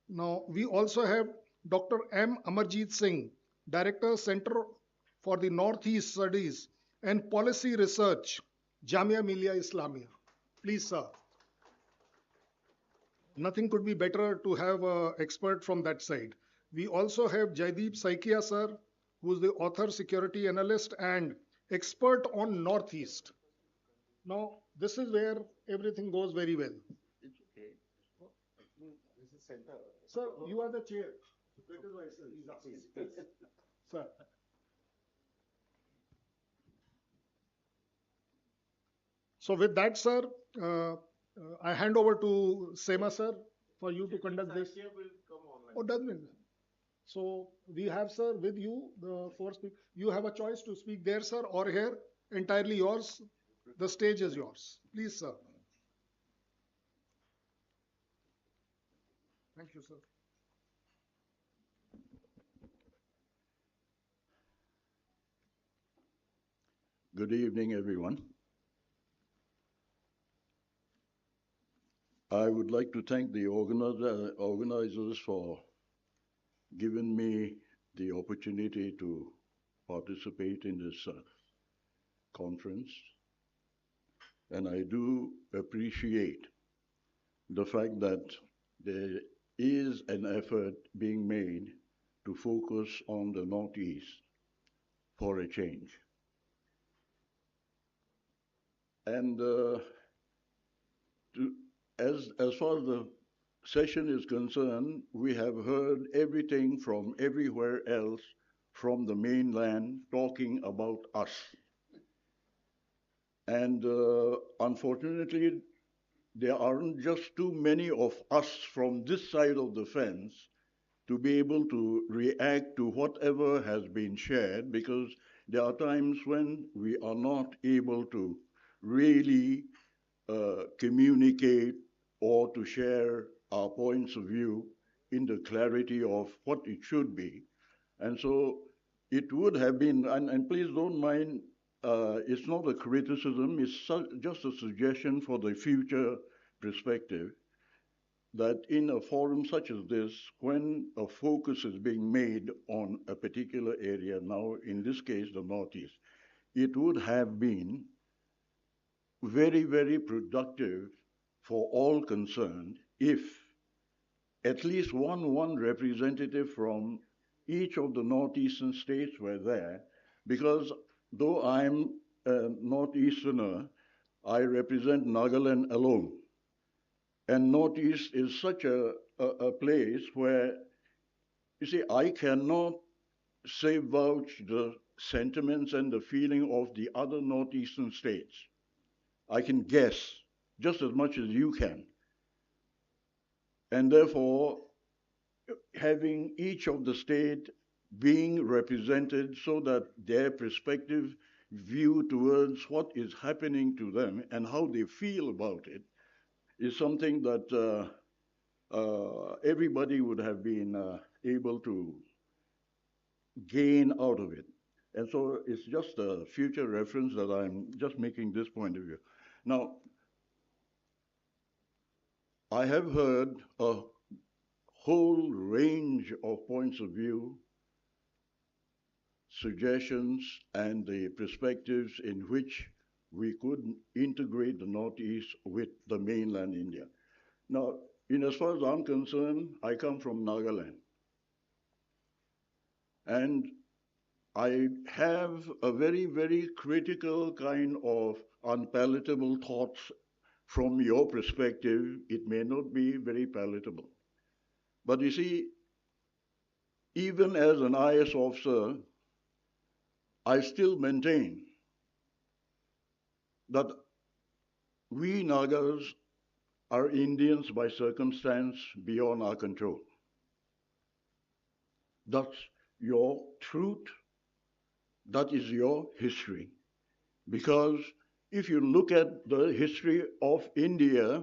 Now we also have Dr. M. Amarjeet Singh, Director, Center for the Northeast Studies and Policy Research, Jamia Millia Islamia. Please, sir. Nothing could be better to have an expert from that side. We also have Jaideep Saikia, sir, who is the author, security analyst, and expert on Northeast. Now, this is where everything goes very well. It's okay. This is center. Sir, you are the chair. That is why, sir, he's asking. Sir. So with that, sir, I hand over to Sema, sir, for you to conduct this. Oh, doesn't it? So we have, sir, with you the 4 speakers. You have a choice to speak there, sir, or here. Entirely yours. The stage is yours. Please, sir. Thank you, sir. Good evening, everyone. I would like to thank the organizers for giving me the opportunity to participate in this conference. And I do appreciate the fact that there is an effort being made to focus on the Northeast for a change. And as far as the session is concerned, we have heard everything from everywhere else from the mainland talking about us. And unfortunately, there aren't just too many of us from this side of the fence to be able to react to whatever has been shared, because there are times when we are not able to really communicate or to share our points of view in the clarity of what it should be. And so it would have been, and please don't mind, it's not a criticism, it's just a suggestion for the future perspective, that in a forum such as this, when a focus is being made on a particular area, now in this case, the Northeast, it would have been very, very productive for all concerned if at least one representative from each of the northeastern states were there, because though I'm a northeasterner, I represent Nagaland alone. And Northeast is such a place where, you see, I cannot say vouch the sentiments and the feeling of the other northeastern states. I can guess just as much as you can. And therefore, having each of the state being represented so that their perspective view towards what is happening to them and how they feel about it is something that everybody would have been able to gain out of it. And so it's just a future reference that I'm just making this point of view. Now, I have heard a whole range of points of view, suggestions, and the perspectives in which we could integrate the Northeast with the mainland India. Now, in as far as I'm concerned, I come from Nagaland. And I have a very, very critical kind of unpalatable thoughts from your perspective. It may not be very palatable. But you see, even as an IS officer, I still maintain that we Nagas are Indians by circumstance beyond our control. That's your truth. That is your history. Because if you look at the history of India,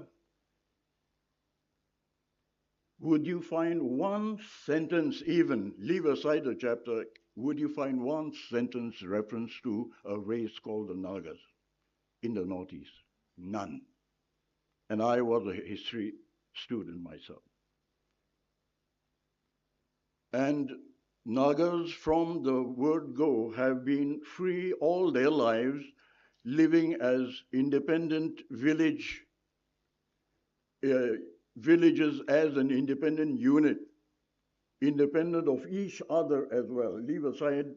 would you find one sentence, even leave aside the chapter, would you find one sentence reference to a race called the Nagas in the Northeast? None. And I was a history student myself. And Nagas from the word go have been free all their lives, living as independent villages as an independent unit, independent of each other as well. Leave aside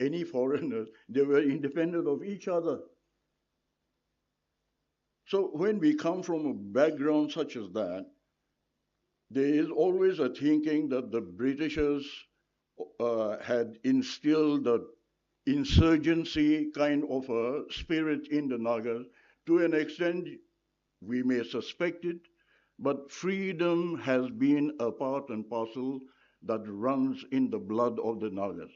any foreigners, they were independent of each other. So when we come from a background such as that, there is always a thinking that the Britishers had instilled the insurgency kind of a spirit in the Nagas. To an extent, we may suspect it, but freedom has been a part and parcel that runs in the blood of the Nagas.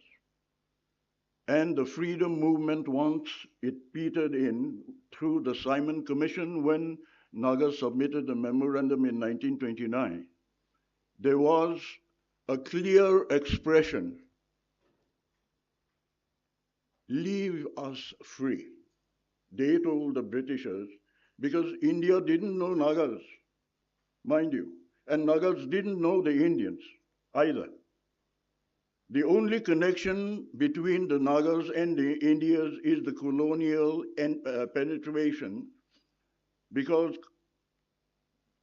And the freedom movement, once it petered in through the Simon Commission when Nagas submitted a memorandum in 1929, there was a clear expression, leave us free. They told the Britishers, because India didn't know Nagas, mind you, and Nagas didn't know the Indians either. The only connection between the Nagas and the Indians is the colonial penetration, because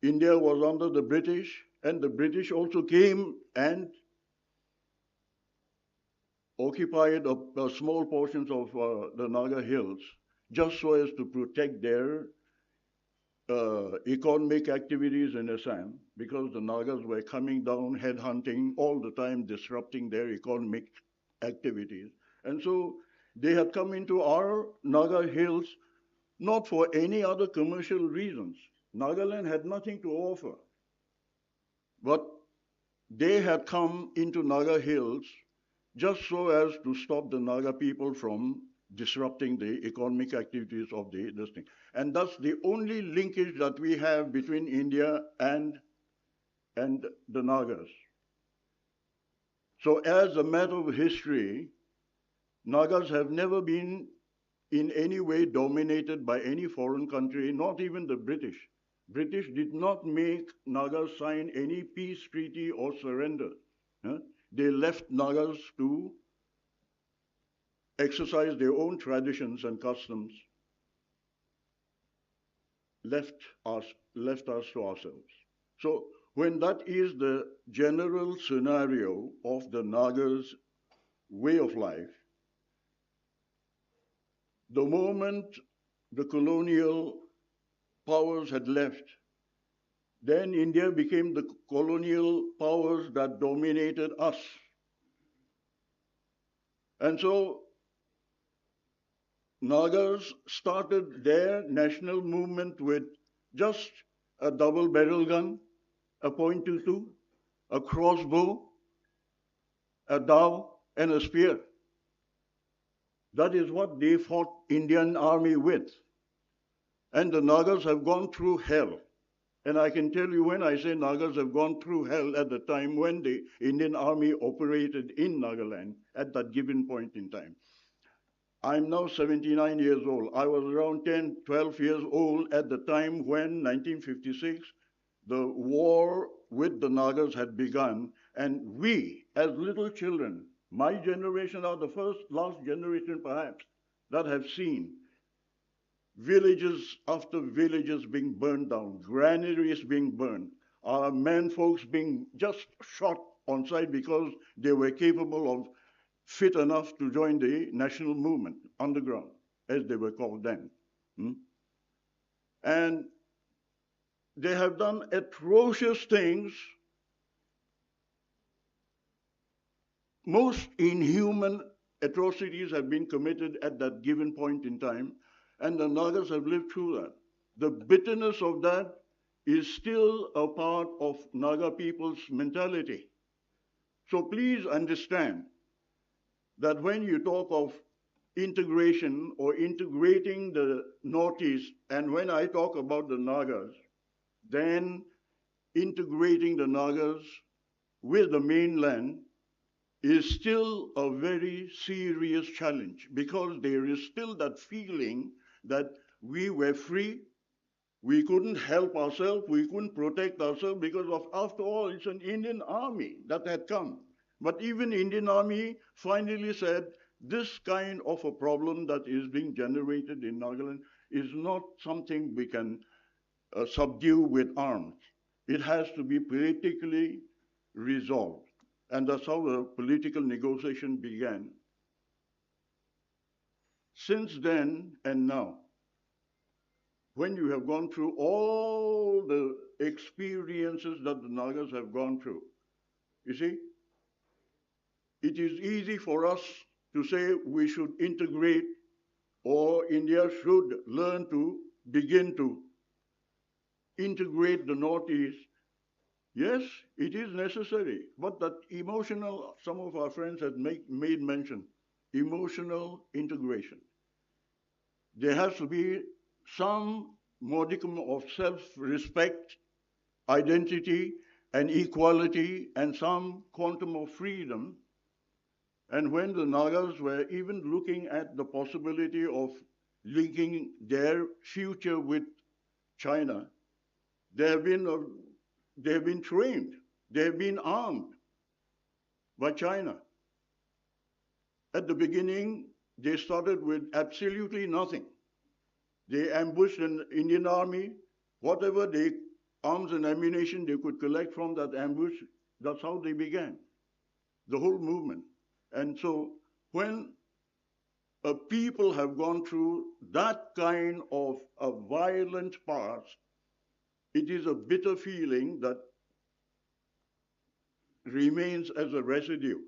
India was under the British, and the British also came and occupied a small portions of the Naga hills, just so as to protect their economic activities in Assam, because the Nagas were coming down, headhunting all the time, disrupting their economic activities. And so they had come into our Naga hills not for any other commercial reasons. Nagaland had nothing to offer, but they had come into Naga hills just so as to stop the Naga people from disrupting the economic activities of this thing. And that's the only linkage that we have between India and the Nagas. So as a matter of history, Nagas have never been in any way dominated by any foreign country, not even the British. British did not make Nagas sign any peace treaty or surrender. They left Nagas to exercise their own traditions and customs, left us to ourselves. So when that is the general scenario of the Nagas' way of life, the moment the colonial powers had left, then India became the colonial powers that dominated us. And so Nagas started their national movement with just a double barrel gun, a .22, a crossbow, a dao, and a spear. That is what they fought Indian army with. And the Nagas have gone through hell. And I can tell you, when I say Nagas have gone through hell, at the time when the Indian army operated in Nagaland at that given point in time. I'm now 79 years old. I was around 10, 12 years old at the time when, 1956, the war with the Nagas had begun. And we, as little children, my generation are the last generation perhaps, that have seen villages after villages being burned down, granaries being burned, our men folks being just shot on sight because they were capable of fit enough to join the national movement, underground, as they were called then. And they have done atrocious things, most inhuman atrocities have been committed at that given point in time, and the Nagas have lived through that. The bitterness of that is still a part of Naga people's mentality. So please understand that when you talk of integration or integrating the Northeast, and when I talk about the Nagas, then integrating the Nagas with the mainland is still a very serious challenge, because there is still that feeling that we were free, we couldn't help ourselves, we couldn't protect ourselves, because of, after all, it's an Indian army that had come. But even Indian army finally said, this kind of a problem that is being generated in Nagaland is not something we can subdue with arms. It has to be politically resolved. And that's how the political negotiation began. Since then and now, when you have gone through all the experiences that the Nagas have gone through, you see, it is easy for us to say we should integrate, or India should learn to begin to integrate the Northeast. Yes, it is necessary, but that emotional, some of our friends had made mention, emotional integration. There has to be some modicum of self-respect, identity, and equality and some quantum of freedom. And when the Nagas were even looking at the possibility of linking their future with China, they have been trained, they have been armed by China. At the beginning, they started with absolutely nothing. They ambushed an Indian army, whatever arms and ammunition they could collect from that ambush, that's how they began, the whole movement. And so when a people have gone through that kind of a violent past, it is a bitter feeling that remains as a residue.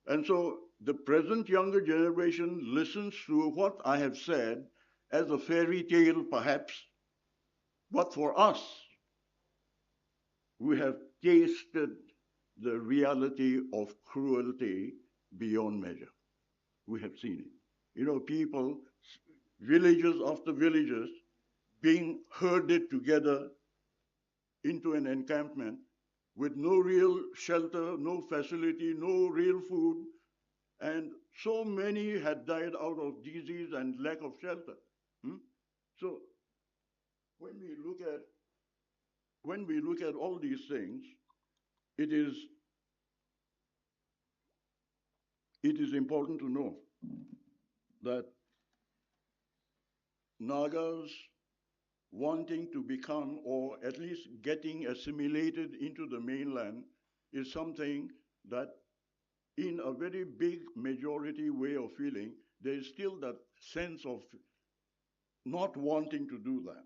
And so the present younger generation listens to what I have said as a fairy tale, perhaps, but for us, we have tasted the reality of cruelty beyond measure. We have seen it. You know, people, villages after villages, being herded together into an encampment with no real shelter, no facility, no real food, and so many had died out of disease and lack of shelter. So when we look at all these things, it is important to know that Nagas wanting to become, or at least getting assimilated into the mainland, is something that in a very big majority way of feeling, there is still that sense of not wanting to do that.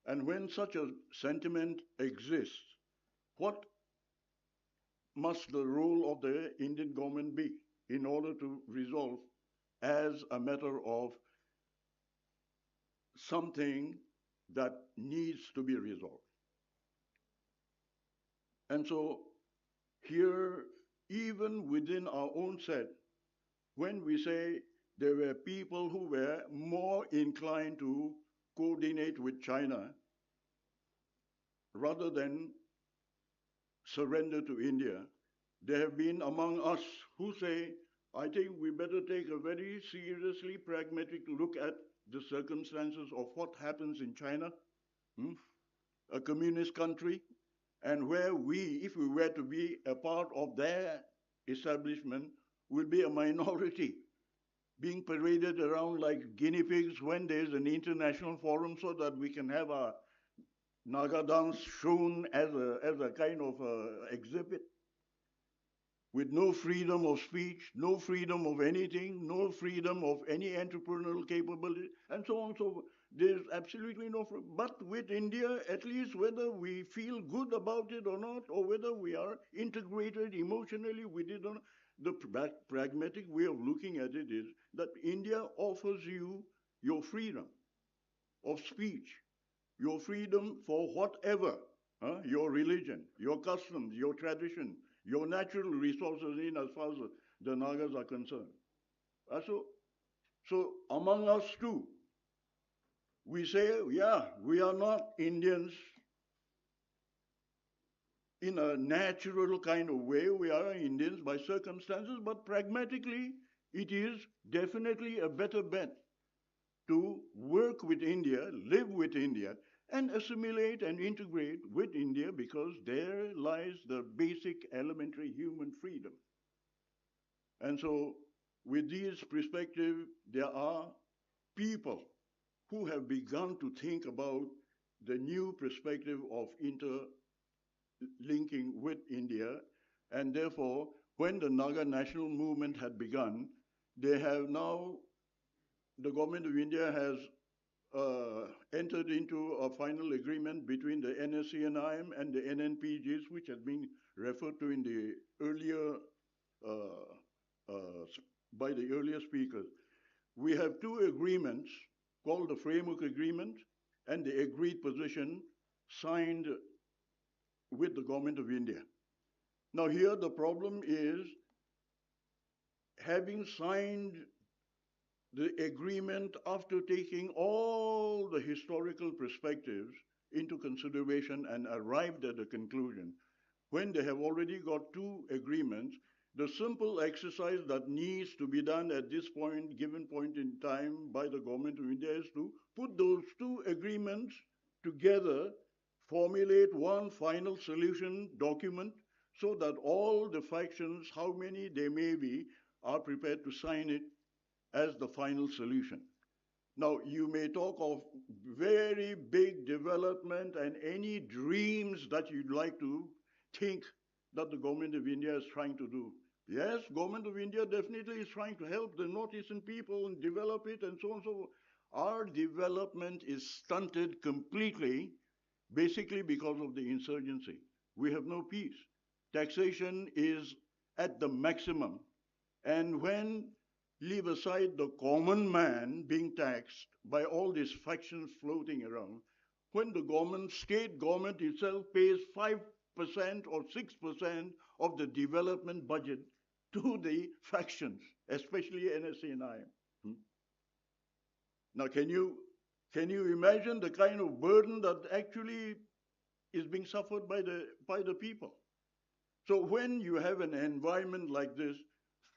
And when such a sentiment exists, what must the role of the Indian government be in order to resolve as a matter of something that needs to be resolved? And so here, even within our own set, when we say there were people who were more inclined to coordinate with China rather than surrender to India, there have been among us who say, I think we better take a very seriously pragmatic look at the circumstances of what happens in China, a communist country, and where we, if we were to be a part of their establishment, will be a minority, being paraded around like guinea pigs when there's an international forum so that we can have our Naga dance shown as a kind of exhibit, with no freedom of speech, no freedom of anything, no freedom of any entrepreneurial capability, and so on and so forth. There's absolutely no freedom. But with India, at least whether we feel good about it or not, or whether we are integrated emotionally with it or not, the pragmatic way of looking at it is that India offers you your freedom of speech, your freedom for whatever, your religion, your customs, your tradition, your natural resources in as far as the Nagas are concerned. So among us too, we say, yeah, we are not Indians in a natural kind of way. We are Indians by circumstances, but pragmatically, it is definitely a better bet to work with India, live with India, and assimilate and integrate with India, because there lies the basic elementary human freedom. And so with these perspectives, there are people who have begun to think about the new perspective of interlinking with India. And therefore, when the Naga national movement had begun, they have now, the government of India has entered into a final agreement between the NSCNIM and the NNPGs, which has been referred to in the earlier, by the earlier speakers. We have two agreements called the Framework Agreement and the Agreed Position signed with the government of India. Now here the problem is, having signed the agreement after taking all the historical perspectives, into consideration and arrived at a conclusion, when they have already got two agreements, the simple exercise that needs to be done at this point, given point in time by the government of India is to put those two agreements together, formulate one final solution document so that all the factions, how many they may be, are prepared to sign it as the final solution. Now, you may talk of very big development and any dreams that you'd like to think that the government of India is trying to do. Yes, government of India definitely is trying to help the northeastern people and develop it and so on and so forth. Our development is stunted completely, basically because of the insurgency. We have no peace. Taxation is at the maximum. And when leave aside the common man being taxed by all these factions floating around, when the government, state government itself pays 5% or 6% of the development budget to the factions, especially NSA and I. Now, can you imagine the kind of burden that actually is being suffered by the people? So when you have an environment like this,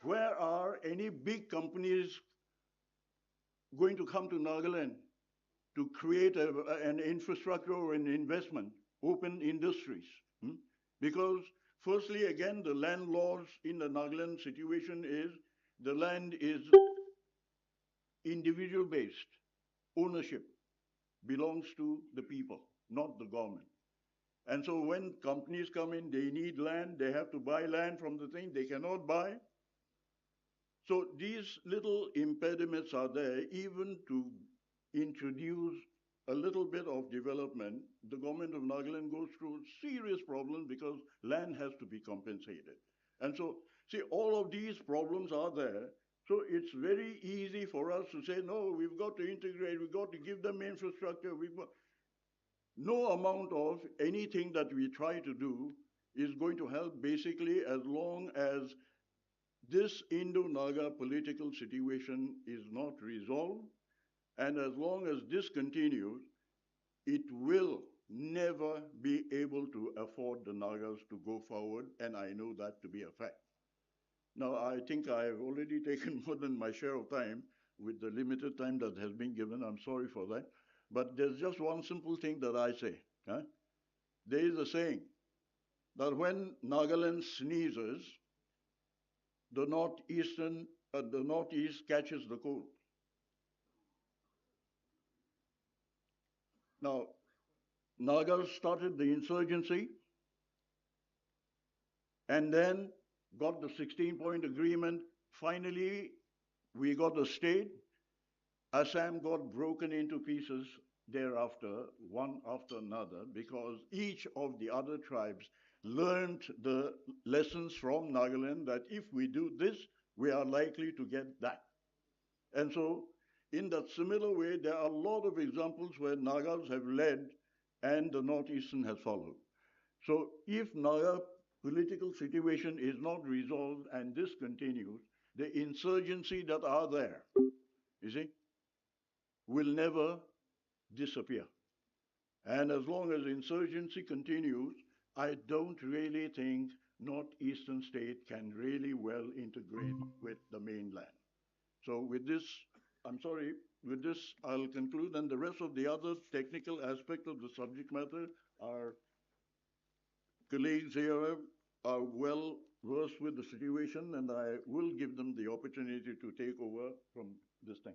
where are any big companies going to come to Nagaland to create an infrastructure or an investment, open industries? Because firstly, again, the land laws in the Nagaland situation is the land is individual based. Ownership belongs to the people, not the government. And so when companies come in, they need land, they have to buy land from the thing, they cannot buy. So these little impediments are there, even to introduce a little bit of development. The government of Nagaland goes through serious problems because land has to be compensated. And so, see, all of these problems are there. So it's very easy for us to say, no, we've got to integrate, we've got to give them infrastructure. No amount of anything that we try to do is going to help, basically, as long as this Indo-Naga political situation is not resolved, and as long as this continues, it will never be able to afford the Nagas to go forward, and I know that to be a fact. Now, I think I've already taken more than my share of time with the limited time that has been given. I'm sorry for that. But there's just one simple thing that I say. There is a saying that when Nagaland sneezes, the northeast catches the cold. Now, Nagas started the insurgency and then got the 16-point agreement. Finally, we got a state. Assam got broken into pieces thereafter, one after another, because each of the other tribes learned the lessons from Nagaland that if we do this, we are likely to get that. And so, in that similar way, there are a lot of examples where Nagas have led and the Northeastern has followed. So if Naga political situation is not resolved and this continues, the insurgency that are there, you see, will never disappear. And as long as insurgency continues, I don't really think northeastern state can really well integrate with the mainland. So with this, I'm sorry, with this I'll conclude, and the rest of the other technical aspect of the subject matter, our colleagues here are well versed with the situation, and I will give them the opportunity to take over from this thing.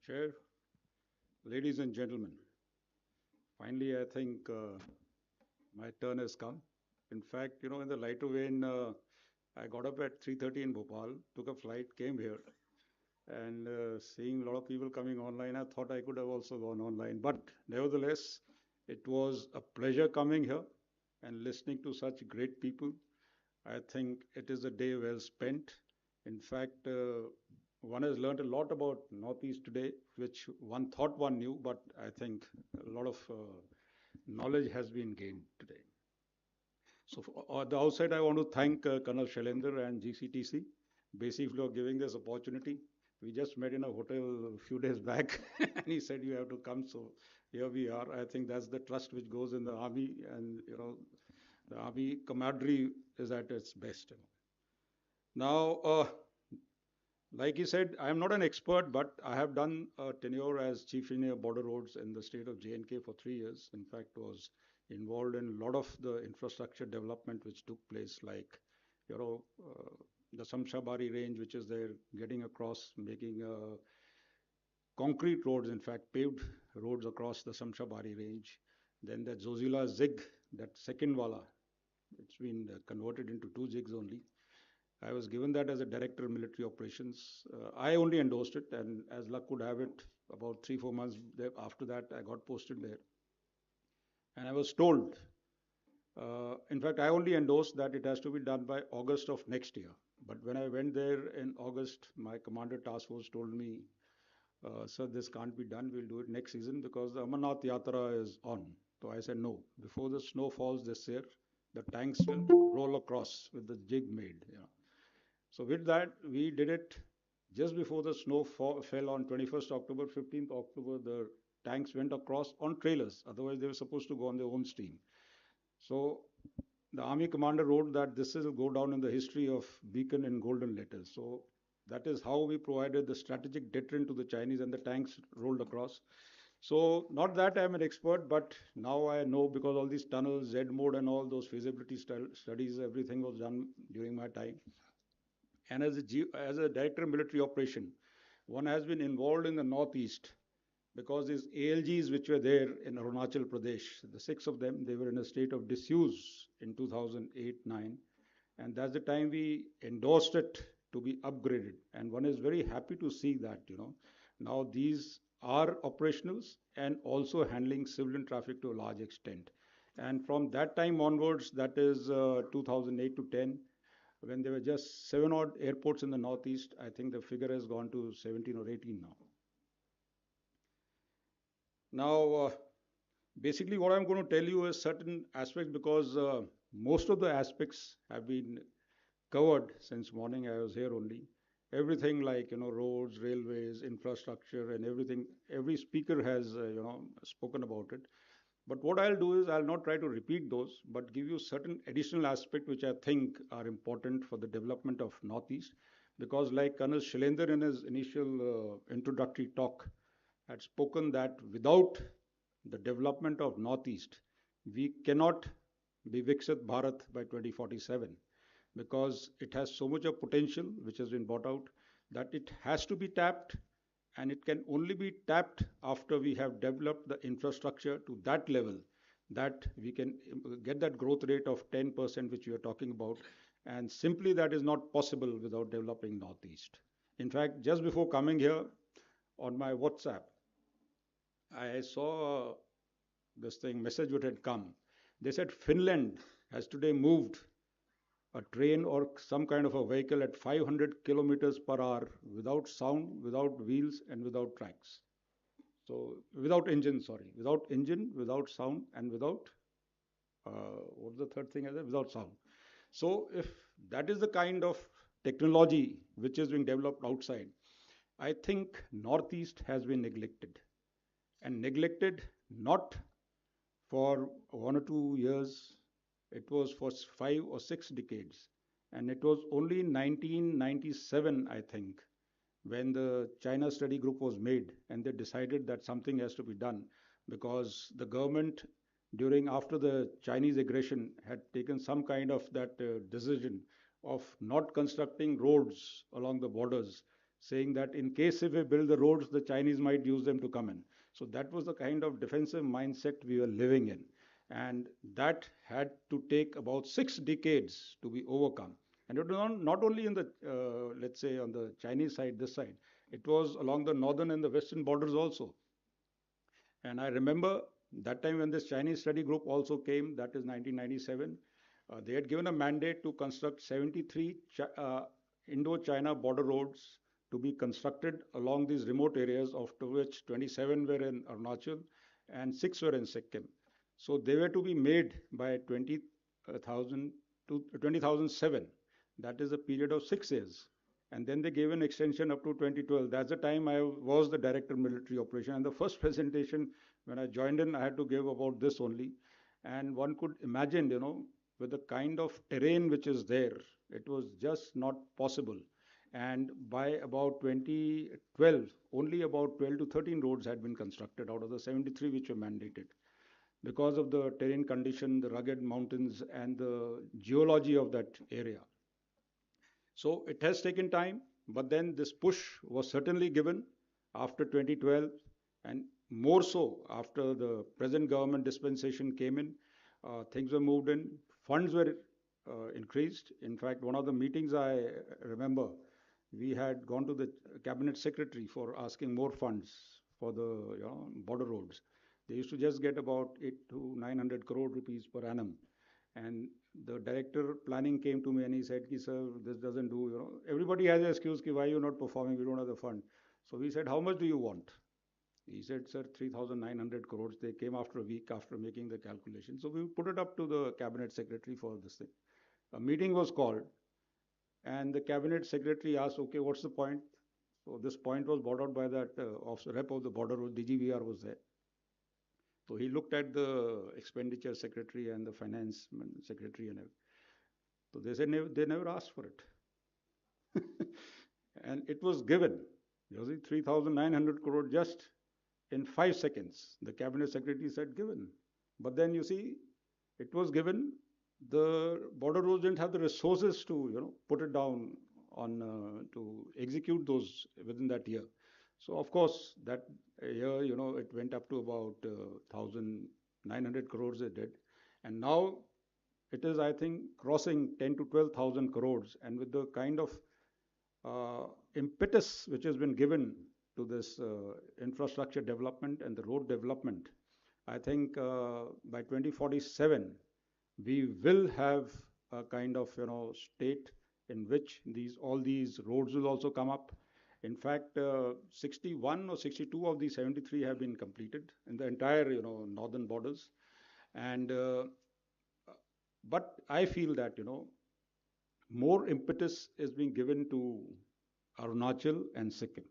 Chair, ladies and gentlemen, finally I think my turn has come. In fact, in the light of vein, I got up at 3:30 in Bhopal, took a flight, came here, and seeing a lot of people coming online, I thought I could have also gone online. But nevertheless, it was a pleasure coming here and listening to such great people. I think it is a day well spent. In fact, one has learned a lot about Northeast today, which one thought one knew, but I think a lot of knowledge has been gained today. So at the outside, I want to thank Colonel Shailendra and GCTC basically for giving this opportunity. We just met in a hotel a few days back, and he said you have to come. So here we are. I think that's the trust which goes in the army, and the army camaraderie is at its best. Now, like he said, I am not an expert, but I have done a tenure as Chief Engineer Border Roads in the state of J&K for 3 years. In fact, was involved in a lot of the infrastructure development which took place, like, the Samshabari range, which is there, getting across, making concrete roads, in fact, paved roads across the Samshabari range. Then the Zozila Zig, that second wala, it's been converted into 2 jigs only. I was given that as a director of military operations. I only endorsed it, and as luck would have it, about 3-4 months after that, I got posted there. And I was told, in fact, I only endorsed that it has to be done by August of next year. But when I went there in August, my commander task force told me, sir, this can't be done. We'll do it next season because the Amarnath Yatra is on. So I said, no, before the snow falls this year, the tanks will roll across with the jig made. So with that, we did it just before the snow fell on 21st October, 15th October, the tanks went across on trailers. Otherwise, they were supposed to go on their own steam. So the army commander wrote that this will go down in the history of beacon in golden letters. So that is how we provided the strategic deterrent to the Chinese, and the tanks rolled across. So not that I'm an expert, but now I know, because all these tunnels, Z mode and all those feasibility studies, everything was done during my time. And as a director of military operation, one has been involved in the Northeast, because these ALGs which were there in Arunachal Pradesh, the 6 of them, they were in a state of disuse in 2008-9. And that's the time we endorsed it to be upgraded. And one is very happy to see that, now these are operationals and also handling civilian traffic to a large extent. And from that time onwards, that is 2008 to 10, when there were just 7 odd airports in the Northeast, I think the figure has gone to 17 or 18 now. Now, basically what I'm going to tell you is certain aspects, because most of the aspects have been covered since morning. I was here only. Everything like, roads, railways, infrastructure and everything. Every speaker has, spoken about it. But what I'll do is I'll not try to repeat those, but give you certain additional aspects which I think are important for the development of Northeast. Because like Colonel Shailendra in his initial introductory talk had spoken that without the development of Northeast, we cannot be Viksit Bharat by 2047, because it has so much of potential which has been brought out that it has to be tapped, and it can only be tapped after we have developed the infrastructure to that level that we can get that growth rate of 10% which we are talking about. And simply that is not possible without developing Northeast. In fact, just before coming here on my WhatsApp, I saw this message which had come. They said Finland has today moved a train or some kind of a vehicle at 500 kilometers per hour without sound, without wheels, and without tracks. So without engine, without sound, and without, what's the third thing? Without sound. So if that is the kind of technology which is being developed outside, I think Northeast has been neglected. And neglected not for 1 or 2 years, it was for 5 or 6 decades. And it was only in 1997, I think, when the China study group was made, and they decided that something has to be done, because the government after the Chinese aggression had taken some kind of that decision of not constructing roads along the borders, saying that in case if we build the roads, the Chinese might use them to come in. So that was the kind of defensive mindset we were living in. And that had to take about 6 decades to be overcome. And it was not only in the, let's say, on the Chinese side, this side, it was along the northern and the western borders also. And I remember that time when this Chinese study group also came, that is 1997, they had given a mandate to construct 73 Indo-China border roads to be constructed along these remote areas, of which 27 were in Arunachal and 6 were in Sikkim. So they were to be made by 1000 to 2007. That is a period of 6 years. And then they gave an extension up to 2012. That's the time I was the director of military operation. And the first presentation when I joined in, I had to give about this only. And one could imagine, with the kind of terrain which is there, it was just not possible. And by about 2012, only about 12 to 13 roads had been constructed out of the 73 which were mandated because of the terrain condition, the rugged mountains, and the geology of that area. So it has taken time, but then this push was certainly given after 2012, and more so after the present government dispensation came in. Things were moved in, funds were increased. In fact, one of the meetings I remember, we had gone to the cabinet secretary for asking more funds for the border roads. They used to just get about 8 to 900 crore rupees per annum. And the director planning came to me and he said, sir, this doesn't do, everybody has an excuse, why you're not performing, we don't have the fund. So we said, how much do you want? He said, sir, 3,900 crores. They came after a week after making the calculation. So we put it up to the cabinet secretary for this thing. A meeting was called and the cabinet secretary asked, okay, what's the point? So this point was brought out by that rep of the border, DGVR was there. So he looked at the expenditure secretary and the finance secretary and everything. So they said they never asked for it. And it was given. You see, 3,900 crore just in 5 seconds. The cabinet secretary said given. But then you see, it was given. The border roads didn't have the resources to, put it down on to execute those within that year. So of course, that year, it went up to about 1,900 crores it did. And now it is, I think, crossing 10 to 12,000 crores. And with the kind of impetus which has been given to this infrastructure development and the road development, I think by 2047, we will have a kind of, state in which all these roads will also come up. In fact, 61 or 62 of the 73 have been completed in the entire, northern borders. And but I feel that, more impetus is being given to Arunachal and Sikkim,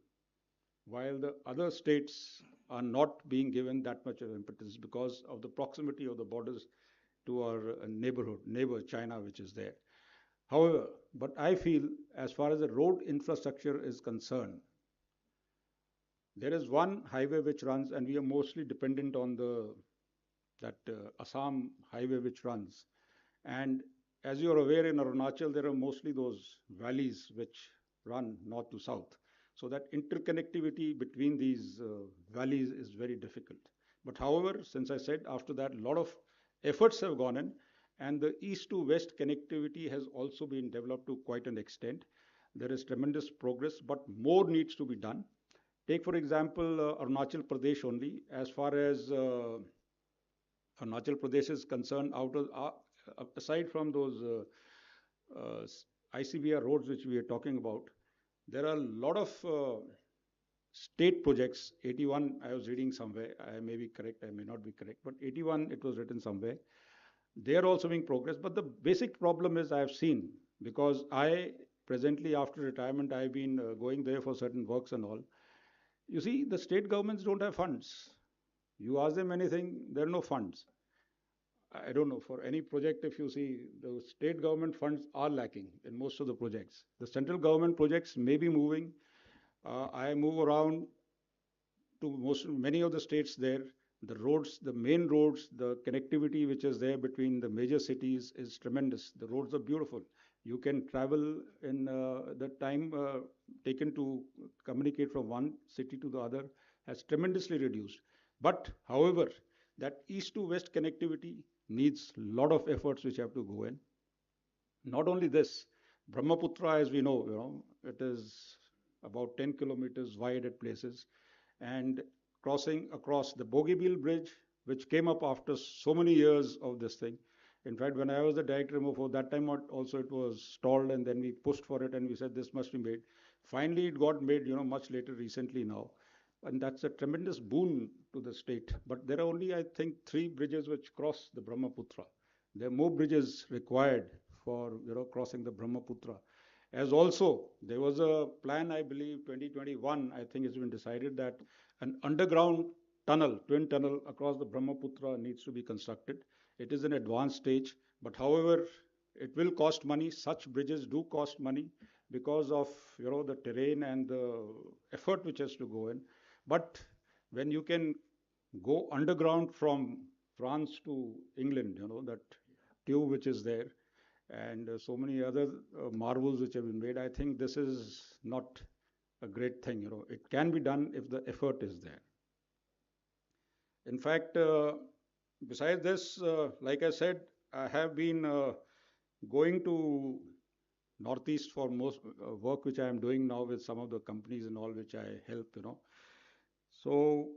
while the other states are not being given that much of impetus because of the proximity of the borders to our neighbor China, which is there. However, but I feel as far as the road infrastructure is concerned, there is one highway which runs, and we are mostly dependent on that Assam highway which runs. And as you are aware, in Arunachal, there are mostly those valleys which run north to south. So that interconnectivity between these valleys is very difficult. But however, since I said after that, a lot of efforts have gone in, and the east to west connectivity has also been developed to quite an extent. There is tremendous progress, but more needs to be done. Take, for example, Arunachal Pradesh only. As far as Arunachal Pradesh is concerned, aside from those ICBR roads which we are talking about, there are a lot of state projects. 81, I was reading somewhere. I may be correct, I may not be correct, but 81, it was written somewhere. They are also being progressed. But the basic problem is I have seen, because I presently after retirement, I've been going there for certain works and all. You see, the state governments don't have funds. You ask them anything, there are no funds. I don't know, for any project, if you see, the state government funds are lacking in most of the projects. The central government projects may be moving. I move around to many of the states there. The roads, the main roads, the connectivity which is there between the major cities is tremendous. The roads are beautiful. You can travel in the time taken to communicate from one city to the other has tremendously reduced. But however, that east to west connectivity needs a lot of efforts which have to go in. Not only this, Brahmaputra, as we know, it is about 10 kilometers wide at places, and crossing across the Bogeybill Bridge, which came up after so many years of this thing. In fact, when I was the director for that time also it was stalled, and then we pushed for it and we said this must be made. Finally, it got made, much later recently now. And that's a tremendous boon to the state. But there are only, I think, 3 bridges which cross the Brahmaputra. There are more bridges required for crossing the Brahmaputra. As also, there was a plan, I believe, 2021, I think it's been decided that an underground tunnel, twin tunnel across the Brahmaputra needs to be constructed. It is an advanced stage, but however, it will cost money. Such bridges do cost money because of the terrain and the effort which has to go in. But when you can go underground from France to England, that tube which is there, and so many other marvels which have been made. I think this is not a great thing. It can be done if the effort is there. In fact, besides this, like I said, I have been going to Northeast for most work which I am doing now with some of the companies and all which I help. So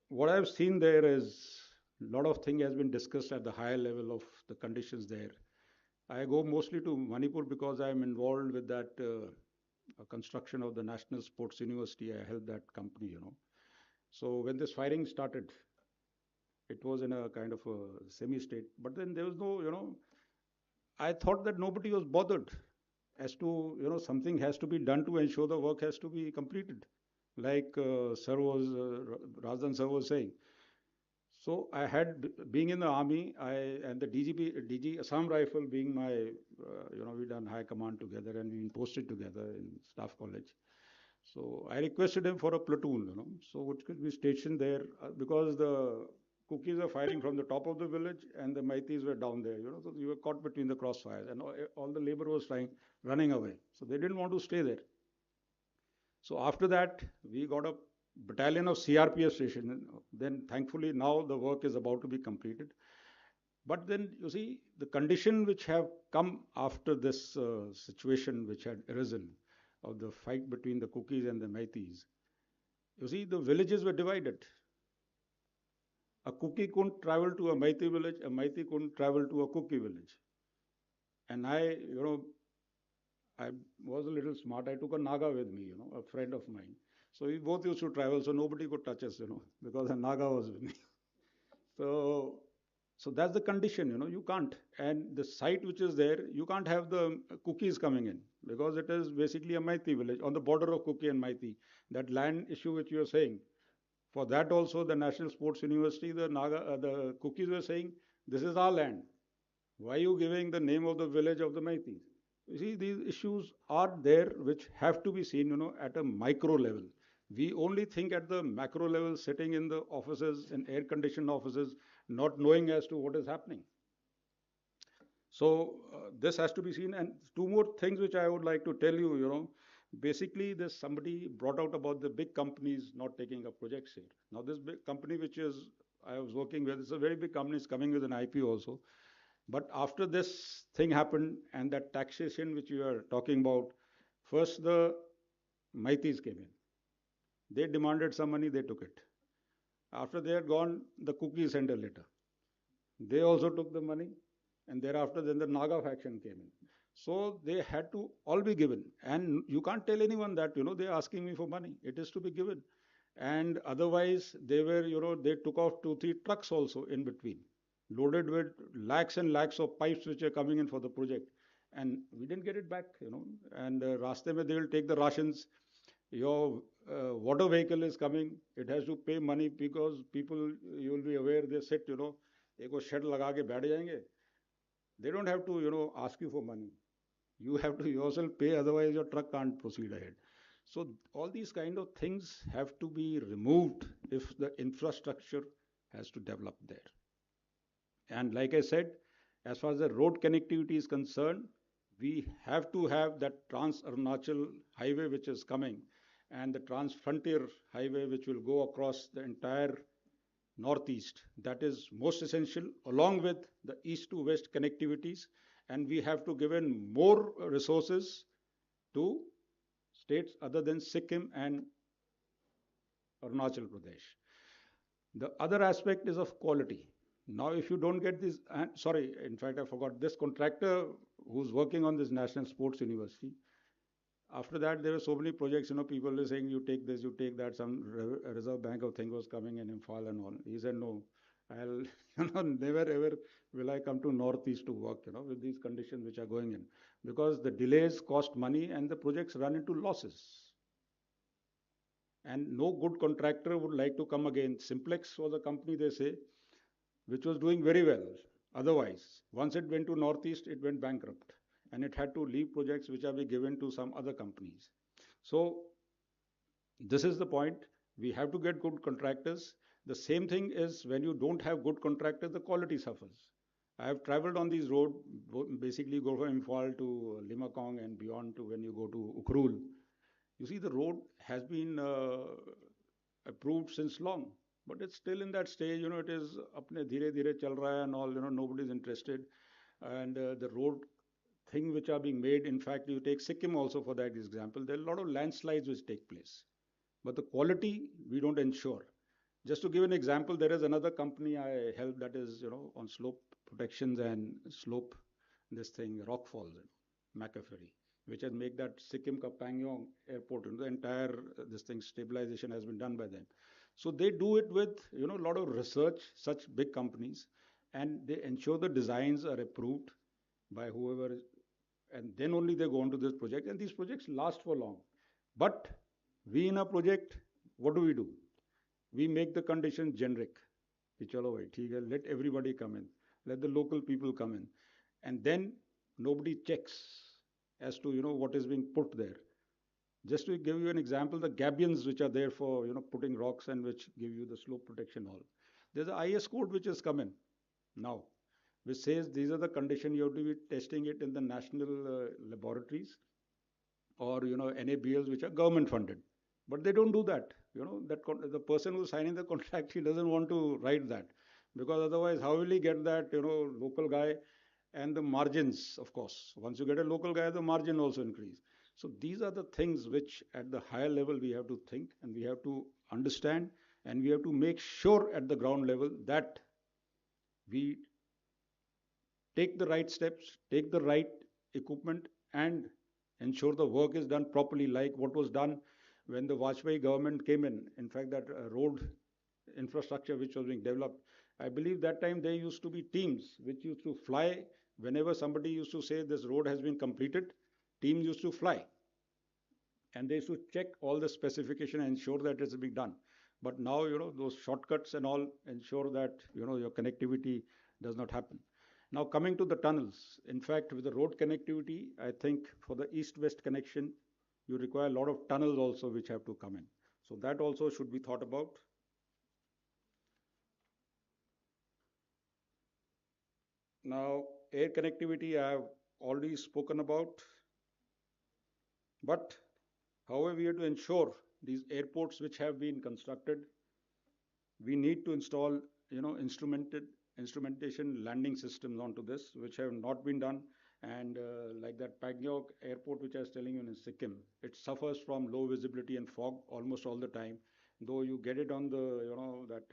what I've seen there is a lot of thing has been discussed at the higher level of the conditions there. I go mostly to Manipur because I am involved with that construction of the National Sports University. I helped that company. So when this firing started, it was in a kind of a semi-state. But then there was no, I thought that nobody was bothered as to, something has to be done to ensure the work has to be completed. Like Razdan sir was saying. So I had, being in the army, and the DG Assam Rifle being my, we done high command together and we been posted together in staff college. So I requested him for a platoon, so which could be stationed there because the cookies were firing from the top of the village and the Maitis were down there, so you were caught between the crossfires and all the labor was running away. So they didn't want to stay there. So after that, we got a battalion of CRPF station. Then thankfully now the work is about to be completed. But then you see the condition which have come after this situation which had arisen of the fight between the cookies and the Maitis. You see the villages were divided. A cookie couldn't travel to a Maiti village, a Maiti couldn't travel to a cookie village. And I was a little smart. I took a Naga with me, a friend of mine. So we both used to travel, so nobody could touch us, because a Naga was with me. So that's the condition, you can't. And the site which is there, you can't have the cookies coming in because it is basically a Maiti village on the border of Kuki and Maiti. That land issue which you are saying, for that also the National Sports University, the cookies were saying, this is our land. Why are you giving the name of the village of the Maitis? You see, these issues are there which have to be seen, at a micro level. We only think at the macro level, sitting in the offices, in air-conditioned offices, not knowing as to what is happening. So this has to be seen. And two more things which I would like to tell you, basically there's somebody brought out about the big companies not taking up projects here. Now this big company which I was working with, it's a very big company, is coming with an IP also. But after this thing happened and that taxation which you are talking about, first the Maitis came in. They demanded some money, they took it. After they had gone, the cookies sent a letter. They also took the money, and thereafter then the Naga faction came in. So they had to all be given. And you can't tell anyone that, they're asking me for money. It is to be given. And otherwise, they were, they took off 2-3 trucks also in between, loaded with lakhs and lakhs of pipes which are coming in for the project. And we didn't get it back, And raste mein they will take the rations. Your water vehicle is coming, it has to pay money because people, you will be aware, they sit, एक shed लगा के बैठ जाएंगे. They don't have to, ask you for money. You have to yourself pay, otherwise your truck can't proceed ahead. So all these kind of things have to be removed if the infrastructure has to develop there. And like I said, as far as the road connectivity is concerned, we have to have that Trans-Arunachal highway which is coming, and the Trans-Frontier highway which will go across the entire Northeast. That is most essential, along with the east to west connectivities. And we have to give in more resources to states other than Sikkim and Arunachal Pradesh. The other aspect is of quality. Now, if you don't get this, sorry, in fact, I forgot, this contractor who's working on this National Sports University, after that, there were so many projects, people were saying, you take this, you take that, some Reserve Bank of thing was coming in Imphal and all. He said, no, I'll, never ever will I come to Northeast to work, with these conditions which are going in, because the delays cost money and the projects run into losses. And no good contractor would like to come again. Simplex was a company, they say, which was doing very well. Otherwise, once it went to Northeast, it went bankrupt, and it had to leave projects which are be given to some other companies. So this is the point. We have to get good contractors. The same thing is when you don't have good contractors, the quality suffers. I have traveled on these roads, basically go from Imphal to Limakong and beyond to when you go to Ukhrul. You see, the road has been approved since long, but it's still in that stage. It is apne dhire dhire chal raha hai and all. Nobody is interested, and the road thing which are being made. In fact, you take Sikkim also for that example. There are a lot of landslides which take place, but the quality we don't ensure. Just to give an example, there is another company I help that is, on slope protections and slope, this thing, rock falls, McAfee, which has made that Sikkim ka Pangyong airport, the entire this thing stabilization has been done by them. So they do it with, a lot of research, such big companies, and they ensure the designs are approved by whoever, and then only they go on to this project, and these projects last for long. But we in a project, what do? We make the conditions generic. Chalo bhai, let everybody come in, let the local people come in, and then nobody checks as to what is being put there. Just to give you an example, the gabions which are there for putting rocks and which give you the slope protection all. There's an IS code which has come in now, which says these are the conditions you have to be testing it in the national laboratories or NABLs which are government funded. But they don't do that. The person who's signing the contract, he doesn't want to write that, because otherwise, how will he get that local guy and the margins? Of course, once you get a local guy, the margin also increase. So these are the things which, at the higher level, we have to think and we have to understand, and we have to make sure at the ground level that we take the right steps, take the right equipment, and ensure the work is done properly, like what was done when the Vajpayee government came in. In fact, that road infrastructure which was being developed, I believe that time there used to be teams which used to fly whenever somebody used to say this road has been completed. Teams used to fly, and they used to check all the specification and ensure that it's being done. But now, those shortcuts and all ensure that your connectivity does not happen. Now, coming to the tunnels, in fact, with the road connectivity, I think for the east-west connection, you require a lot of tunnels also which have to come in. So that also should be thought about. Now, air connectivity I have already spoken about. But however, we have to ensure these airports which have been constructed, we need to install, instrumentation landing systems onto this, which have not been done. And like that Pangyong airport, which I was telling you in Sikkim, it suffers from low visibility and fog almost all the time. Though you get it on the, that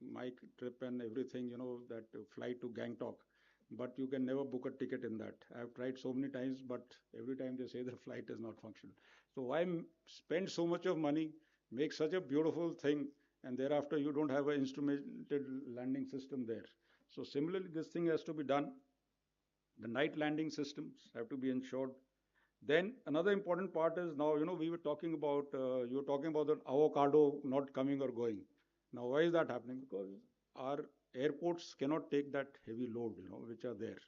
mic trip and everything, that flight to Gangtok, but you can never book a ticket in that. I've tried so many times, but every time they say the flight is not functional. So why spend so much of money, make such a beautiful thing, and thereafter you don't have an instrumented landing system there? So similarly, this thing has to be done. The night landing systems have to be ensured. Then another important part is now, we were talking about, you were talking about the avocado not coming or going. Now, why is that happening? Because our airports cannot take that heavy load, which are there.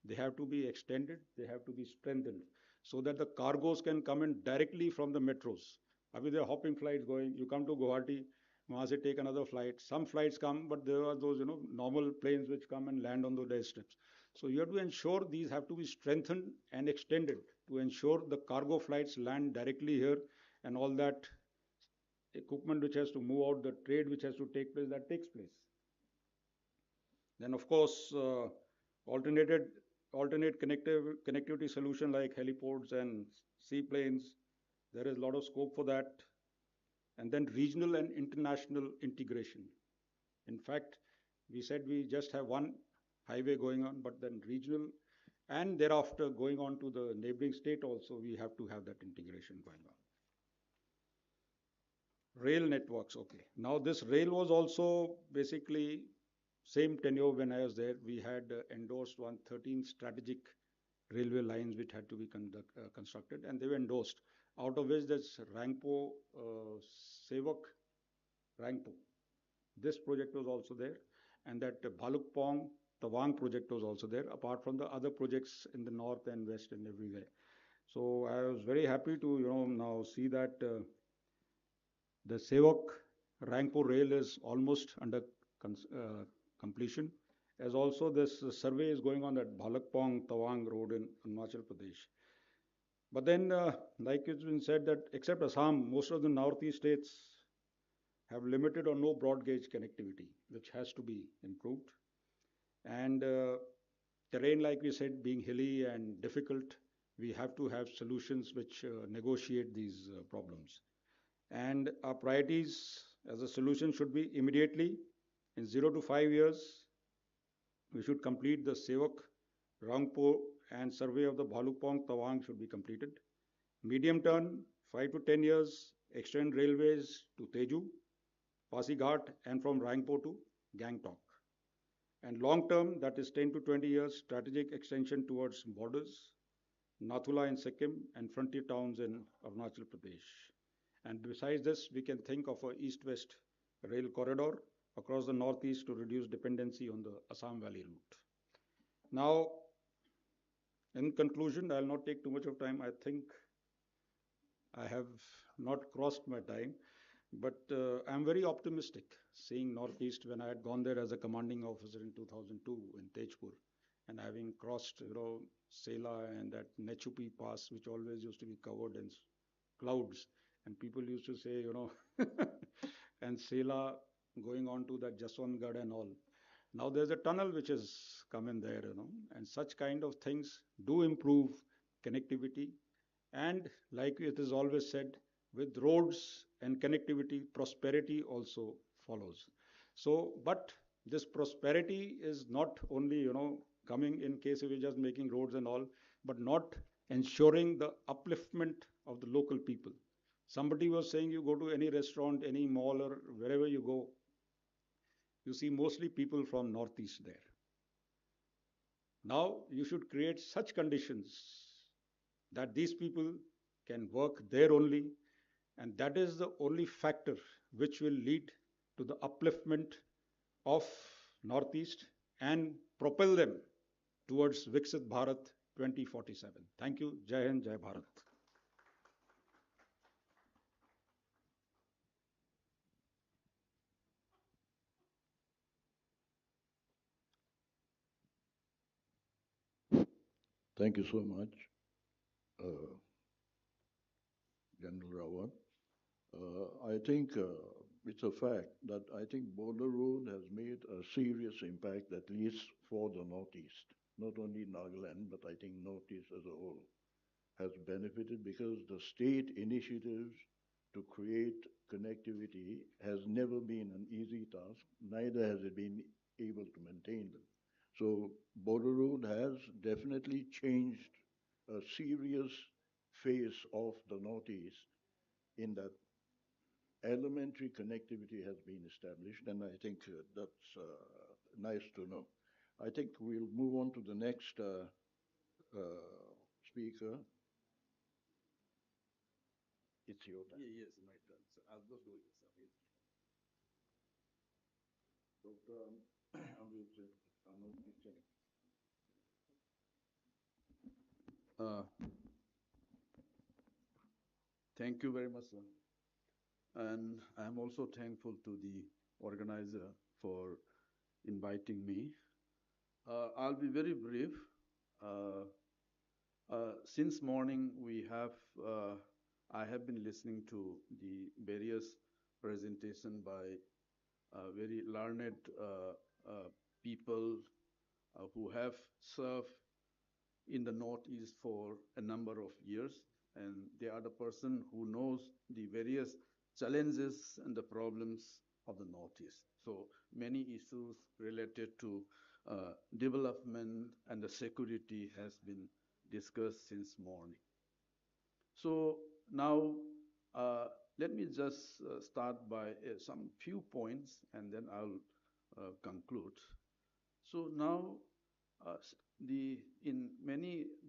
They have to be extended, they have to be strengthened, so that the cargoes can come in directly from the metros. Abhi there are hopping flights going, you come to Guwahati, wahan se take another flight. Some flights come, but there are those, normal planes which come and land on those airstrips. So you have to ensure these have to be strengthened and extended to ensure the cargo flights land directly here, and all that equipment which has to move out, the trade which has to take place, that takes place. Then of course, alternate connectivity solution like heliports and seaplanes, there is a lot of scope for that. And then regional and international integration. In fact, we said we just have one highway going on, but then regional, and thereafter going on to the neighboring state also, we have to have that integration going on. Rail networks, okay. Now this rail was also basically same tenure when I was there, we had endorsed 113 strategic railway lines which had to be constructed, and they were endorsed. Out of which there's Rangpo, Sevak, Rangpo. This project was also there, and that Bhalukpong, Tawang project was also there, apart from the other projects in the north and west and everywhere. So I was very happy to now see that the Sevak Rangpo rail is almost under completion, as also this survey is going on at Bhalakpong Tawang road in Arunachal Pradesh. But then, like it's been said, that except Assam, most of the northeast states have limited or no broad gauge connectivity, which has to be improved. And terrain, like we said, being hilly and difficult, we have to have solutions which negotiate these problems. And our priorities as a solution should be immediately, in 0 to 5 years, we should complete the Sevak, Rangpo, and survey of the Bhalupong Tawang should be completed. Medium term, 5 to 10 years, extend railways to Teju, Pasighat, and from Rangpo to Gangtok. And long term, that is 10 to 20 years, strategic extension towards borders, Nathula in Sikkim, and frontier towns in Arunachal Pradesh. And besides this, we can think of a east-west rail corridor across the northeast to reduce dependency on the Assam Valley route. Now, in conclusion, I'll not take too much of time. I think I have not crossed my time, but I'm very optimistic seeing northeast when I had gone there as a commanding officer in 2002 in Tejpur, and having crossed, Sela and that Nechupi Pass, which always used to be covered in clouds. And people used to say, and Sela going on to that Jaswantgarh and all. Now there's a tunnel which has come in there, and such kind of things do improve connectivity. And like it is always said, with roads and connectivity, prosperity also follows. So, but this prosperity is not only, coming in case we're just making roads and all, but not ensuring the upliftment of the local people. Somebody was saying you go to any restaurant, any mall, or wherever you go, you see mostly people from northeast there. Now you should create such conditions that these people can work there only, and that is the only factor which will lead to the upliftment of northeast and propel them towards Viksit Bharat 2047. Thank you. Jai Hind, Jai Bharat. Thank you so much, General Rawat. I think it's a fact that I think border road has made a serious impact, at least for the Northeast. Not only Nagaland, but I think Northeast as a whole has benefited because the state initiatives to create connectivity has never been an easy task, neither has it been able to maintain them. So border road has definitely changed a serious phase of the Northeast in that elementary connectivity has been established, and I think that's nice to know. I think we'll move on to the next speaker. It's your turn. Yes, my turn. So I'll just do it. Dr. Thank you very much, sir. And I'm also thankful to the organizer for inviting me. I'll be very brief. Since morning, I have been listening to the various presentation by very learned people who have served in the Northeast for a number of years, and they are the person who knows the various challenges and the problems of the Northeast. So many issues related to development and the security has been discussed since morning. So now let me just start by some few points and then I'll conclude. So now, in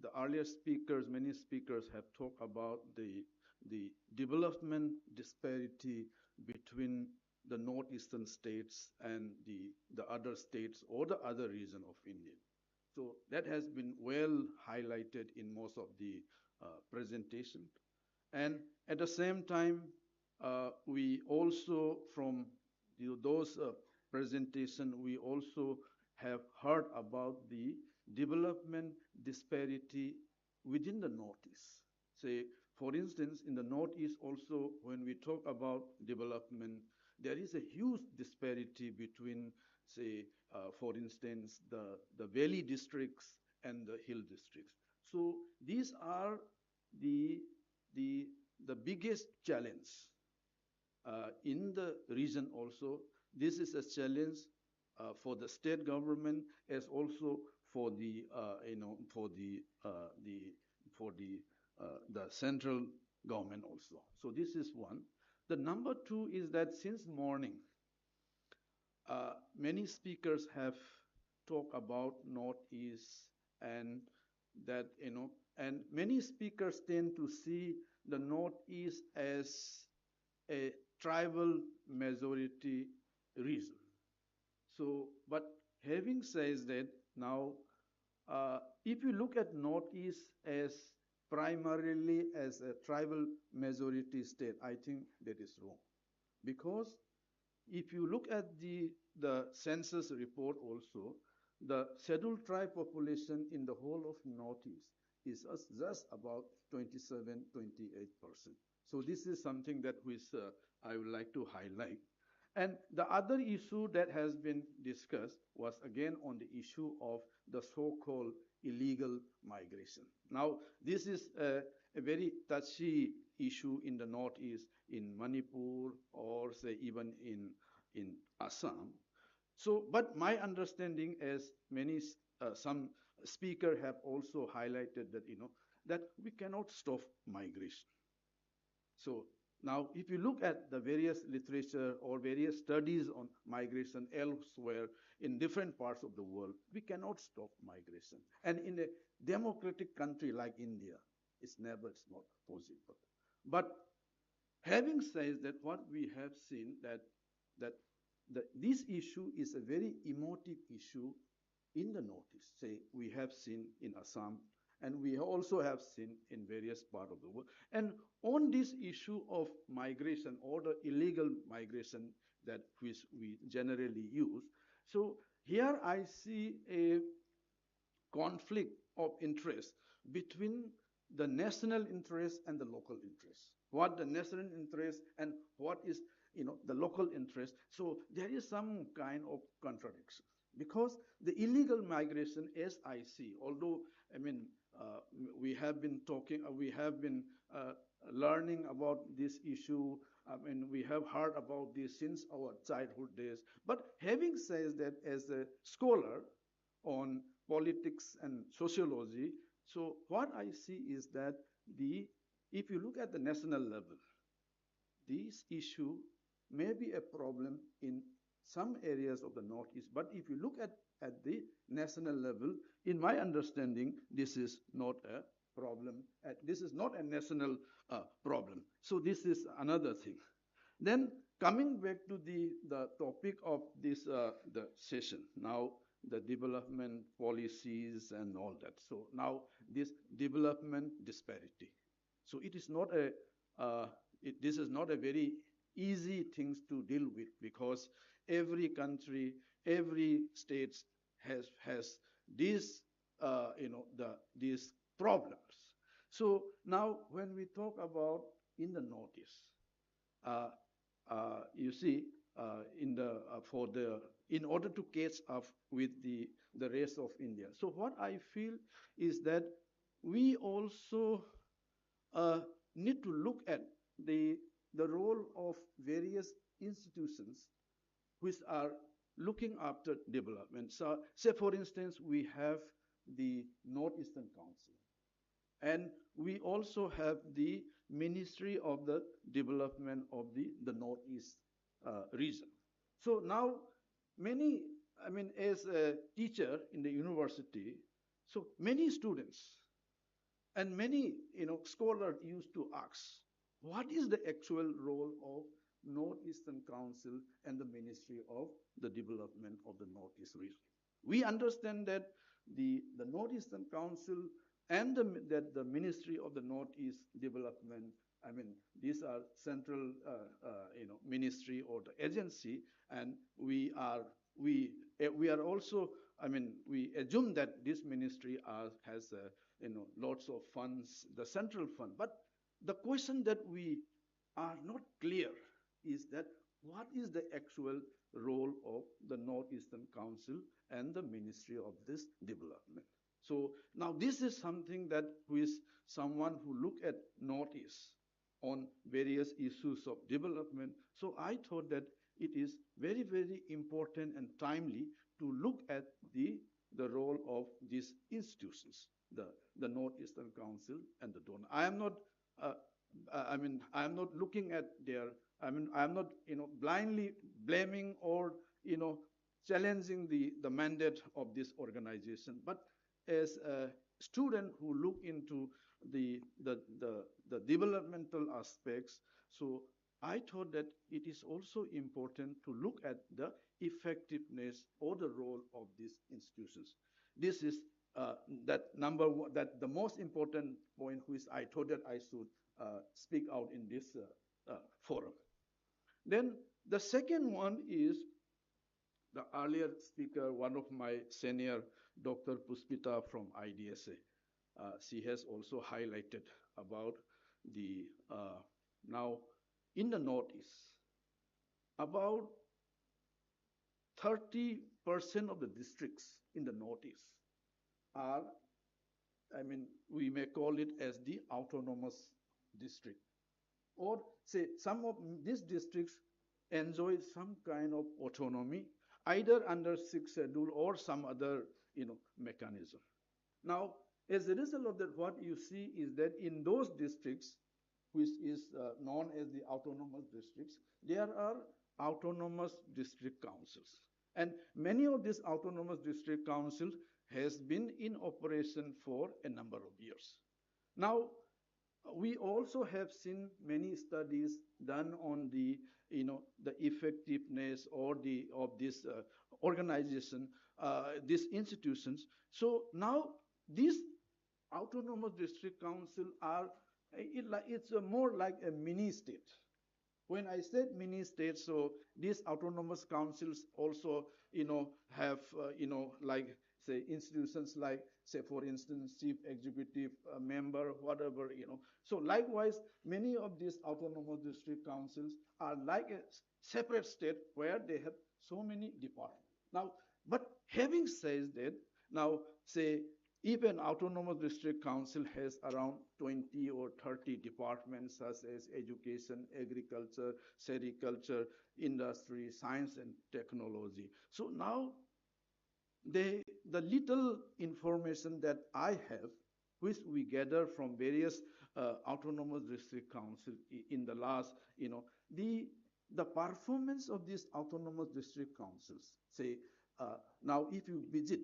the earlier speakers, many speakers have talked about the development disparity between the northeastern states and the other states or the other region of India. So that has been well highlighted in most of the presentation. And at the same time, we also, from those presentation, we also have heard about the development disparity within the Northeast. Say, for instance, in the Northeast also, when we talk about development, there is a huge disparity between, say, for instance, the valley districts and the hill districts. So these are the, the biggest challenge in the region also. This is a challenge for the state government as also for the the central government also. So this is one. The number two is that since morning, many speakers have talked about Northeast and that, and many speakers tend to see the Northeast as a tribal majority region. So, but having said that, now, if you look at Northeast as primarily as a tribal majority state, I think that is wrong. Because if you look at the census report also, the scheduled tribe population in the whole of Northeast is just about 27, 28%. So this is something that which I would like to highlight. And the other issue that has been discussed was again on the issue of the so-called illegal migration. Now, this is a very touchy issue in the Northeast, in Manipur, or say even in Assam. So, but my understanding, as some speakers have also highlighted that, that we cannot stop migration. So now, if you look at the various literature or various studies on migration elsewhere in different parts of the world, we cannot stop migration. And in a democratic country like India, it's not possible. But having said that, what we have seen that this issue is a very emotive issue in the Northeast. Say, we have seen in Assam, and we also have seen in various parts of the world. And on this issue of migration or the illegal migration that which we generally use, so here I see a conflict of interest between the national interest and the local interest. What the national interest and what is the local interest. So there is some kind of contradiction because the illegal migration, as I see, although we have been talking, we have been learning about this issue. We have heard about this since our childhood days. But having said that, as a scholar on politics and sociology, so what I see is that if you look at the national level, this issue may be a problem in some areas of the Northeast. But if you look at the national level, in my understanding, this is not a problem. This is not a national problem. So this is another thing. Then coming back to the topic of this the session, now the development policies and all that. So now this development disparity. So it is not this is not a very easy things to deal with because every country, every state has these these problems. So now when we talk about in the Northeast, you see in order to catch up with the rest of India. So what I feel is that we also need to look at the role of various institutions which are looking after development. So, say for instance, we have the Northeastern Council, and we also have the Ministry of the Development of the Northeast region. So now many I mean, as a teacher in the university, so many students and many, scholars used to ask, what is the actual role of Northeastern Council and the Ministry of the Development of the Northeast region? We understand that the Northeastern Council and that the Ministry of the Northeast Development, I mean, these are central, ministry or the agency, and we are also, I mean, we assume that this ministry has lots of funds, the central fund. But the question that we are not clear is that what is the actual role of the Northeastern Council and the Ministry of this Development? So now this is something that with someone who look at Northeast on various issues of development. So I thought that it is very, very important and timely to look at the role of these institutions, the Northeastern Council and the donor. I am not, I am not looking at their, I am not, blindly blaming or, challenging the mandate of this organization. But as a student who look into the developmental aspects, so I thought that it is also important to look at the effectiveness or the role of these institutions. This is that number one, that the most important point which I thought that I should speak out in this forum. Then the second one is the earlier speaker, one of my senior, Dr. Puspita from IDSA. She has also highlighted about the, now in the Northeast, about 30% of the districts in the Northeast are, I mean, we may call it as the autonomous district. Or say some of these districts enjoy some kind of autonomy, either under sixth schedule or some other, mechanism. Now, as a result of that, what you see is that in those districts, which is known as the autonomous districts, there are autonomous district councils. And many of these autonomous district councils has been in operation for a number of years. Now, we also have seen many studies done on the, the effectiveness or of this organization, these institutions. So now these autonomous district council are, it's more like a mini state. When I said mini state, so these autonomous councils also, have, like say institutions like, say for instance, chief executive member, whatever, So likewise, many of these autonomous district councils are like a separate state where they have so many departments. Now, but having said that, now say if an autonomous district council has around 20 or 30 departments such as education, agriculture, sericulture, industry, science and technology. So now the little information that I have, which we gather from various autonomous district council in the last, the performance of these autonomous district councils, say, now if you visit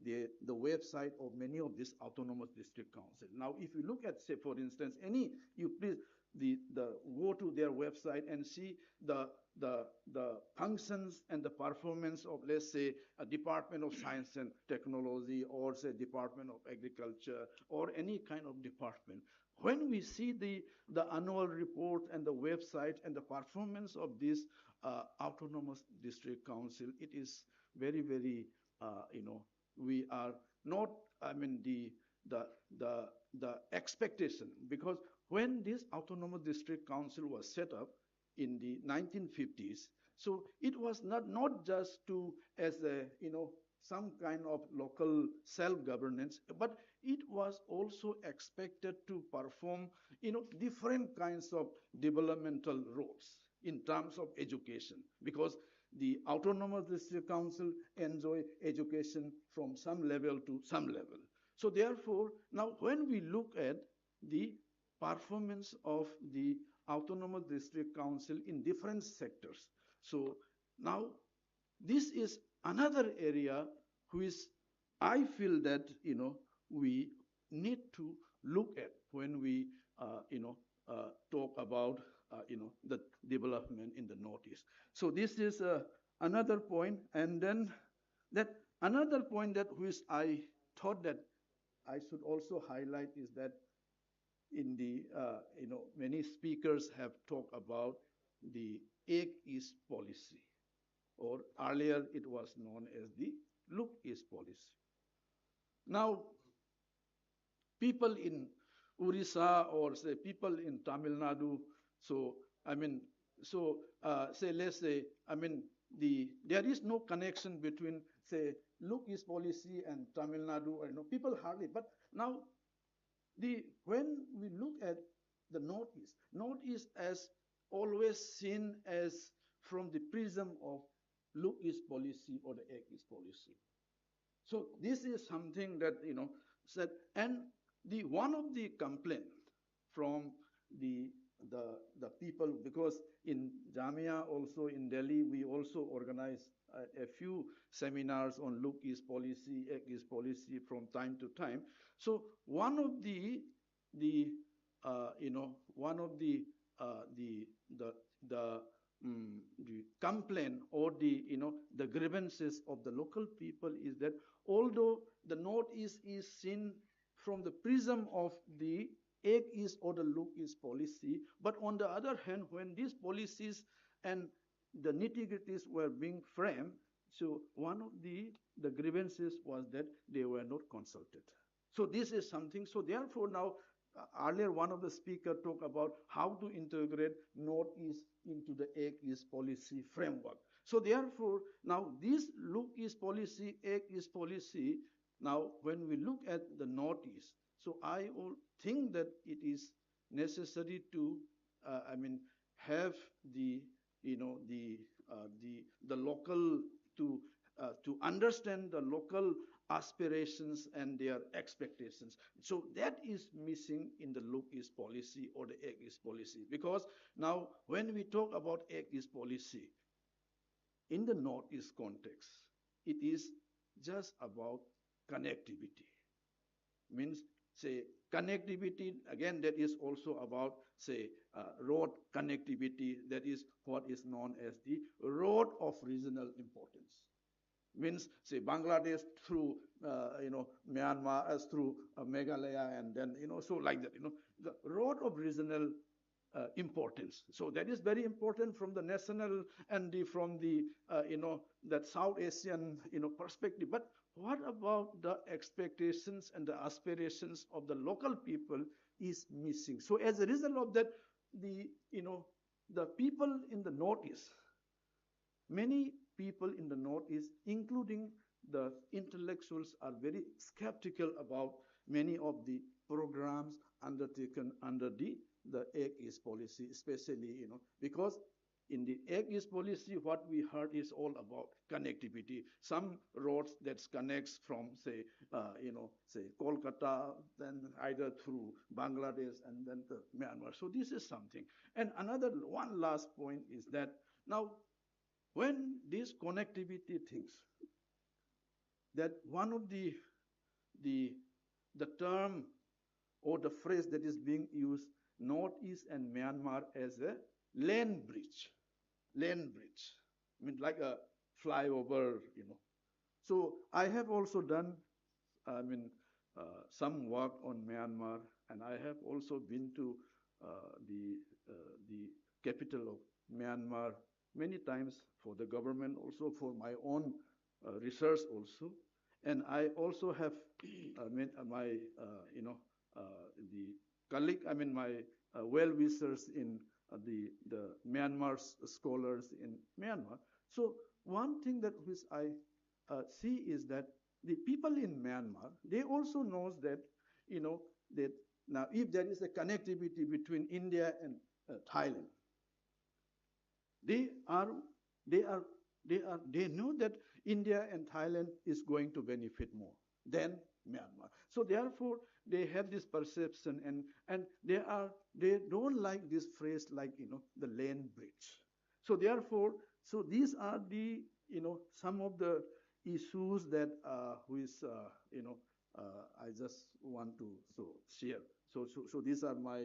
the website of many of these autonomous district council. Now, if you look at, say, for instance, you please go to their website and see the functions and the performance of, let's say, a Department of Science and Technology or, say, Department of Agriculture or any kind of department. When we see the annual report and the website and the performance of this autonomous district council, it is very, very, we are not, I mean, the expectation, because when this autonomous district council was set up in the 1950s, so it was not just to, as a, some kind of local self-governance, but it was also expected to perform, different kinds of developmental roles in terms of education, because the autonomous district council enjoy education from some level to some level. So therefore, now when we look at the performance of the autonomous district council in different sectors, so now this is another area which I feel that we need to look at when we talk about the development in the Northeast. So this is another point, and then that another point that which I thought that I should also highlight is that in the many speakers have talked about the Egg East policy, or earlier it was known as the Look East policy. Now, people in Orissa or say people in Tamil Nadu, so I mean, so say let's say there is no connection between say Look East policy and Tamil Nadu, or people hardly. But now when we look at the Northeast as always seen as from the prism of Look East policy or the Egg East policy. So this is something that said, and the one of the complaint from the people, because in Jamia also in Delhi we also organize a few seminars on Look East policy, Egg East policy from time to time. So one of the complaint or the grievances of the local people is that although the Northeast is seen from the prism of the Egg East or the Look East policy, but on the other hand, when these policies and the nitty-gritties were being framed, so one of the grievances was that they were not consulted. So this is something. So therefore now, earlier one of the speakers talked about how to integrate Northeast into the Egg East policy framework. So therefore now this Look East policy, Egg East policy, now when we look at the Northeast, so I think that it is necessary to have the local to understand the local aspirations and their expectations. So that is missing in the Look East policy or the Egg East policy. Because now when we talk about Egg East policy, in the Northeast context, it is just about connectivity. Means, say, connectivity, again, that is also about, say, road connectivity. That is what is known as the road of regional importance. Means, say, Bangladesh through, Myanmar, as through Meghalaya, and then, so like that, the road of regional importance. So that is very important from the national and from the, that South Asian, perspective. But what about the expectations and the aspirations of the local people is missing. So as a result of that, the people in the Northeast, many people in the Northeast, including the intellectuals, are very skeptical about many of the programs undertaken under the Egg East policy, especially, because in the Egg East policy, what we heard is all about connectivity. Some roads that connects from, say, say Kolkata, then either through Bangladesh and then to Myanmar. So this is something. And one last point is that now, when these connectivity things, that one of the term or the phrase that is being used, Northeast and Myanmar, as a land bridge. Land bridge. I mean, like a flyover, So I have also done, some work on Myanmar, and I have also been to the capital of Myanmar many times for the government, also for my own research also. And I also have my, the colleague, my well-wishers in the Myanmar scholars in Myanmar. So one thing that which I see is that the people in Myanmar, they also knows that, that now if there is a connectivity between India and Thailand, they know that India and Thailand is going to benefit more than Myanmar. So therefore, they have this perception, and they don't like this phrase like, the land bridge. So therefore, so these are the, some of the issues that I just want to share. So these are my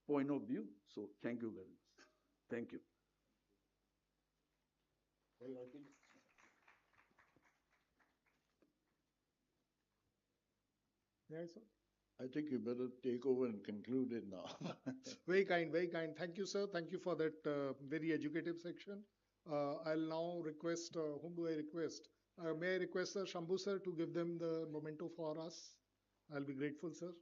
point of view. So thank you very much. Thank you. Well, I think Yes, sir. I think you better take over and conclude it now. Very kind, very kind. Thank you, sir. Thank you for that very educative section. I'll now request, whom do I request? May I request Sir Shambhu, sir, to give them the memento for us? I'll be grateful, sir.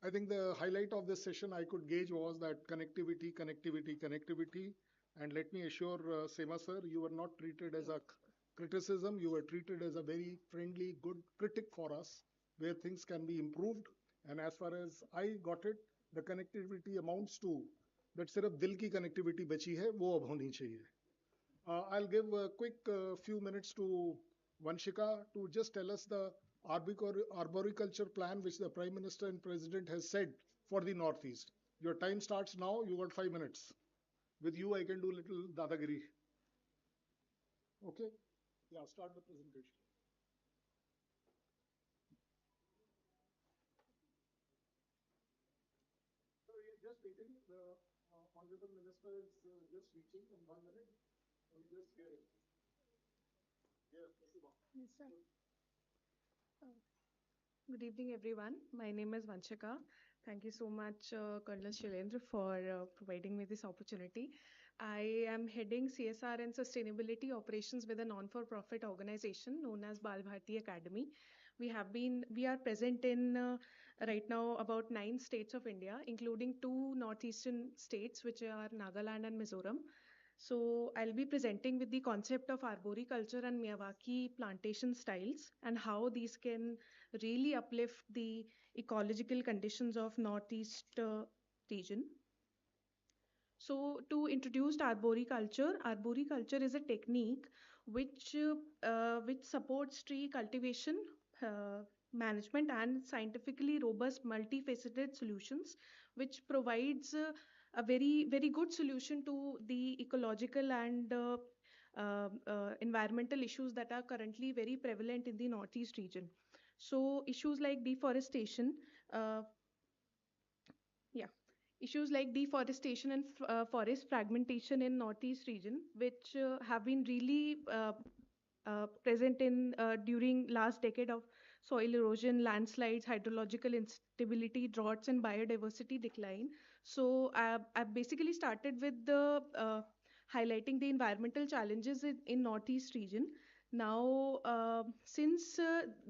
I think the highlight of this session I could gauge was that connectivity, connectivity, connectivity. And let me assure Sema sir, you were not treated as a criticism. You were treated as a very friendly, good critic for us, where things can be improved. And as far as I got it, the connectivity amounts to that सिर्फ दिल की connectivity बची है वो अब होनी चाहिए. I'll give a quick few minutes to Vanshika to just tell us the arboriculture plan which the Prime Minister and President has said for the Northeast. Your time starts now. You got 5 minutes. With you, I can do little dadagiri. Okay? Yeah, start the presentation. So just waiting. The Honorable Minister is just reaching in 1 minute. We'll just hear it. Yes, Yes, sir. Good evening, everyone. My name is Vanshika. Thank you so much, Colonel Shailendra, for providing me this opportunity. I am heading CSR and Sustainability Operations with a non-for-profit organization known as Bal Bharti Academy. We are present in right now about 9 states of India, including 2 northeastern states, which are Nagaland and Mizoram. So I'll be presenting with the concept of arboriculture and Miyawaki plantation styles and how these can really uplift the ecological conditions of Northeast region. So to introduce arboriculture is a technique which supports tree cultivation, management, and scientifically robust multifaceted solutions, which provides a very good solution to the ecological and environmental issues that are currently very prevalent in the Northeast region. So issues like deforestation, uh, yeah, issues like deforestation and forest fragmentation in Northeast region, which have been really present in during last decade of soil erosion, landslides, hydrological instability, droughts, and biodiversity decline. So I've basically started with the highlighting the environmental challenges in Northeast region. Now, since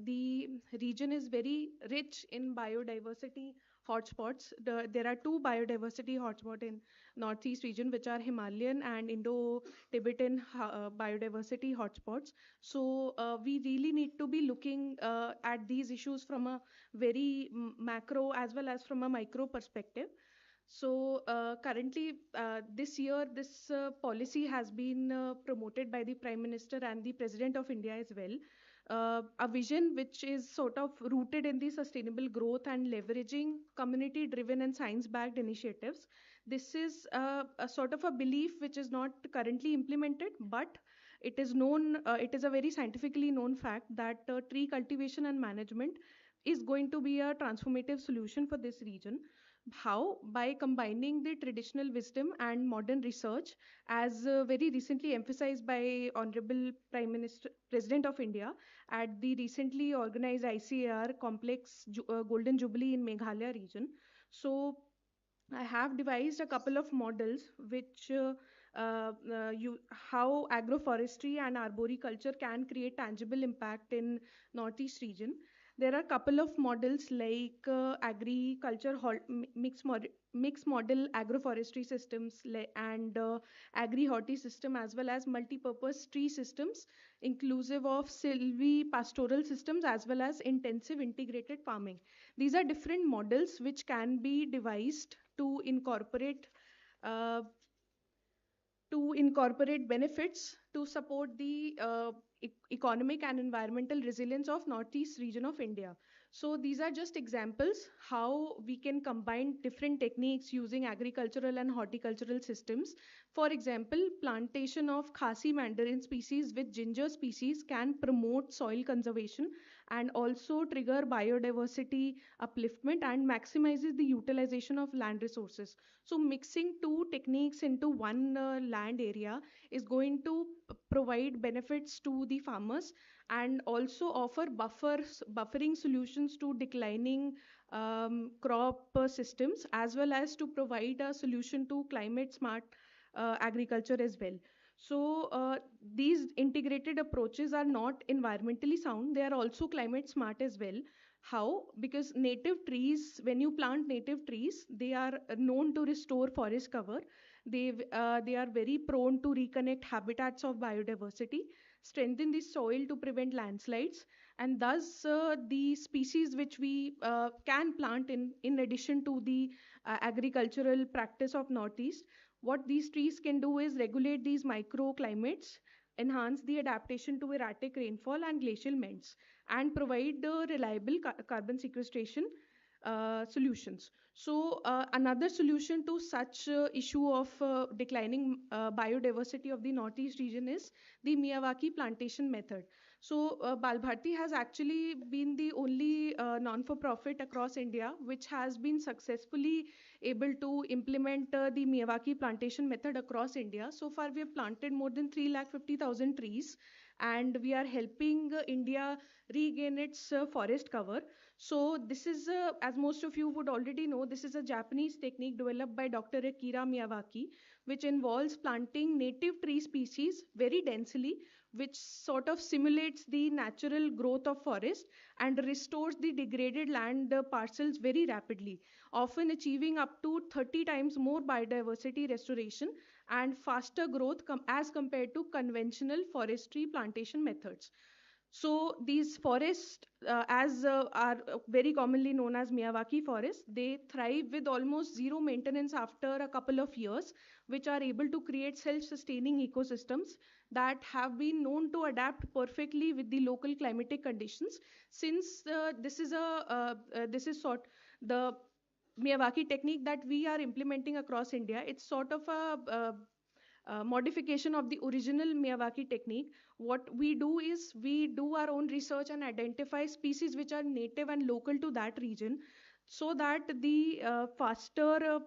the region is very rich in biodiversity hotspots, there are two biodiversity hotspots in Northeast region, which are Himalayan and Indo-Tibetan biodiversity hotspots. So we really need to be looking at these issues from a very macro as well as from a micro perspective. So currently, this year, this policy has been promoted by the Prime Minister and the President of India as well. A vision which is sort of rooted in the sustainable growth and leveraging community-driven and science-backed initiatives. This is a sort of a belief which is not currently implemented, but it is known. It is a very scientifically known fact that tree cultivation and management is going to be a transformative solution for this region. How? By combining the traditional wisdom and modern research, as very recently emphasized by Honorable Prime Minister, President of India, at the recently organized ICAR Complex Golden Jubilee in Meghalaya region. So I have devised a couple of models which how agroforestry and arboriculture can create tangible impact in Northeast region. There are a couple of models like agriculture mixed model agroforestry systems and agri-horti system, as well as multi-purpose tree systems inclusive of silvi-pastoral systems as well as intensive integrated farming. These are different models which can be devised to incorporate uh, benefits to support the economic and environmental resilience of Northeast region of India. So these are just examples how we can combine different techniques using agricultural and horticultural systems. For example, plantation of Khasi mandarin species with ginger species can promote soil conservation and also trigger biodiversity upliftment and maximizes the utilization of land resources. So mixing two techniques into one land area is going to provide benefits to the farmers and also offer buffering solutions to declining crop systems, as well as to provide a solution to climate smart agriculture as well. So these integrated approaches are not environmentally sound, they are also climate smart as well. How? Because native trees, when you plant native trees, they are known to restore forest cover. They are very prone to reconnect habitats of biodiversity, strengthen the soil to prevent landslides, and thus the species which we can plant in addition to the agricultural practice of Northeast, what these trees can do is regulate these microclimates, enhance the adaptation to erratic rainfall and glacial ments, and provide reliable carbon sequestration solutions. So another solution to such issue of declining biodiversity of the Northeast region is the Miyawaki plantation method. So Balbharti has actually been the only non-for-profit across India which has been successfully able to implement the Miyawaki plantation method across India. So far we have planted more than 350,000 trees, and we are helping India regain its forest cover. So this is, as most of you would already know, this is a Japanese technique developed by Dr. Akira Miyawaki, which involves planting native tree species very densely, which sort of simulates the natural growth of forest and restores the degraded land parcels very rapidly, often achieving up to 30 times more biodiversity restoration and faster growth as compared to conventional forestry plantation methods. So these forests, as are very commonly known as Miyawaki forests, they thrive with almost zero maintenance after a couple of years, which are able to create self-sustaining ecosystems that have been known to adapt perfectly with the local climatic conditions. Since this is sort the Miyawaki technique that we are implementing across India, it's sort of a modification of the original Miyawaki technique. What we do is we do our own research and identify species which are native and local to that region, so that the faster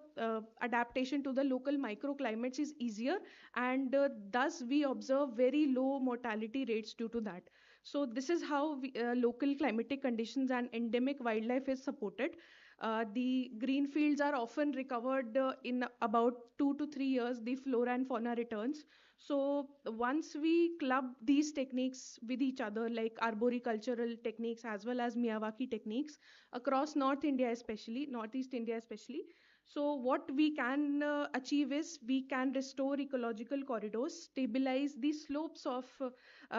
adaptation to the local microclimates is easier, and thus we observe very low mortality rates due to that. So this is how local climatic conditions and endemic wildlife is supported. The green fields are often recovered in about 2 to 3 years, the flora and fauna returns. So once we club these techniques with each other, like arboricultural techniques as well as Miyawaki techniques across North India, especially Northeast India, especially. So what we can achieve is we can restore ecological corridors, stabilize the slopes of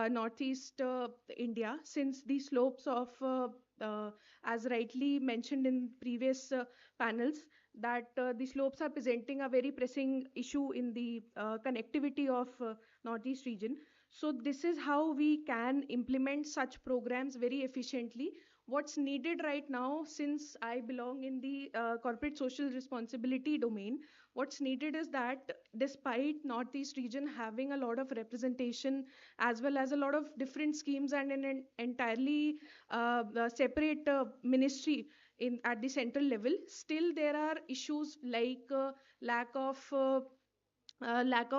Northeast India, since the slopes of as rightly mentioned in previous panels, that the slopes are presenting a very pressing issue in the connectivity of Northeast region. So this is how we can implement such programs very efficiently. What's needed right now, since I belong in the corporate social responsibility domain, what's needed is that despite Northeast region having a lot of representation as well as a lot of different schemes and an entirely separate ministry in at the central level, still there are issues like lack of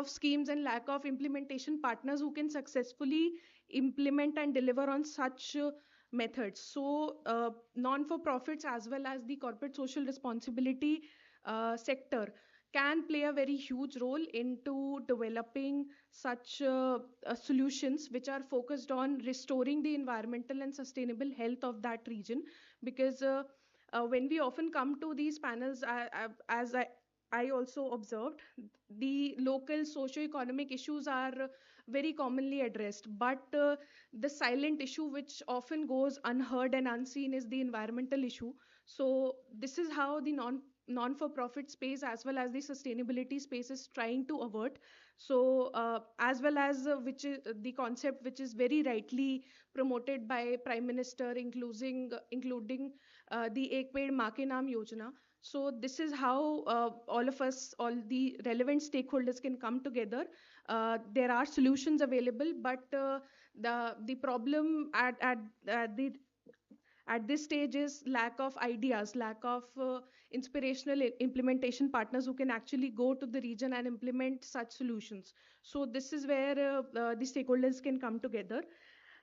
schemes and lack of implementation partners who can successfully implement and deliver on such methods. So non-for-profits as well as the corporate social responsibility sector can play a very huge role into developing such solutions which are focused on restoring the environmental and sustainable health of that region. Because when we often come to these panels, I also observed the local socio-economic issues are very commonly addressed, but the silent issue which often goes unheard and unseen is the environmental issue. So this is how the non-for-profit space as well as the sustainability space is trying to avert. So as well as which is the concept which is very rightly promoted by Prime Minister, including the Ek Ped Maa Ke Naam Yojana. So this is how all of us, all the relevant stakeholders can come together. There are solutions available, but the problem at this stage is lack of ideas, lack of inspirational implementation partners who can actually go to the region and implement such solutions. So this is where the stakeholders can come together.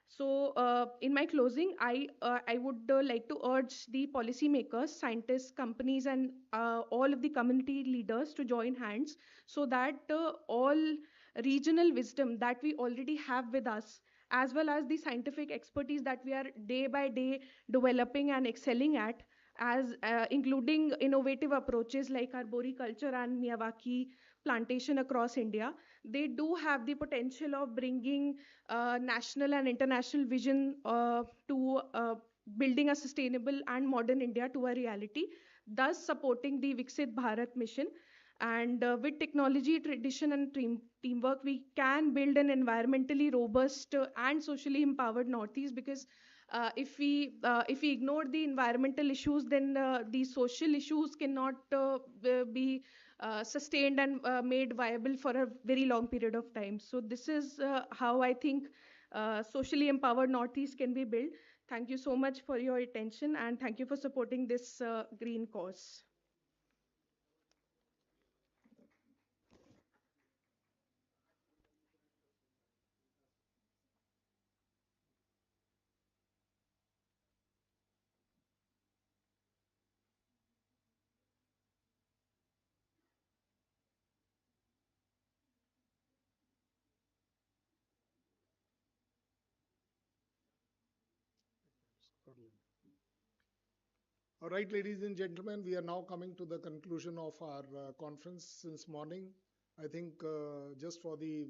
So, in my closing, I would like to urge the policymakers, scientists, companies, and all of the community leaders to join hands so that all regional wisdom that we already have with us, as well as the scientific expertise that we are day by day developing and excelling at, as including innovative approaches like arboriculture and Miyawaki plantation across India, they do have the potential of bringing national and international vision to building a sustainable and modern India to a reality, thus supporting the Viksit Bharat mission. And with technology, tradition, and teamwork, we can build an environmentally robust and socially empowered Northeast. Because if we ignore the environmental issues, then the social issues cannot be sustained and made viable for a very long period of time. So this is how I think socially empowered Northeast can be built. Thank you so much for your attention, and thank you for supporting this green cause. All right, ladies and gentlemen, we are now coming to the conclusion of our conference since morning. I think just for the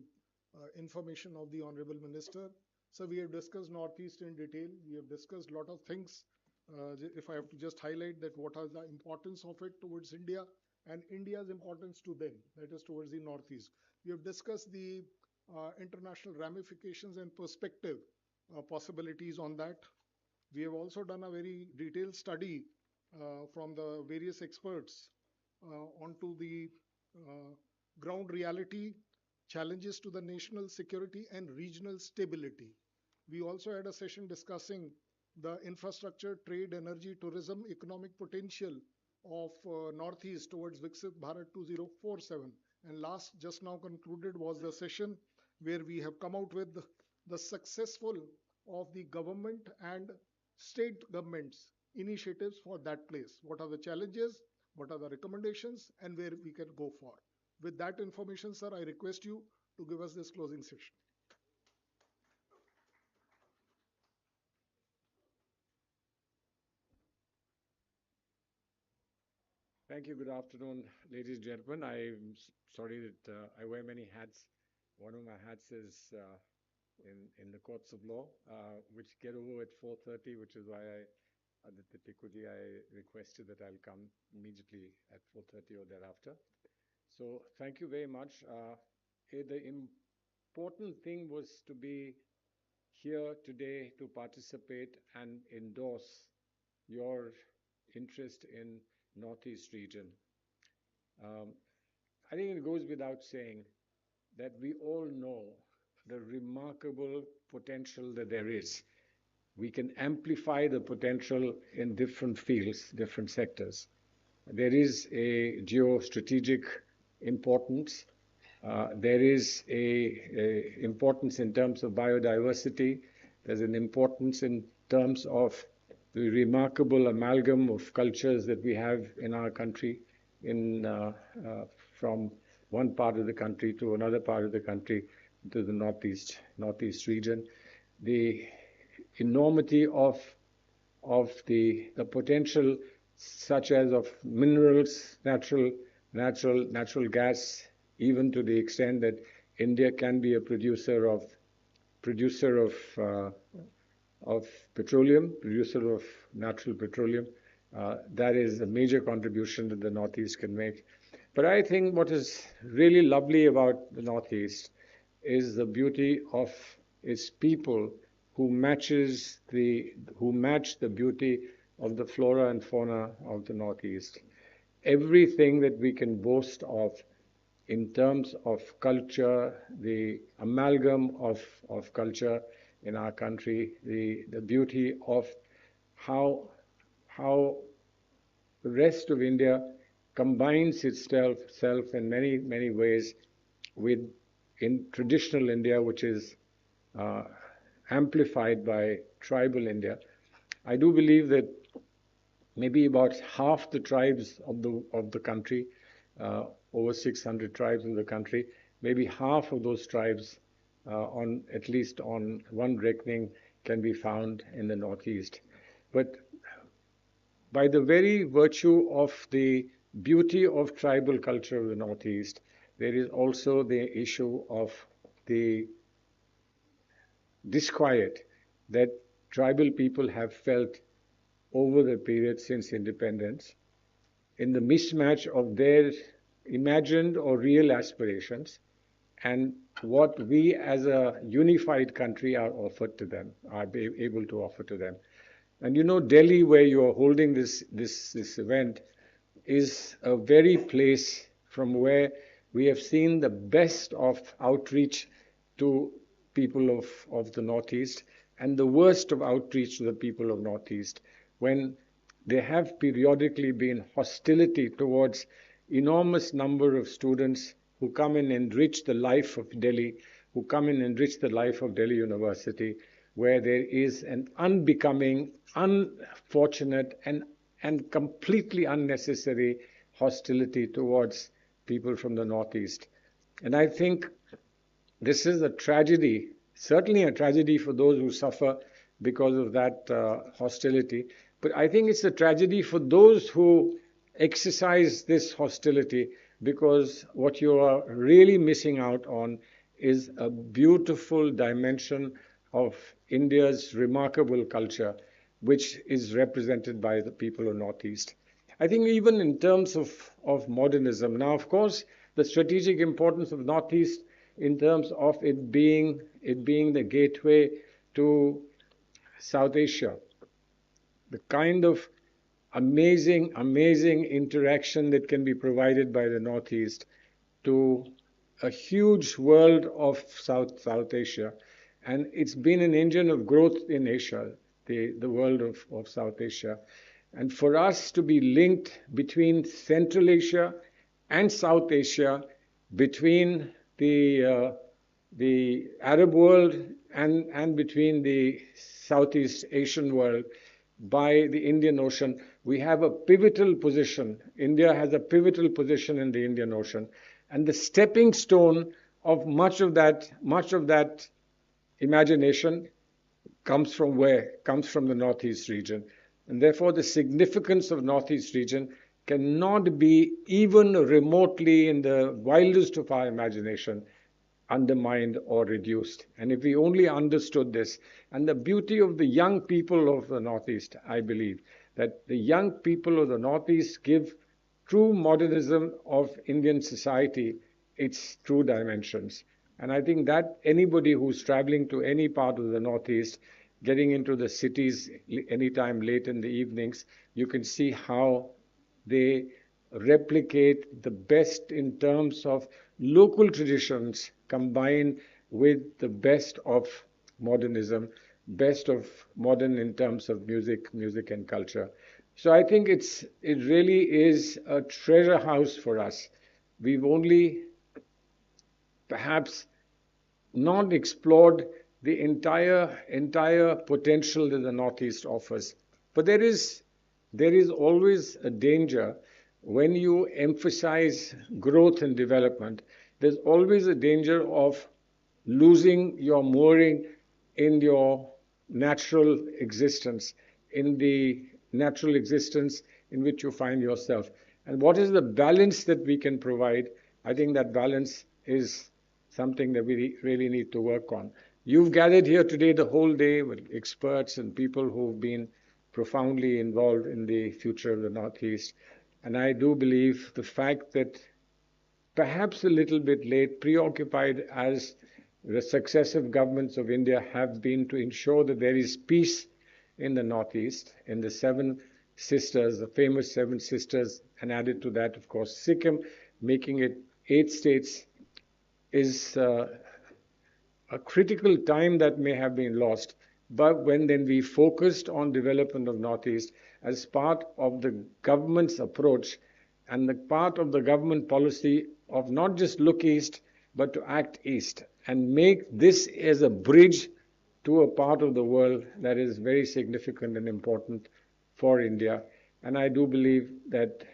information of the Honorable Minister, so we have discussed Northeast in detail. We have discussed a lot of things. If I have to just highlight that, what are the importance of it towards India and India's importance to them, that is towards the Northeast. We have discussed the international ramifications and perspective possibilities on that. We have also done a very detailed study from the various experts onto the ground reality, challenges to the national security and regional stability. We also had a session discussing the infrastructure, trade, energy, tourism, economic potential of Northeast towards Viksit Bharat 2047. And last, just now concluded, was the session where we have come out with the successful of the government and state governments initiatives for that place. What are the challenges? What are the recommendations? And where we can go for. With that information, sir, I request you to give us this closing session. Thank you. Good afternoon, ladies and gentlemen. I'm sorry that I wear many hats. One of my hats is in the courts of law, which get over at 4:30, which is why Aditya Tikuji, I requested that I'll come immediately at 4:30 or thereafter. So thank you very much. The important thing was to be here today to participate and endorse your interest in Northeast region. I think it goes without saying that we all know the remarkable potential that there is. We can amplify the potential in different fields, different sectors. There is a geostrategic importance. There is a importance in terms of biodiversity. There's an importance in terms of the remarkable amalgam of cultures that we have in our country, from one part of the country to another part of the country, to the northeast region. The enormity of the potential, such as of minerals, natural gas, even to the extent that India can be a producer of petroleum, producer of natural petroleum. That is a major contribution that the Northeast can make. But I think what is really lovely about the Northeast is the beauty of its people who match the beauty of the flora and fauna of the Northeast. Everything that we can boast of in terms of culture, the amalgam of culture in our country, the beauty of how the rest of India combines itself in many ways in traditional India, which is amplified by tribal India. I do believe that maybe about half the tribes of the country, over 600 tribes in the country, maybe half of those tribes, at least on one reckoning, can be found in the Northeast. But by the very virtue of the beauty of tribal culture of the Northeast, there is also the issue of the disquiet that tribal people have felt over the period since independence, in the mismatch of their imagined or real aspirations and what we as a unified country are able to offer to them. And you know, Delhi, where you are holding this event, is a very place from where we have seen the best of outreach to people of the Northeast and the worst of outreach to the people of Northeast, when there have periodically been hostility towards enormous number of students who come and enrich the life of Delhi, who come and enrich the life of Delhi University, where there is an unbecoming, unfortunate, and completely unnecessary hostility towards people from the Northeast. And I think this is a tragedy, certainly a tragedy for those who suffer because of that hostility. But I think it's a tragedy for those who exercise this hostility, because what you are really missing out on is a beautiful dimension of India's remarkable culture, which is represented by the people of Northeast. I think even in terms of modernism, now of course the strategic importance of Northeast in terms of it being the gateway to South Asia, the kind of amazing interaction that can be provided by the Northeast to a huge world of South Asia. And it's been an engine of growth in Asia, the world of South Asia. And for us to be linked between Central Asia and South Asia, between the Arab world and between the Southeast Asian world, by the Indian Ocean. We have a pivotal position. India has a pivotal position in the Indian Ocean. And the stepping stone of much of that imagination comes from where? Comes from the Northeast region. And therefore, the significance of Northeast region cannot be even remotely in the wildest of our imagination undermined or reduced. And if we only understood this, and the beauty of the young people of the Northeast, I believe, that the young people of the Northeast give true modernism of Indian society its true dimensions. And I think that anybody who's traveling to any part of the Northeast, getting into the cities anytime late in the evenings, you can see how they replicate the best in terms of local traditions combined with the best of modernism, best of modern in terms of music and culture. So I think it really is a treasure house for us. We've only perhaps not explored the entire potential that the Northeast offers. But there is always a danger when you emphasize growth and development. There's always a danger of losing your mooring in your natural existence, in the natural existence in which you find yourself. And what is the balance that we can provide? I think that balance is something that we really need to work on. You've gathered here today the whole day with experts and people who've been profoundly involved in the future of the Northeast. And I do believe the fact that perhaps a little bit late, preoccupied as the successive governments of India have been to ensure that there is peace in the Northeast, in the Seven Sisters, the famous Seven Sisters, and added to that, of course, Sikkim, making it 8 states, is a critical time that may have been lost. But when then we focused on development of Northeast as part of the government's approach and the part of the government policy of not just look east, but to act east and make this as a bridge to a part of the world that is very significant and important for India. And I do believe that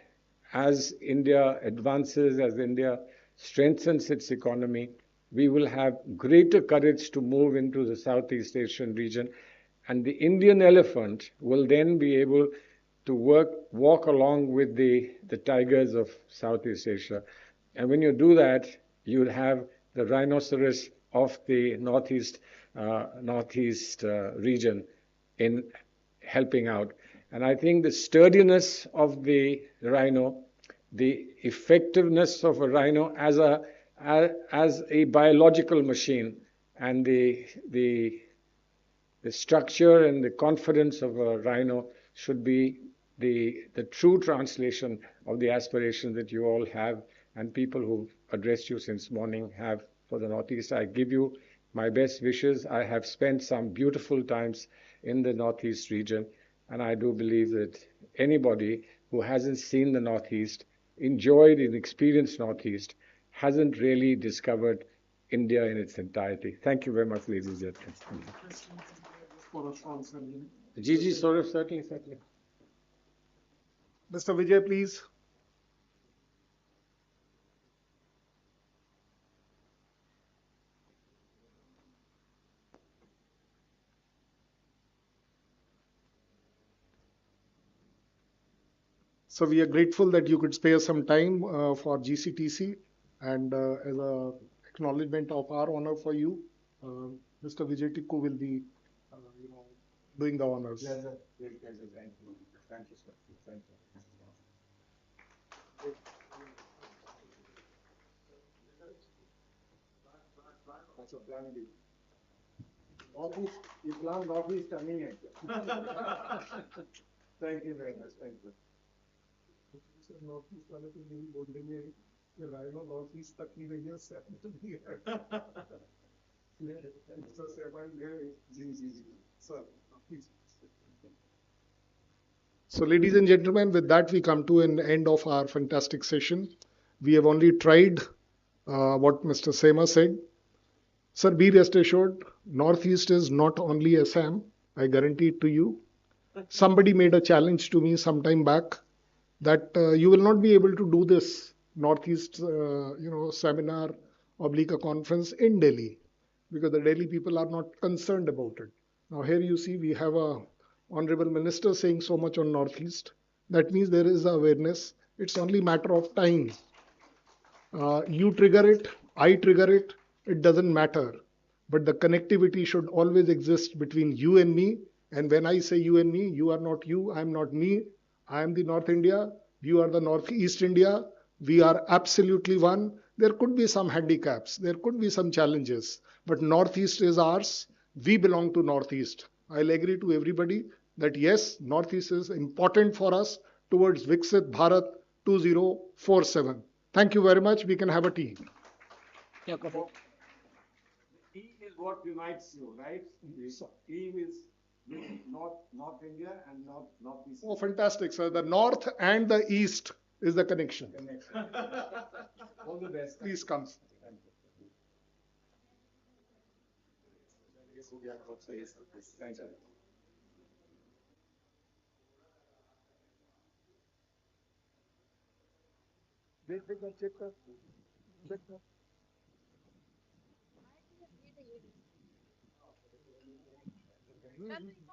as India advances, as India strengthens its economy, we will have greater courage to move into the Southeast Asian region. And the Indian elephant will then be able to walk along with the tigers of Southeast Asia. And when you do that, you'll have the rhinoceros of the Northeast region in helping out. And I think the sturdiness of the rhino, the effectiveness of a rhino as a biological machine, and the structure and the confidence of a rhino should be the true translation of the aspirations that you all have and people who've addressed you since morning have for the Northeast. I give you my best wishes. I have spent some beautiful times in the Northeast region, and I do believe that anybody who hasn't seen the Northeast, enjoyed and experienced Northeast, hasn't really discovered India in its entirety. Thank you very much, ladies and gentlemen. Gigi, certainly. Mr. Vijay, please. So we are grateful that you could spare some time for GCTC, and as a acknowledgement of our honor for you, Mr. Vijay Tikku will be, doing the honors. Thank you, sir. Thank you. That's a plan B. Northeast, you plan Northeast coming in. Thank you very much. Thank you. North वाले तो यही बोल देंगे कि rhino north east तक ही नहीं है, seven नहीं है. So seven है. जी. Sir, please. So ladies and gentlemen, with that we come to an end of our fantastic session. We have only tried what Mr. Sema said. Sir, be rest assured, Northeast is not only Assam, I guarantee it to you. Somebody made a challenge to me some time back that you will not be able to do this Northeast, seminar oblique a conference in Delhi because the Delhi people are not concerned about it. Now here you see we have a honorable minister saying so much on Northeast. That means there is awareness. It's only matter of time. You trigger it, I trigger it, it doesn't matter. But the connectivity should always exist between you and me. And when I say you and me, you are not you, I am not me. I am the North India, you are the Northeast India. We are absolutely one. There could be some handicaps, there could be some challenges, but Northeast is ours. We belong to Northeast. I'll agree to everybody that yes, Northeast is important for us towards Viksit Bharat 2047. Thank you very much. We can have a tea. E is what unites you, right? E is North India and Northeast. Oh, fantastic, sir. The North and the East is the connection. All the best. Please come. Thank you.